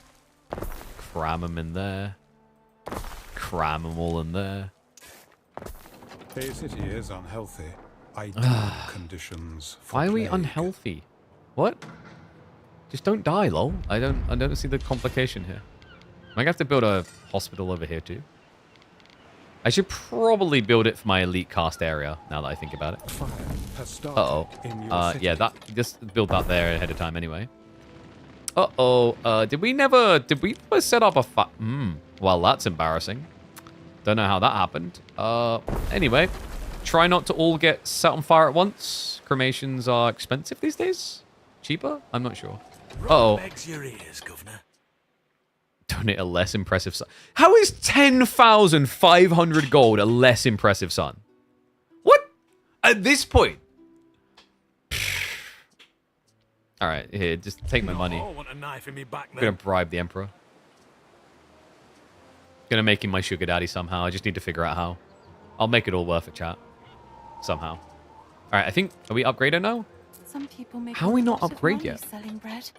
Cram him in there. Cram them all in there. A city is unhealthy. Ideal conditions for Why are we plague. unhealthy? What? Just don't die, lol. I don't see the complication here. I have to build a hospital over here too. I should probably build it for my elite cast area, now that I think about it. Fire has started Uh-oh. in your city. Yeah, just build that there ahead of time anyway. Uh-oh. Did we never set up a well, that's embarrassing. Don't know how that happened. Anyway. Try not to all get set on fire at once. Cremations are expensive these days. Cheaper? I'm not sure. Uh-oh. Begs your ears, Governor. Donate a less impressive son. How is 10,500 gold a less impressive son? What? At this point? All right, here, just take my money. I want a knife in me back I'm gonna bribe the Emperor. Gonna make him my sugar daddy somehow. I just need to figure out how. I'll make it all worth it, chat. Somehow. All right, I think... Are we upgraded now? Some people make How are we not a lot of upgrade money yet? selling bread.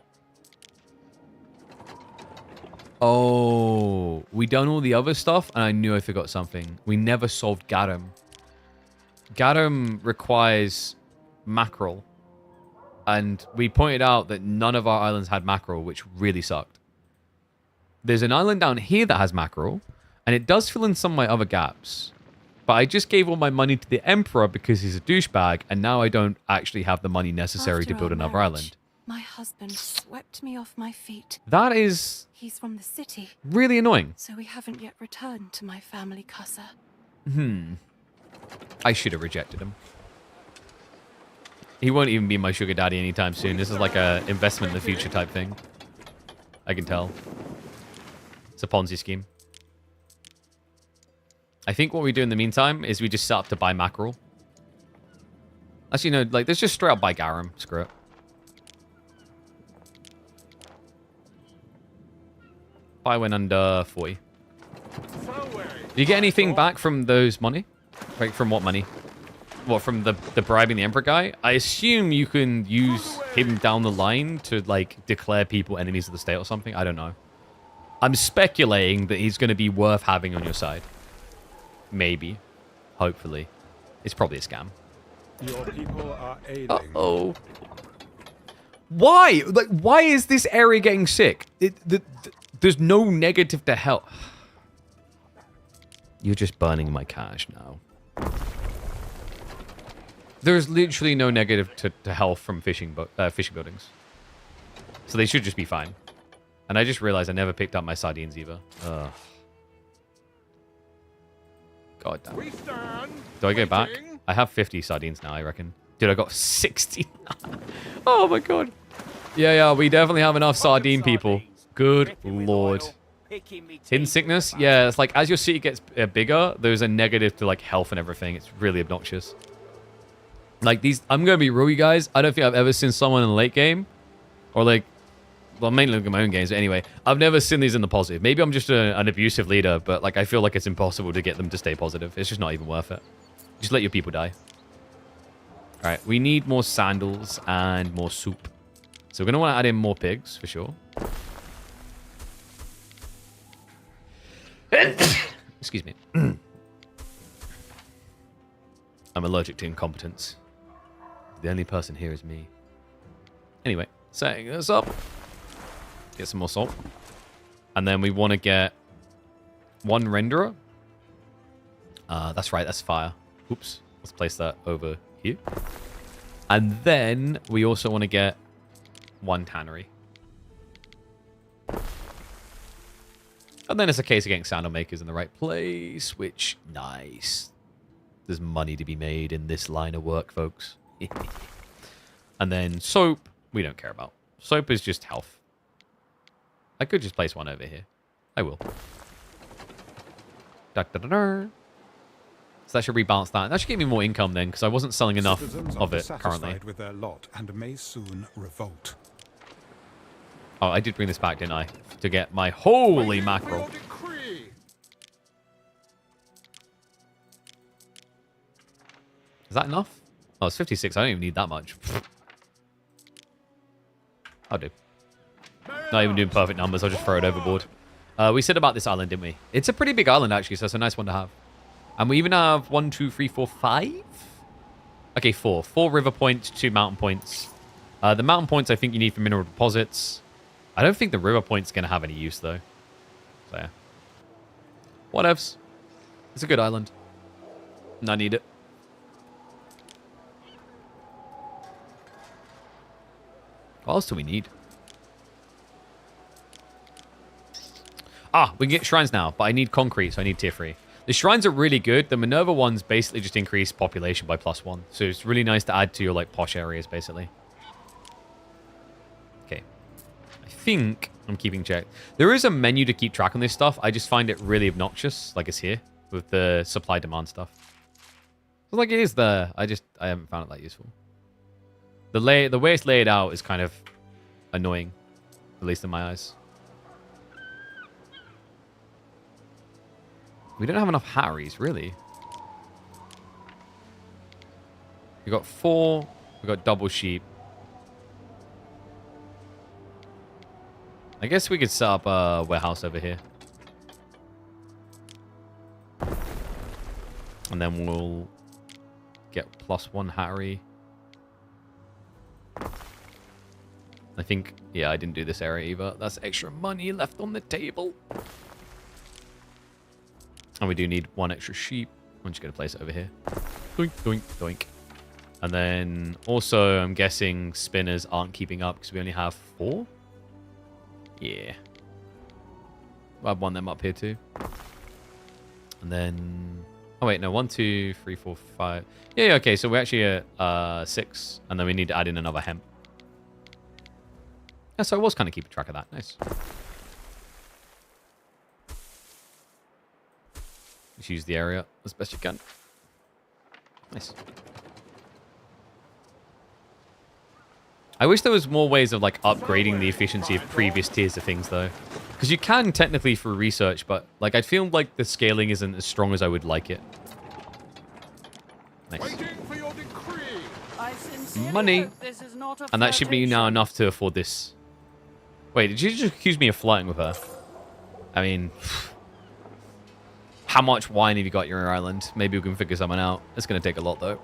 Oh, we done all the other stuff, and I knew I forgot something. We never solved Garum. Garum requires mackerel. And we pointed out that none of our islands had mackerel, which really sucked. There's an island down here that has mackerel, and it does fill in some of my other gaps. But I just gave all my money to the Emperor because he's a douchebag, and now I don't actually have the money necessary After to build our another marriage, island. My husband swept me off my feet. That is He's from the city, really annoying. so we haven't yet returned to my family casa. I should have rejected him. He won't even be my sugar daddy anytime soon. This is like a investment in the future type thing. I can tell. It's a Ponzi scheme. I think what we do in the meantime is we just set up to buy mackerel. Actually, no, like, let's just straight up buy garum. Screw it. Buy when under 40. Do you get anything back from those money? Like, from what money? What, from the bribing the Emperor guy? I assume you can use him down the line to, like, declare people enemies of the state or something. I don't know. I'm speculating that he's going to be worth having on your side. Maybe. Hopefully. It's probably a scam. Your people are ailing. Uh-oh. Why? Like, why is this area getting sick? There's no negative to health. You're just burning my cash now. There's literally no negative to health from fishing buildings. So they should just be fine. And I just realized I never picked up my sardines either. Ugh. God damn. Do I go back? I have 50 sardines now, I reckon. Dude, I got 60. Oh my god. Yeah, we definitely have enough sardine people. Good lord. Hidden sickness? Yeah, it's like as your city gets bigger, there's a negative to like health and everything. It's really obnoxious. Like these, I'm going to be real, you guys. I don't think I've ever seen someone in the late game or like, well, mainly looking at my own games, but anyway, I've never seen these in the positive. Maybe I'm just an abusive leader, but like I feel like it's impossible to get them to stay positive. It's just not even worth it. Just let your people die. All right, we need more sandals and more soup. So we're going to want to add in more pigs for sure. Excuse me. I'm allergic to incompetence. The only person here is me. Anyway, setting this up. Get some more salt. And then we want to get one renderer. That's right, that's fire. Oops. Let's place that over here. And then we also want to get one tannery. And then it's a case of getting sandal makers in the right place, which, nice. There's money to be made in this line of work, folks. And then soap, we don't care about. Soap is just health. I could just place one over here. I will. Da, da, da, da. So that should rebalance that. That should give me more income then, because I wasn't selling enough Citizens of are it currently. dissatisfied with their lot and may soon revolt. Oh, I did bring this back, didn't I? To get my holy mackerel. Is that enough? Oh, it's 56. I don't even need that much. I'll do. Not even doing perfect numbers. I'll just throw it overboard. We said about this island, didn't we? It's a pretty big island, actually, so it's a nice one to have. And we even have 1, 2, 3, 4, 5? Okay, 4. 4 river points, 2 mountain points. The mountain points I think you need for mineral deposits. I don't think the river point's going to have any use, though. So, yeah. Whatevs. It's a good island. And I need it. What else do we need? Ah, we can get shrines now, but I need concrete, so I need tier 3. The shrines are really good. The Minerva ones basically just increase population by +1. So it's really nice to add to your like posh areas, basically. Okay. I think I'm keeping check. There is a menu to keep track on this stuff. I just find it really obnoxious, like it's here, with the supply-demand stuff. So like it is there. I haven't found it that useful. The way it's laid out is kind of annoying, at least in my eyes. We don't have enough Harrys, really. We got 4. We got double sheep. I guess we could set up a warehouse over here. And then we'll get +1 Harry. I think, yeah, I didn't do this area either. That's extra money left on the table. And we do need 1 extra sheep. I'm just going to place it over here. Doink, doink, doink. And then also, I'm guessing spinners aren't keeping up because we only have 4? Yeah. I'd want them up here too. And then... Oh, wait, no. 1, 2, 3, 4, 5. Yeah, okay. So we're actually at 6. And then we need to add in another hemp. Yeah, so I was kind of keeping track of that. Nice. Just use the area as best you can. Nice. I wish there was more ways of like upgrading the efficiency of previous tiers of things though. Because you can technically through research, but like I feel like the scaling isn't as strong as I would like it. Nice. Money. And that should be now enough to afford this. Wait, did you just accuse me of flirting with her? I mean... How much wine have you got in your island? Maybe we can figure something out. It's going to take a lot, though.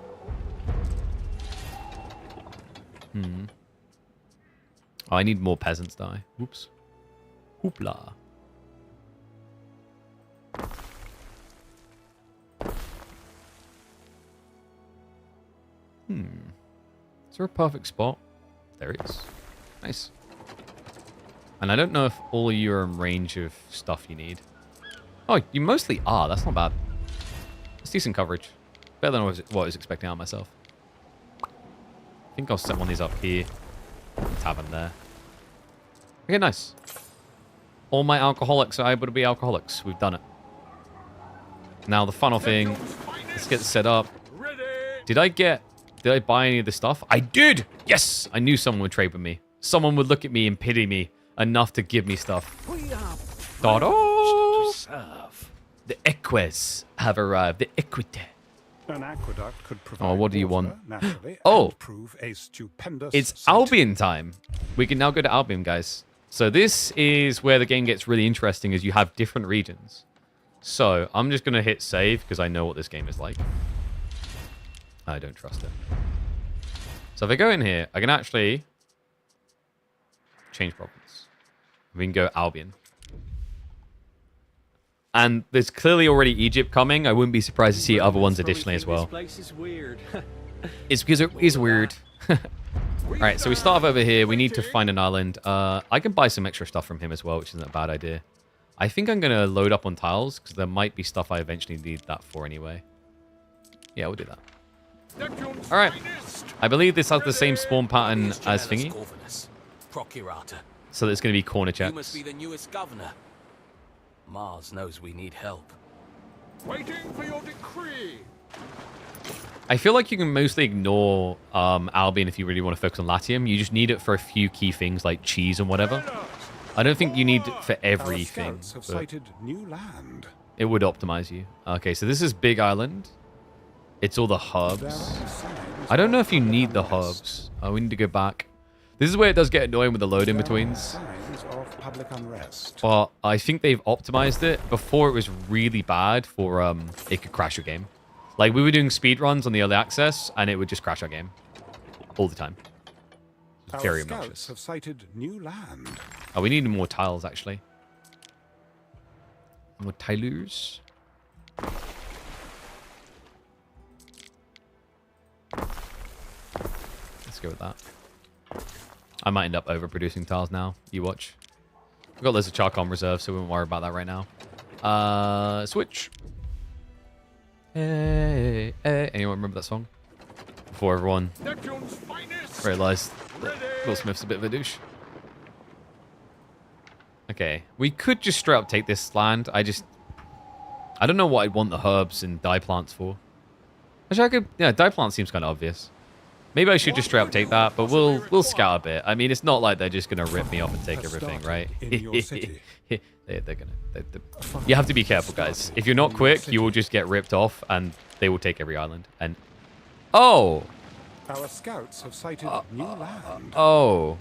Oh, I need more peasants, don't I? Oops. Hoopla. Is there a perfect spot? There is. Nice. And I don't know if all of you are in range of stuff you need. Oh, you mostly are. That's not bad. It's decent coverage. Better than what I was expecting out of myself. I think I'll set one of these up here. Tavern there. Okay, nice. All my alcoholics are able to be alcoholics. We've done it. Now the funnel thing. Let's get it set up. Did I buy any of the stuff? I did! Yes! I knew someone would trade with me. Someone would look at me and pity me enough to give me stuff. The eques have arrived. The equite. An aqueduct could provide Oh, what do you water, want? naturally, Oh, and prove a stupendous it's site. Albion time. We can now go to Albion, guys. So this is where the game gets really interesting, is you have different regions. So I'm just going to hit save because I know what this game is like. I don't trust it. So if I go in here, I can actually change province. We can go Albion. And there's clearly already Egypt coming. I wouldn't be surprised to see other ones additionally as well. This place is weird. It's because it is weird. Alright, so we start off over here. We need to find an island. I can buy some extra stuff from him as well, which isn't a bad idea. I think I'm going to load up on tiles, because there might be stuff I eventually need that for anyway. Yeah, we'll do that. Alright. I believe this has the same spawn pattern as Thingy. Procurator. So there's going to be corner checks. You must be the newest governor. Mars knows we need help. Waiting for your decree. I feel like you can mostly ignore Albion if you really want to focus on Latium. You just need it for a few key things like cheese and whatever. I don't think you need it for everything. Have sighted new land. It would optimize you. Okay, so this is Big Island. It's all the hubs. I don't know if you need the hubs. We need to go back. This is where it does get annoying with the load in betweens. Signs of public unrest. But I think they've optimized it. Before it was really bad for it could crash your game. Like we were doing speed runs on the early access and it would just crash our game all the time. Very Our scouts obnoxious. have sighted new land. Oh, we need more tiles actually. More tilers. Let's go with that. I might end up overproducing tiles now. You watch. We've got loads of Charcom reserve, so we won't worry about that right now. Switch. Hey, hey. Anyone remember that song? Before everyone realized that Will Smith's a bit of a douche. Okay, we could just straight up take this land. I don't know what I'd want the herbs and dye plants for. Actually, I could. Yeah, dye plant seems kind of obvious. Maybe I should just straight up take that, but we'll scout a bit. I mean, it's not like they're just gonna rip me off and take everything, right? they're gonna. You have to be careful, guys. If you're not quick, you will just get ripped off, and they will take every island. And oh, Our scouts have sighted new land. oh,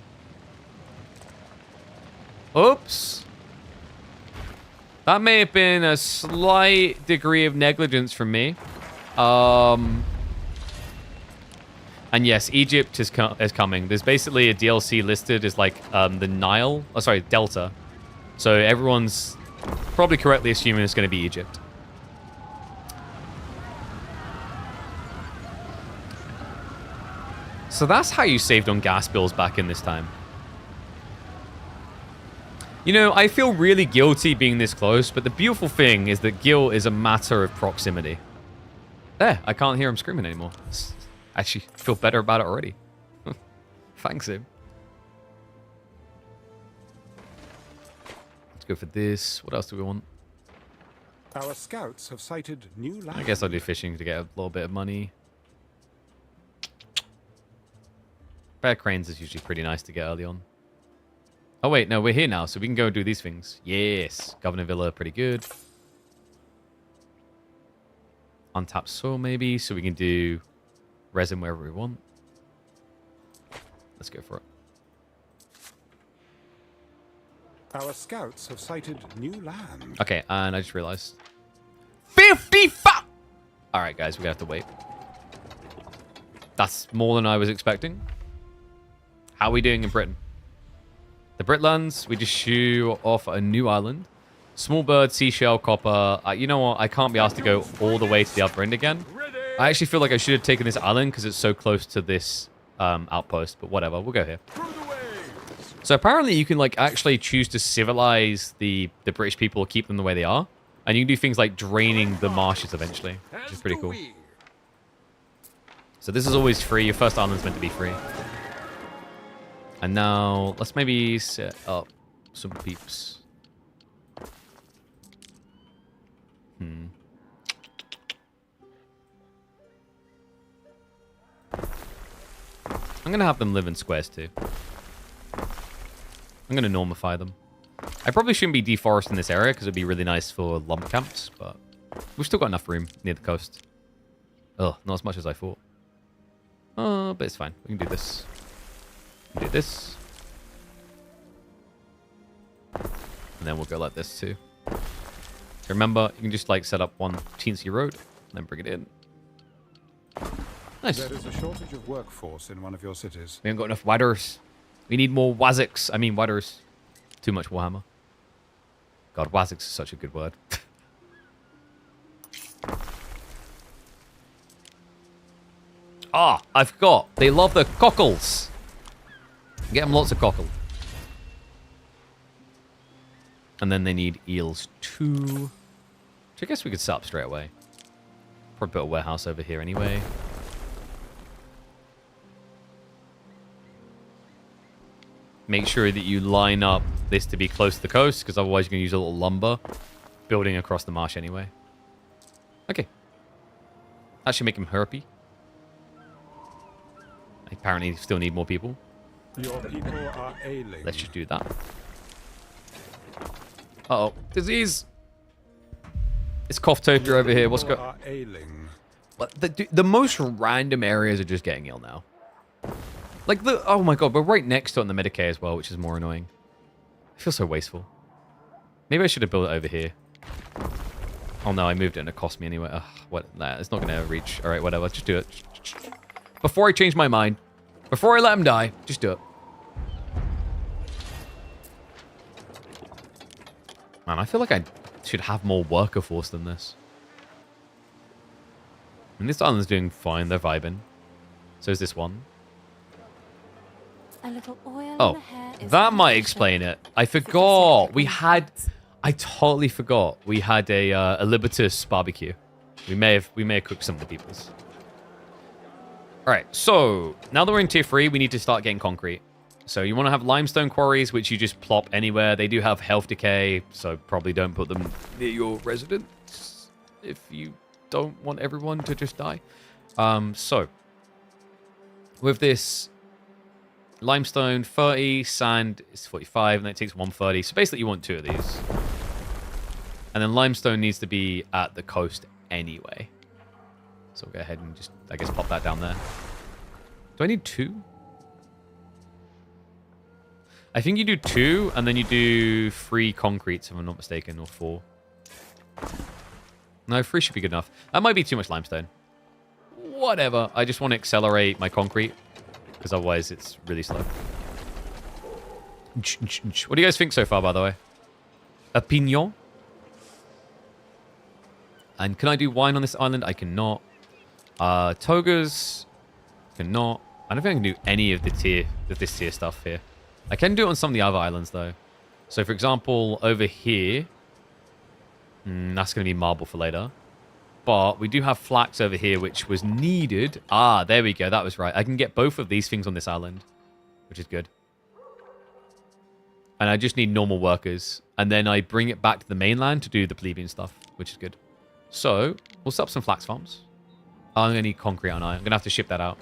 oops. That may have been a slight degree of negligence from me. And yes, Egypt is coming. There's basically a DLC listed as like the Nile. Oh, sorry, Delta. So everyone's probably correctly assuming it's going to be Egypt. So that's how you saved on gas bills back in this time. You know, I feel really guilty being this close, but the beautiful thing is that guilt is a matter of proximity. There, I can't hear him screaming anymore. I actually feel better about it already. Thanks, him. Let's go for this. What else do we want? Our scouts have sighted new land. I guess I'll do fishing to get a little bit of money. Bear cranes is usually pretty nice to get early on. Oh, wait, no, we're here now, so we can go and do these things. Yes. Governor Villa, pretty good. Untapped soil, maybe, so we can do resin wherever we want. Let's go for it. Our scouts have sighted new land. Okay, and I just realized. 55! Alright, guys, we're going to have to wait. That's more than I was expecting. How are we doing in Britain? The Britlands, we just shoo off a new island. Small bird, seashell, copper. You know what? I can't be asked to go all the way to the other end again. I actually feel like I should have taken this island because it's so close to this outpost. But whatever, we'll go here. So apparently you can like actually choose to civilize the British people, keep them the way they are. And you can do things like draining the marshes eventually, which is pretty cool. So this is always free. Your first island's meant to be free. And now, let's maybe set up some peeps. I'm going to have them live in squares too. I'm going to normify them. I probably shouldn't be deforesting this area because it'd be really nice for lumber camps, but we've still got enough room near the coast. Oh, not as much as I thought. Oh, but it's fine. We can do this. Do this. And then we'll go like this too. Remember, you can just like set up one teensy road and then bring it in. Nice. There is a shortage of workforce in one of your cities. We haven't got enough wadders. We need more waziks. I mean wadders. Too much Warhammer. God, waziks is such a good word. Ah, I forgot. They love the cockles. Get them lots of cockle. And then they need eels too. Which I guess we could set up straight away. Probably put a warehouse over here anyway. Make sure that you line up this to be close to the coast, because otherwise you're going to use a little lumber building across the marsh anyway. Okay. That should make him herpy. Apparently still need more people. Your people are ailing. Let's just do that. Uh-oh. Disease! It's Coughtopia over here. What's going on? Ailing. The most random areas are just getting ill now. Like, the oh my god, we're right next to it on the Medicaid as well, which is more annoying. I feel so wasteful. Maybe I should have built it over here. Oh no, I moved it and it cost me anyway. Ugh, what? Nah, it's not going to reach. All right, whatever. Just do it. Before I change my mind. Before I let him die, just do it. Man, I feel like I should have more worker force than this. And this island's doing fine. They're vibing. So is this one. A little oil in Oh, the hair is that might beneficial. explain it. I If it doesn't forgot. get We any had... cuts. I totally forgot. We had a Libertas barbecue. We may have cooked some of the peoples. All right, so now that we're in tier 3, we need to start getting concrete. So you want to have limestone quarries, which you just plop anywhere. They do have health decay, so probably don't put them near your residence if you don't want everyone to just die. So with this limestone 30, sand is 45, and that takes 130. So basically you want 2 of these. And then limestone needs to be at the coast anyway. So we'll go ahead and just, I guess, pop that down there. Do I need 2? I think you do 2, and then you do 3 concretes, if I'm not mistaken, or 4. No, 3 should be good enough. That might be too much limestone. Whatever. I just want to accelerate my concrete, because otherwise it's really slow. What do you guys think so far, by the way? Opinion? And can I do wine on this island? I cannot. Togas. Cannot. I don't think I can do any of this tier stuff here. I can do it on some of the other islands, though. So, for example, over here. That's going to be marble for later. But we do have flax over here, which was needed. Ah, there we go. That was right. I can get both of these things on this island, which is good. And I just need normal workers. And then I bring it back to the mainland to do the plebeian stuff, which is good. So, we'll set up some flax farms. I'm going to need concrete, aren't I? I'm going to have to ship that out.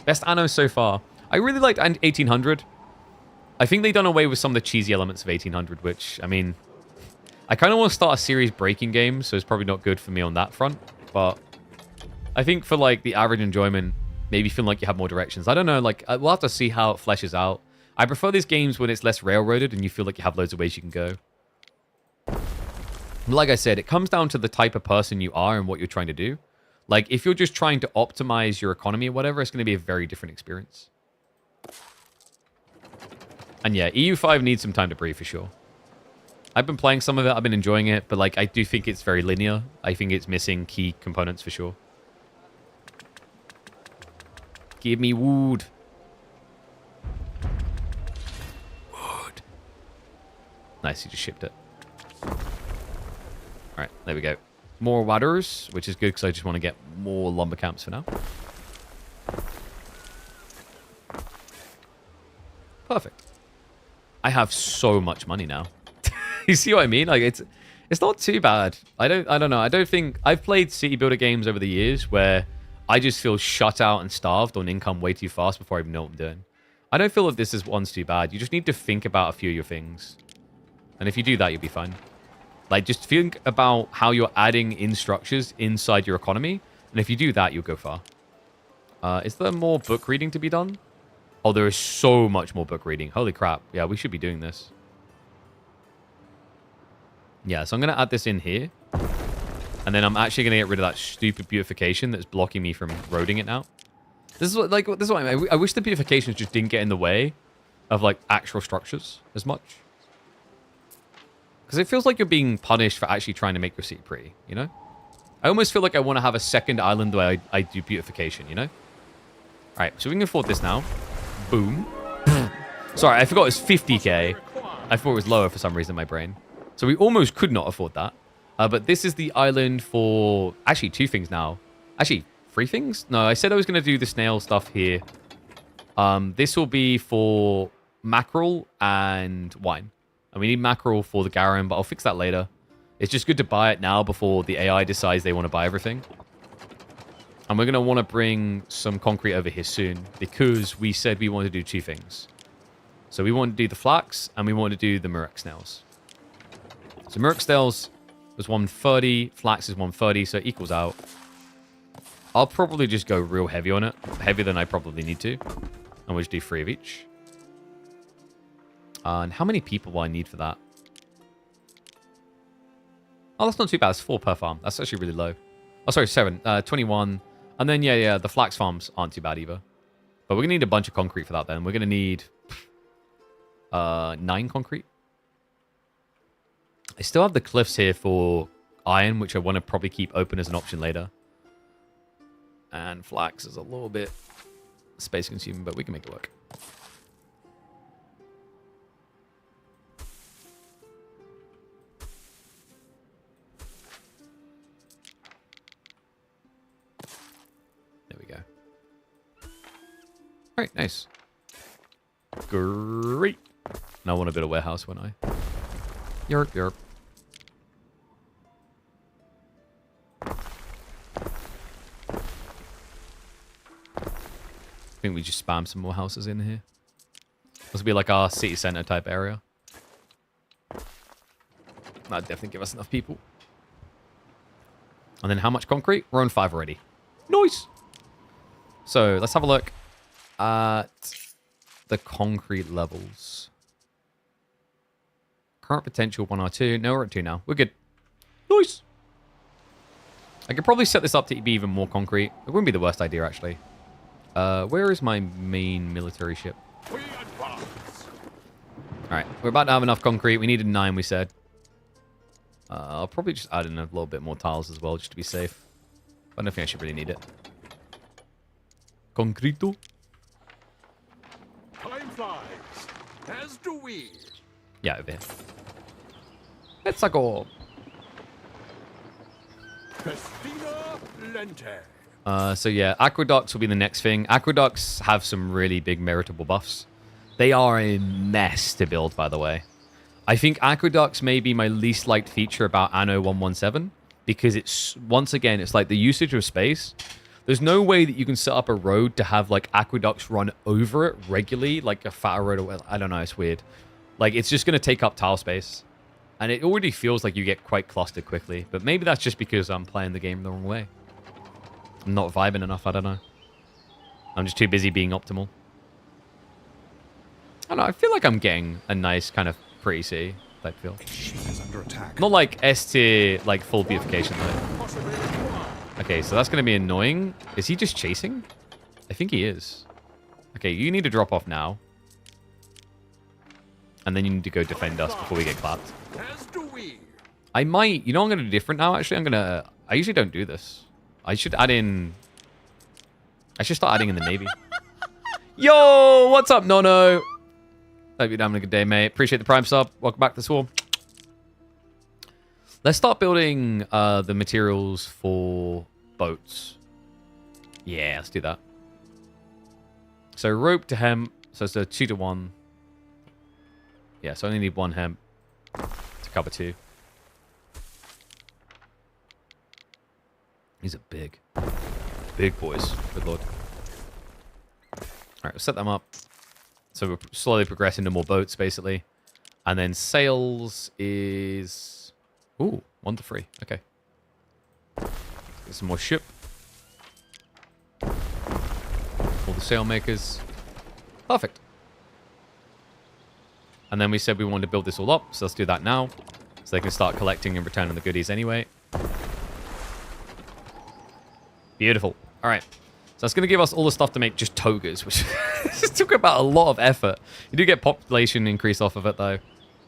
Best Anno so far. I really liked 1800. I think they've done away with some of the cheesy elements of 1800, which, I mean... I kind of want to start a series breaking game, so it's probably not good for me on that front. But I think for, like, the average enjoyment, maybe feeling like you have more directions. I don't know, like, we'll have to see how it fleshes out. I prefer these games when it's less railroaded and you feel like you have loads of ways you can go. Like I said, it comes down to the type of person you are and what you're trying to do. Like, if you're just trying to optimize your economy or whatever, it's going to be a very different experience. And yeah, EU5 needs some time to breathe for sure. I've been playing some of it, I've been enjoying it, but like, I do think it's very linear. I think it's missing key components for sure. Give me wood. Wood. Nice, you just shipped it. Alright, there we go. More waters, which is good because I just want to get more lumber camps for now. Perfect. I have so much money now. You see what I mean? Like, it's not too bad. I don't know. I don't think... I've played city builder games over the years where I just feel shut out and starved on income way too fast before I even know what I'm doing. I don't feel that this is one's too bad. You just need to think about a few of your things. And if you do that, you'll be fine. Like, just think about how you're adding in structures inside your economy. And if you do that, you'll go far. Is there more book reading to be done? Oh, there is so much more book reading. Holy crap. Yeah, we should be doing this. Yeah, so I'm going to add this in here. And then I'm actually going to get rid of that stupid beautification that's blocking me from roading it now. This is what, like, this is what I mean. I wish the beautifications just didn't get in the way of, like, actual structures as much. Because it feels like you're being punished for actually trying to make your city pretty, you know? I almost feel like I want to have a second island where I do beautification, you know? Alright, so we can afford this now. Boom. Sorry, I forgot it was 50k. I thought it was lower for some reason in my brain. So we almost could not afford that. But this is the island for... Actually, 2 things now. Actually, 3 things? No, I said I was going to do the snail stuff here. This will be for mackerel and wine. And we need mackerel for the garum, but I'll fix that later. It's just good to buy it now before the AI decides they want to buy everything. And we're going to want to bring some concrete over here soon because we said we want to do 2 things. So we want to do the flax and we want to do the murex snails. So murex snails was 130, flax is 130, so it equals out. I'll probably just go real heavy on it. Heavier than I probably need to. And we'll just do 3 of each. And how many people will I need for that? Oh, that's not too bad. It's 4 per farm. That's actually really low. Oh, sorry, 7. 21. And then, yeah, the flax farms aren't too bad either. But we're going to need a bunch of concrete for that then. We're going to need 9 concrete. I still have the cliffs here for iron, which I want to probably keep open as an option later. And flax is a little bit space consuming, but we can make it work. There we go. All right, nice. Great. Now I want to build a warehouse, won't I? Yerp, yerp. I think we just spam some more houses in here. This will be like our city center type area. That'd definitely give us enough people. And then how much concrete? We're on 5 already. Nice! So, let's have a look at the concrete levels. Current potential 1 or 2. No, we're at 2 now. We're good. Nice! I could probably set this up to be even more concrete. It wouldn't be the worst idea, actually. Where is my main military ship? Alright, we're about to have enough concrete. We needed 9, we said. I'll probably just add in a little bit more tiles as well, just to be safe. I don't think I should really need it. Concreto. Time flies, as do we. Yeah, over here. Let's go. Festina Lente. So yeah, aqueducts will be the next thing. Aqueducts have some really big meritable buffs. They are a mess to build, by the way. I think aqueducts may be my least liked feature about Anno 117 because it's, once again, it's like the usage of space. There's no way that you can set up a road to have like aqueducts run over it regularly, like a fat road. I don't know, it's weird. Like it's just going to take up tile space. And it already feels like you get quite clustered quickly. But maybe that's just because I'm playing the game the wrong way. I'm not vibing enough, I don't know. I'm just too busy being optimal. I don't know, I feel like I'm getting a nice kind of pretty city type feel. Is under attack. Not like S tier, like full beautification though. Okay, so that's going to be annoying. Is he just chasing? I think he is. Okay, you need to drop off now. And then you need to go defend us before we get clapped. I might, you know what I'm going to do different now actually? I usually don't do this. I should start adding in the Navy. Yo, what's up, Nono? Hope you're having a good day, mate. Appreciate the Prime sub. Welcome back to the Swarm. Let's start building the materials for boats. Yeah, let's do that. So rope to hemp. So it's a 2 to 1. Yeah, so I only need 1 hemp to cover 2. These are big. Big boys. Good lord. Alright, we'll set them up. So we're slowly progressing to more boats, basically. And then sails is... Ooh, 1 to 3. Okay. Get some more ship. All the sail makers. Perfect. And then we said we wanted to build this all up, so let's do that now. So they can start collecting and returning the goodies anyway. Beautiful. All right. So that's going to give us all the stuff to make just togas, which took about a lot of effort. You do get population increase off of it, though.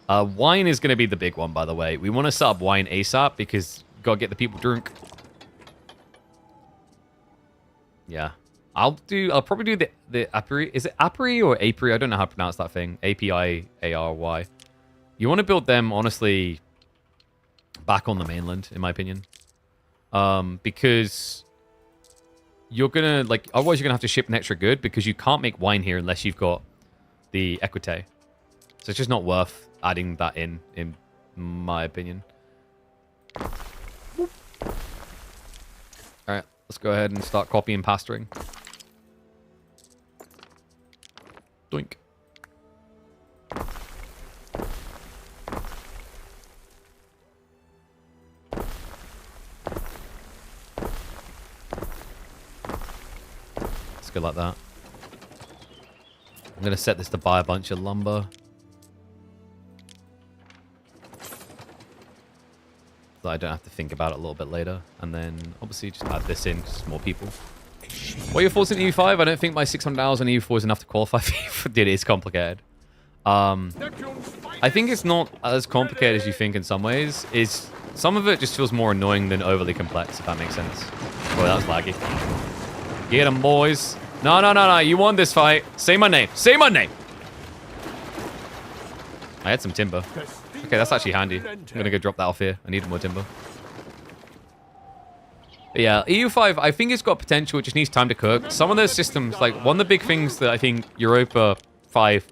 Wine is going to be the big one, by the way. We want to set up wine ASAP because got to get the people drunk. Yeah. I'll probably do the Apri. Is it Apri or Apri? I don't know how to pronounce that thing. A-P-I-A-R-Y. You want to build them, honestly, back on the mainland, in my opinion. Because you're going to, like, otherwise you're going to have to ship an extra good because you can't make wine here unless you've got the Equite. So it's just not worth adding that in my opinion. All right, let's go ahead and start copying pasturing. Doink. Let's go like that. going to set this to buy a bunch of lumber. So I don't have to think about it a little bit later. And then obviously just add this in because more people. What are your thoughts on EU5? I don't think my 600 hours on EU4 is enough to qualify for Dude, it is complicated. I think it's not as complicated as you think in some ways. Some of it just feels more annoying than overly complex, if that makes sense. Boy, that was laggy. Get them, boys. No, no, no, no. You won this fight. Say my name. Say my name. I had some timber. Okay, that's actually handy. I'm going to go drop that off here. I need more timber. But yeah, EU5, I think it's got potential. It just needs time to cook. Some of those systems, like one of the big things that I think Europa 5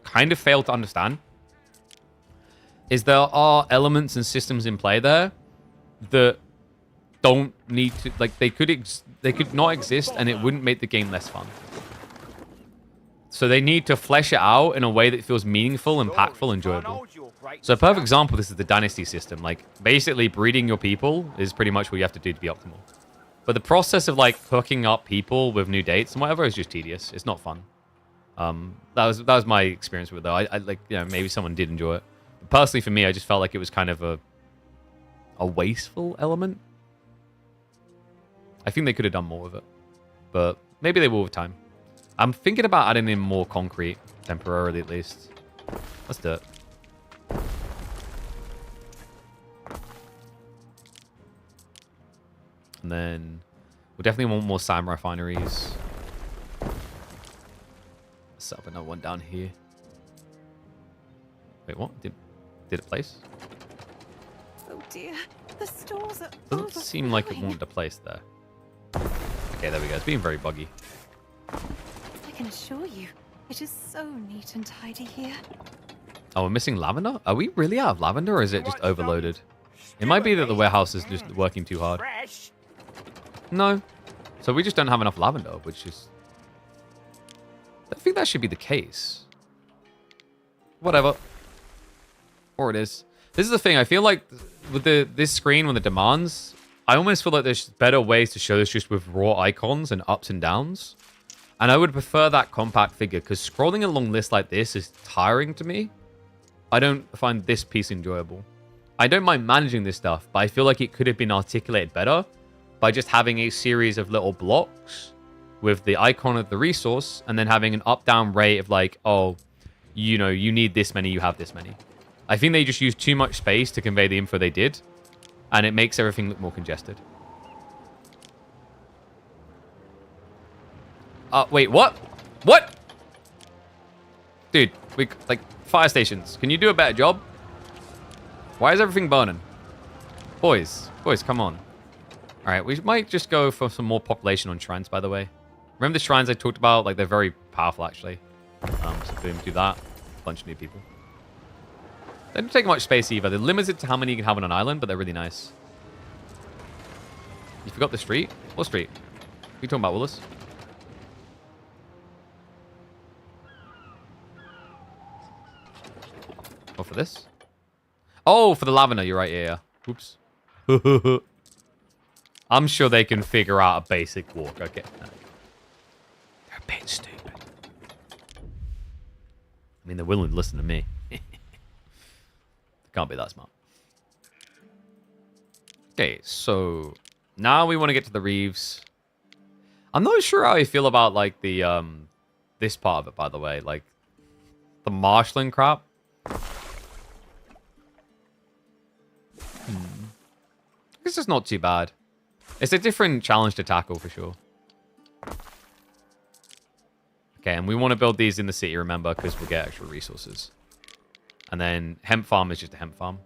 kind of failed to understand is there are elements and systems in play there that don't need to, like they could not exist and it wouldn't make the game less fun. So they need to flesh it out in a way that feels meaningful, impactful, enjoyable. So a perfect example, this is the dynasty system. Like basically breeding your people is pretty much what you have to do to be optimal. But the process of like hooking up people with new dates and whatever is just tedious. It's not fun. That was my experience with it though. I like, you know, maybe someone did enjoy it. But personally for me, I just felt like it was kind of a wasteful element. I think they could have done more with it. But maybe they will with time. I'm thinking about adding in more concrete, temporarily at least. Let's do it. And then we'll definitely want more sand refineries. Set up another one down here. Wait, what? Did it place? Oh dear, the stores are Doesn't seem like it wanted to place there. Okay, there we go. It's being very buggy. I can assure you, it is so neat and tidy here. Oh, we're missing lavender? Are we really out of lavender or is it just overloaded? It might be that the warehouse is just working too hard. No. So we just don't have enough lavender, which is... I think that should be the case. Whatever. Or it is. This is the thing. I feel like with this screen, with the demands, I almost feel like there's better ways to show this just with raw icons and ups and downs. And I would prefer that compact figure because scrolling along lists like this is tiring to me. I don't find this piece enjoyable. I don't mind managing this stuff, but I feel like it could have been articulated better by just having a series of little blocks with the icon of the resource and then having an up-down rate of like, oh, you know, you need this many, you have this many. I think they just used too much space to convey the info they did, and it makes everything look more congested. Wait, what? What? Dude, like, fire stations. Can you do a better job? Why is everything burning? Boys, come on. All right, we might just go for some more population on shrines, by the way. Remember the shrines I talked about? Like, they're very powerful, actually. So boom, do that. Bunch of new people. They don't take much space either. They're limited to how many you can have on an island, but they're really nice. You forgot the street? What street? What are you talking about, Willis? Oh, for this? Oh, for the lavender. You're right. Yeah. Oops. I'm sure they can figure out a basic walk. Okay. No. They're a bit stupid. I mean, they're willing to listen to me. They can't be that smart. Okay, so now we want to get to the reefs. I'm not sure how I feel about like the this part of it, by the way, like the marshalling crap. This is not too bad. It's a different challenge to tackle for sure. Okay, and we want to build these in the city, remember, because we'll get extra resources. And then hemp farm is just a hemp farm.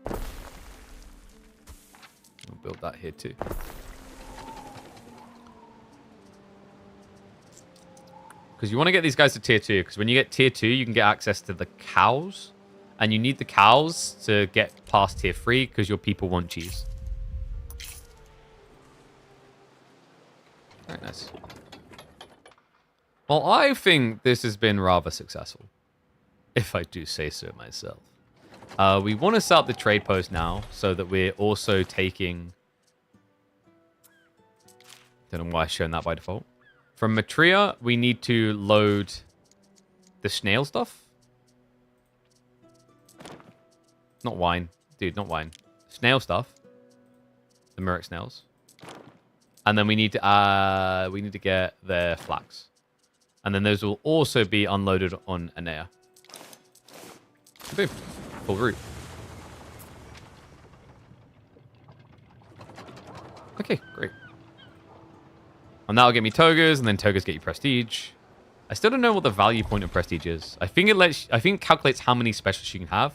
We'll build that here too. Because you want to get these guys to tier 2, because when you get tier 2, you can get access to the cows. And you need the cows to get past tier 3, because your people want cheese. Very nice. Well, I think this has been rather successful, if I do say so myself. We want to set up the trade post now, so that we're also taking... Don't know why I've shown that by default. From Matria, we need to load the snail stuff. Not wine. Dude, not wine. Snail stuff. The Murex snails. And then we need to get their flax. And then those will also be unloaded on Anea. Boom. Full route. Okay, great. And that'll get me togas, and then togas get you prestige. I still don't know what the value point of prestige is. I think it calculates how many specialists you can have,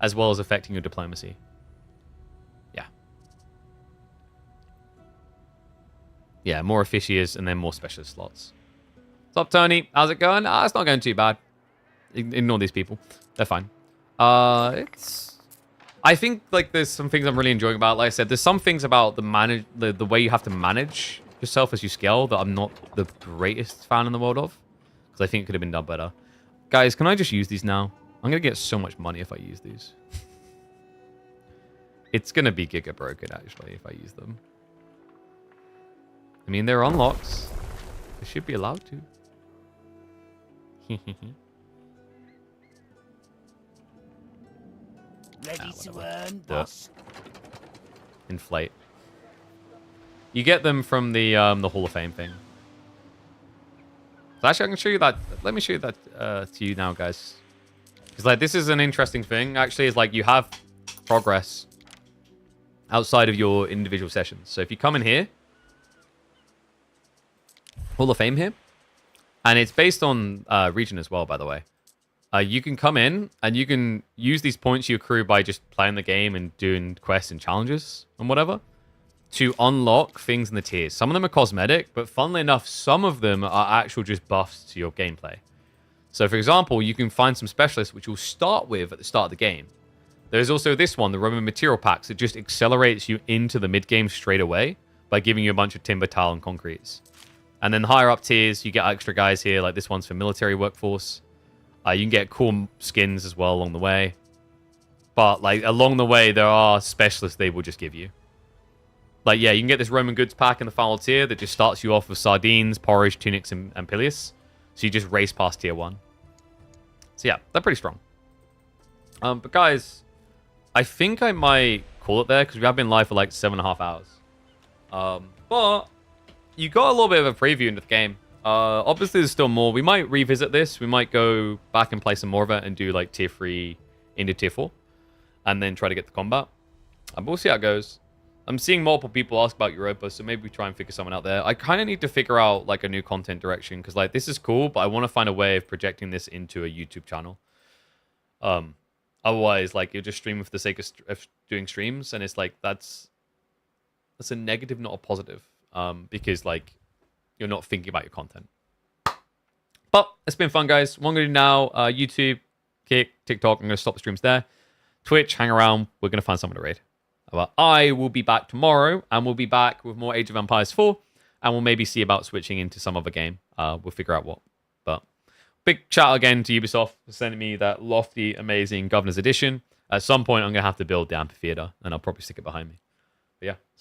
as well as affecting your diplomacy. Yeah. Yeah, more officiers and then more specialist slots. What's up, Tony? How's it going? It's not going too bad. Ignore these people. They're fine. I think like there's some things I'm really enjoying about. Like I said, there's some things about the way you have to manage yourself as you scale that I'm not the greatest fan in the world of, because I think it could have been done better. Guys, can I just use these now? I'm gonna get so much money if I use these. It's gonna be giga broken actually if I use them. I mean, they're unlocks. They should be allowed to. Ready to earn, boss. Inflate. You get them from the Hall of Fame thing. So actually, I can show you that. Let me show you that to you now, guys. Because like this is an interesting thing. Actually, is like you have progress outside of your individual sessions. So if you come in here, Hall of Fame here, and it's based on region as well, by the way. You can come in and you can use these points you accrue by just playing the game and doing quests and challenges and whatever to unlock things in the tiers. Some of them are cosmetic, but funnily enough, some of them are actual just buffs to your gameplay. So for example, you can find some specialists which you'll start with at the start of the game. There's also this one, the Roman Material Packs, that just accelerates you into the mid-game straight away by giving you a bunch of timber, tile, and concretes. And then higher up tiers, you get extra guys here, like this one's for military workforce. You can get cool skins as well along the way. But like along the way, there are specialists they will just give you. Like, yeah, you can get this Roman goods pack in the final tier that just starts you off with sardines, porridge, tunics, and pilius. So you just race past tier 1. So yeah, they're pretty strong. But guys, I think I might call it there because we have been live for like 7.5 hours. But you got a little bit of a preview into the game. Obviously, there's still more. We might revisit this. We might go back and play some more of it and do like tier 3 into tier 4. And then try to get the combat. But we'll see how it goes. I'm seeing multiple people ask about Europa, so maybe we try and figure someone out there. I kind of need to figure out like a new content direction because like this is cool, but I want to find a way of projecting this into a YouTube channel. Otherwise, like you're just streaming for the sake of doing streams, and it's like that's a negative, not a positive, because like you're not thinking about your content. But it's been fun, guys. What I'm gonna do now, YouTube, Kick, TikTok. I'm gonna stop the streams there. Twitch, hang around. We're gonna find someone to raid. But I will be back tomorrow, and we'll be back with more Age of Empires 4, and we'll maybe see about switching into some other game. We'll figure out what. But big shout out again to Ubisoft for sending me that lofty, amazing Governor's Edition. At some point, I'm going to have to build the amphitheater, and I'll probably stick it behind me. But yeah.